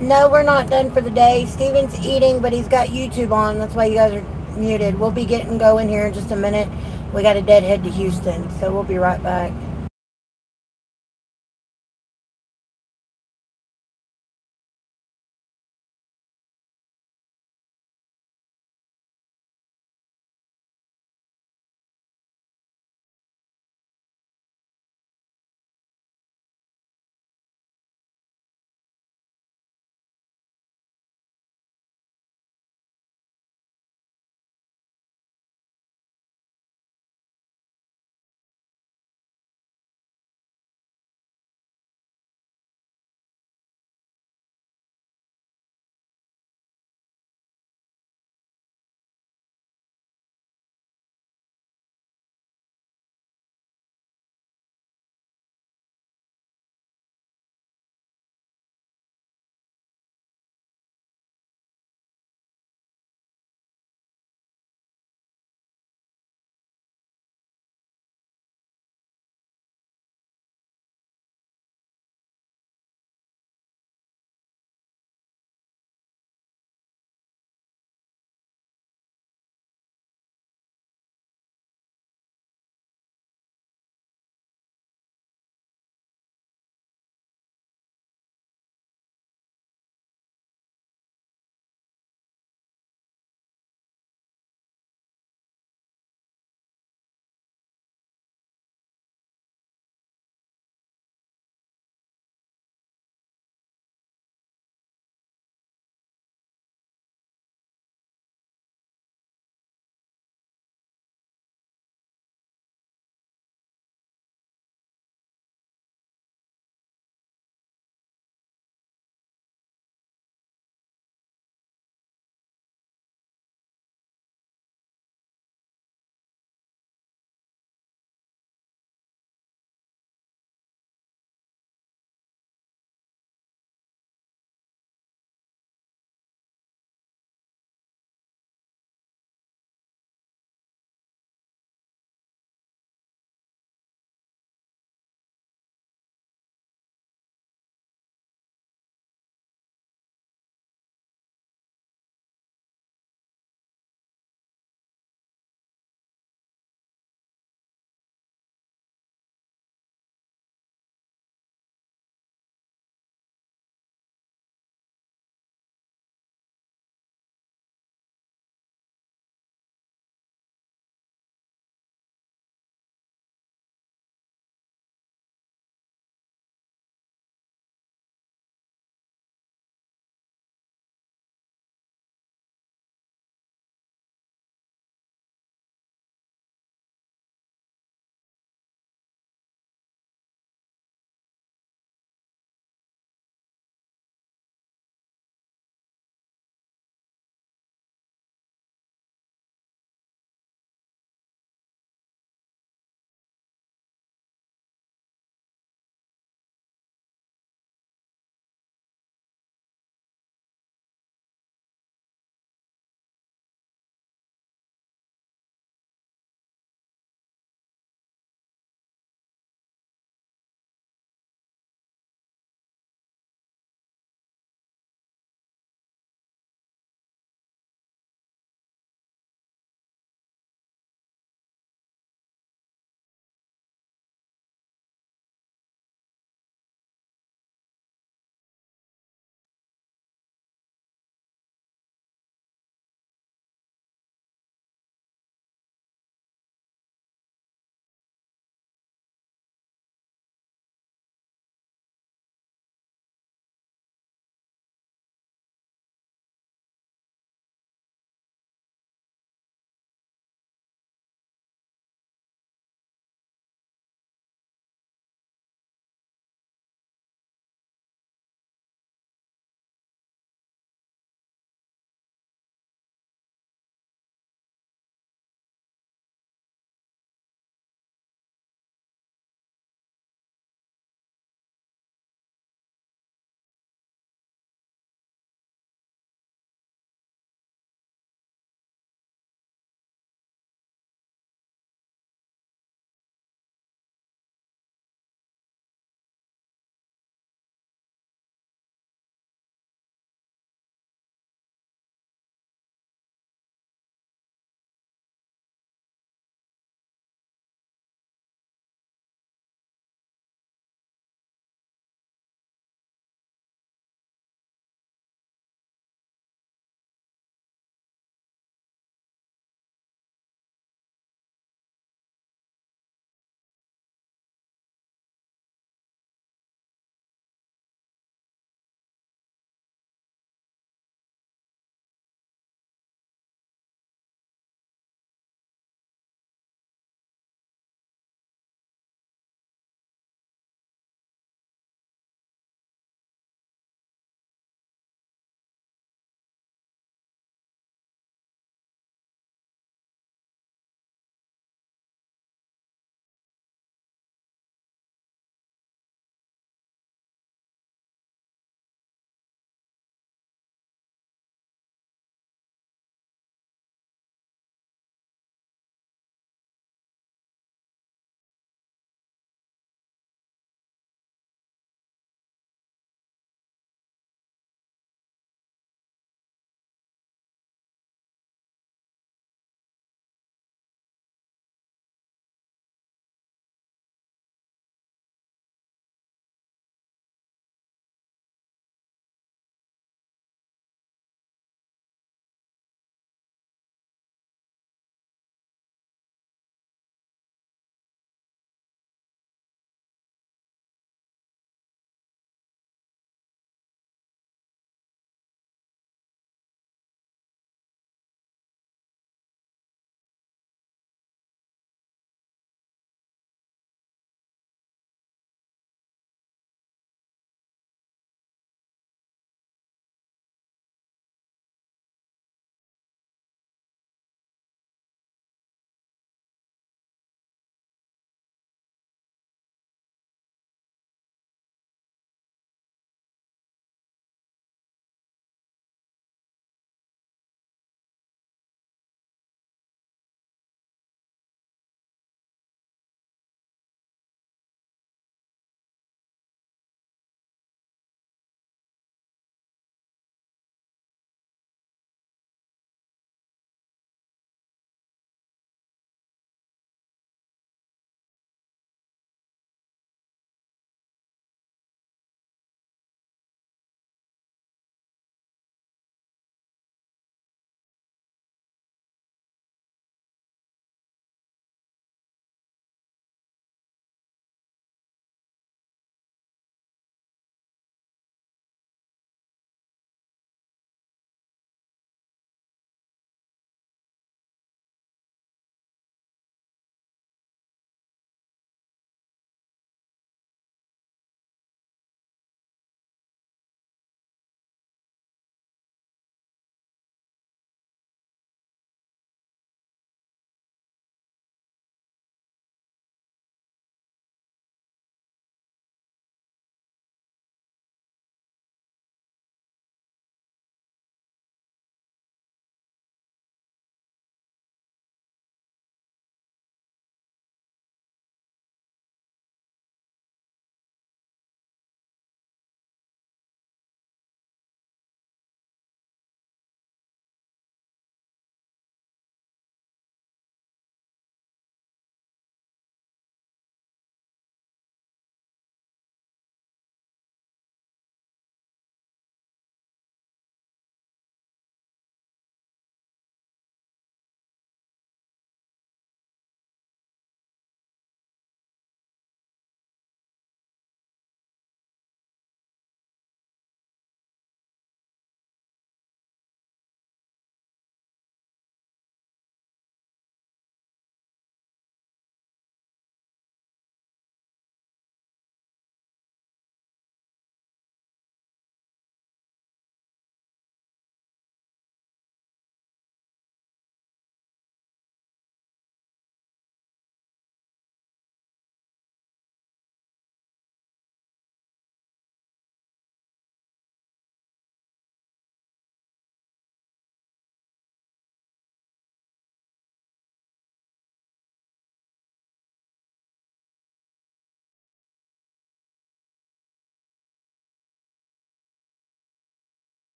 No, we're not done for the day. Steven's eating, but he's got YouTube on. That's why you guys are muted. We'll be getting going here in just a minute. We got a deadhead to Houston, so we'll be right back.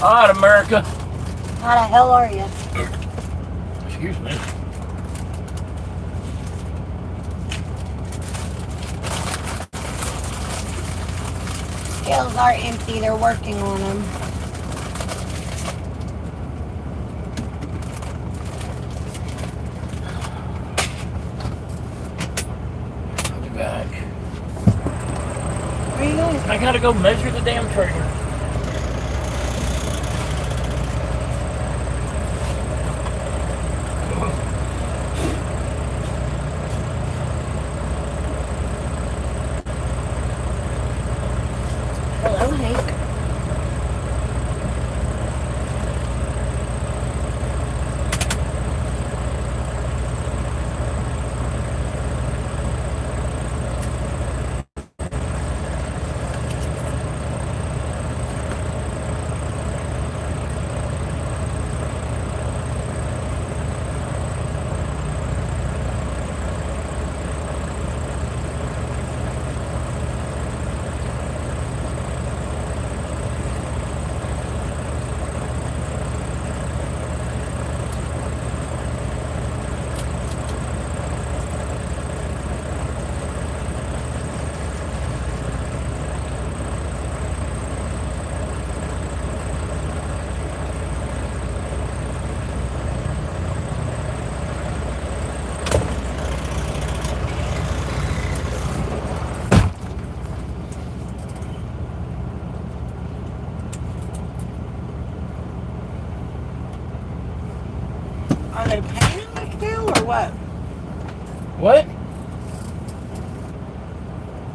All right, America. How the hell are you? Excuse me. Scales are empty. They're working on them. I'll be back. Where are you going? I gotta go measure the damn trailer. Hello, Hank. Are they painting the scale or what? What?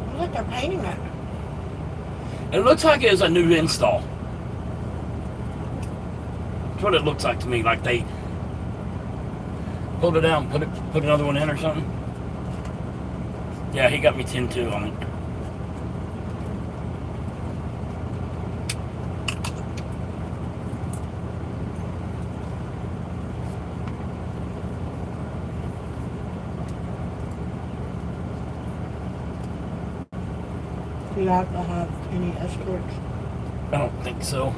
Looks like they're painting it. It looks like it is a new install. That's what it looks like to me. Like they pulled it out and put another one in or something. Yeah, he got me 10-2 on it. Do you have to have any escorts? I don't think so.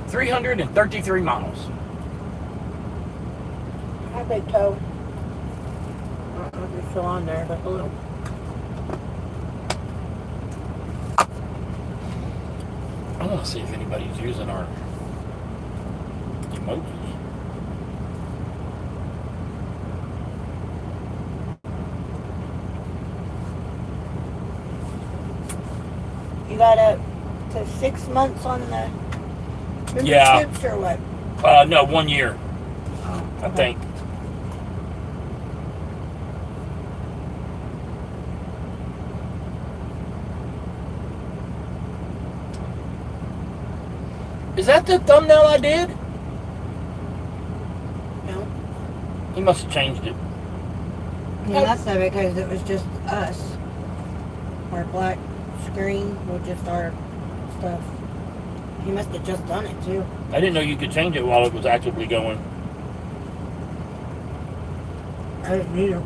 $333 miles. How big toe? I don't know if you're still on there, but hello. I want to see if anybody's using our emojis. You got up to 6 months on the Yeah. memberships or what? No, 1 year, Oh, I think. Is that the thumbnail I did? No. He must have changed it. Yeah, that's not because it was just us. Our black screen with just our stuff. He must have just done it too. I didn't know you could change it while it was actively going. I didn't either.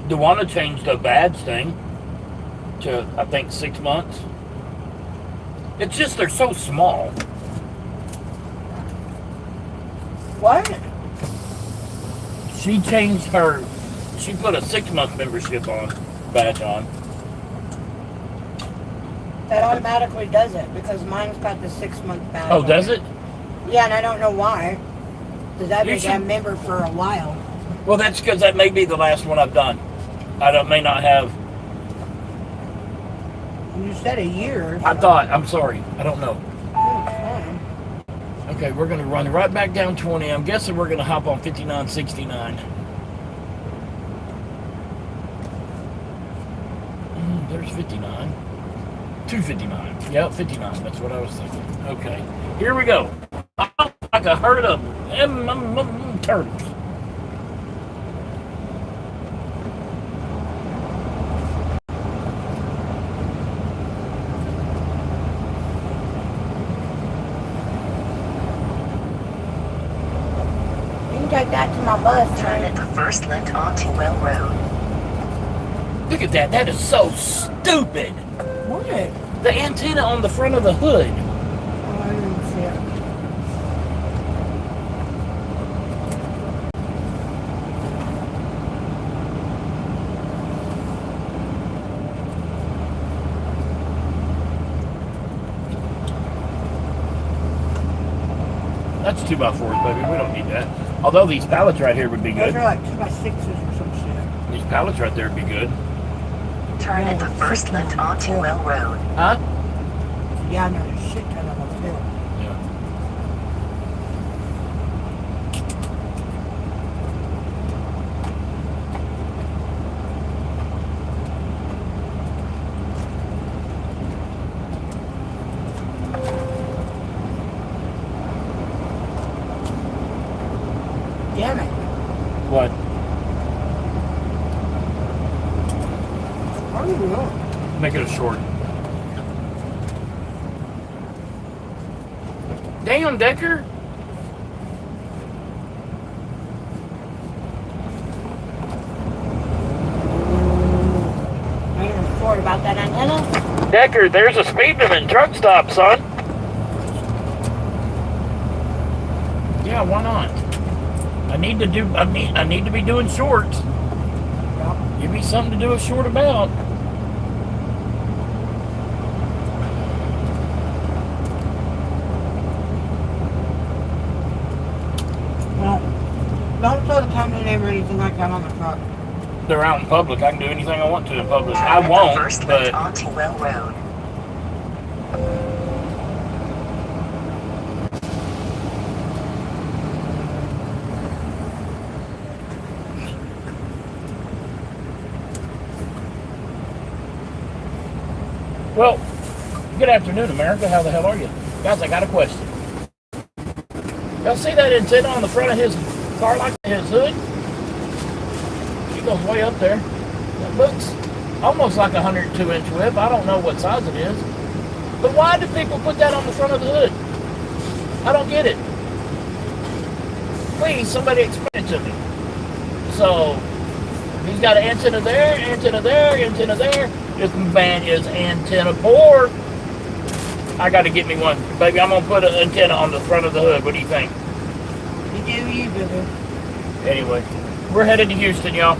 Dewana changed the badge thing to, I think, 6 months. It's just they're so small. What? She changed she put a 6-month membership badge on. That automatically does it because mine's got the 6-month badge. Oh, on does it? Yeah, and I don't know why. Because I've been You a should- member for a while. Well, that's because that may be the last one I've done. May not have. You said a year. I thought, I'm sorry, I don't know. Oh, it's fine. Okay, we're going to run right back down 20. I'm guessing we're going to hop on 5969. There's 59. 259. Yep, 59. That's what I was thinking. Okay, here we go. Like a herd of turtles. You can take that to my bus. Turn at the first left onto Well Road. Look at that. That is so stupid. What? The antenna on the front of the hood. Oh, I didn't see it. That's 2x4s, baby. We don't need that. Although these pallets right here would be Those good. are like 2x6s or some shit. These pallets right there would be good. Turn at the first left onto Well Road. Huh? Yeah, and there's a shit ton of them too. Yeah. Damn it. What? I don't know. Make it a short. Damn, Decker. I ain't even sure about that antenna. Decker, there's a speed limit truck stop, son. Yeah, why not? I need to be doing shorts. Yeah. Give me something to do a short about. Well, don't throw the company name or anything like that on the truck. They're out in public. I can do anything I want to in public. Turn I at the won't, first left but onto Well Road. well, good afternoon, America. How the hell are you? Guys, I got a question. Y'all see that antenna on the front of his car, like his hood? He goes way up there. It looks almost like a 102-inch whip. I don't know what size it is. But why do people put that on the front of the hood? I don't get it. Please, somebody explain it to me. So, he's got an antenna there, antenna there, antenna there. This man is antenna poor. I got to get me one. Baby, I'm going to put an antenna on the front of the hood. What do you think? You do you, baby. Anyway, we're headed to Houston, y'all.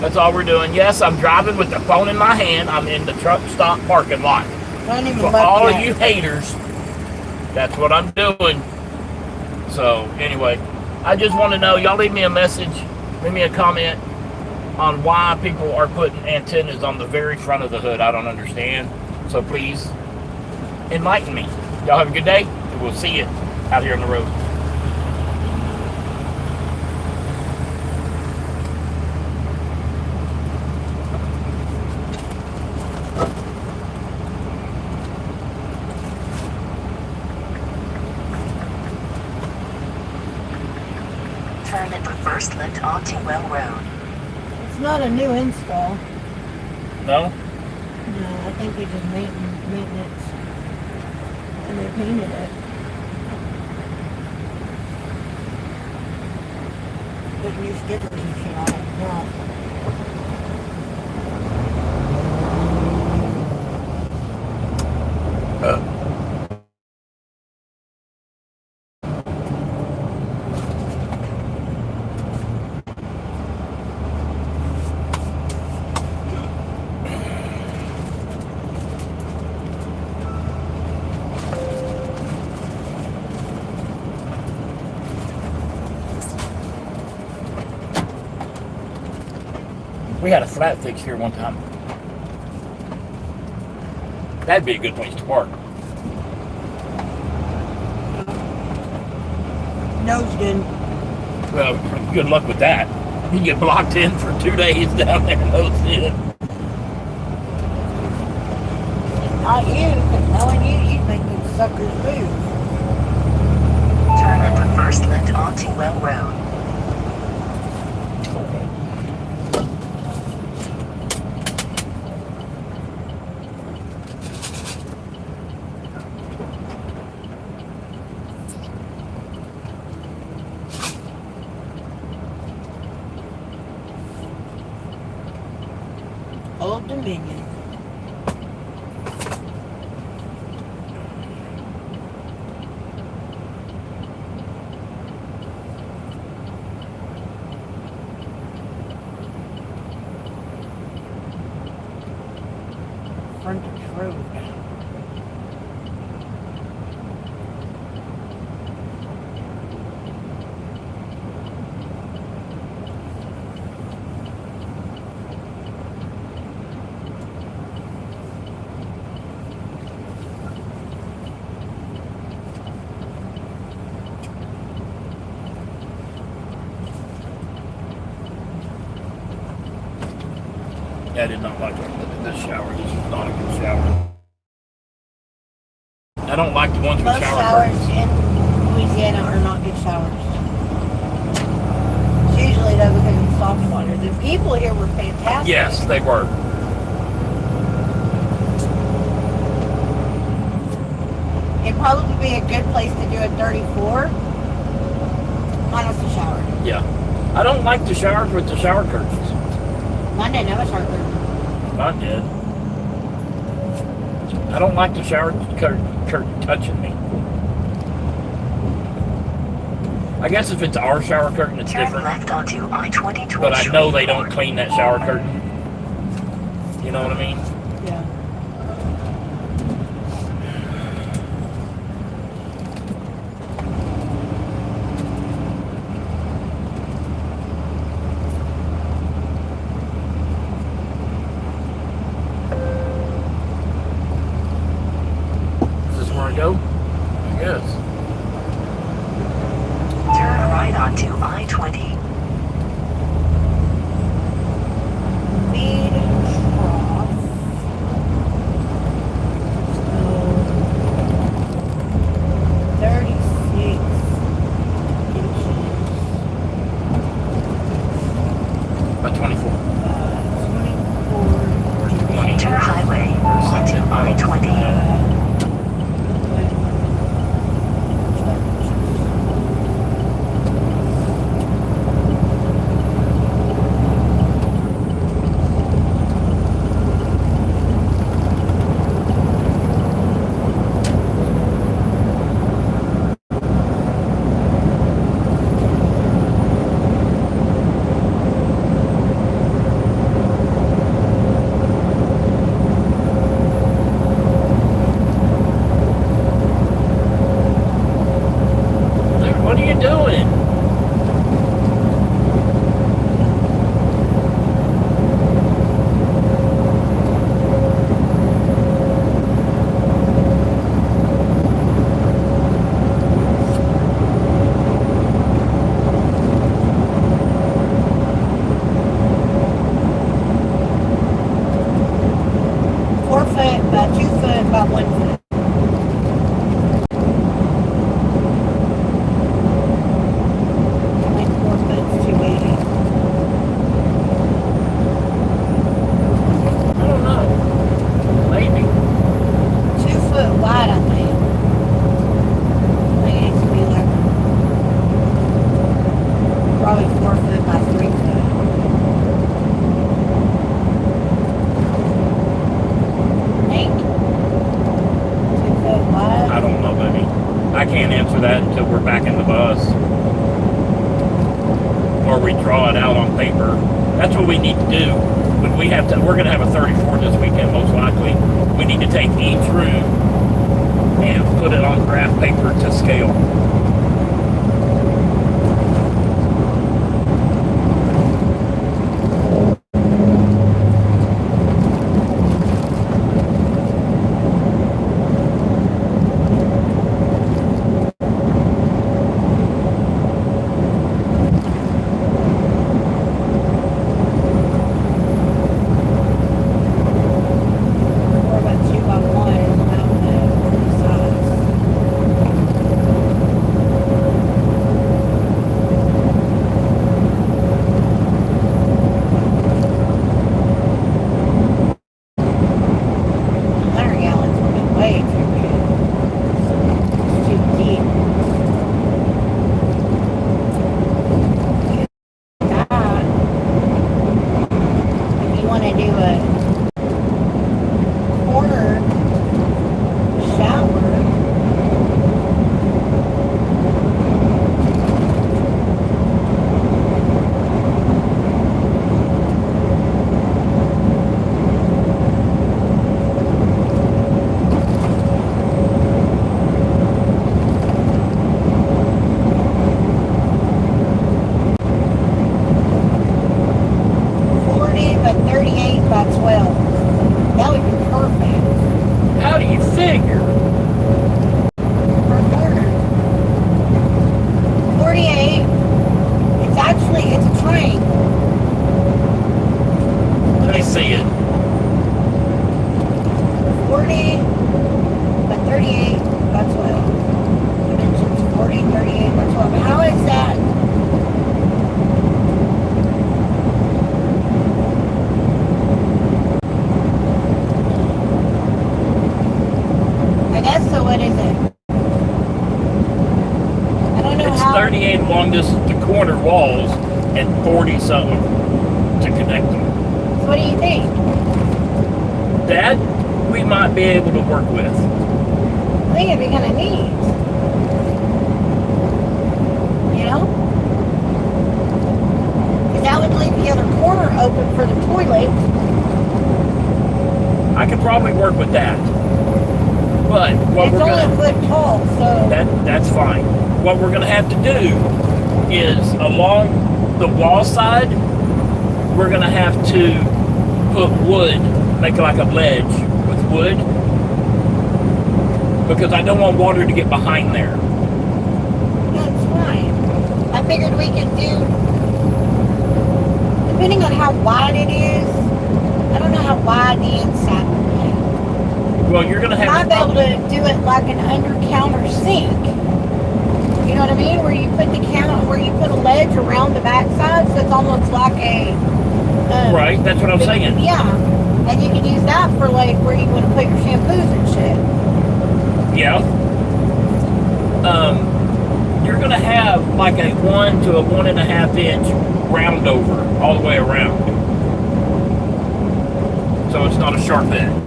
That's all we're doing. Yes, I'm driving with the phone in my hand. I'm in the truck stop parking lot. Don't even For look all yet. of you haters, that's what I'm doing. So, anyway, I just want to know, y'all leave me a message, leave me a comment on why people are putting antennas on the very front of the hood. I don't understand. So please, enlighten me. Y'all have a good day, and we'll see you out here on the road. Turn at the first left onto Well Road. It's not a new install. No? No, I think they just maintenance. And they painted it. Put new stickers and shit on it. Yeah. We had a flat fix here one time. That'd be a good place to park. Nosed in. Well, good luck with that. You get blocked in for 2 days down there, nosed in. Not you, because knowing you'd make these suckers move. Turn at the first left onto Well Road. Old Dominion. Frontage Road. Yeah, I did not like this shower. This is not a good shower. I don't like the ones with Most shower showers curtains. in Louisiana are not good showers. It's usually though because of soft water. The people here were fantastic. Yes, they were. It'd probably be a good place to do a 34. Minus the shower. Yeah. I don't like the showers with the shower curtains. Mine didn't have a shower curtain. Mine did. I don't like the shower curtain touching me. I guess if it's our shower curtain, it's Turn different. left onto I-20 But I know they don't Shreveport. clean that shower curtain. You know what I mean? Yeah. Is this where I go? I guess. Turn right onto I-20. Feed trough. So 36 inches. About 24. 24 inches. 20. Enter highway onto I-20. What are you doing? About 2 foot, about 1 foot. Like 4 foot's 280. I don't know. Maybe. 2 foot wide, I think. I think it needs to be like probably 4 foot by 3 foot. Think 2 foot wide. I don't know, baby. I can't answer that until we're back in the bus. Or we draw it out on paper. That's what we need to do. But we're going to have a 34 this weekend, most likely. We need to take each room and put it on graph paper to scale. by 12. That would be perfect. How do you figure? Per quarter. 48. It's a train. Let me see it. 40 by 38 by 12. Dimensions 40, 38 by 12. How is that? I guess so. What is it? I don't know It's how. 38 along this the corner walls and 40 something to connect them. So what do you think? That we might be able to work with. I think it'd be kind of neat. You know? Because that would leave the other corner open for the toilet. I could probably work with that. But what It's we're only gonna a foot tall, so that's fine. What we're gonna have to do is along the wall side, we're gonna have to put wood, make like a ledge with wood, because I don't want water to get behind there. that's fine. I figured we could do, depending on how wide it is, I don't know how wide the inside would be. Well, you're gonna I might have be able to do it like an under-counter sink. You know what I mean? Where you put where you put a ledge around the backside, so it's almost like a right. That's what I'm saying. Yeah, and you can use that for like where you want to put your shampoos and shit. Yeah. You're gonna have like a 1 to a 1.5 inch round over all the way around, so it's not a sharp end.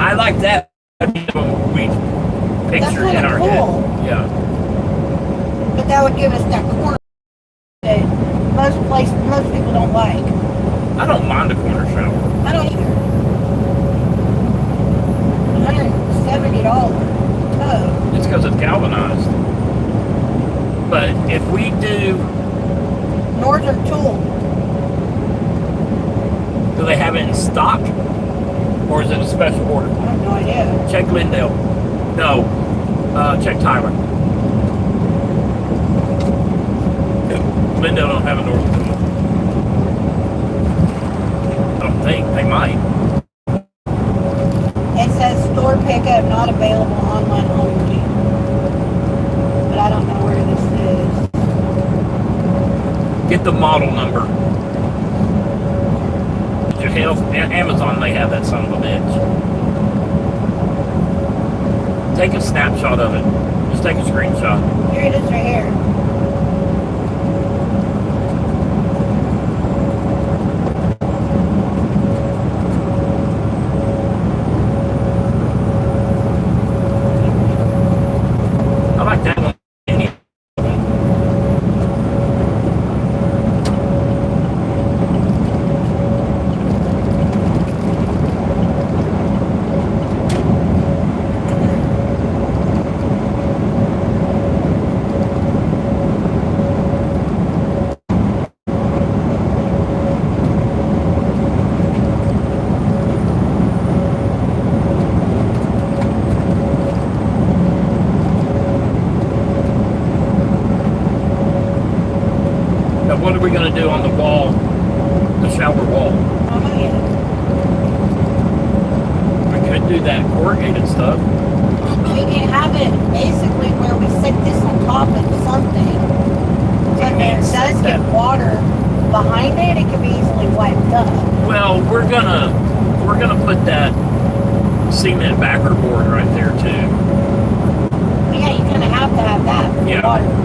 I like that. We pictured in kinda our cool. head. Yeah. But that would give us that corner that most people don't like. I don't mind a corner shower. I don't either. $170. Oh, It's because it's galvanized. But if we do, Northern Tool. do they have it in stock? Or is it a special order? I have no idea. Check Lindell. No. Check Tyler. Lindell don't have a Northern Tool. I don't think. They might. It says store pickup not available, online only. But I don't know where this is. Get the model number. Hell, Amazon, they have that son of a bitch. Take a snapshot of it. Just take a screenshot. Here it is right here. I like that one. Now, what are we going to do on the wall, the shower wall? Oh, yeah. We could do that corrugated stuff. We can have it basically where we set this on top of something. So if it does get water behind it, it can be easily wiped up. Well, we're gonna put that cement backer board right there too. But yeah, you kind of have to have that for Yeah. water.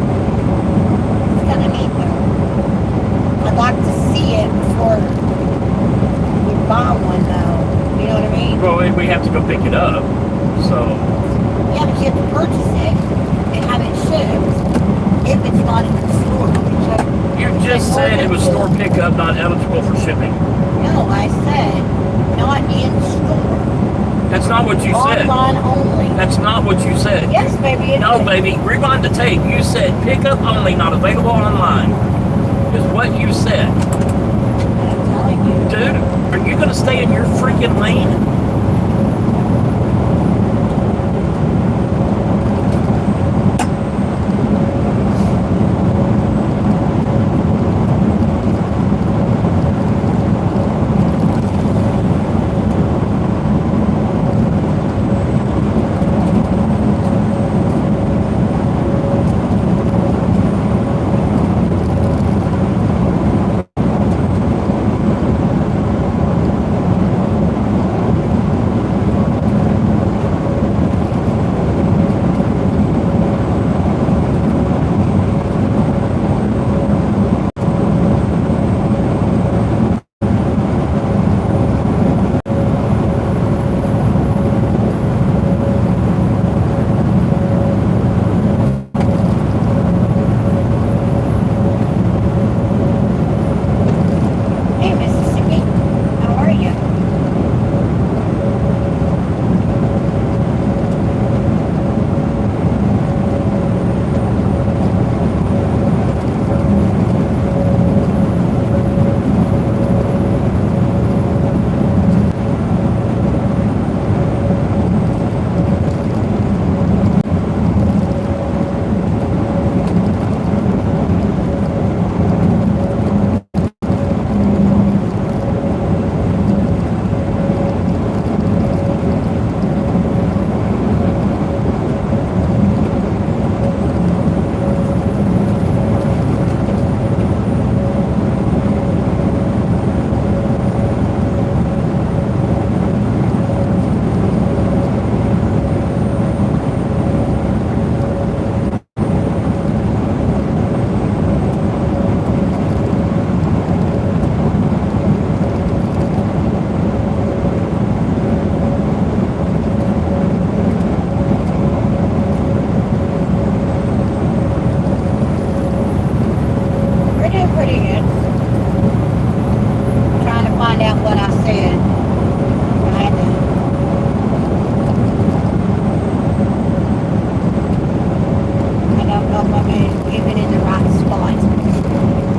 It's kind of neat though. I'd like to see it before we buy one though. You know what I mean? Well, we have to go pick it up. So Yeah, but you have to purchase it and have it shipped if it's not in the store. you just said it was store pickup, not eligible for shipping. No, I said not in store. That's not what you said. Online only. That's not what you said. Yes, baby. It No, is. baby. Rewind the tape. You said pickup only, not available online. Is what you said. I'm telling you. Dude, are you going to stay in your freaking lane? Hey, Mississippi. How are you? We're doing pretty good. Trying to find out what I said. I don't know if I'm even in the right spot.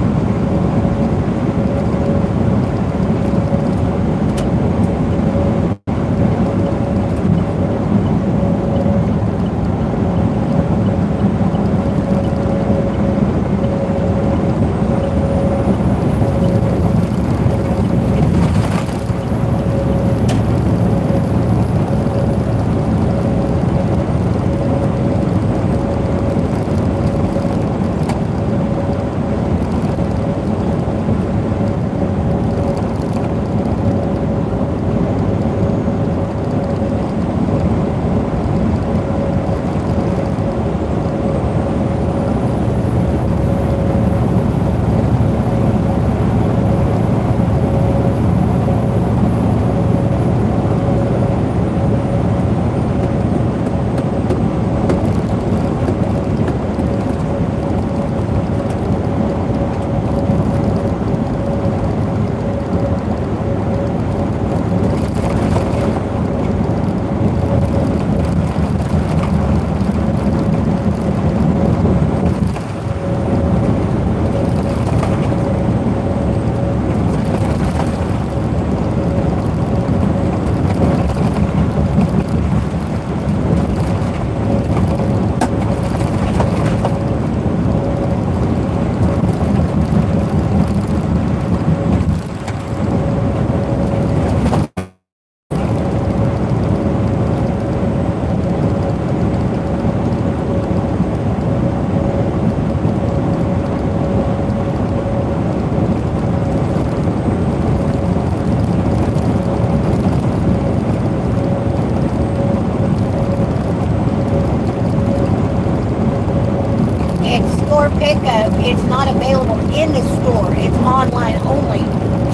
Store pickup, it's not available in the store. It's online only.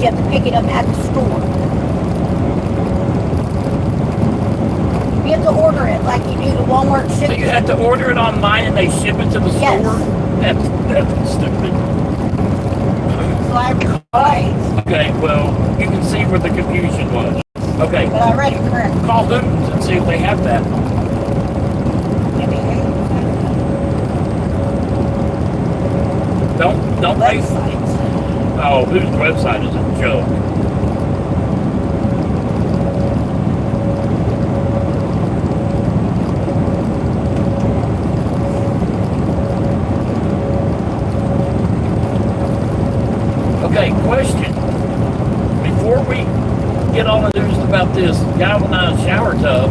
You have to pick it up at the store. You have to order it like you do the Walmart So shipping. you have to order it online and they ship it to the Yes. store? That's stupid. So I right. Okay, well, you can see where the confusion was. Okay, But I read it correctly. call Hooters and see if they have that. Maybe Don't they? websites. Oh, Hooters website is a joke. Okay, question. Before we get all enthused about this galvanized shower tub,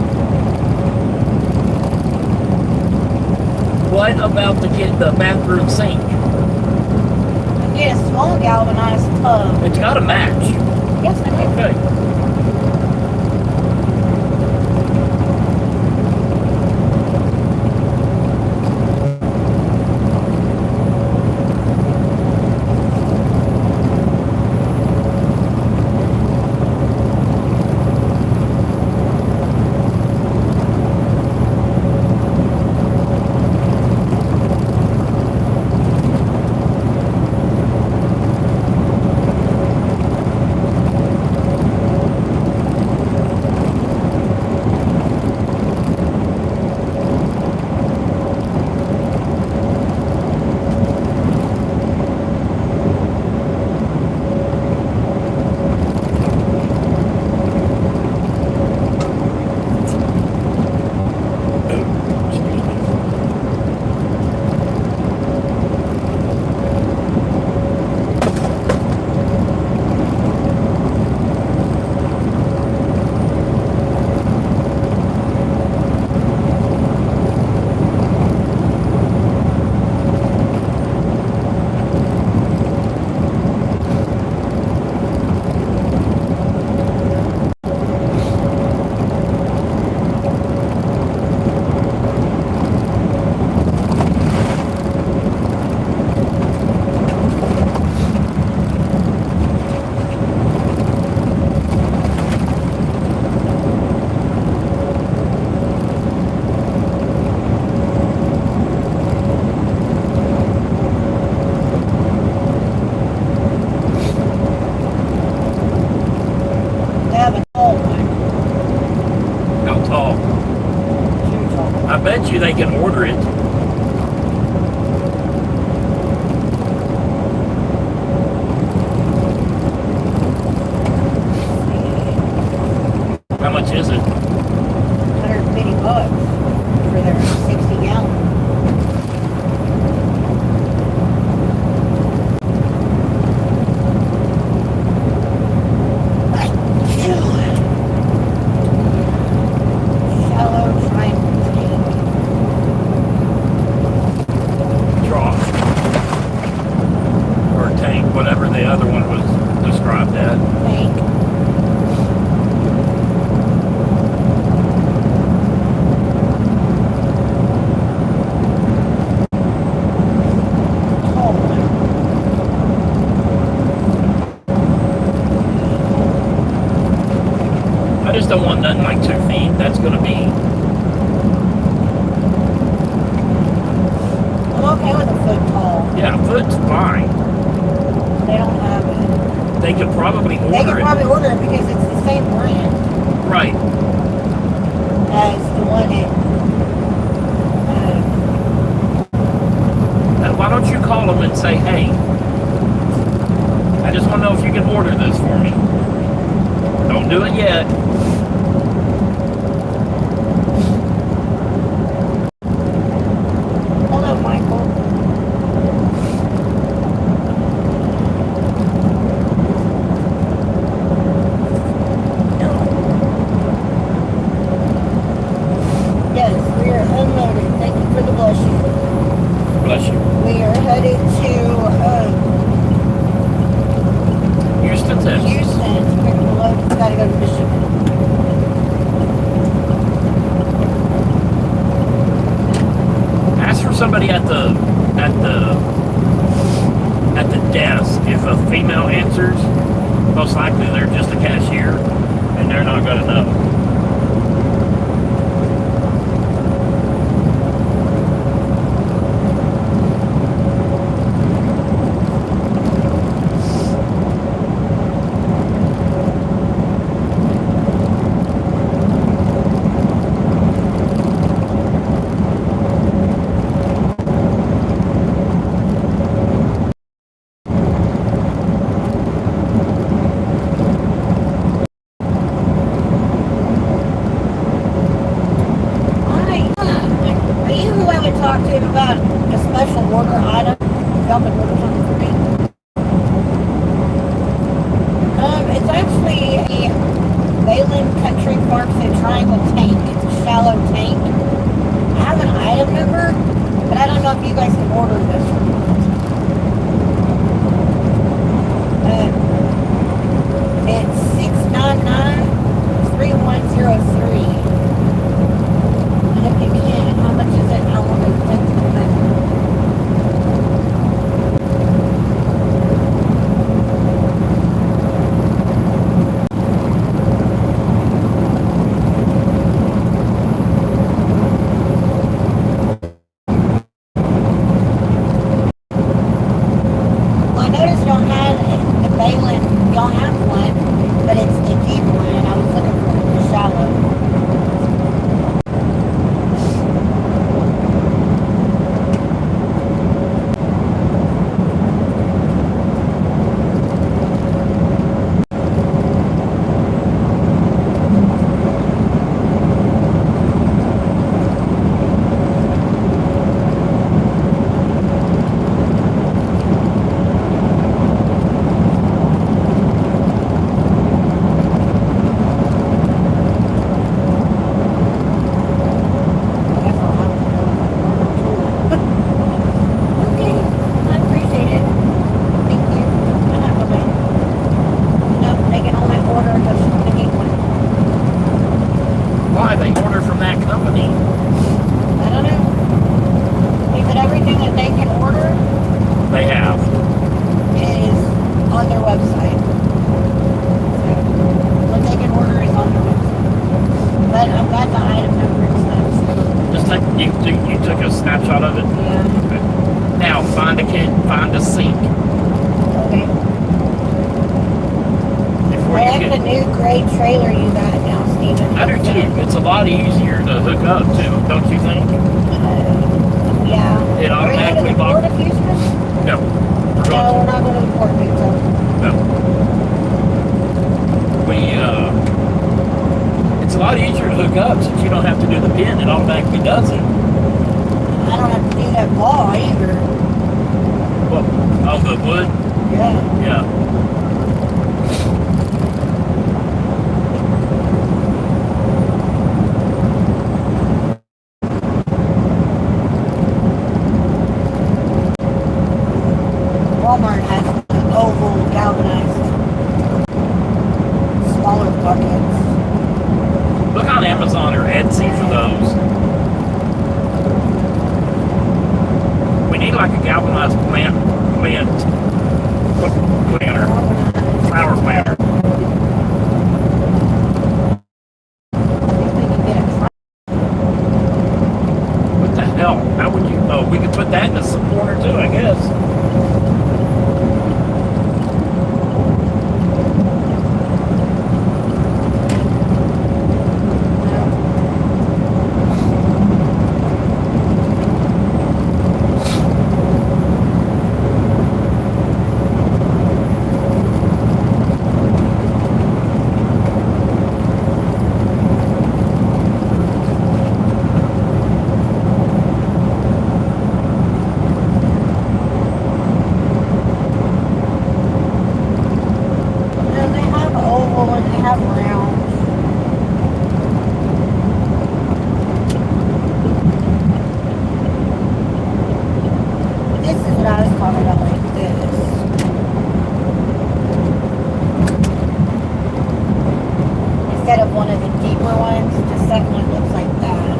what about the bathroom sink? Get a small galvanized tub. It's got to match. Yes, I do. Okay. They have a tall one. How tall? Too tall. I bet you they can order it. How much is it? $150 for their 60 gallon. Shallow triangle tank. Trough. Or tank, whatever the other one was described as. Tank. Tall one. I just don't want nothing like 2 feet. That's going to be. I'm okay with a foot tall. Yeah, a foot's fine. They don't have it. They could probably They order can it. probably order it because it's the same brand Right. as the one Why don't you call them and say, hey, I just want to know if you can order this for me. Don't do it yet. hello, Michael. Yes, we are unloaded. Thank you for the blushing. Bless you. We are headed to Houston, Texas. Houston to pick the load. It's got to go to Michigan. Ask for somebody at the desk. If a female answers, most likely they're just a cashier, and they're not going to know. y'all had the Balin, y'all have one, but it's the deep one, and I was looking for the shallow.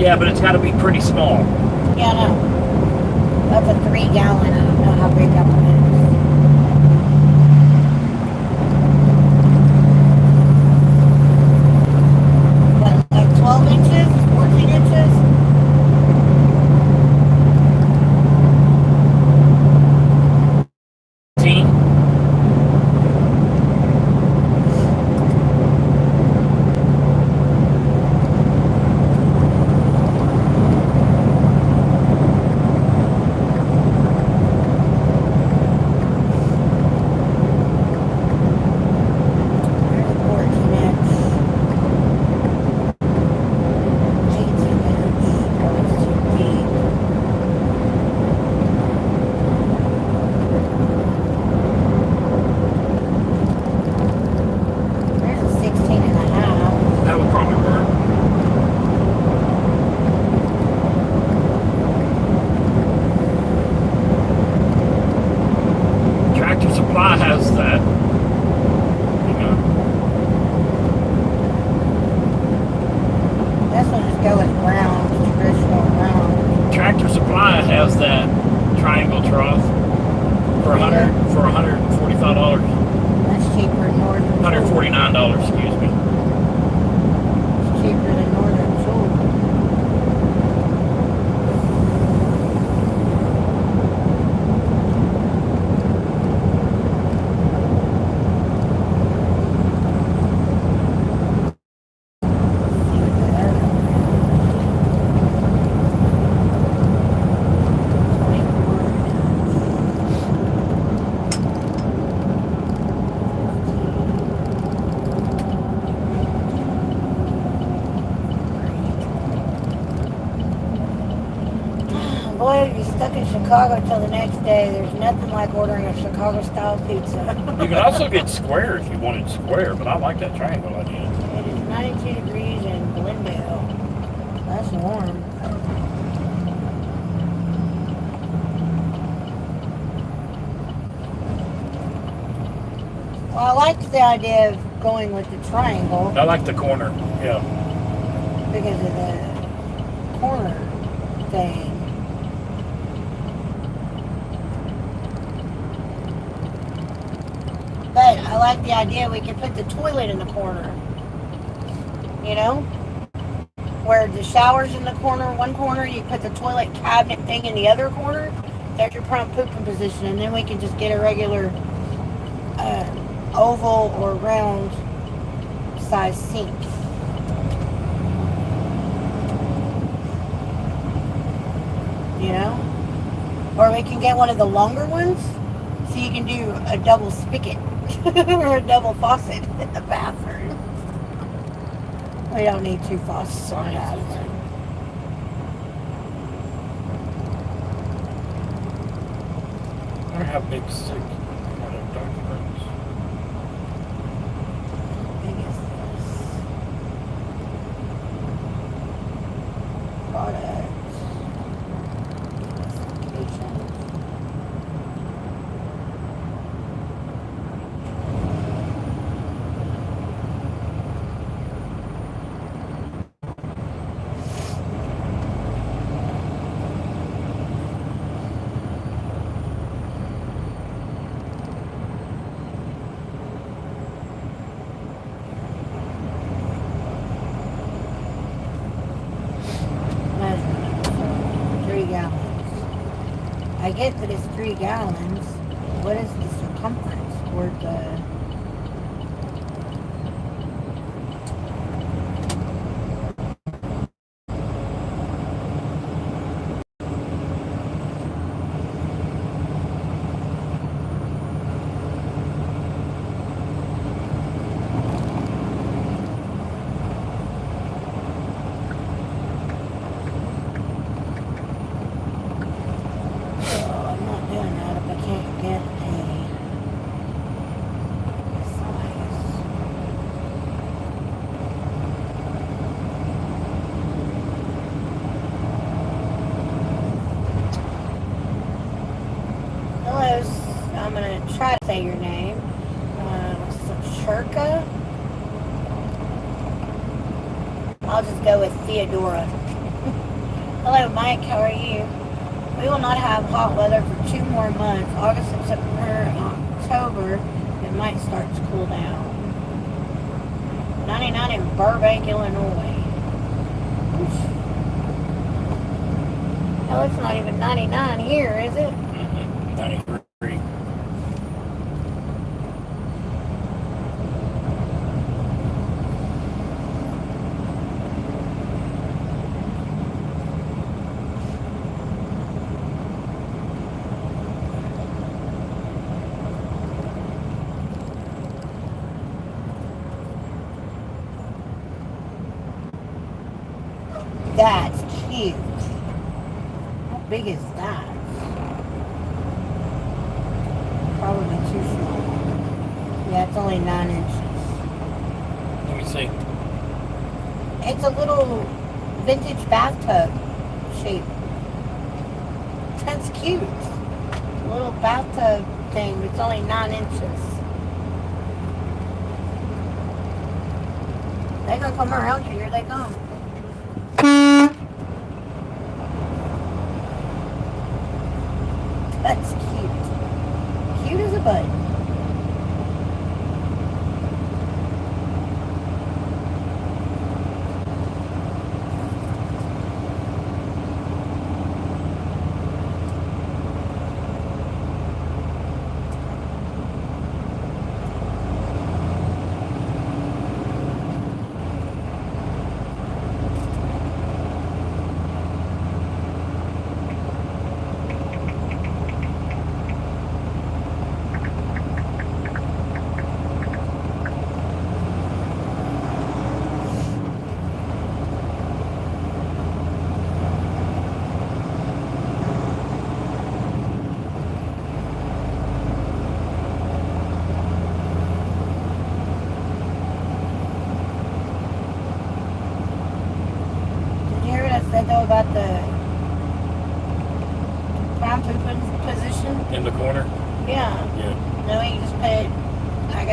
Yeah, but it's got to be pretty small. Yeah, I know. That's a 3 gallon. I don't know how big that one is. What, like 12 inches? 14 inches? Chicago till the next day. There's nothing like ordering a Chicago-style pizza. You can also get square if you wanted square, but I like that triangle idea. It is 92 degrees in Glendale. That's warm. Well, I like the idea of going with the triangle I like the corner. Yeah. because of the corner thing. But I like the idea we could put the toilet in the corner. You know? Where the shower's in the corner, one corner, you put the toilet cabinet thing in the other corner. There's your front pooping position, and then we can just get a regular oval or round size sink. You know? Or we can get one of the longer ones so you can do a double spigot or a double faucet in the bathroom. We don't need two faucets in the bathroom. I wonder how big sick one of Dr. Burns. How big is this? Product. Specifications. Measurement. So, 3 gallons. I get that it's 3 gallons. What is the circumference or the... I'm not doing that if I can't get a size. Hello, I'm going to try to say your name. Churka? I'll just go with Theodora. Hello, Mike. How are you? We will not have hot weather for 2 more months. August and September and October, it might start to cool down. 99 in Burbank, Illinois. Oof. Hell, it's not even 99 here, is it? 93. That's cute. How big is that? Probably too small. Yeah, it's only 9 inches. Let me see. It's a little vintage bathtub shape. That's cute. A little bathtub thing, but it's only 9 inches. They gonna come around here, they come. That's cute. Cute as a bud.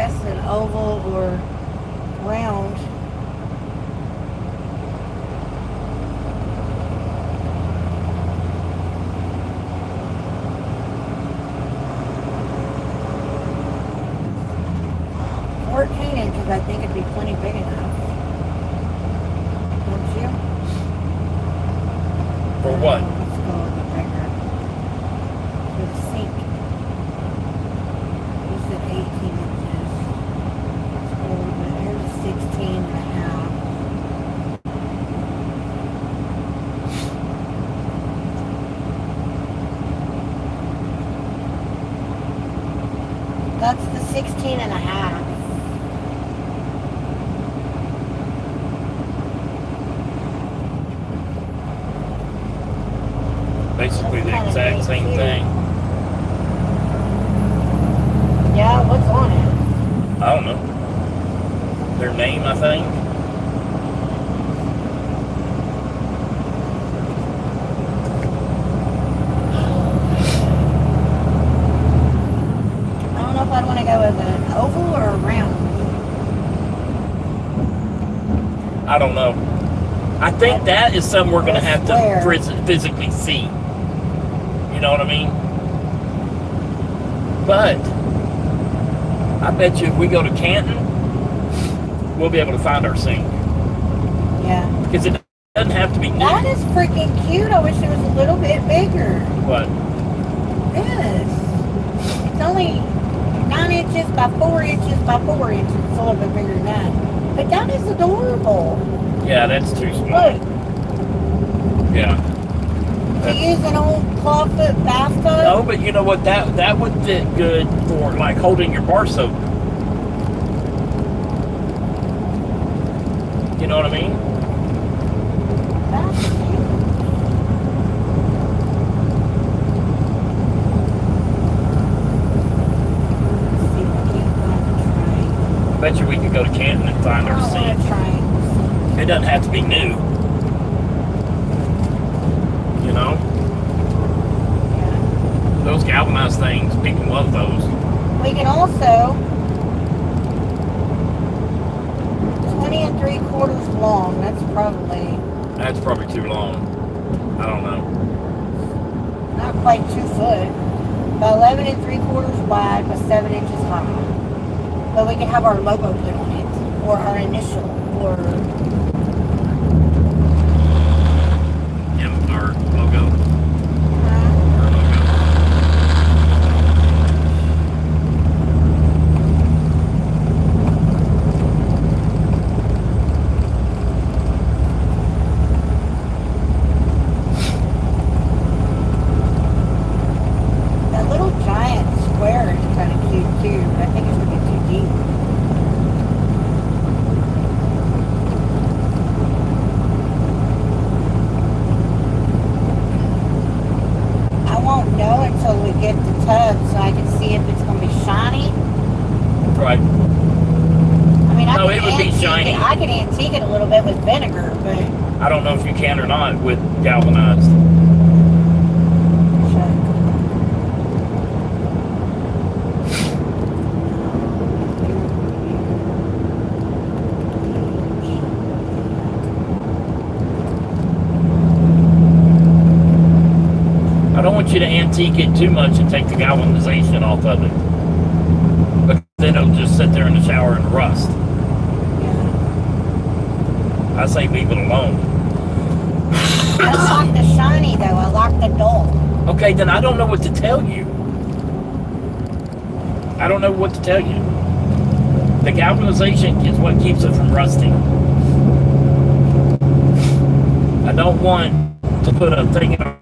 guess an oval or round. Inches, I think it'd be plenty big enough. Don't you? For what? Let's go a bit bigger. For the sink. You said 18 inches. Let's go a little bit. Here's 16 and a half. That's the 16 and a half. Basically the exact same thing. Yeah, what's on it? I don't know. Their name, I think. I don't know if I'd want to go with an oval or a round. I don't know. I think that is something we're going to have Square. to physically see. You know what I mean? But I bet you if we go to Canton, we'll be able to find our sink. Yeah. Because it doesn't have to be new. That is freaking cute. I wish it was a little bit bigger. What? This. It's only 9 inches by 4 inches by 4 inches. It's a little bit bigger than that. But that is adorable. Yeah, that's too small. Look, Yeah. to use an old clawfoot bathtub. No, but you know what? That would fit good for like holding your bar soap. You know what I mean? That's cute. Let's see if I can't find the triangle. Bet you we could go to Canton and find I our don't want sink. a triangle. It doesn't have to be new. You know? Yeah. Those galvanized things, people love those. We can also 20 3/4 long. That's probably too long. I don't know. Not quite 2 foot. About 11 3/4 wide, but 7 inches high. But we can have our logo put on it, or our initial, or Yeah, our logo. uh, Our logo. that little giant square is kind of cute too. But I think it's gonna be too deep. I won't know until we get the tub, so I can see if it's gonna be shiny. Right. I mean, No, I it can would be antique shiny. it. I can antique it a little bit with vinegar, but I don't know if you can or not with galvanized. I don't want you to antique it too much and take the galvanization off of it. But then it'll just sit there in the shower and rust. I say leave it alone. I don't like the shiny though. I like the dull. Okay, then I don't know what to tell you. I don't know what to tell you. The galvanization is what keeps it from rusting. I don't want to put a thing in our...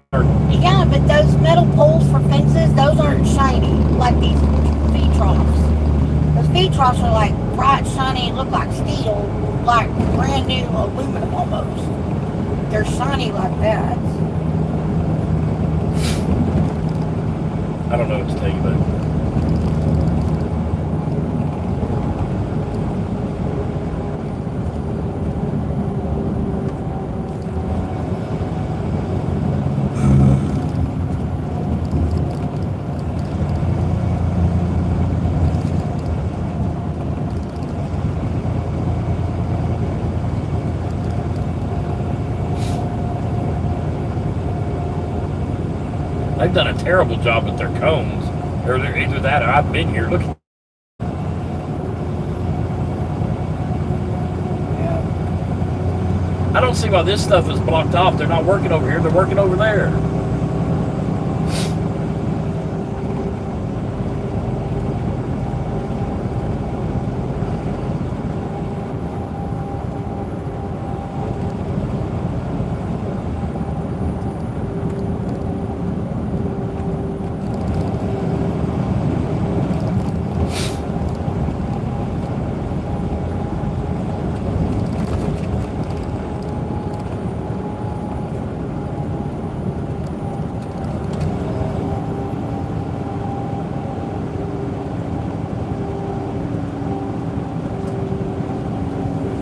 Yeah, but those metal poles for fences, those aren't shiny like these feed troughs. Those feed troughs are like bright, shiny, look like steel, like brand new aluminum almost. They're shiny like that. I don't know what to tell you, but... They've done a terrible job with their cones. Or they're either that or I've been here. Look. I don't see why this stuff is blocked off. They're not working over here. They're working over there.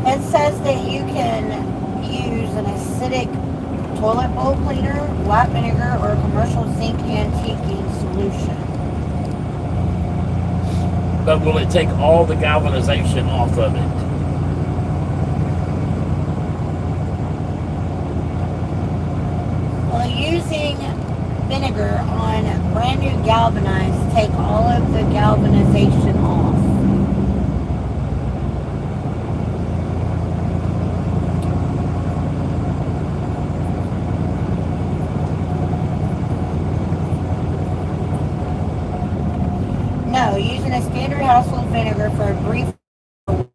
It says that you can use an acidic toilet bowl cleaner, black vinegar, or commercial zinc antiquing solution. But will it take all the galvanization off of it? Well, using vinegar on brand new galvanized take all of the galvanization off. No, using a standard household vinegar for a brief wash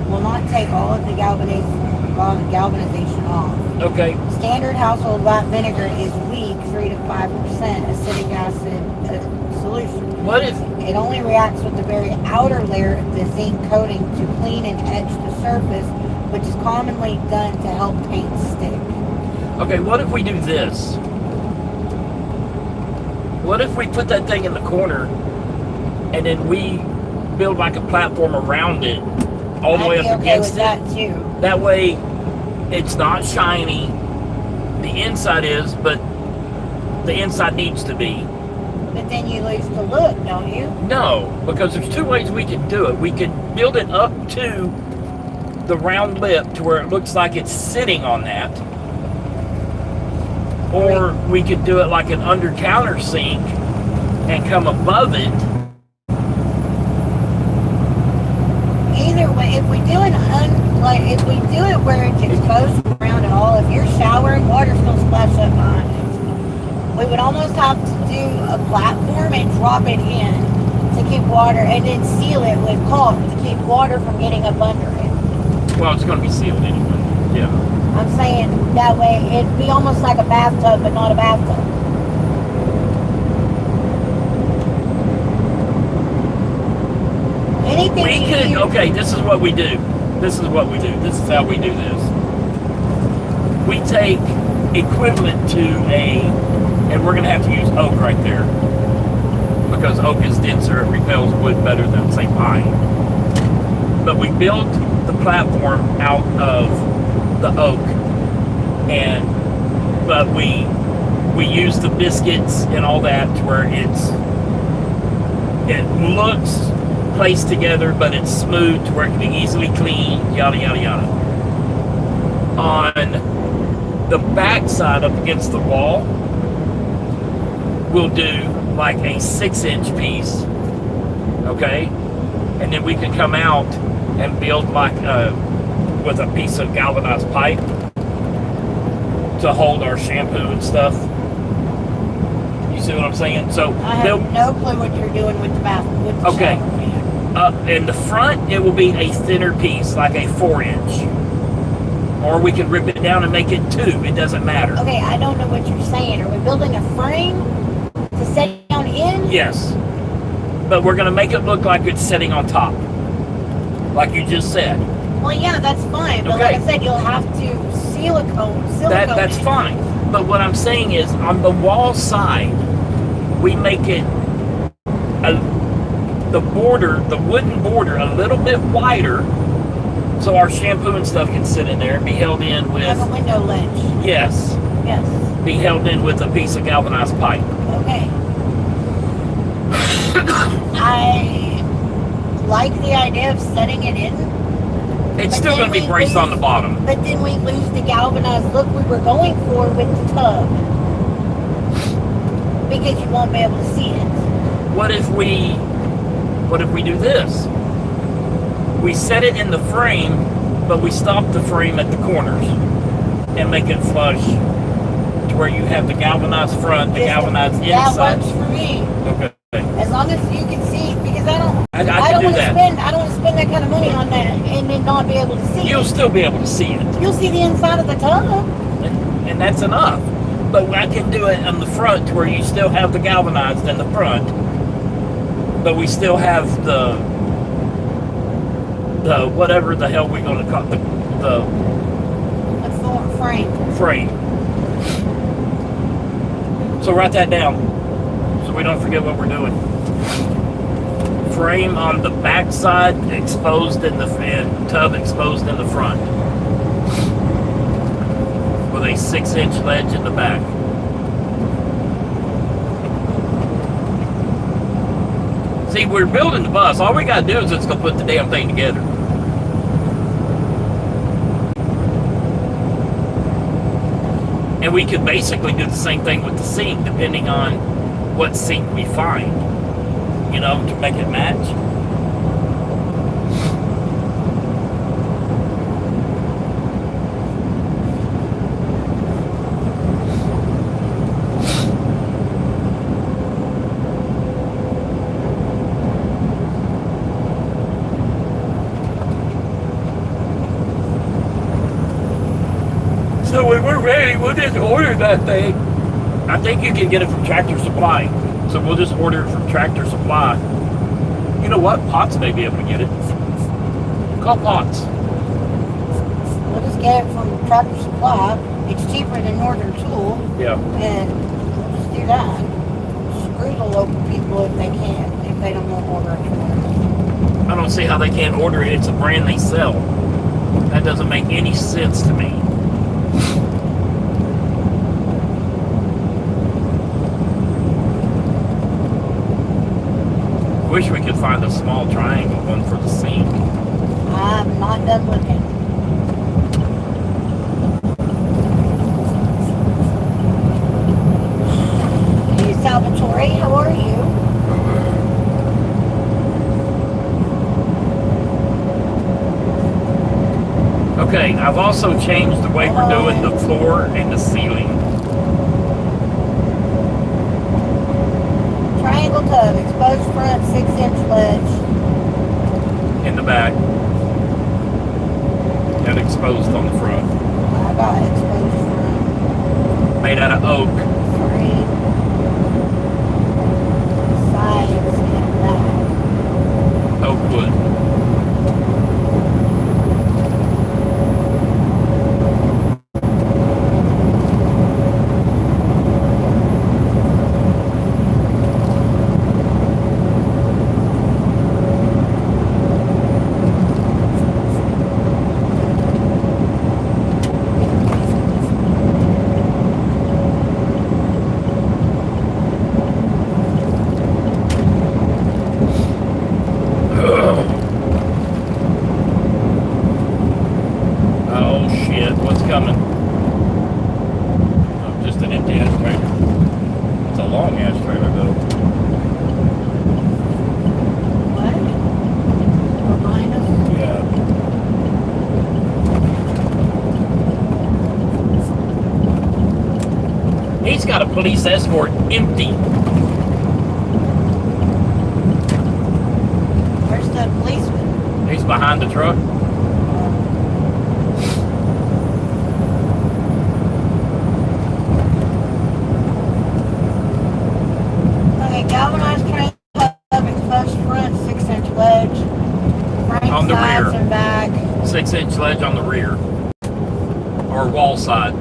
will not take all of the galvanization off. Okay. Standard household white vinegar is weak, 3 to 5% acidic acid solution. What if It only reacts with the very outer layer of the zinc coating to clean and etch the surface, which is commonly done to help paint stick. Okay, what if we do this? What if we put that thing in the corner and then we build like a platform around it all the way I'd be up okay against with it? that too. That way it's not shiny. The inside is, but the inside needs to be. But then you lose the look, don't you? No, because there's two ways we can do it. We can build it up to the round lip to where it looks like it's sitting on that. Or we could do it like an under counter sink and come above it. Either way, if we do if we do it where it's exposed around it all, if you're showering, water's gonna splash up behind it. We would almost have to do a platform and drop it in to keep water, and then seal it with caulk to keep water from getting up under it. Well, it's going to be sealed anyway. Yeah. I'm saying that way it'd be almost like a bathtub, but not a bathtub. Anything We you could, use- okay, this is what we do. This is what we do. This is how we do this. We take equivalent to and we're going to have to use oak right there. Because oak is denser, it repels wood better than, say, pine. But we built the platform out of the oak. But we use the biscuits and all that to where it looks placed together, but it's smooth to where it can be easily cleaned, yada, yada, yada. On the back side up against the wall, we'll do like a 6-inch piece, okay? And then we can come out and build like with a piece of galvanized pipe to hold our shampoo and stuff. You see what I'm saying? So I have no clue what you're doing with the bathroom. With the Okay. shower fan. In the front, it will be a thinner piece, like a 4-inch. Or we can rip it down and make it 2. It doesn't matter. Okay, I don't know what you're saying. Are we building a frame to set down in? Yes. But we're going to make it look like it's sitting on top. Like you just said. Well, yeah, that's fine. But Okay. like I said, you'll have to silicone That's it. fine. But what I'm saying is, on the wall side, we make it the wooden border, a little bit wider, so our shampoo and stuff can sit in there and be held in with, Like a window ledge. yes, Yes. be held in with a piece of galvanized pipe. Okay. I like the idea of setting it in. It's But still then going to be we braced on the lose- bottom. But then we lose the galvanized look we were going for with the tub. Because you won't be able to see it. What if we do this? We set it in the frame, but we stop the frame at the corners and make it flush to where you have the galvanized front, the galvanized inside. That works for me. Okay. As long as you can see, because I don't I can don't do want to that. spend that kind of money on that and then not be able to see You'll it. still be able to see it. You'll see the inside of the tub. And that's enough. But I can do it on the front to where you still have the galvanized in the front, but we still have the whatever the hell we're going to call the Frame. frame. So write that down so we don't forget what we're doing. Frame on the back side exposed in the and tub exposed in the front with a 6-inch ledge in the back. See, we're building the bus. All we gotta do is just go put the damn thing together. And we could basically do the same thing with the sink, depending on what sink we find, you know, to make it match. So when we're ready, we'll just order that thing. I think you can get it from Tractor Supply. So we'll just order it from Tractor Supply. You know what? Potts may be able to get it. Call Potts. We'll just get it from Tractor Supply. It's cheaper than Northern Tool. Yeah. And we'll just do that. Screw the local people if they can't, if they don't want to order it from them. I don't see how they can't order it. It's a brand they sell. That doesn't make any sense to me. Wish we could find a small triangle one for the sink. I'm not done looking. Hey, Salvatore, how are you? Okay, I've also changed the way we're doing the floor and the ceiling. Triangle tub, exposed front, 6-inch ledge. In the back and exposed on the front. I got exposed front. Made out of oak. Frame. Sides and back. Oak wood. Oh shit, what's coming? Oh, just an empty ass trailer. It's a long ass trailer though. What? Behind us? Yeah. He's got a police escort empty. Where's the policeman? He's behind the truck. Okay, galvanized triangle tub, exposed front, 6-inch ledge. Frame On the sides rear. and back. 6-inch ledge on the rear. Or wall side.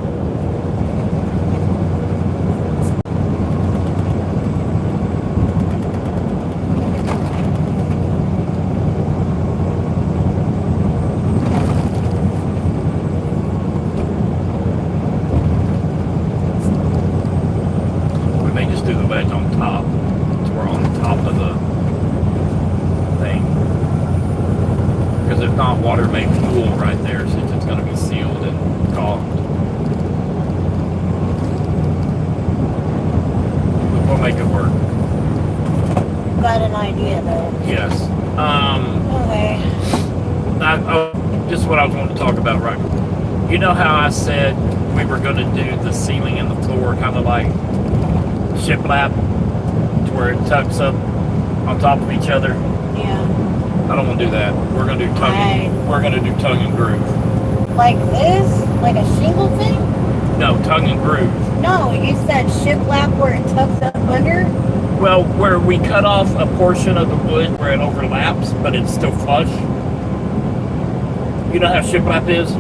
We may just do the ledge on top. So we're on top of the thing. Because if not, water may pool right there since it's going to be sealed and caulked. But when I'll make it work. Got an idea though. Yes. Okay. Just what I was wanting to talk about, right? You know how I said we were going to do the ceiling and the floor kind of like shiplap, to where it tucks up on top of each other? Yeah. I don't want to do that. We're going to do we're going to do tongue and groove. Like this? Like a shingle thing? No, tongue and groove. No, you said shiplap where it tucks up under? Well, where we cut off a portion of the wood where it overlaps, but it's still flush. You know how shiplap is?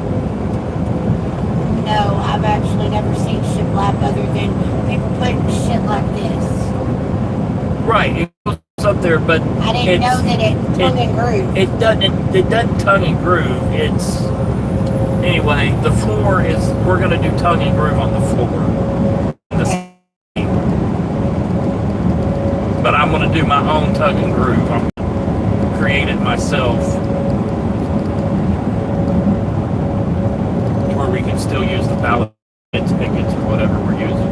No, I've actually never seen shiplap other than people putting shit like this. Right, it goes up there, but I didn't know that it tongue and groove. It doesn't tongue and groove. It's anyway. The floor is. We're gonna do tongue and groove on the floor. But I'm gonna do my own tongue and groove. I'm gonna create it myself, where we can still use the pallet pickets or whatever we're using.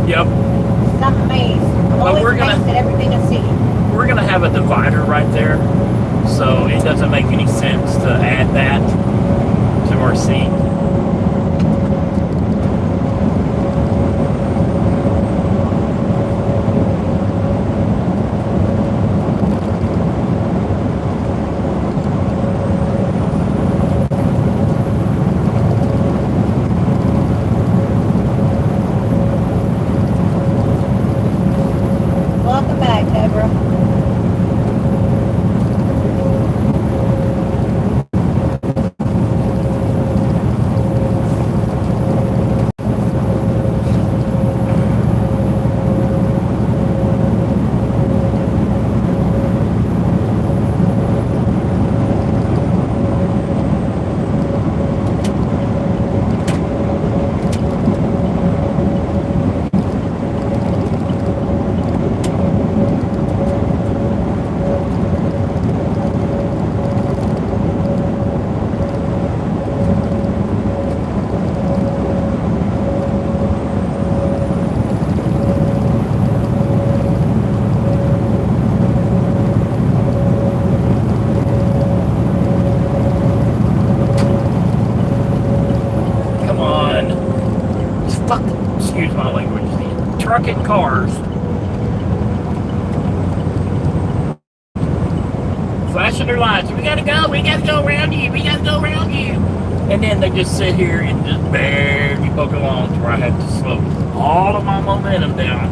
Yep. Not amazed. I'm Well, always we're gonna- amazed at everything I see. We're gonna have a divider right there, so it doesn't make any sense to add that to our seat. Welcome back, Deborah. Come on. Fuck. Excuse my language. The trucking cars. Flashing their lights. We gotta go around you. We gotta go around you. And then they just sit here and just barely poke along to where I have to slow all of my momentum down.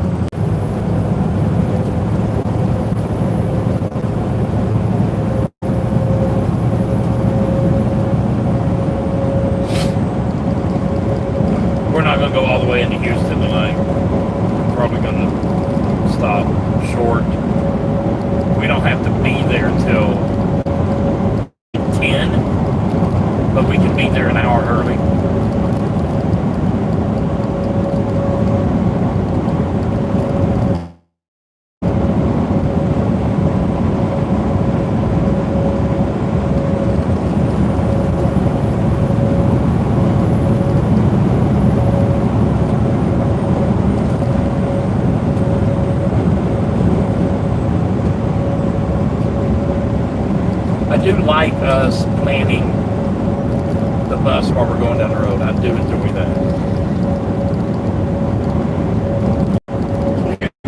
We're not going to go all the way into Houston tonight. We're probably going to stop short. We don't have to be there till 10, but we can be there an hour early. do like us planning the bus while we're going down the road. I do enjoy that.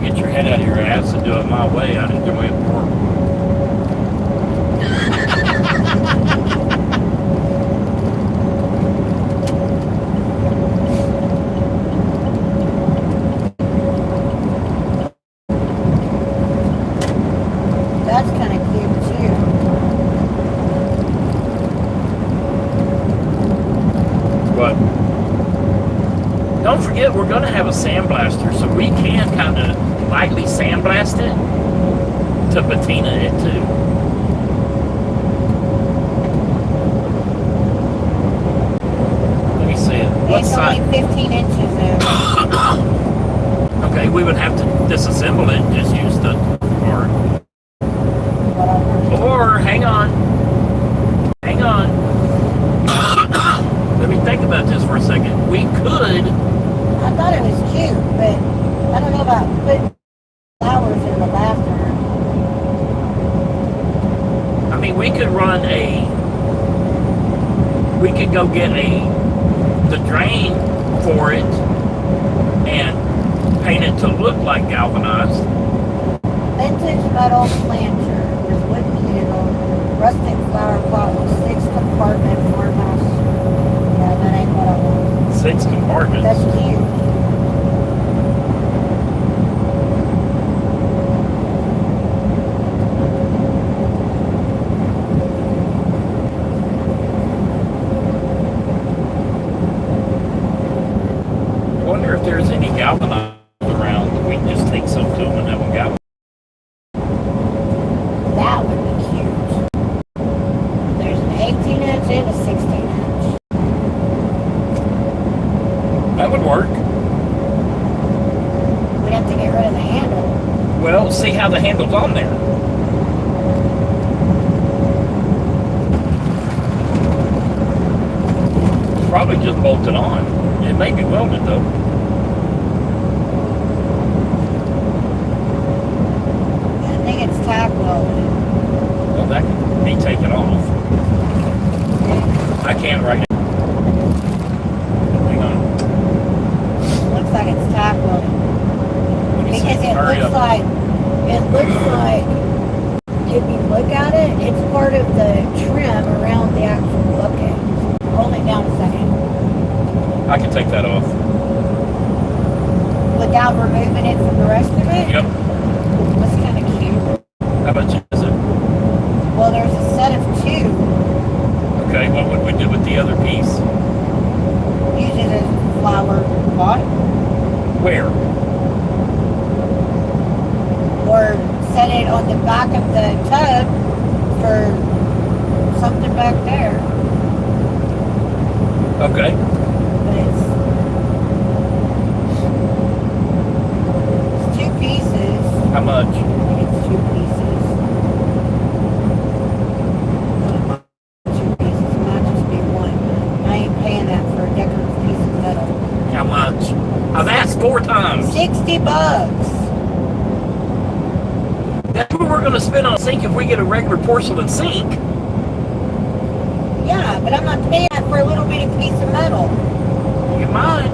Get your head out of your ass and do it my way. I'd enjoy it more. That's kind of cute too. But don't forget, we're going to have a sandblaster, so we can kind of lightly sandblast it to patina it too. Let me see it. What It's side? only 15 inches though. Okay, we would have to disassemble it and just use the part. Or, hang on. Hang on. Let me think about this for a second. We could, I thought it was cute, but I don't know about putting flowers in the bathroom. I mean, we could run we could go get the drain for it and paint it to look like galvanized. Vintage metal flanger with wooden handle, rustic flower pot with 6-compartment farmhouse. Yeah, that ain't what I want. 6 compartments. That's cute. I wonder if there's any galvanized around. We can just take some to them and have them galvanized. That would be cute. There's an 18-inch and a 16-inch. That would work. We'd have to get rid of the handle. Well, see how the handle's on there. It's probably just bolted on. It may be welded though. I think it's tack welded. Well, that could be taken off. I can't right now. Hang on. Looks like it's tack welded. Let me see. Because it Hurry looks up. like, if you look at it, it's part of the trim around the actual bucket. Hold it down a second. I can take that off. Without removing it from the rest of it? Yep. That's kind of cute. How much is it? Well, there's a set of 2. Okay, what would we do with the other piece? Use it as a flower pot. Where? Or set it on the back of the tub for something back there. Okay. But it's 2 pieces. How much? I think it's 2 pieces. 2 pieces. It might just be 1. I ain't paying that for a decorative piece of metal. How much? I've asked 4 times. $60. That's what we're going to spend on a sink if we get a regular porcelain sink. Yeah, but I'm not paying that for a little bitty piece of metal. You might.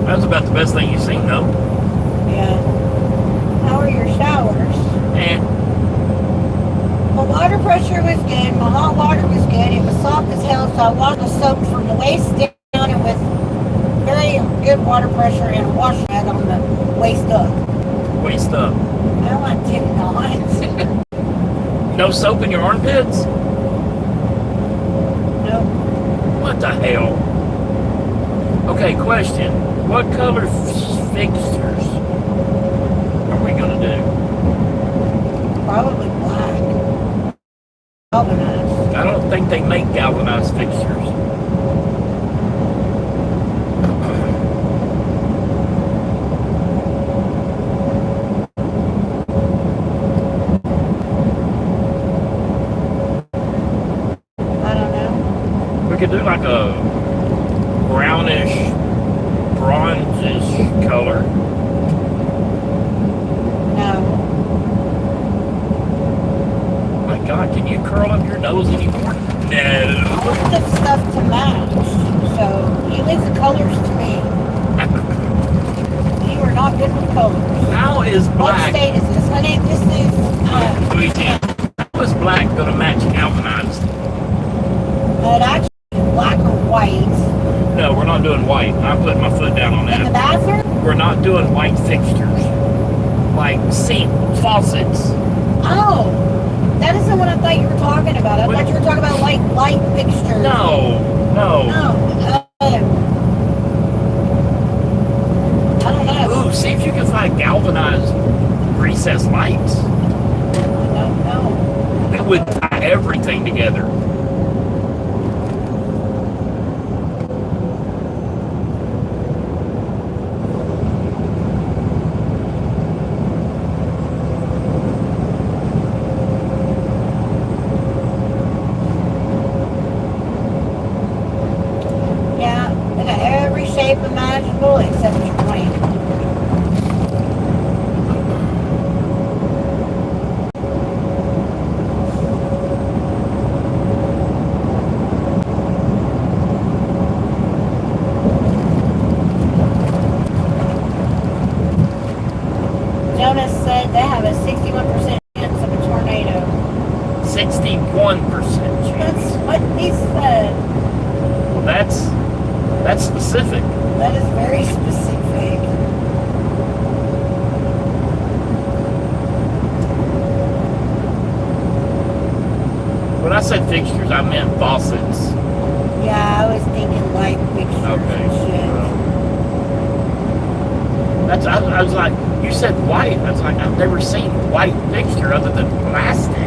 That's about the best thing you've seen, though. Yeah. How are your showers? And My water pressure was good. My hot water was good. It was soft as hell, so I washed the soap from the waist down and with very good water pressure and a wash rag on the waist up. waist up. No, I did not. No soap in your armpits? No. What the hell? Okay, question. What color fixtures are we gonna do? Probably black. Galvanized. I don't think they make galvanized fixtures. We could do like a brownish, bronzish color. No. My God, can you curl up your nose anymore? No. I want the stuff to match. So you leave the colors to me. You are not good with colors. How is What black? state is this? Honey, this is Louisiana. How is black going to match galvanized? actually black or white. No, we're not doing white. I'm putting my foot down on In the that. bathroom? We're not doing white fixtures. Like sink, faucets. Oh, that isn't what I thought you were talking about. I thought you were talking about like light fixtures. No. No. I don't know. Ooh, see if you can find galvanized recessed lights. I don't know. That would tie everything together. Yeah, they got every shape imaginable except your brain. Jonas said they have a 61% chance of a tornado. 61% chance. That's what he said. Well, that's specific. That is very specific. When I said fixtures, I meant faucets. Yeah, I was thinking light fixtures and shit. That's I was like, you said white. I was like, I've never seen white fixture other than plastic,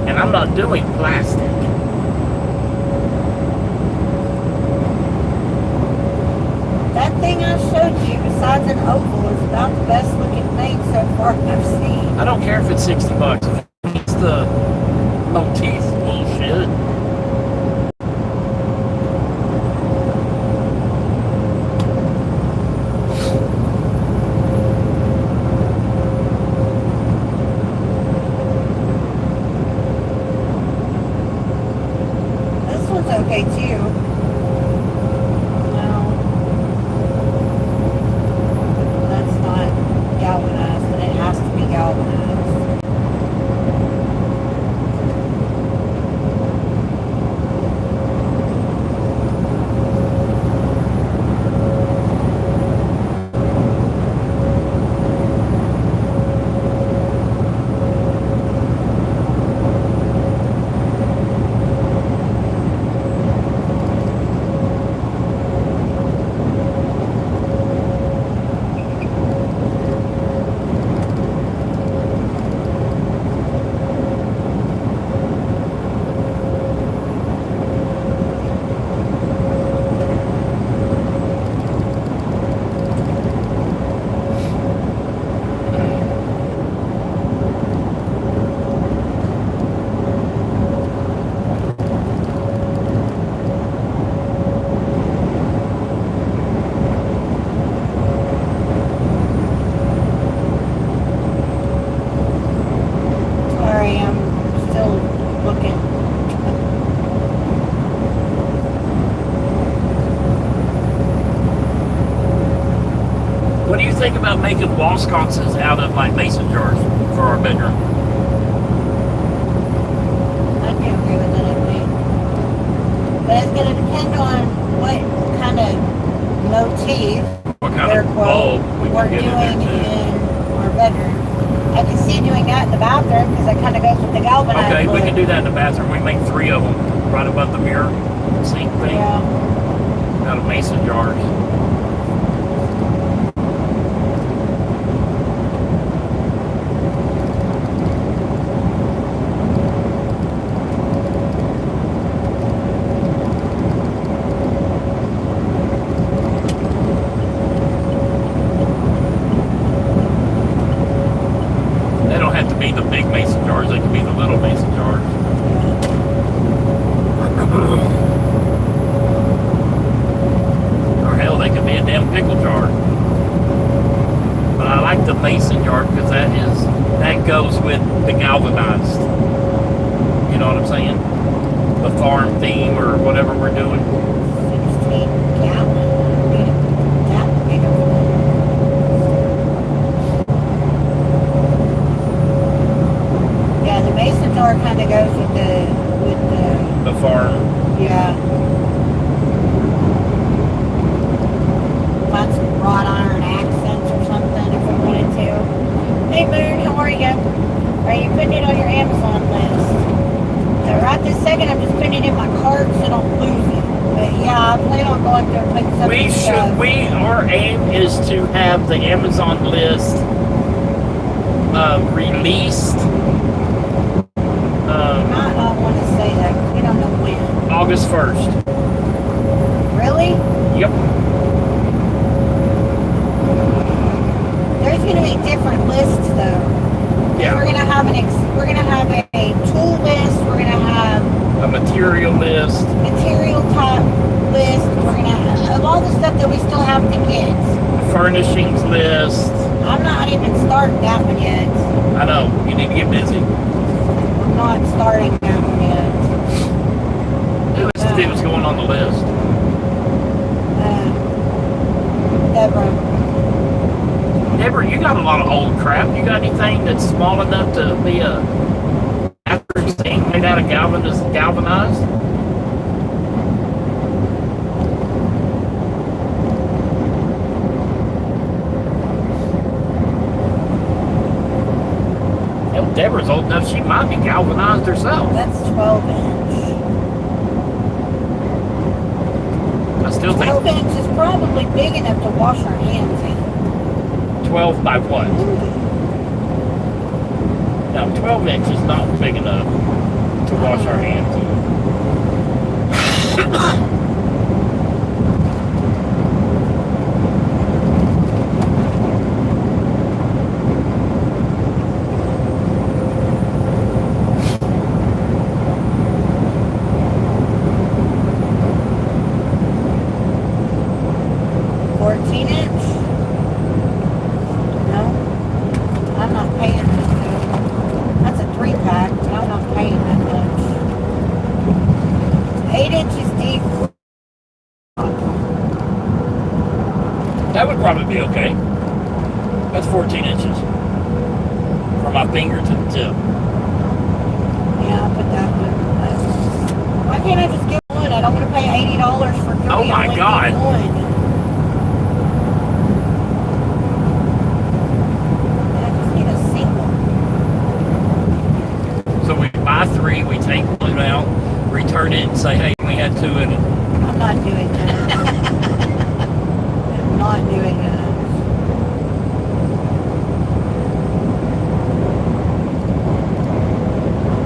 and I'm not doing plastic. That thing I showed you, besides an oval, is about the best looking thing so far I've seen. I don't care if it's $60. It's the motif bullshit. This one's okay too. No. That's not galvanized, but it has to be galvanized. Sorry, I'm still looking. What do you think about making wall sconces out of like mason jars for our bedroom? I'd be okay with that, I think. But it's going to depend on what kind of motif, What kind air of quote, bulb we we're can get doing in there too? in our bedroom. I can see doing that in the bathroom because that kind of goes with the galvanized Okay, we look. can do that in the bathroom. We make 3 of them right above the mirror sink thing Yeah. out of mason jars. They don't have to be the big mason jars. They can be the little mason jars. that goes with the galvanized. You know what I'm saying? The farm theme or whatever we're doing. 16 gallon. That big of one. Yeah, the mason jar kind of goes with The farm. yeah. Find some wrought iron accents or something if we wanted to. Hey Moon, how are you? Are you putting it on your Amazon list? So right this second, I'm just putting it in my cart so I don't lose it. But yeah, I plan on going through and putting some of this stuff. Our aim is to have the Amazon list released I want to say that 'cause we don't know when. August 1st. Really? Yep. There's going to be different lists though. Yeah. We're going to have we're going to have a tool list. We're going to have A material list. material type list. We're going to have all the stuff that we still have to get. Furnishings list. I'm not even starting that one yet. I know. You need to get busy. I'm not starting that one yet. Let's see what's going on the list. Deborah. Deborah, you got a lot of old crap. You got anything that's small enough to be a average thing made out of galvanized? Hell, Deborah's old enough. She might be galvanized herself. That's 12 inch. I still 12 think inch is probably big enough to wash our hands in. 12 by what? No, 12 inch is not big enough to wash our hands in. 14 inch? No? I'm not paying that much. That's a 3-pack, but I'm not paying that much. 8 inches deep. That would probably be okay. That's 14 inches. From my finger to the tip. Yeah, I'll put that one. Why can't I just get one? I don't want to pay $80 for 3. Oh my I God. want one. I just need a single. So we buy 3, we take 1 out, return it, and say, hey, we had 2 in it. I'm not doing that. I'm not doing that.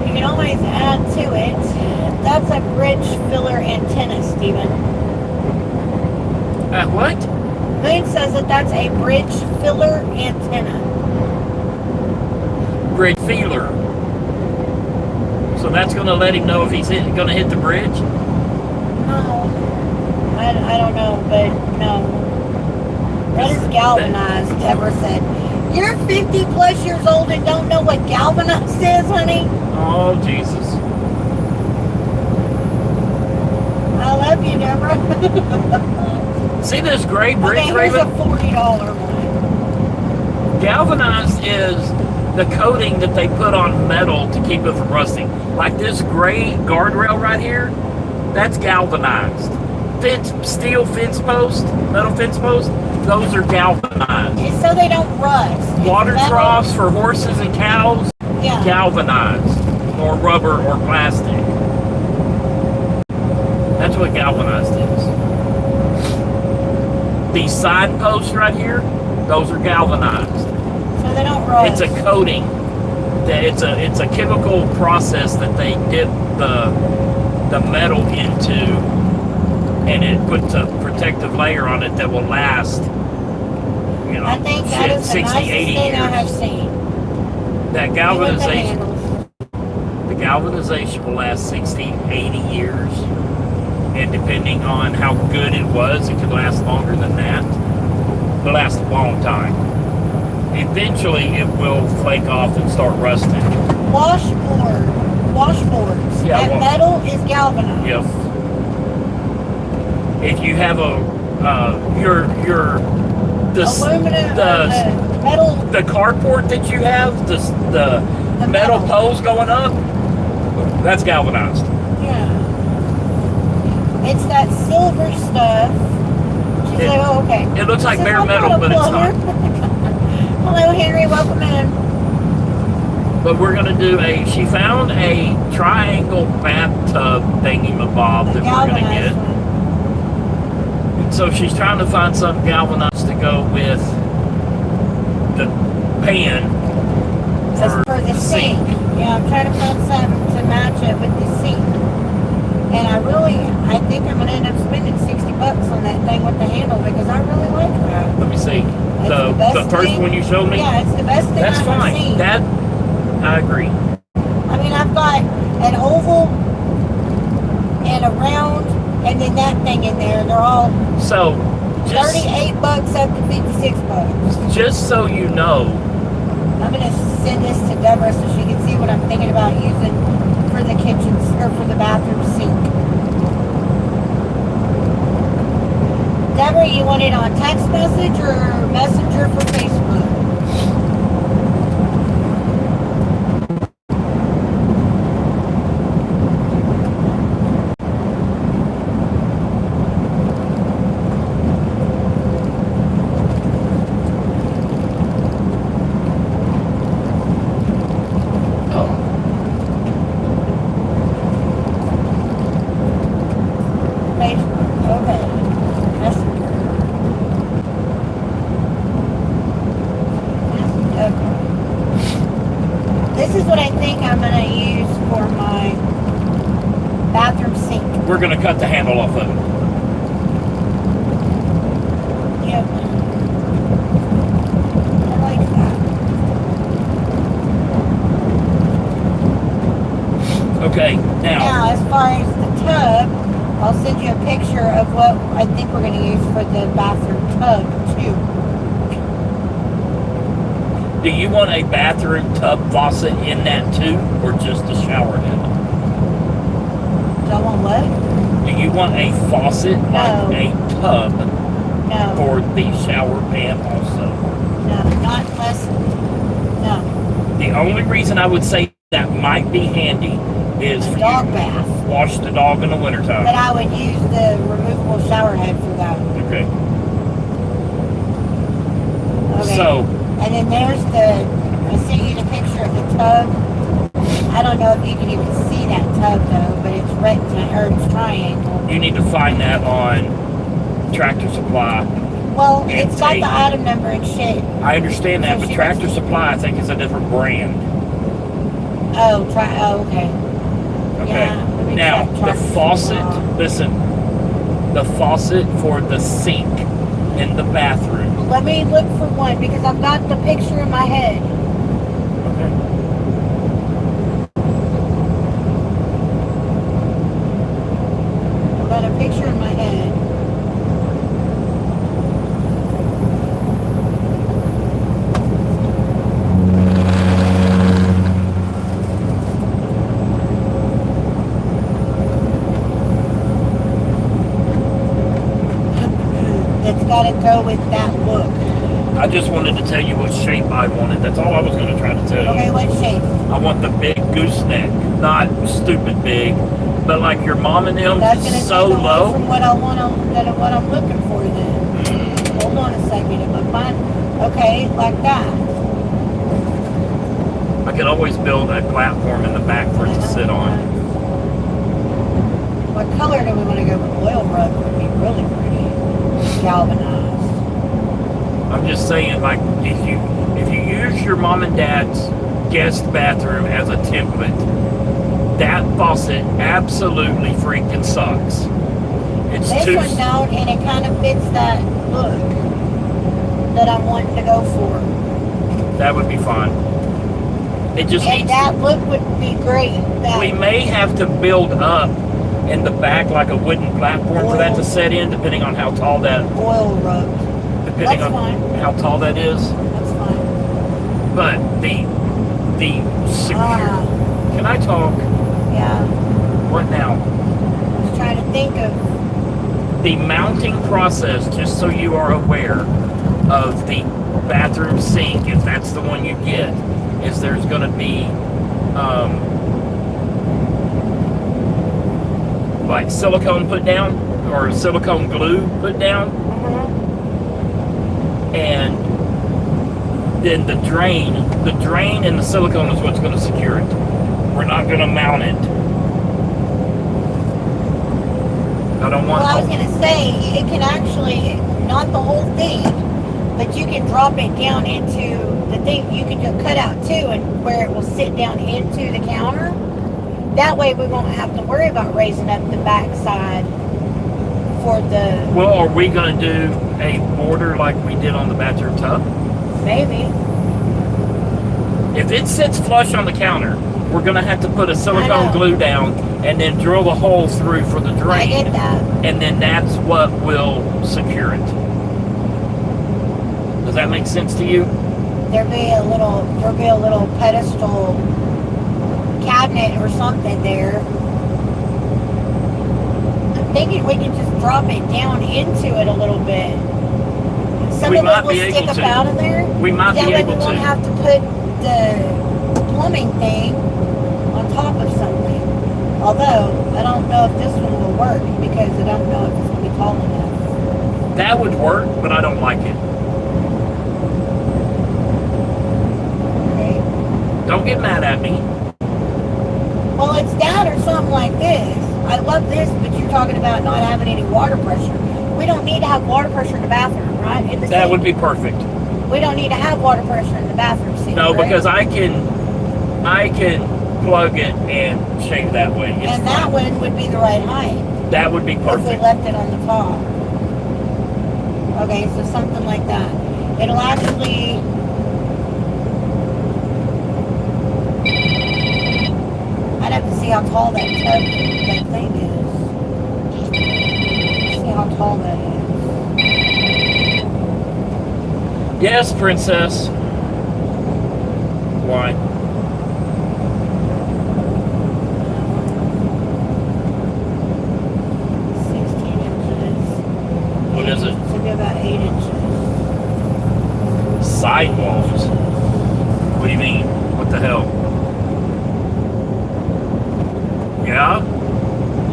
You can always add to it. That's a bridge filler antenna, Stephen. What? Moon says that that's a bridge filler antenna. Bridge feeler. So that's going to let him know if he's going to hit the bridge? No. I don't know, but no. That is galvanized, Deborah said. You're 50 plus years old and don't know what galvanized is, honey? Oh, Jesus. I love you, Deborah. See this gray bridge, Okay, here's a Raven? $40 one. Galvanized is the coating that they put on metal to keep it from rusting. Like this gray guardrail right here, that's galvanized. Steel fence post, metal fence post, those are galvanized. It's so they don't rust. It's Water metal. troughs for horses and cows, Yeah. galvanized, or rubber or plastic. That's what galvanized is. These side posts right here, those are galvanized. So they don't rust. It's a coating. It's a chemical process that they dip the metal into, and it puts a protective layer on it that will last. You know, I think that is the 60, nicest 80 thing years. I have seen. That Look at the galvanization, handles. the galvanization will last 60, 80 years, and depending on how good it was, it could last longer than that. It'll last a long time. eventually it will flake off and start rusting. Washboards. Yeah, That metal is galvanized. Yep. If you have the Aluminum, the metal. the carport that you have, the metal poles going up, that's galvanized. Yeah. It's that silver stuff. She's like, oh, okay. It looks like She says, bare "I'm metal, not a but it's plumber." not. Hello, Henry. Welcome in. But we're gonna do she found a triangle bathtub thingy-mabob that we're gonna get. Galvanized one. So she's trying to find something galvanized to go with the pan For the sink. Yeah, I'm trying to find something to match it with the sink. And I think I'm going to end up spending $60 on that thing with the handle because I really like that. Let me see. It's The best first thing- one you showed me? Yeah, it's the best thing That's I've ever fine. seen. That, I agree. I mean, I've got an oval and a round and then that thing in there. They're all So, $38 up to $56. just so you know, I'm going to send this to Deborah so she can see what I'm thinking about using for the kitchen or for the bathroom sink. Deborah, you want it on text message or messenger for Facebook? Facebook. Okay. Messenger. Okay. This is what I think I'm going to use for my bathroom sink. we're gonna cut the handle off of it. Yep. I like that. Okay, now, Now, as far as the tub, I'll send you a picture of what I think we're going to use for the bathroom tub, too. do you want a bathroom tub faucet in that too, or just a shower head? Do I want what? Do you want a faucet like No. a tub No. for the shower pan also? No, not unless. No. The only reason I would say that might be handy is for Dog you bath. to wash the dog in the But wintertime. I would use the removable shower head for that. Okay. Okay. So, And then there's I sent you the picture of the tub. I don't know if you can even see that tub though, but it's it's triangle. you need to find that on Tractor Supply. Well, And it's got tape. the item number and shit. I understand that, So but she Tractor must- Supply I think is a different brand. Oh, okay. Okay. Yeah, let me Now, check the Tractor faucet, Supply. listen, the faucet for the sink in the bathroom. Let me look for one because I've got the picture in my head. Okay. I've got a picture in my head. That's got to go with that look. I just wanted to tell you what shape I wanted. That's all I was going to try to tell you. Okay, what shape? I want the big gooseneck, not stupid big, but like your mom and them, That's gonna so take away low. from what I want what I'm looking for then. Hold on a second. If I find okay, like that. I could always build a platform in the back for it to sit on. What color do we want to go with? Oil rug would be really pretty. Galvanized. I'm just saying, like, if you use your mom and dad's guest bathroom as a template, that faucet absolutely freaking sucks. It's This too. one don't, and it kind of fits that look that I'm wanting to go for. That would be fine. It just And needs. that look would be great. That We may have to build up in the back like a wooden platform for that to set in, depending on how tall that. oil rug. Depending That's on fine. how tall that is. That's fine. But the secure. Can I talk? Yeah. What now? I was trying to think of. The mounting process, just so you are aware of the bathroom sink, if that's the one you get, is there's going to be like silicone put down or silicone glue put down, and then the drain and the silicone is what's going to secure it. We're not going to mount it. I don't want. Well, I was going to say, it can actually, not the whole thing, but you can drop it down into the thing. You can just cut out two, and where it will sit down into the counter. That way we won't have to worry about raising up the backside for the... Well, are we going to do a border like we did on the bathroom tub? Maybe. If it sits flush on the counter, we're going to have to put a silicone glue down and then drill the hole through for the drain. I get that. And then that's what will secure it. Does that make sense to you? There'll be a little pedestal cabinet or something there. I'm thinking we can just drop it down into it a little bit. Some We of might it will be able stick up to. out of there. We might That be way able we won't to. have to put the plumbing thing on top of something. Although, I don't know if this one will work because I don't know if it's going to be tall enough. That would work, but I don't like it. Okay. Don't get mad at me. Well, it's down or something like this. I love this, but you're talking about not having any water pressure. We don't need to have water pressure in the bathroom, right? In the That sink. would be perfect. We don't need to have water pressure in the bathroom sink. No, right? because I can plug it and shave that way. It's And that one would be the right height That would be if we perfect. left it on the top. Okay, so something like that. It'll actually... I'd have to see how tall that thing is. See how tall that is. Yes, princess. Why? 16 inches. What is it? Should be about 8 inches. Sidewalls. What do you mean? What the hell? Yeah? 8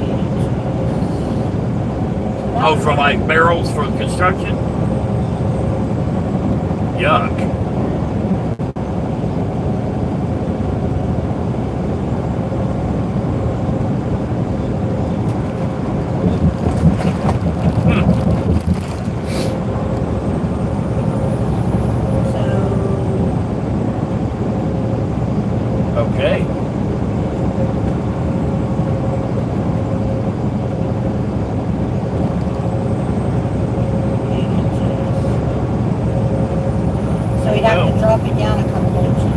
inches. Oh, for like barrels for construction? Yuck. Okay. So we'd have to drop it down a couple inches.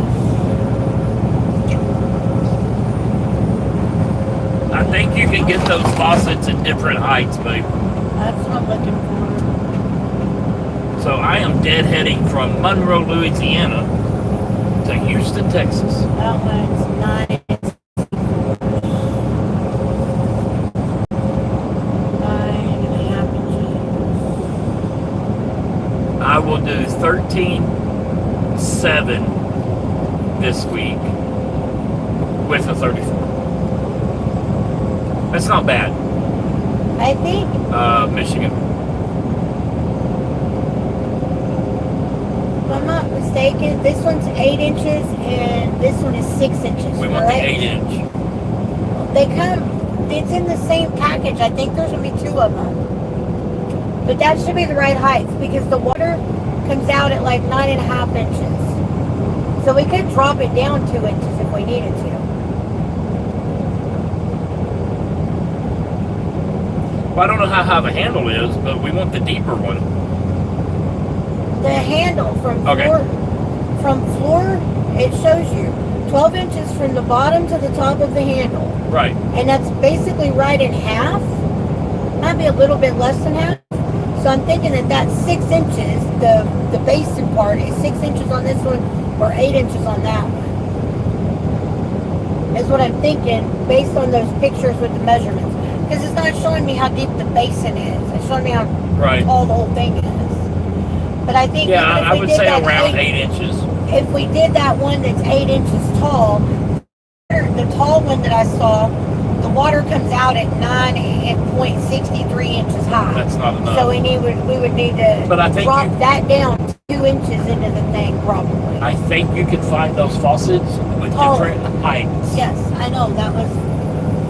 I think you can get those faucets at different heights, babe. That's what I'm looking for. So I am deadheading from Monroe, Louisiana to Houston, Texas. That one's 9 and a half inches. I will do 13.7 this week with a 34. That's not bad. I think Michigan. if I'm not mistaken, this one's 8 inches and this one is 6 inches. We want the right? 8 inch. They come, it's in the same package. I think there's going to be 2 of them. But that should be the right height because the water comes out at like 9.5 inches. So we could drop it down 2 inches if we needed to. Well, I don't know how high the handle is, but we want the deeper one. The handle from Okay. floor, it shows you 12 inches from the bottom to the top of the handle. Right. And that's basically right in half. Might be a little bit less than half. So I'm thinking that that's 6 inches. The basin part is 6 inches on this one or 8 inches on that one. Is what I'm thinking based on those pictures with the measurements. Because it's not showing me how deep the basin is. It's showing me how Right. tall the whole thing is. But I think Yeah, even if I we would did say that around 8 inches. if we did that one that's 8 inches tall, the tall one that I saw, the water comes out at 9.63 inches high. That's not enough. So we would need to But I think drop that down 2 inches into the thing probably. I think you could find those faucets with Taller. different heights. Yes, I know. That was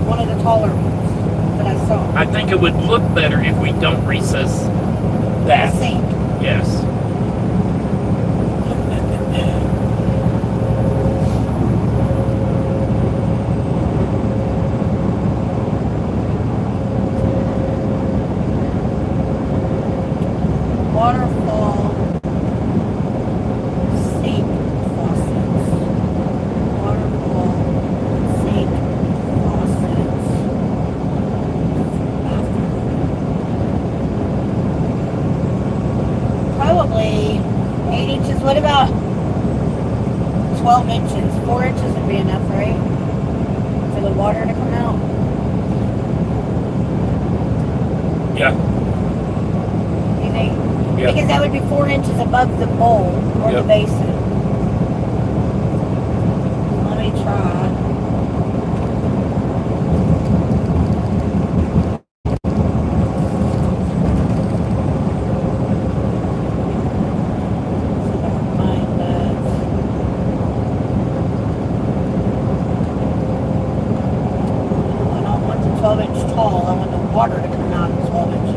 one of the taller ones that I saw. I think it would look better if we don't recess that. The sink. Yes. Waterfall sink faucets. Waterfall sink faucets. Probably 8 inches. What about 12 inches? 4 inches would be enough, right? For the water to come out. Yeah. You think? Yeah. Because that would be 4 inches above the bowl or the Yep. basin. Let me try. Find that. I don't want the 12 inch tall. I want the water to come out at 12 inches.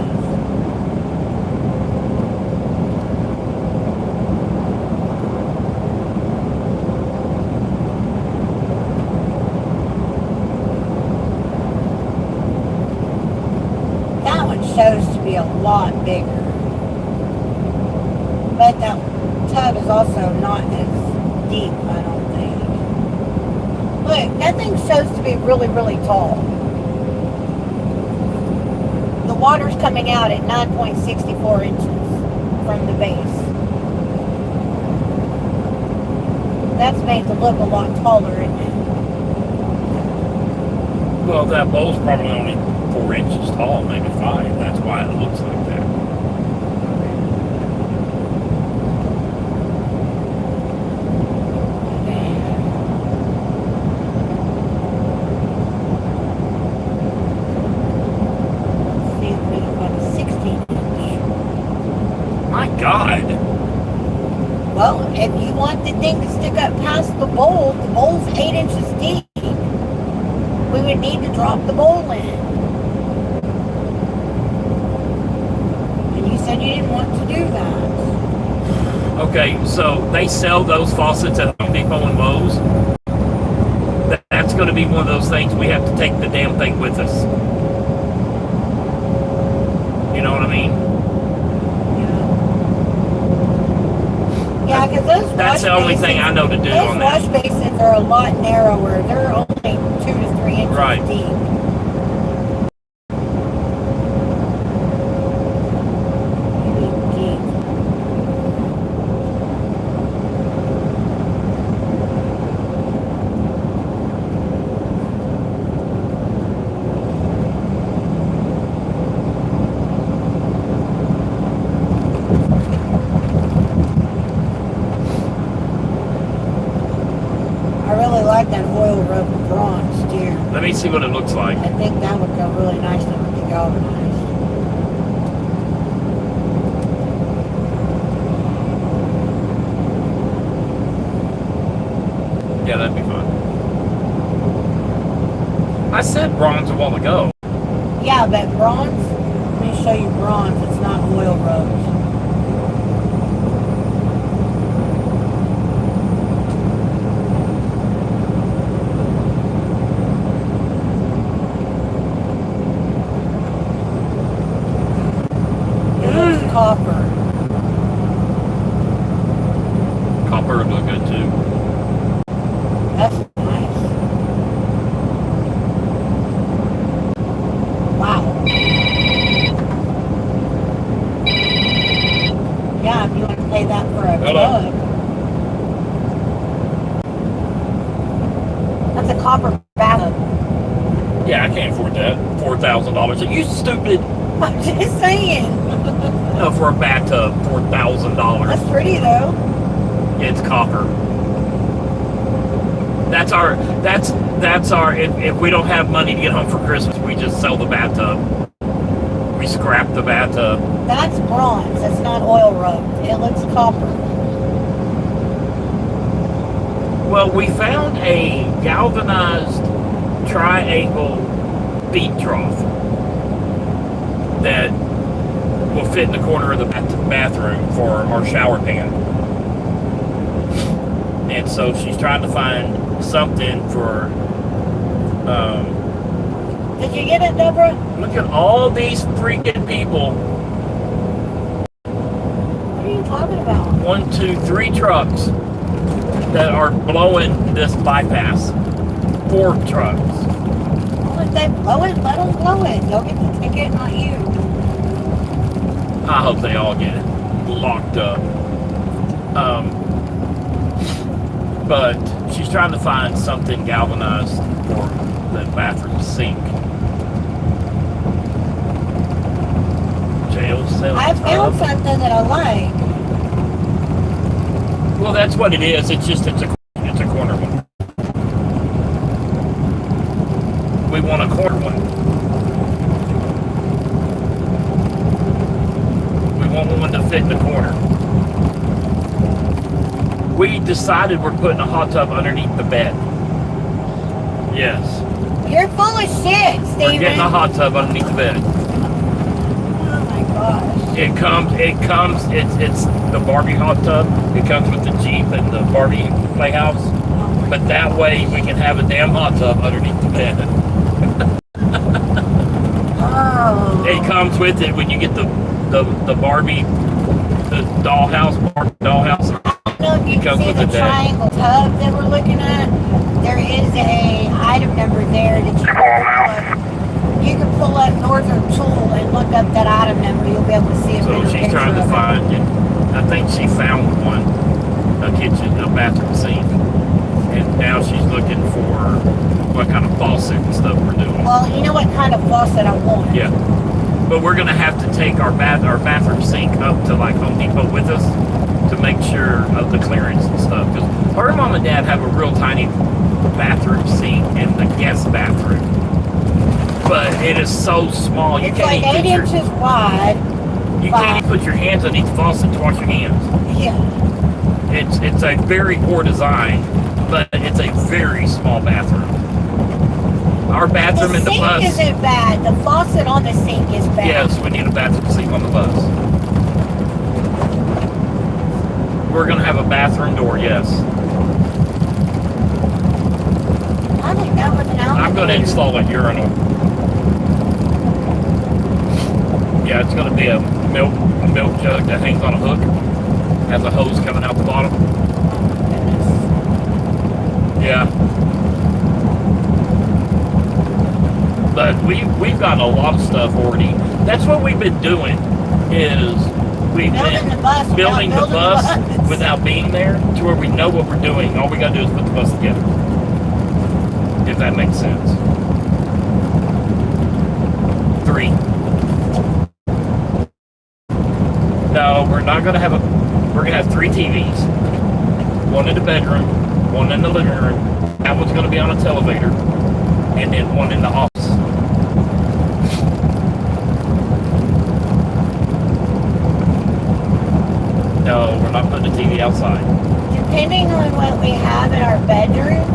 That one shows to be a lot bigger. But that tub is also not as deep, I don't think. Look, that thing shows to be really, really tall. The water's coming out at 9.64 inches from the base. That's made it look a lot taller, isn't it? Well, that bowl's probably only 4 inches tall, maybe 5. That's why it looks like that. See if we can find a 16 inch. My God. Well, if you want the thing to stick up past the bowl's 8 inches deep. We would need to drop the bowl in. And you said you didn't want to do that. Okay, so they sell those faucets at Home Depot and Lowe's. That's going to be one of those things we have to take the damn thing with us. You know what I mean? Yeah, because those That's the only thing I know to do on that. Those wash basins are a lot narrower. They're only 2 to 3 inches Right. deep. Deep. I really like that oil rubbed bronze steer. Let me see what it looks like. I think that would go really nicely with the galvanized. Yeah, that'd be fun. I said bronze a while ago. Yeah, but bronze, let me show you bronze. It's not oil rubbed. It looks copper. Copper would look good too. That's nice. Wow. Yeah, if you want to pay that for a Hello. tub. $4,000. Are you stupid? I'm just saying. No, for a bathtub, $4,000. That's pretty though. It's copper. That's our. If we don't have money to get home for Christmas, we just sell the bathtub. We scrap the bathtub. That's bronze. That's not oil rubbed. It looks copper. Well, we found a galvanized triangle bead trough that will fit in the corner of the bathroom for our shower pan. And so she's trying to find something for. Did you get it, Deborah? Look at all these freaking people. What are you talking about? 1, 2, 3 trucks that are blowing this bypass. 4 trucks. Well, if they blow it, let them blow it. They'll get the ticket, not you. I hope they all get locked up. But she's trying to find something galvanized for the bathroom sink. Jail cell. I found something that I like. Well, that's what it is. It's just it's a corner one. We want a corner one. We want one to fit in the corner. We decided we're putting a hot tub underneath the bed. Yes. You're full of shit, Steven. We're getting a hot tub underneath the bed. Oh my gosh. It's the Barbie hot tub. It comes with the Jeep and the Barbie playhouse. But that way we can have a damn hot tub underneath the bed. Oh. It comes with it when you get the Barbie, the dollhouse. I don't know if you can see the triangle tub that we're looking at. There is a item number there that you can pull up. You can pull up Northern Tool and look up that item number. You'll be able to see it. So she's trying to find it. I think she found one, a bathroom sink. And now she's looking for what kind of faucet and stuff we're doing. Well, you know what kind of faucet I want. Yeah. But we're gonna have to take our bathroom sink up to like Home Depot with us to make sure of the clearance and stuff. Because her mom and dad have a real tiny bathroom sink in the guest bathroom. But it is so small you It's can't like 8 even inches wide. you can't even put your hands underneath the faucet to wash your hands. Yeah. It's a very poor design, but it's a very small bathroom. Our bathroom in the sink bus. isn't bad. The faucet on the sink is bad. Yes, we need a bathroom sink on the bus. We're gonna have a bathroom door, yes. I think that was an alligator. I'm gonna install a urinal. Yeah, it's gonna be a milk jug that hangs on a hook. Has a hose coming out the bottom. Yeah. But we've got a lot of stuff already. That's what we've been doing is we've Building been the bus building the without bus building the bus. without being there to where we know what we're doing. All we gotta do is put the bus together. If that makes sense. 3. No, we're not gonna have we're gonna have 3 TVs. One in the bedroom, one in the living room. That one's gonna be on a televator, and then one in the office. No, we're not putting a TV outside. Depending on what we have in our bedroom,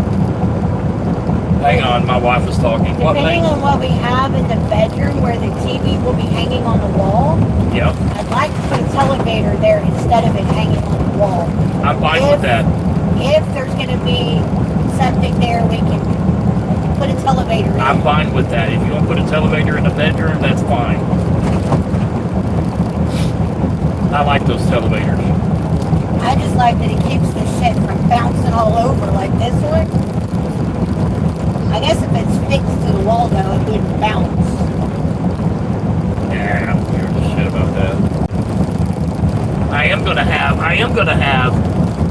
Hang on, my wife was talking. What depending thing? on what we have in the bedroom where the TV will be hanging on the wall, Yep, I'd like to put a televator there instead of it hanging on the wall. I'm fine with that. If there's going to be something there, we can put a televator in. I'm fine with that. If you want to put a televator in the bedroom, that's fine. I like those televators. I just like that it keeps the shit from bouncing all over like this one. I guess if it's fixed to the wall though, it wouldn't bounce. Yeah, I don't give a shit about that.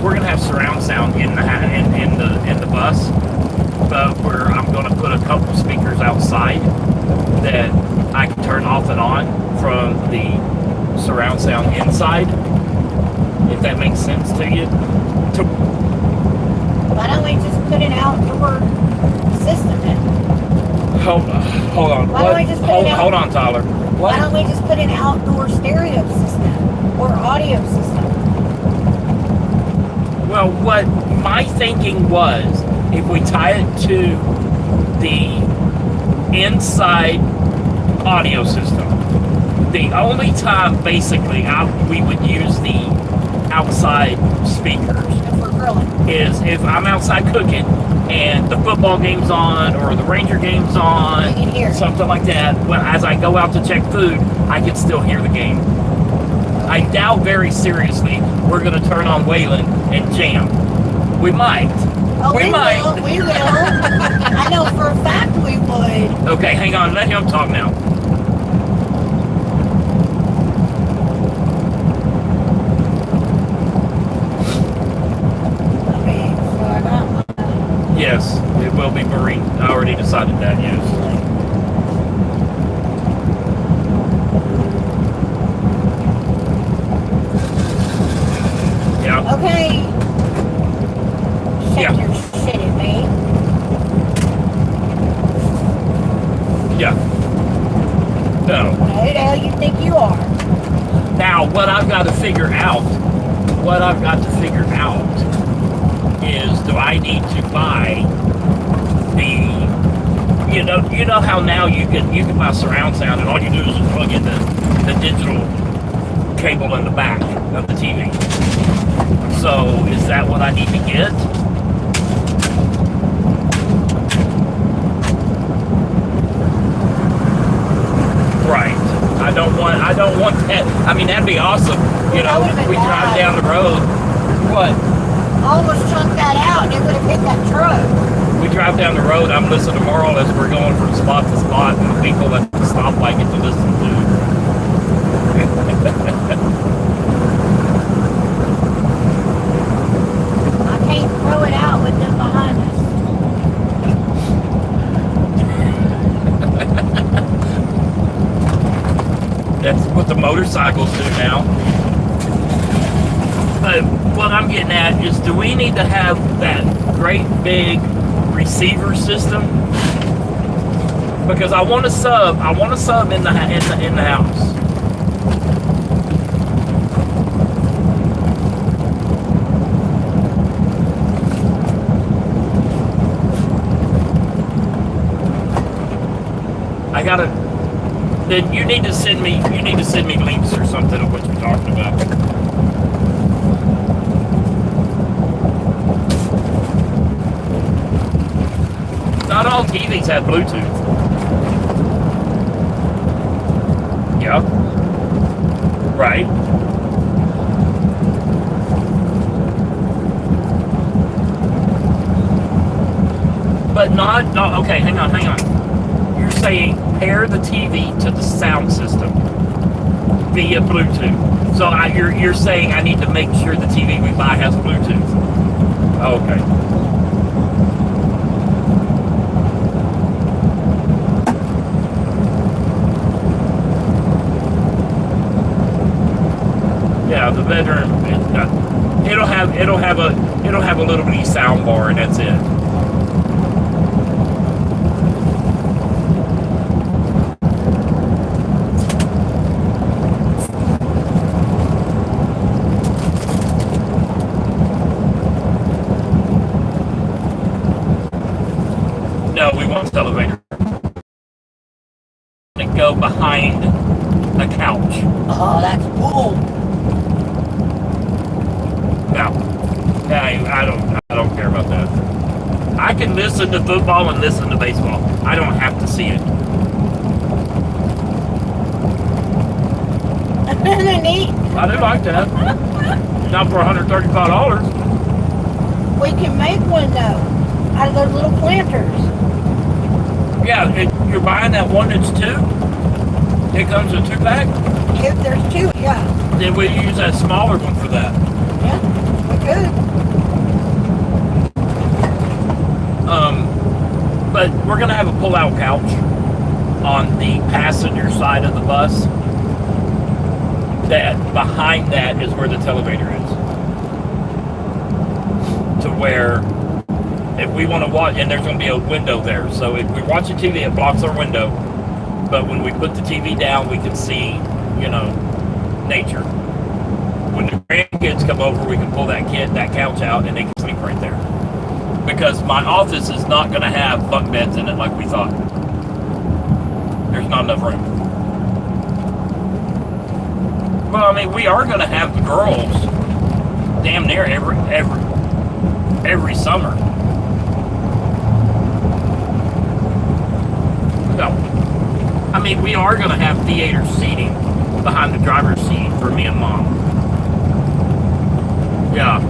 We're gonna have surround sound in the bus, but I'm gonna put a couple speakers outside that I can turn off and on from the surround sound inside, if that makes sense to you. Why don't we just put an outdoor system in? Hold on. Why don't we just put it out- hold on, Tyler. Why don't we just put an outdoor stereo system or audio system? Well, what my thinking was, if we tie it to the inside audio system, the only time basically we would use the outside speakers If we're grilling. is if I'm outside cooking and the football game's on or the Ranger game's on, You can hear it. something like that. Well, as I go out to check food, I can still hear the game. I doubt very seriously we're going to turn on Waylon and jam. We might. Oh, we might. We will. I know for a fact we would. Okay, hang on. Let him talk now. Okay, so I got my Yes, it will be Marine. I already decided that, yes. Yeah. Okay. Shake Yeah. your shit at me. Yeah. No. Who the hell you think you are? Now, what I've got to figure out is, do I need to buy the, you know how now you can buy surround sound and all you do is just plug in the digital cable in the back of the TV. So is that what I need to get? Right. I don't want that. I mean, that'd be awesome. You know, That would've been we drive nice. down the road. What? Almost chunked that out and it would have hit that truck. We drive down the road. I'm listening to Merle as we're going from spot to spot, and the people at the stoplight get to listen to. I can't throw it out with them behind us. That's what the motorcycles do now. But what I'm getting at is, do we need to have that great big receiver system? Because I want to sub in the house. I gotta. Then you need to send me links or something of what you're talking about. Not all TVs have Bluetooth. Yeah. Right. But not okay, hang on. You're saying pair the TV to the sound system via Bluetooth. So you're saying I need to make sure the TV we buy has Bluetooth. Okay. Yeah, the bedroom. It'll have a little bitty sound bar, and that's it. No, we want the elevator to go behind a couch. Oh, that's cool. No, I don't care about that. I can listen to football and listen to baseball. I don't have to see it. Neat. I do like that. Not for $135. We can make one though, out of those little planters. Yeah, you're buying that one that's two. It comes in 2-pack. If there's two, yeah. Then we use that smaller one for that. Yeah, we could. But we're gonna have a pull-out couch. on the passenger side of the bus, that behind that is where the televator is. To where if we want to watch, and there's going to be a window there, so if we watch a TV, it blocks our window, but when we put the TV down, we can see, you know, nature. When the grandkids come over, we can pull that couch out, and they can sleep right there. Because my office is not going to have bunk beds in it like we thought. There's not enough room. Well, I mean, we are going to have the girls damn near every summer. No. I mean, we are going to have theater seating behind the driver's seat for me and Mom. Yeah.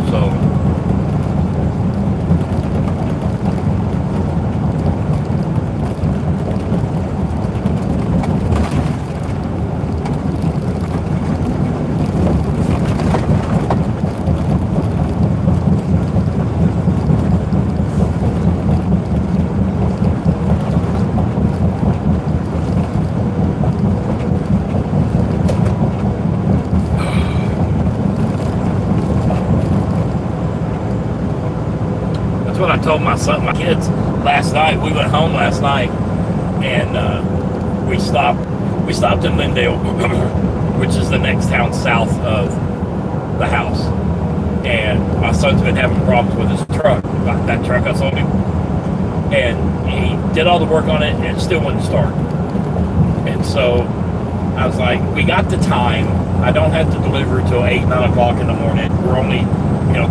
So. What I told my kids last night. We went home last night, and we stopped in Lindale, which is the next town south of the house. And my son's been having problems with his truck, that truck I sold him, and he did all the work on it, and it still wouldn't start. And so I was like, we got the time. I don't have to deliver till 8, 9 o'clock in the morning. We're only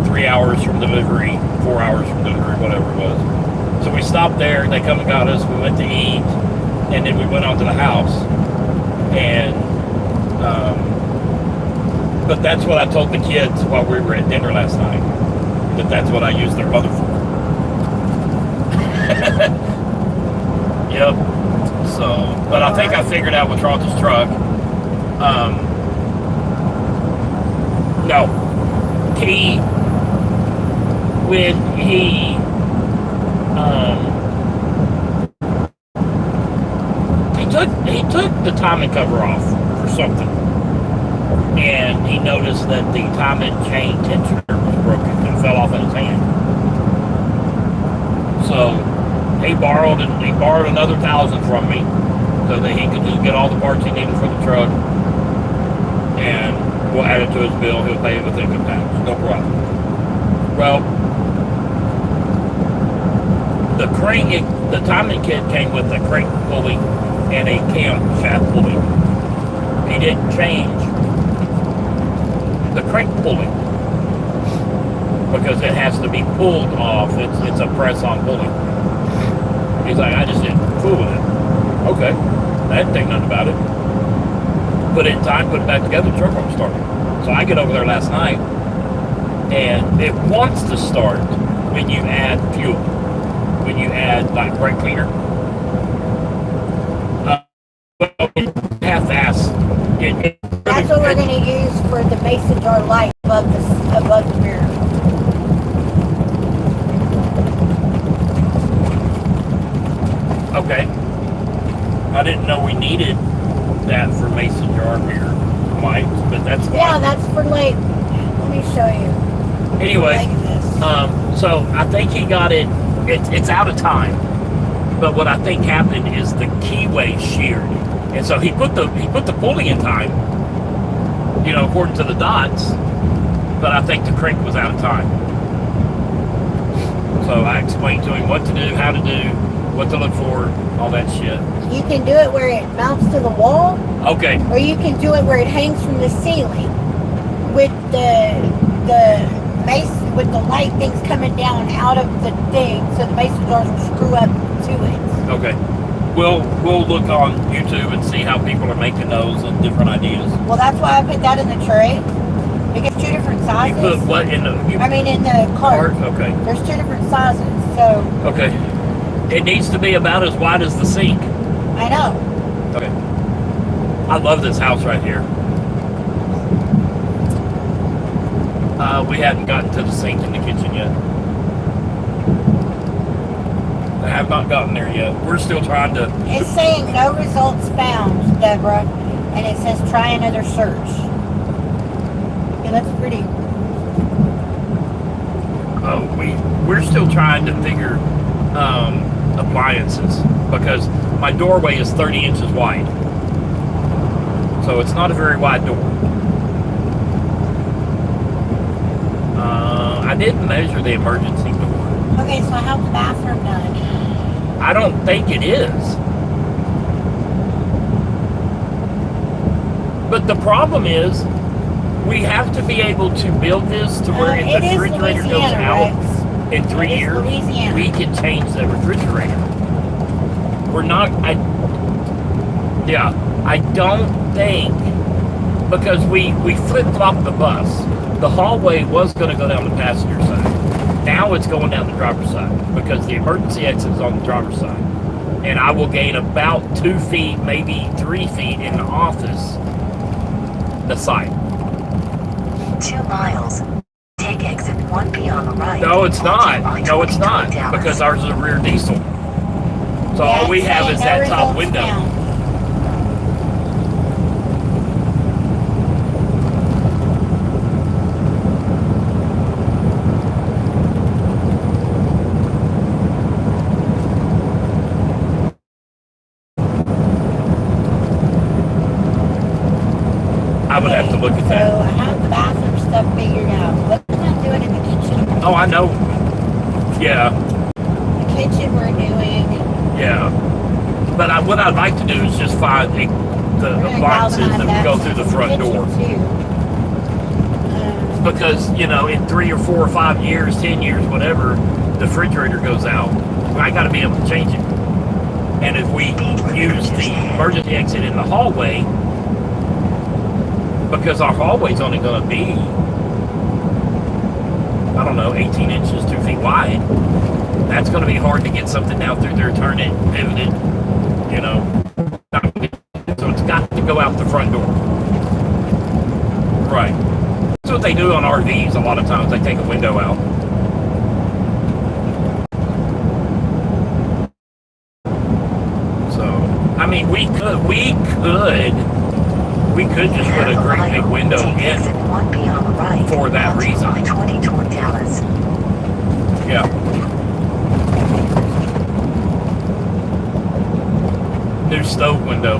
3 hours from delivery, 4 hours from delivery, whatever it was. So we stopped there, they come and got us, we went to eat, and then we went on to the house. And, but that's what I told the kids while we were at dinner last night, that's what I used their mother for. Yep. So, but I think I figured out what's wrong with this truck. No. When he took the timing cover off for something, and he noticed that the timing chain tensioner was broken and fell off in his hand. So he borrowed another $1,000 from me so that he could just get all the parts he needed for the truck, and we'll add it to his bill. He'll pay it with income tax, no problem. Well, the timing kit came with a crank pulley and a cam shaft pulley. He didn't change the crank pulley because it has to be pulled off. It's a press-on pulley. He's like, I just didn't fool with it. Okay, I didn't think nothing about it. Put it in time, put it back together, the truck won't start. So I get over there last night, and it wants to start when you add fuel, when you add like brake cleaner. Half-ass. That's what we're going to use for the mason jar light above the mirror. Okay. I didn't know we needed that for mason jar mirror lights, but that's why. Yeah, that's for like. Let me show you. Anyway, so I think he got it. It's out of time. But what I think happened is the keyway sheared, and so he put the pulley in time, according to the dots. But I think the crank was out of time. So I explained to him what to do, how to do, what to look for, all that shit. You can do it where it mounts to the wall. Okay. Or you can do it where it hangs from the ceiling, with the mason, with the light things coming down out of the thing, so the mason jars will screw up to it. Okay. We'll look on YouTube and see how people are making those and different ideas. Well, that's why I put that in the tray. Because 2 different sizes. You put what in the? In the cart. Okay. There's 2 different sizes, so. Okay. It needs to be about as wide as the sink. I know. Okay. I love this house right here. We hadn't gotten to the sink in the kitchen yet. have not gotten there yet. We're still trying to. It's saying no results found, Deborah, and it says try another search. Yeah, that's pretty. Oh, we're still trying to figure appliances because my doorway is 30 inches wide, so it's not a very wide door. I didn't measure the emergency door. Okay, so how's the bathroom done? I don't think it is. But the problem is, we have to be able to build this to where if It the is refrigerator goes Louisiana, out Rex. in 3 It is years, Louisiana. we can change the refrigerator. We're not, I don't think, because we flip-flopped the bus. The hallway was going to go down the passenger side. Now it's going down the driver's side because the emergency exit is on the driver's side. And I will gain about 2 feet, maybe 3 feet in the office, the side. 2 miles. Take exit 1B on the right. No, it's not. onto No, it's not. I-20 Because ours is a rear diesel. So Yeah, all we it's have saying is no that top results window. found. I would have to look at So that. I have the bathroom stuff figured out. What am I doing in the kitchen? Oh, I know. Yeah, The kitchen we're doing. yeah. But what I'd like to do is just find the We're gonna appliances galvanize that go that through the kitchen front door. too. Because, in 3 or 4 or 5 years, 10 years, whatever, the refrigerator goes out. I got to be able to change it. And if we use the emergency exit in the hallway, because our hallway's only going to be, I don't know, 18 inches, 2 feet wide, that's going to be hard to get something down through there, turn it, pivot it, So it's got to go out the front door. Right. That's what they do on RVs a lot of times. They take a window out. So, I mean, we could just put a great big window Take in exit 1B on the right. for that onto reason. I-20 toward Dallas. Yeah. New stove window.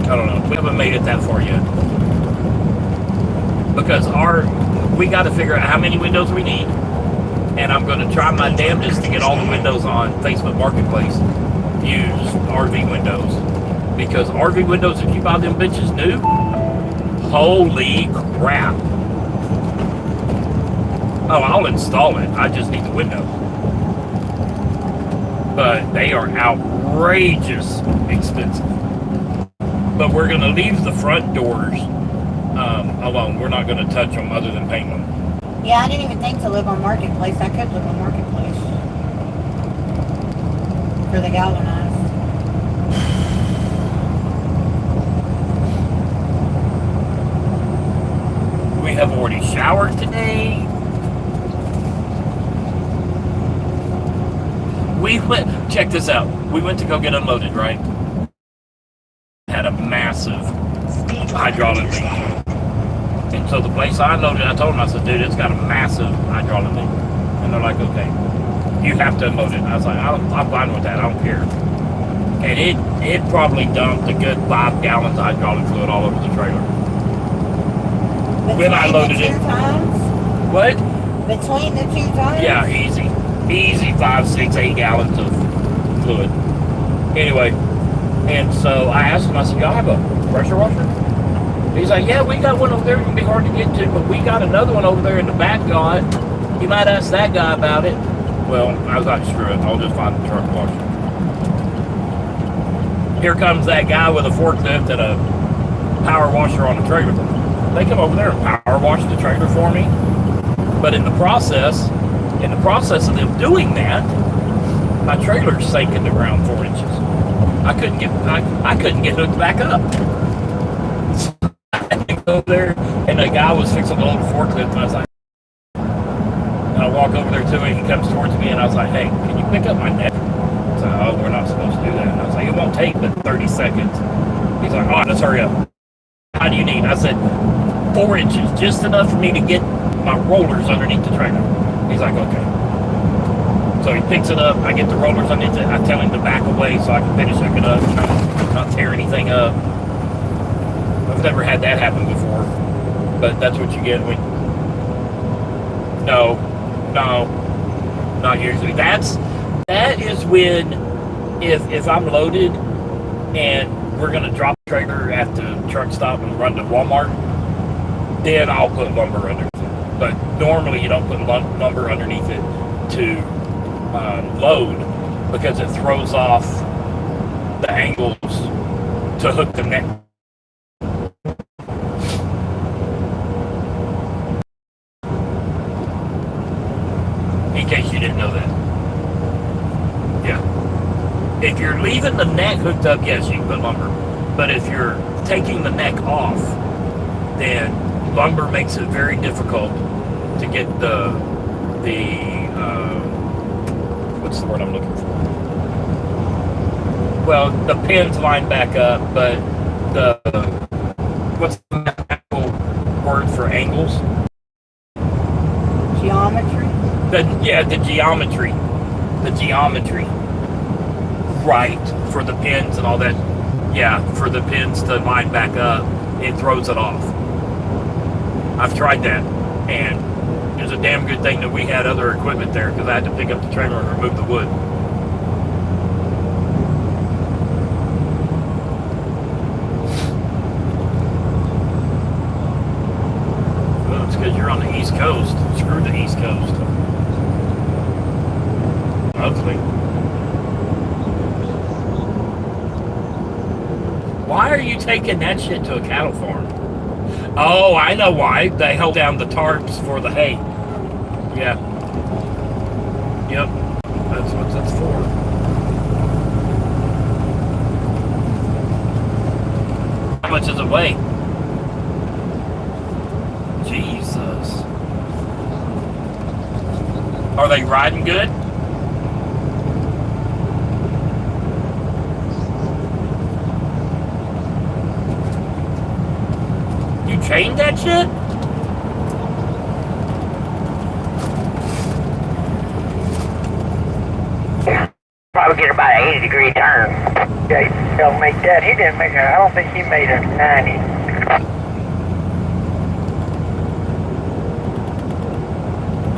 I don't know. We haven't made it that far yet. Because we got to figure out how many windows we need. And I'm going to try my damnedest to get all the windows on Facebook Marketplace. Use RV windows. Because RV windows, if you buy them bitches new, holy crap. Oh, I'll install it. I just need the window. But they are outrageous expensive. But we're going to leave the front doors alone. We're not going to touch them other than paint them. Yeah, I didn't even think to live on Marketplace. I could live on Marketplace. For the galvanized. We have already showered today. Check this out. We went to go get unloaded, right? Had a massive hydraulic leak. And so the place I unloaded, I told them, I said, dude, it's got a massive hydraulic leak. And they're like, okay, you have to unload it. And I was like, I'm fine with that. I don't care. And it probably dumped a good 5 gallons of hydraulic fluid all over the trailer. When I loaded it. What? Between the 2 times? Yeah, easy. Easy 5, 6, 8 gallons of fluid. Anyway, and so I asked him, I said, y'all have a pressure washer? He's like, yeah, we got one over there. It can be hard to get to, but we got another one over there in the back lot. You might ask that guy about it. Well, I was like, screw it. I'll just find the truck washer. Here comes that guy with a forklift and a power washer on the trailer. They come over there and power wash the trailer for me. But in the process of them doing that, my trailer sank in the ground 4 inches. I couldn't get hooked back up. So I had to go there, and the guy was fixing to load the forklift, and I was like, and I walk over there to it. He comes towards me, and I was like, hey, can you pick up my net? He's like, oh, we're not supposed to do that. And I was like, it won't take but 30 seconds. He's like, all right, let's hurry up. How do you need? I said, 4 inches, just enough for me to get my rollers underneath the trailer. He's like, okay. So he picks it up. I get the rollers underneath it. I tell him to back away so I can finish hooking up, not tear anything up. I've never had that happen before, but that's what you get when. No, not usually. That is when, if I'm loaded and we're gonna drop the trailer at the truck stop and run to Walmart, then I'll put lumber underneath it. But normally you don't put lumber underneath it to load because it throws off the angles to hook the neck. In case you didn't know that. Yeah. If you're leaving the neck hooked up, yes, you can put lumber. But if you're taking the neck off, then lumber makes it very difficult to get the what's the word I'm looking for? Well, the pins line back up, but what's the actual word for angles? Geometry? The geometry. Right, for the pins and all that. Yeah, for the pins to line back up, it throws it off. I've tried that, and it's a damn good thing that we had other equipment there because I had to pick up the trailer and remove the wood. Well, it's because you're on the East Coast. Screw the East Coast. Hopefully. Why are you taking that shit to a cattle farm? Oh, I know why. They held down the tarps for the hay. Yeah. Yep. That's what that's for. How much does it weigh? Jesus. Are they riding good? Chain that shit? Probably get about an 80-degree turn. Yeah, he'll make that. He didn't make I don't think he made a 90.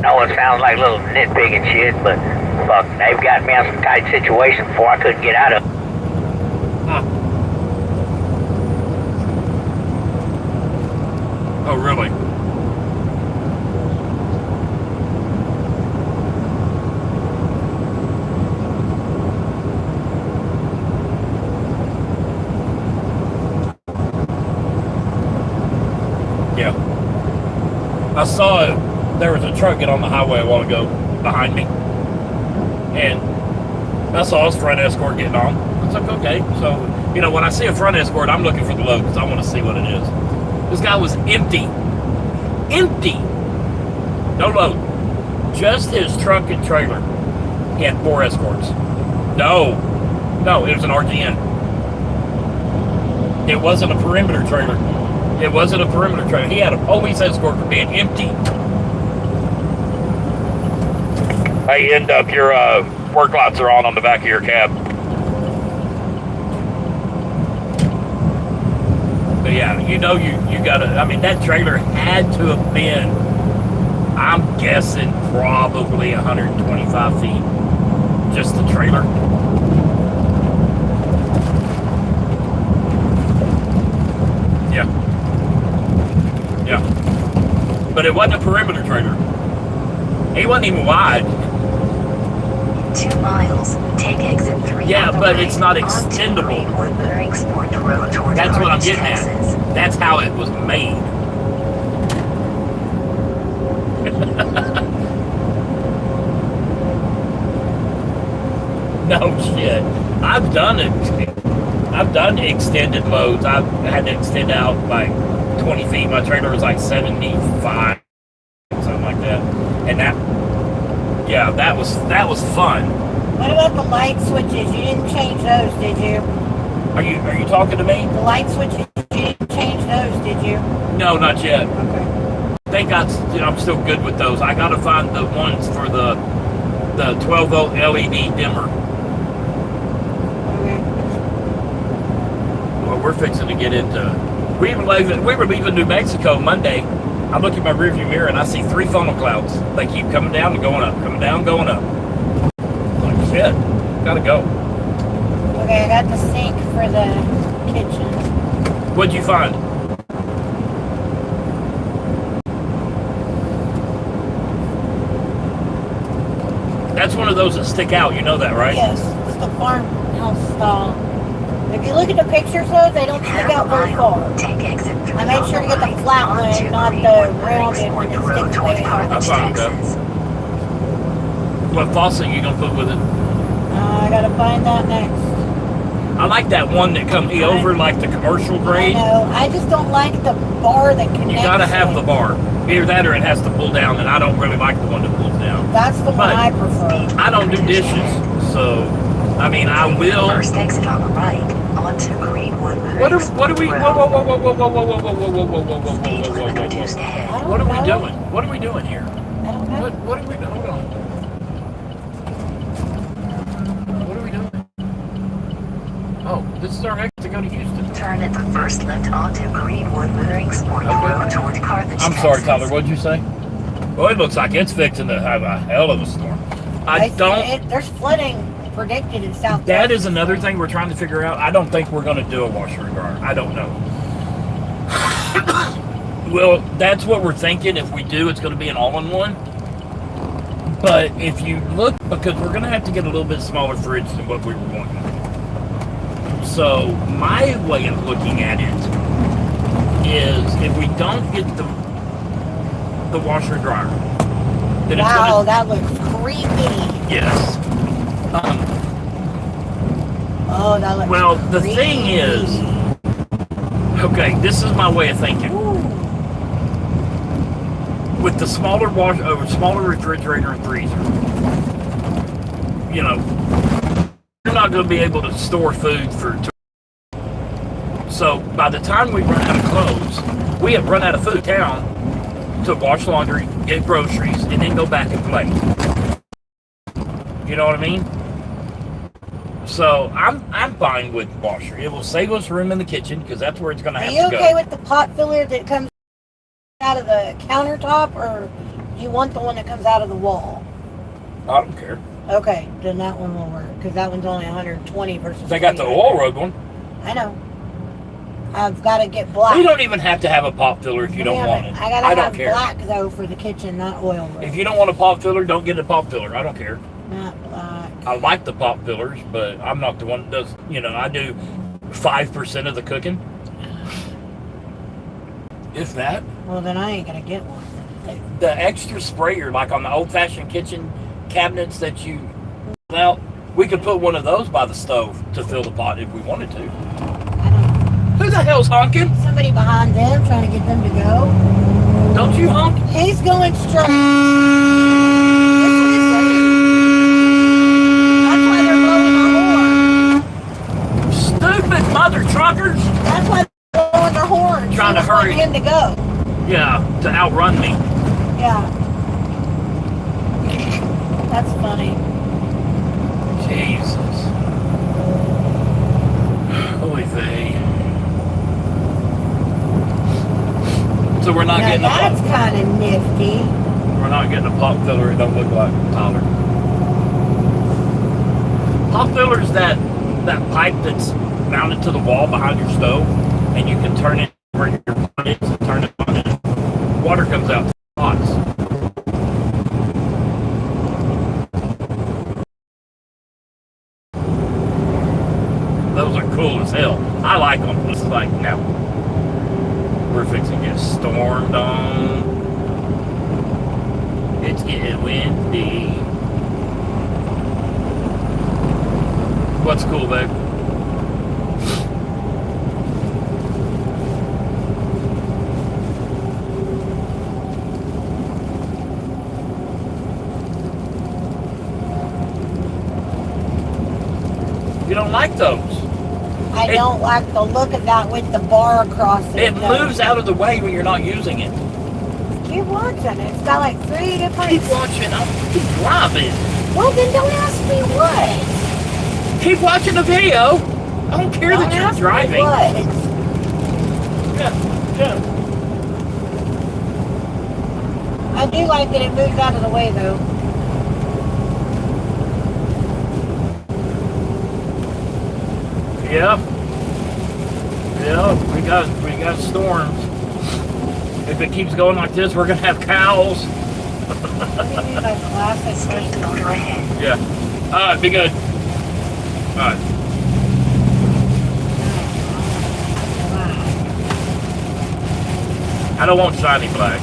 No, it sounds like a little nitpicking shit, but fuck, they've got me in some tight situation before I couldn't get out of it. Huh. Oh, really? Yeah. I saw there was a truck get on the highway a while ago behind me. And I saw his front escort getting on. I was like, okay. So, when I see a front escort, I'm looking for the load because I want to see what it is. This guy was empty. Empty. No load. Just his truck and trailer. He had 4 escorts. No, it was an RGN. It wasn't a perimeter trailer. He had a police escort for being empty. Hey, end up, your work lights are on the back of your cab. But yeah, you gotta, that trailer had to have been, I'm guessing, probably 125 feet. Just the trailer. Yeah. But it wasn't a perimeter trailer. He wasn't even wide. 2 miles. Take exit 3. Yeah, on the but right it's not onto extendable. Greenwood Sport Road towards That's what I'm Carthage, getting Texas. at. That's how it was made. No shit. I've done it. I've done extended loads. I've had to extend out like 20 feet. My trailer was like 75, something like that. And Yeah, that was fun. What about the light switches? You didn't change those, did you? Are you talking to me? The light switches, you didn't change those, did you? No, not yet. Okay. I think I'm still good with those. I gotta find the ones for the 12 volt LED dimmer. Okay. Well, we're fixing to get into. We were leaving New Mexico Monday. I look at my rearview mirror and I see 3 funnel clouds. They keep coming down and going up, coming down, going up. I'm like, shit, gotta go. Okay, I got the sink for the kitchen. What'd you find? That's one of those that stick out. You know that, right? Yes, it's the farmhouse style. If you look at the pictures though, they don't stick out very far. Take exit I made sure to get the flat one, not the rounded one that sticks way out. I found that. What faucet you gonna put with it? I gotta find that next. I like that one that comes over like the commercial I grade. know. I just don't like the bar that connects. You gotta have it. the bar. Either that or it has to pull down, and I don't really like the one that pulls down. That's the one But I prefer. I don't do dishes, so I mean I will. First exit on the right onto Greenwood. What are we? Whoa, whoa, whoa, whoa, whoa, whoa, whoa, whoa, whoa, whoa, whoa, whoa, whoa, whoa, Speed whoa, limit whoa, reduced whoa. ahead. What are we doing? What are we doing here? I don't know. What are we doing? Hold on. What are we doing? Oh, this is our exit to go to Houston. Turn at the first left onto Greenwood Motoring Sport Road toward Carthage, I'm sorry, Texas. Tyler. What'd you say? Well, it looks like it's fixing to have a hell of a storm. There's flooding predicted in South. That is another thing we're trying to figure out. I don't think we're going to do a washer and dryer. I don't know. Well, that's what we're thinking. If we do, it's going to be an all-in-one. But if you look, because we're going to have to get a little bit smaller fridge than what we were wanting. So my way of looking at it is if we don't get the washer and dryer, then it's Wow, going to... that looks creepy. Yes. Oh, that looks. Well, the creepy. thing is, okay, this is my way of thinking. Ooh. With the smaller smaller refrigerator and freezer, you know, you're not going to be able to store food for. So by the time we run out of clothes, we have run out of food town to wash laundry, get groceries, and then go back and play. You know what I mean? So I'm fine with washer. It will save us room in the kitchen because that's where it's going to have Are you to go. okay with the pot filler that comes out of the countertop, or do you want the one that comes out of the wall? I don't care. Okay, then that one will work because that one's only 120 versus. They got the 20. oil rug one. I know. I've got to get black. You don't even have to have a pop filler if you don't want it. I gotta don't have care. black though for the kitchen, not oil rug. If you don't want a pop filler, don't get a pop filler. I don't care. Not black. I like the pop fillers, but I'm not the one that does, I do 5% of the cooking. If that. Well, then I ain't gonna get one. The extra sprayer, like on the old-fashioned kitchen cabinets that you pull out, we could put one of those by the stove to fill the pot if we wanted to. I don't. Who the hell's honking? Somebody behind them trying to get them to go. Don't you honk? He's going straight. That's why they're blowing our horn. Stupid mother truckers! That's why they're blowing their horn. Trying to She was wanting hurry. him to go. Yeah, to outrun me. Yeah. That's funny. Jesus. Holy vey. So we're not Now getting that's kind of nifty. we're not getting a pop filler. It don't look like Tyler. Pop filler's that pipe that's mounted to the wall behind your stove, and you can turn it where your pot is and turn it on, and water comes out to the pots. Those are cool as hell. I like them. This is like, now we're fixing to get stormed on. It's getting windy. What's cool, babe? like those. I don't like the look of that with the bar across it. It moves out of the way when you're not using it. Keep watching. It's got like 3 different. Keep watching. I'm keep driving. Well, then don't ask me what. Keep watching the video. I don't care Don't that you're ask me driving. what. Yeah. I do like that it moves out of the way though. Yeah. Yeah. We got storms. If it keeps going like this, we're gonna have cows. What do you mean by classic? Stay motor ahead. Yeah. Alright, be good. Alright. I don't want shiny black.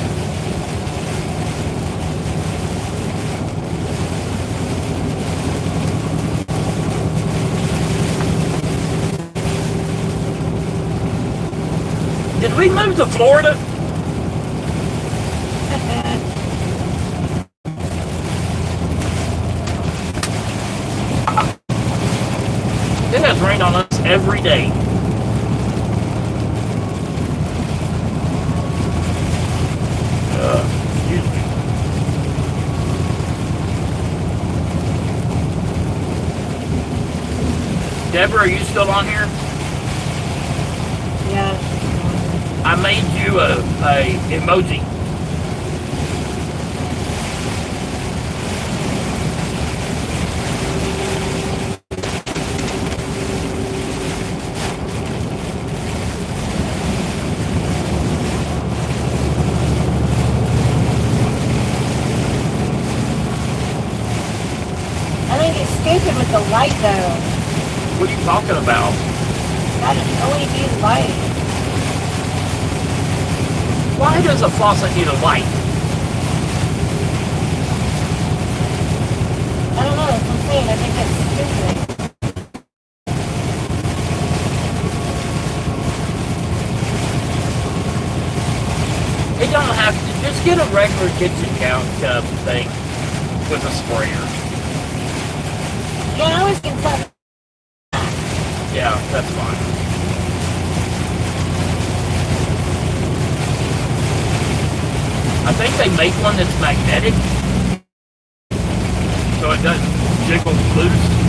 Did we move to Florida? It has rained on us every day. Excuse me. Deborah, are you still on here? Yeah. I made you a emoji. I think it's stupid with the light though. What are you talking about? Got an LED light. Why does a faucet need a light? I don't know, that's what I'm saying. I think that's stupid. It don't have to. Just get a regular kitchen count thing with a sprayer. Yeah, I was concerned. Yeah, that's fine. I think they make one that's magnetic, so it doesn't jiggle loose.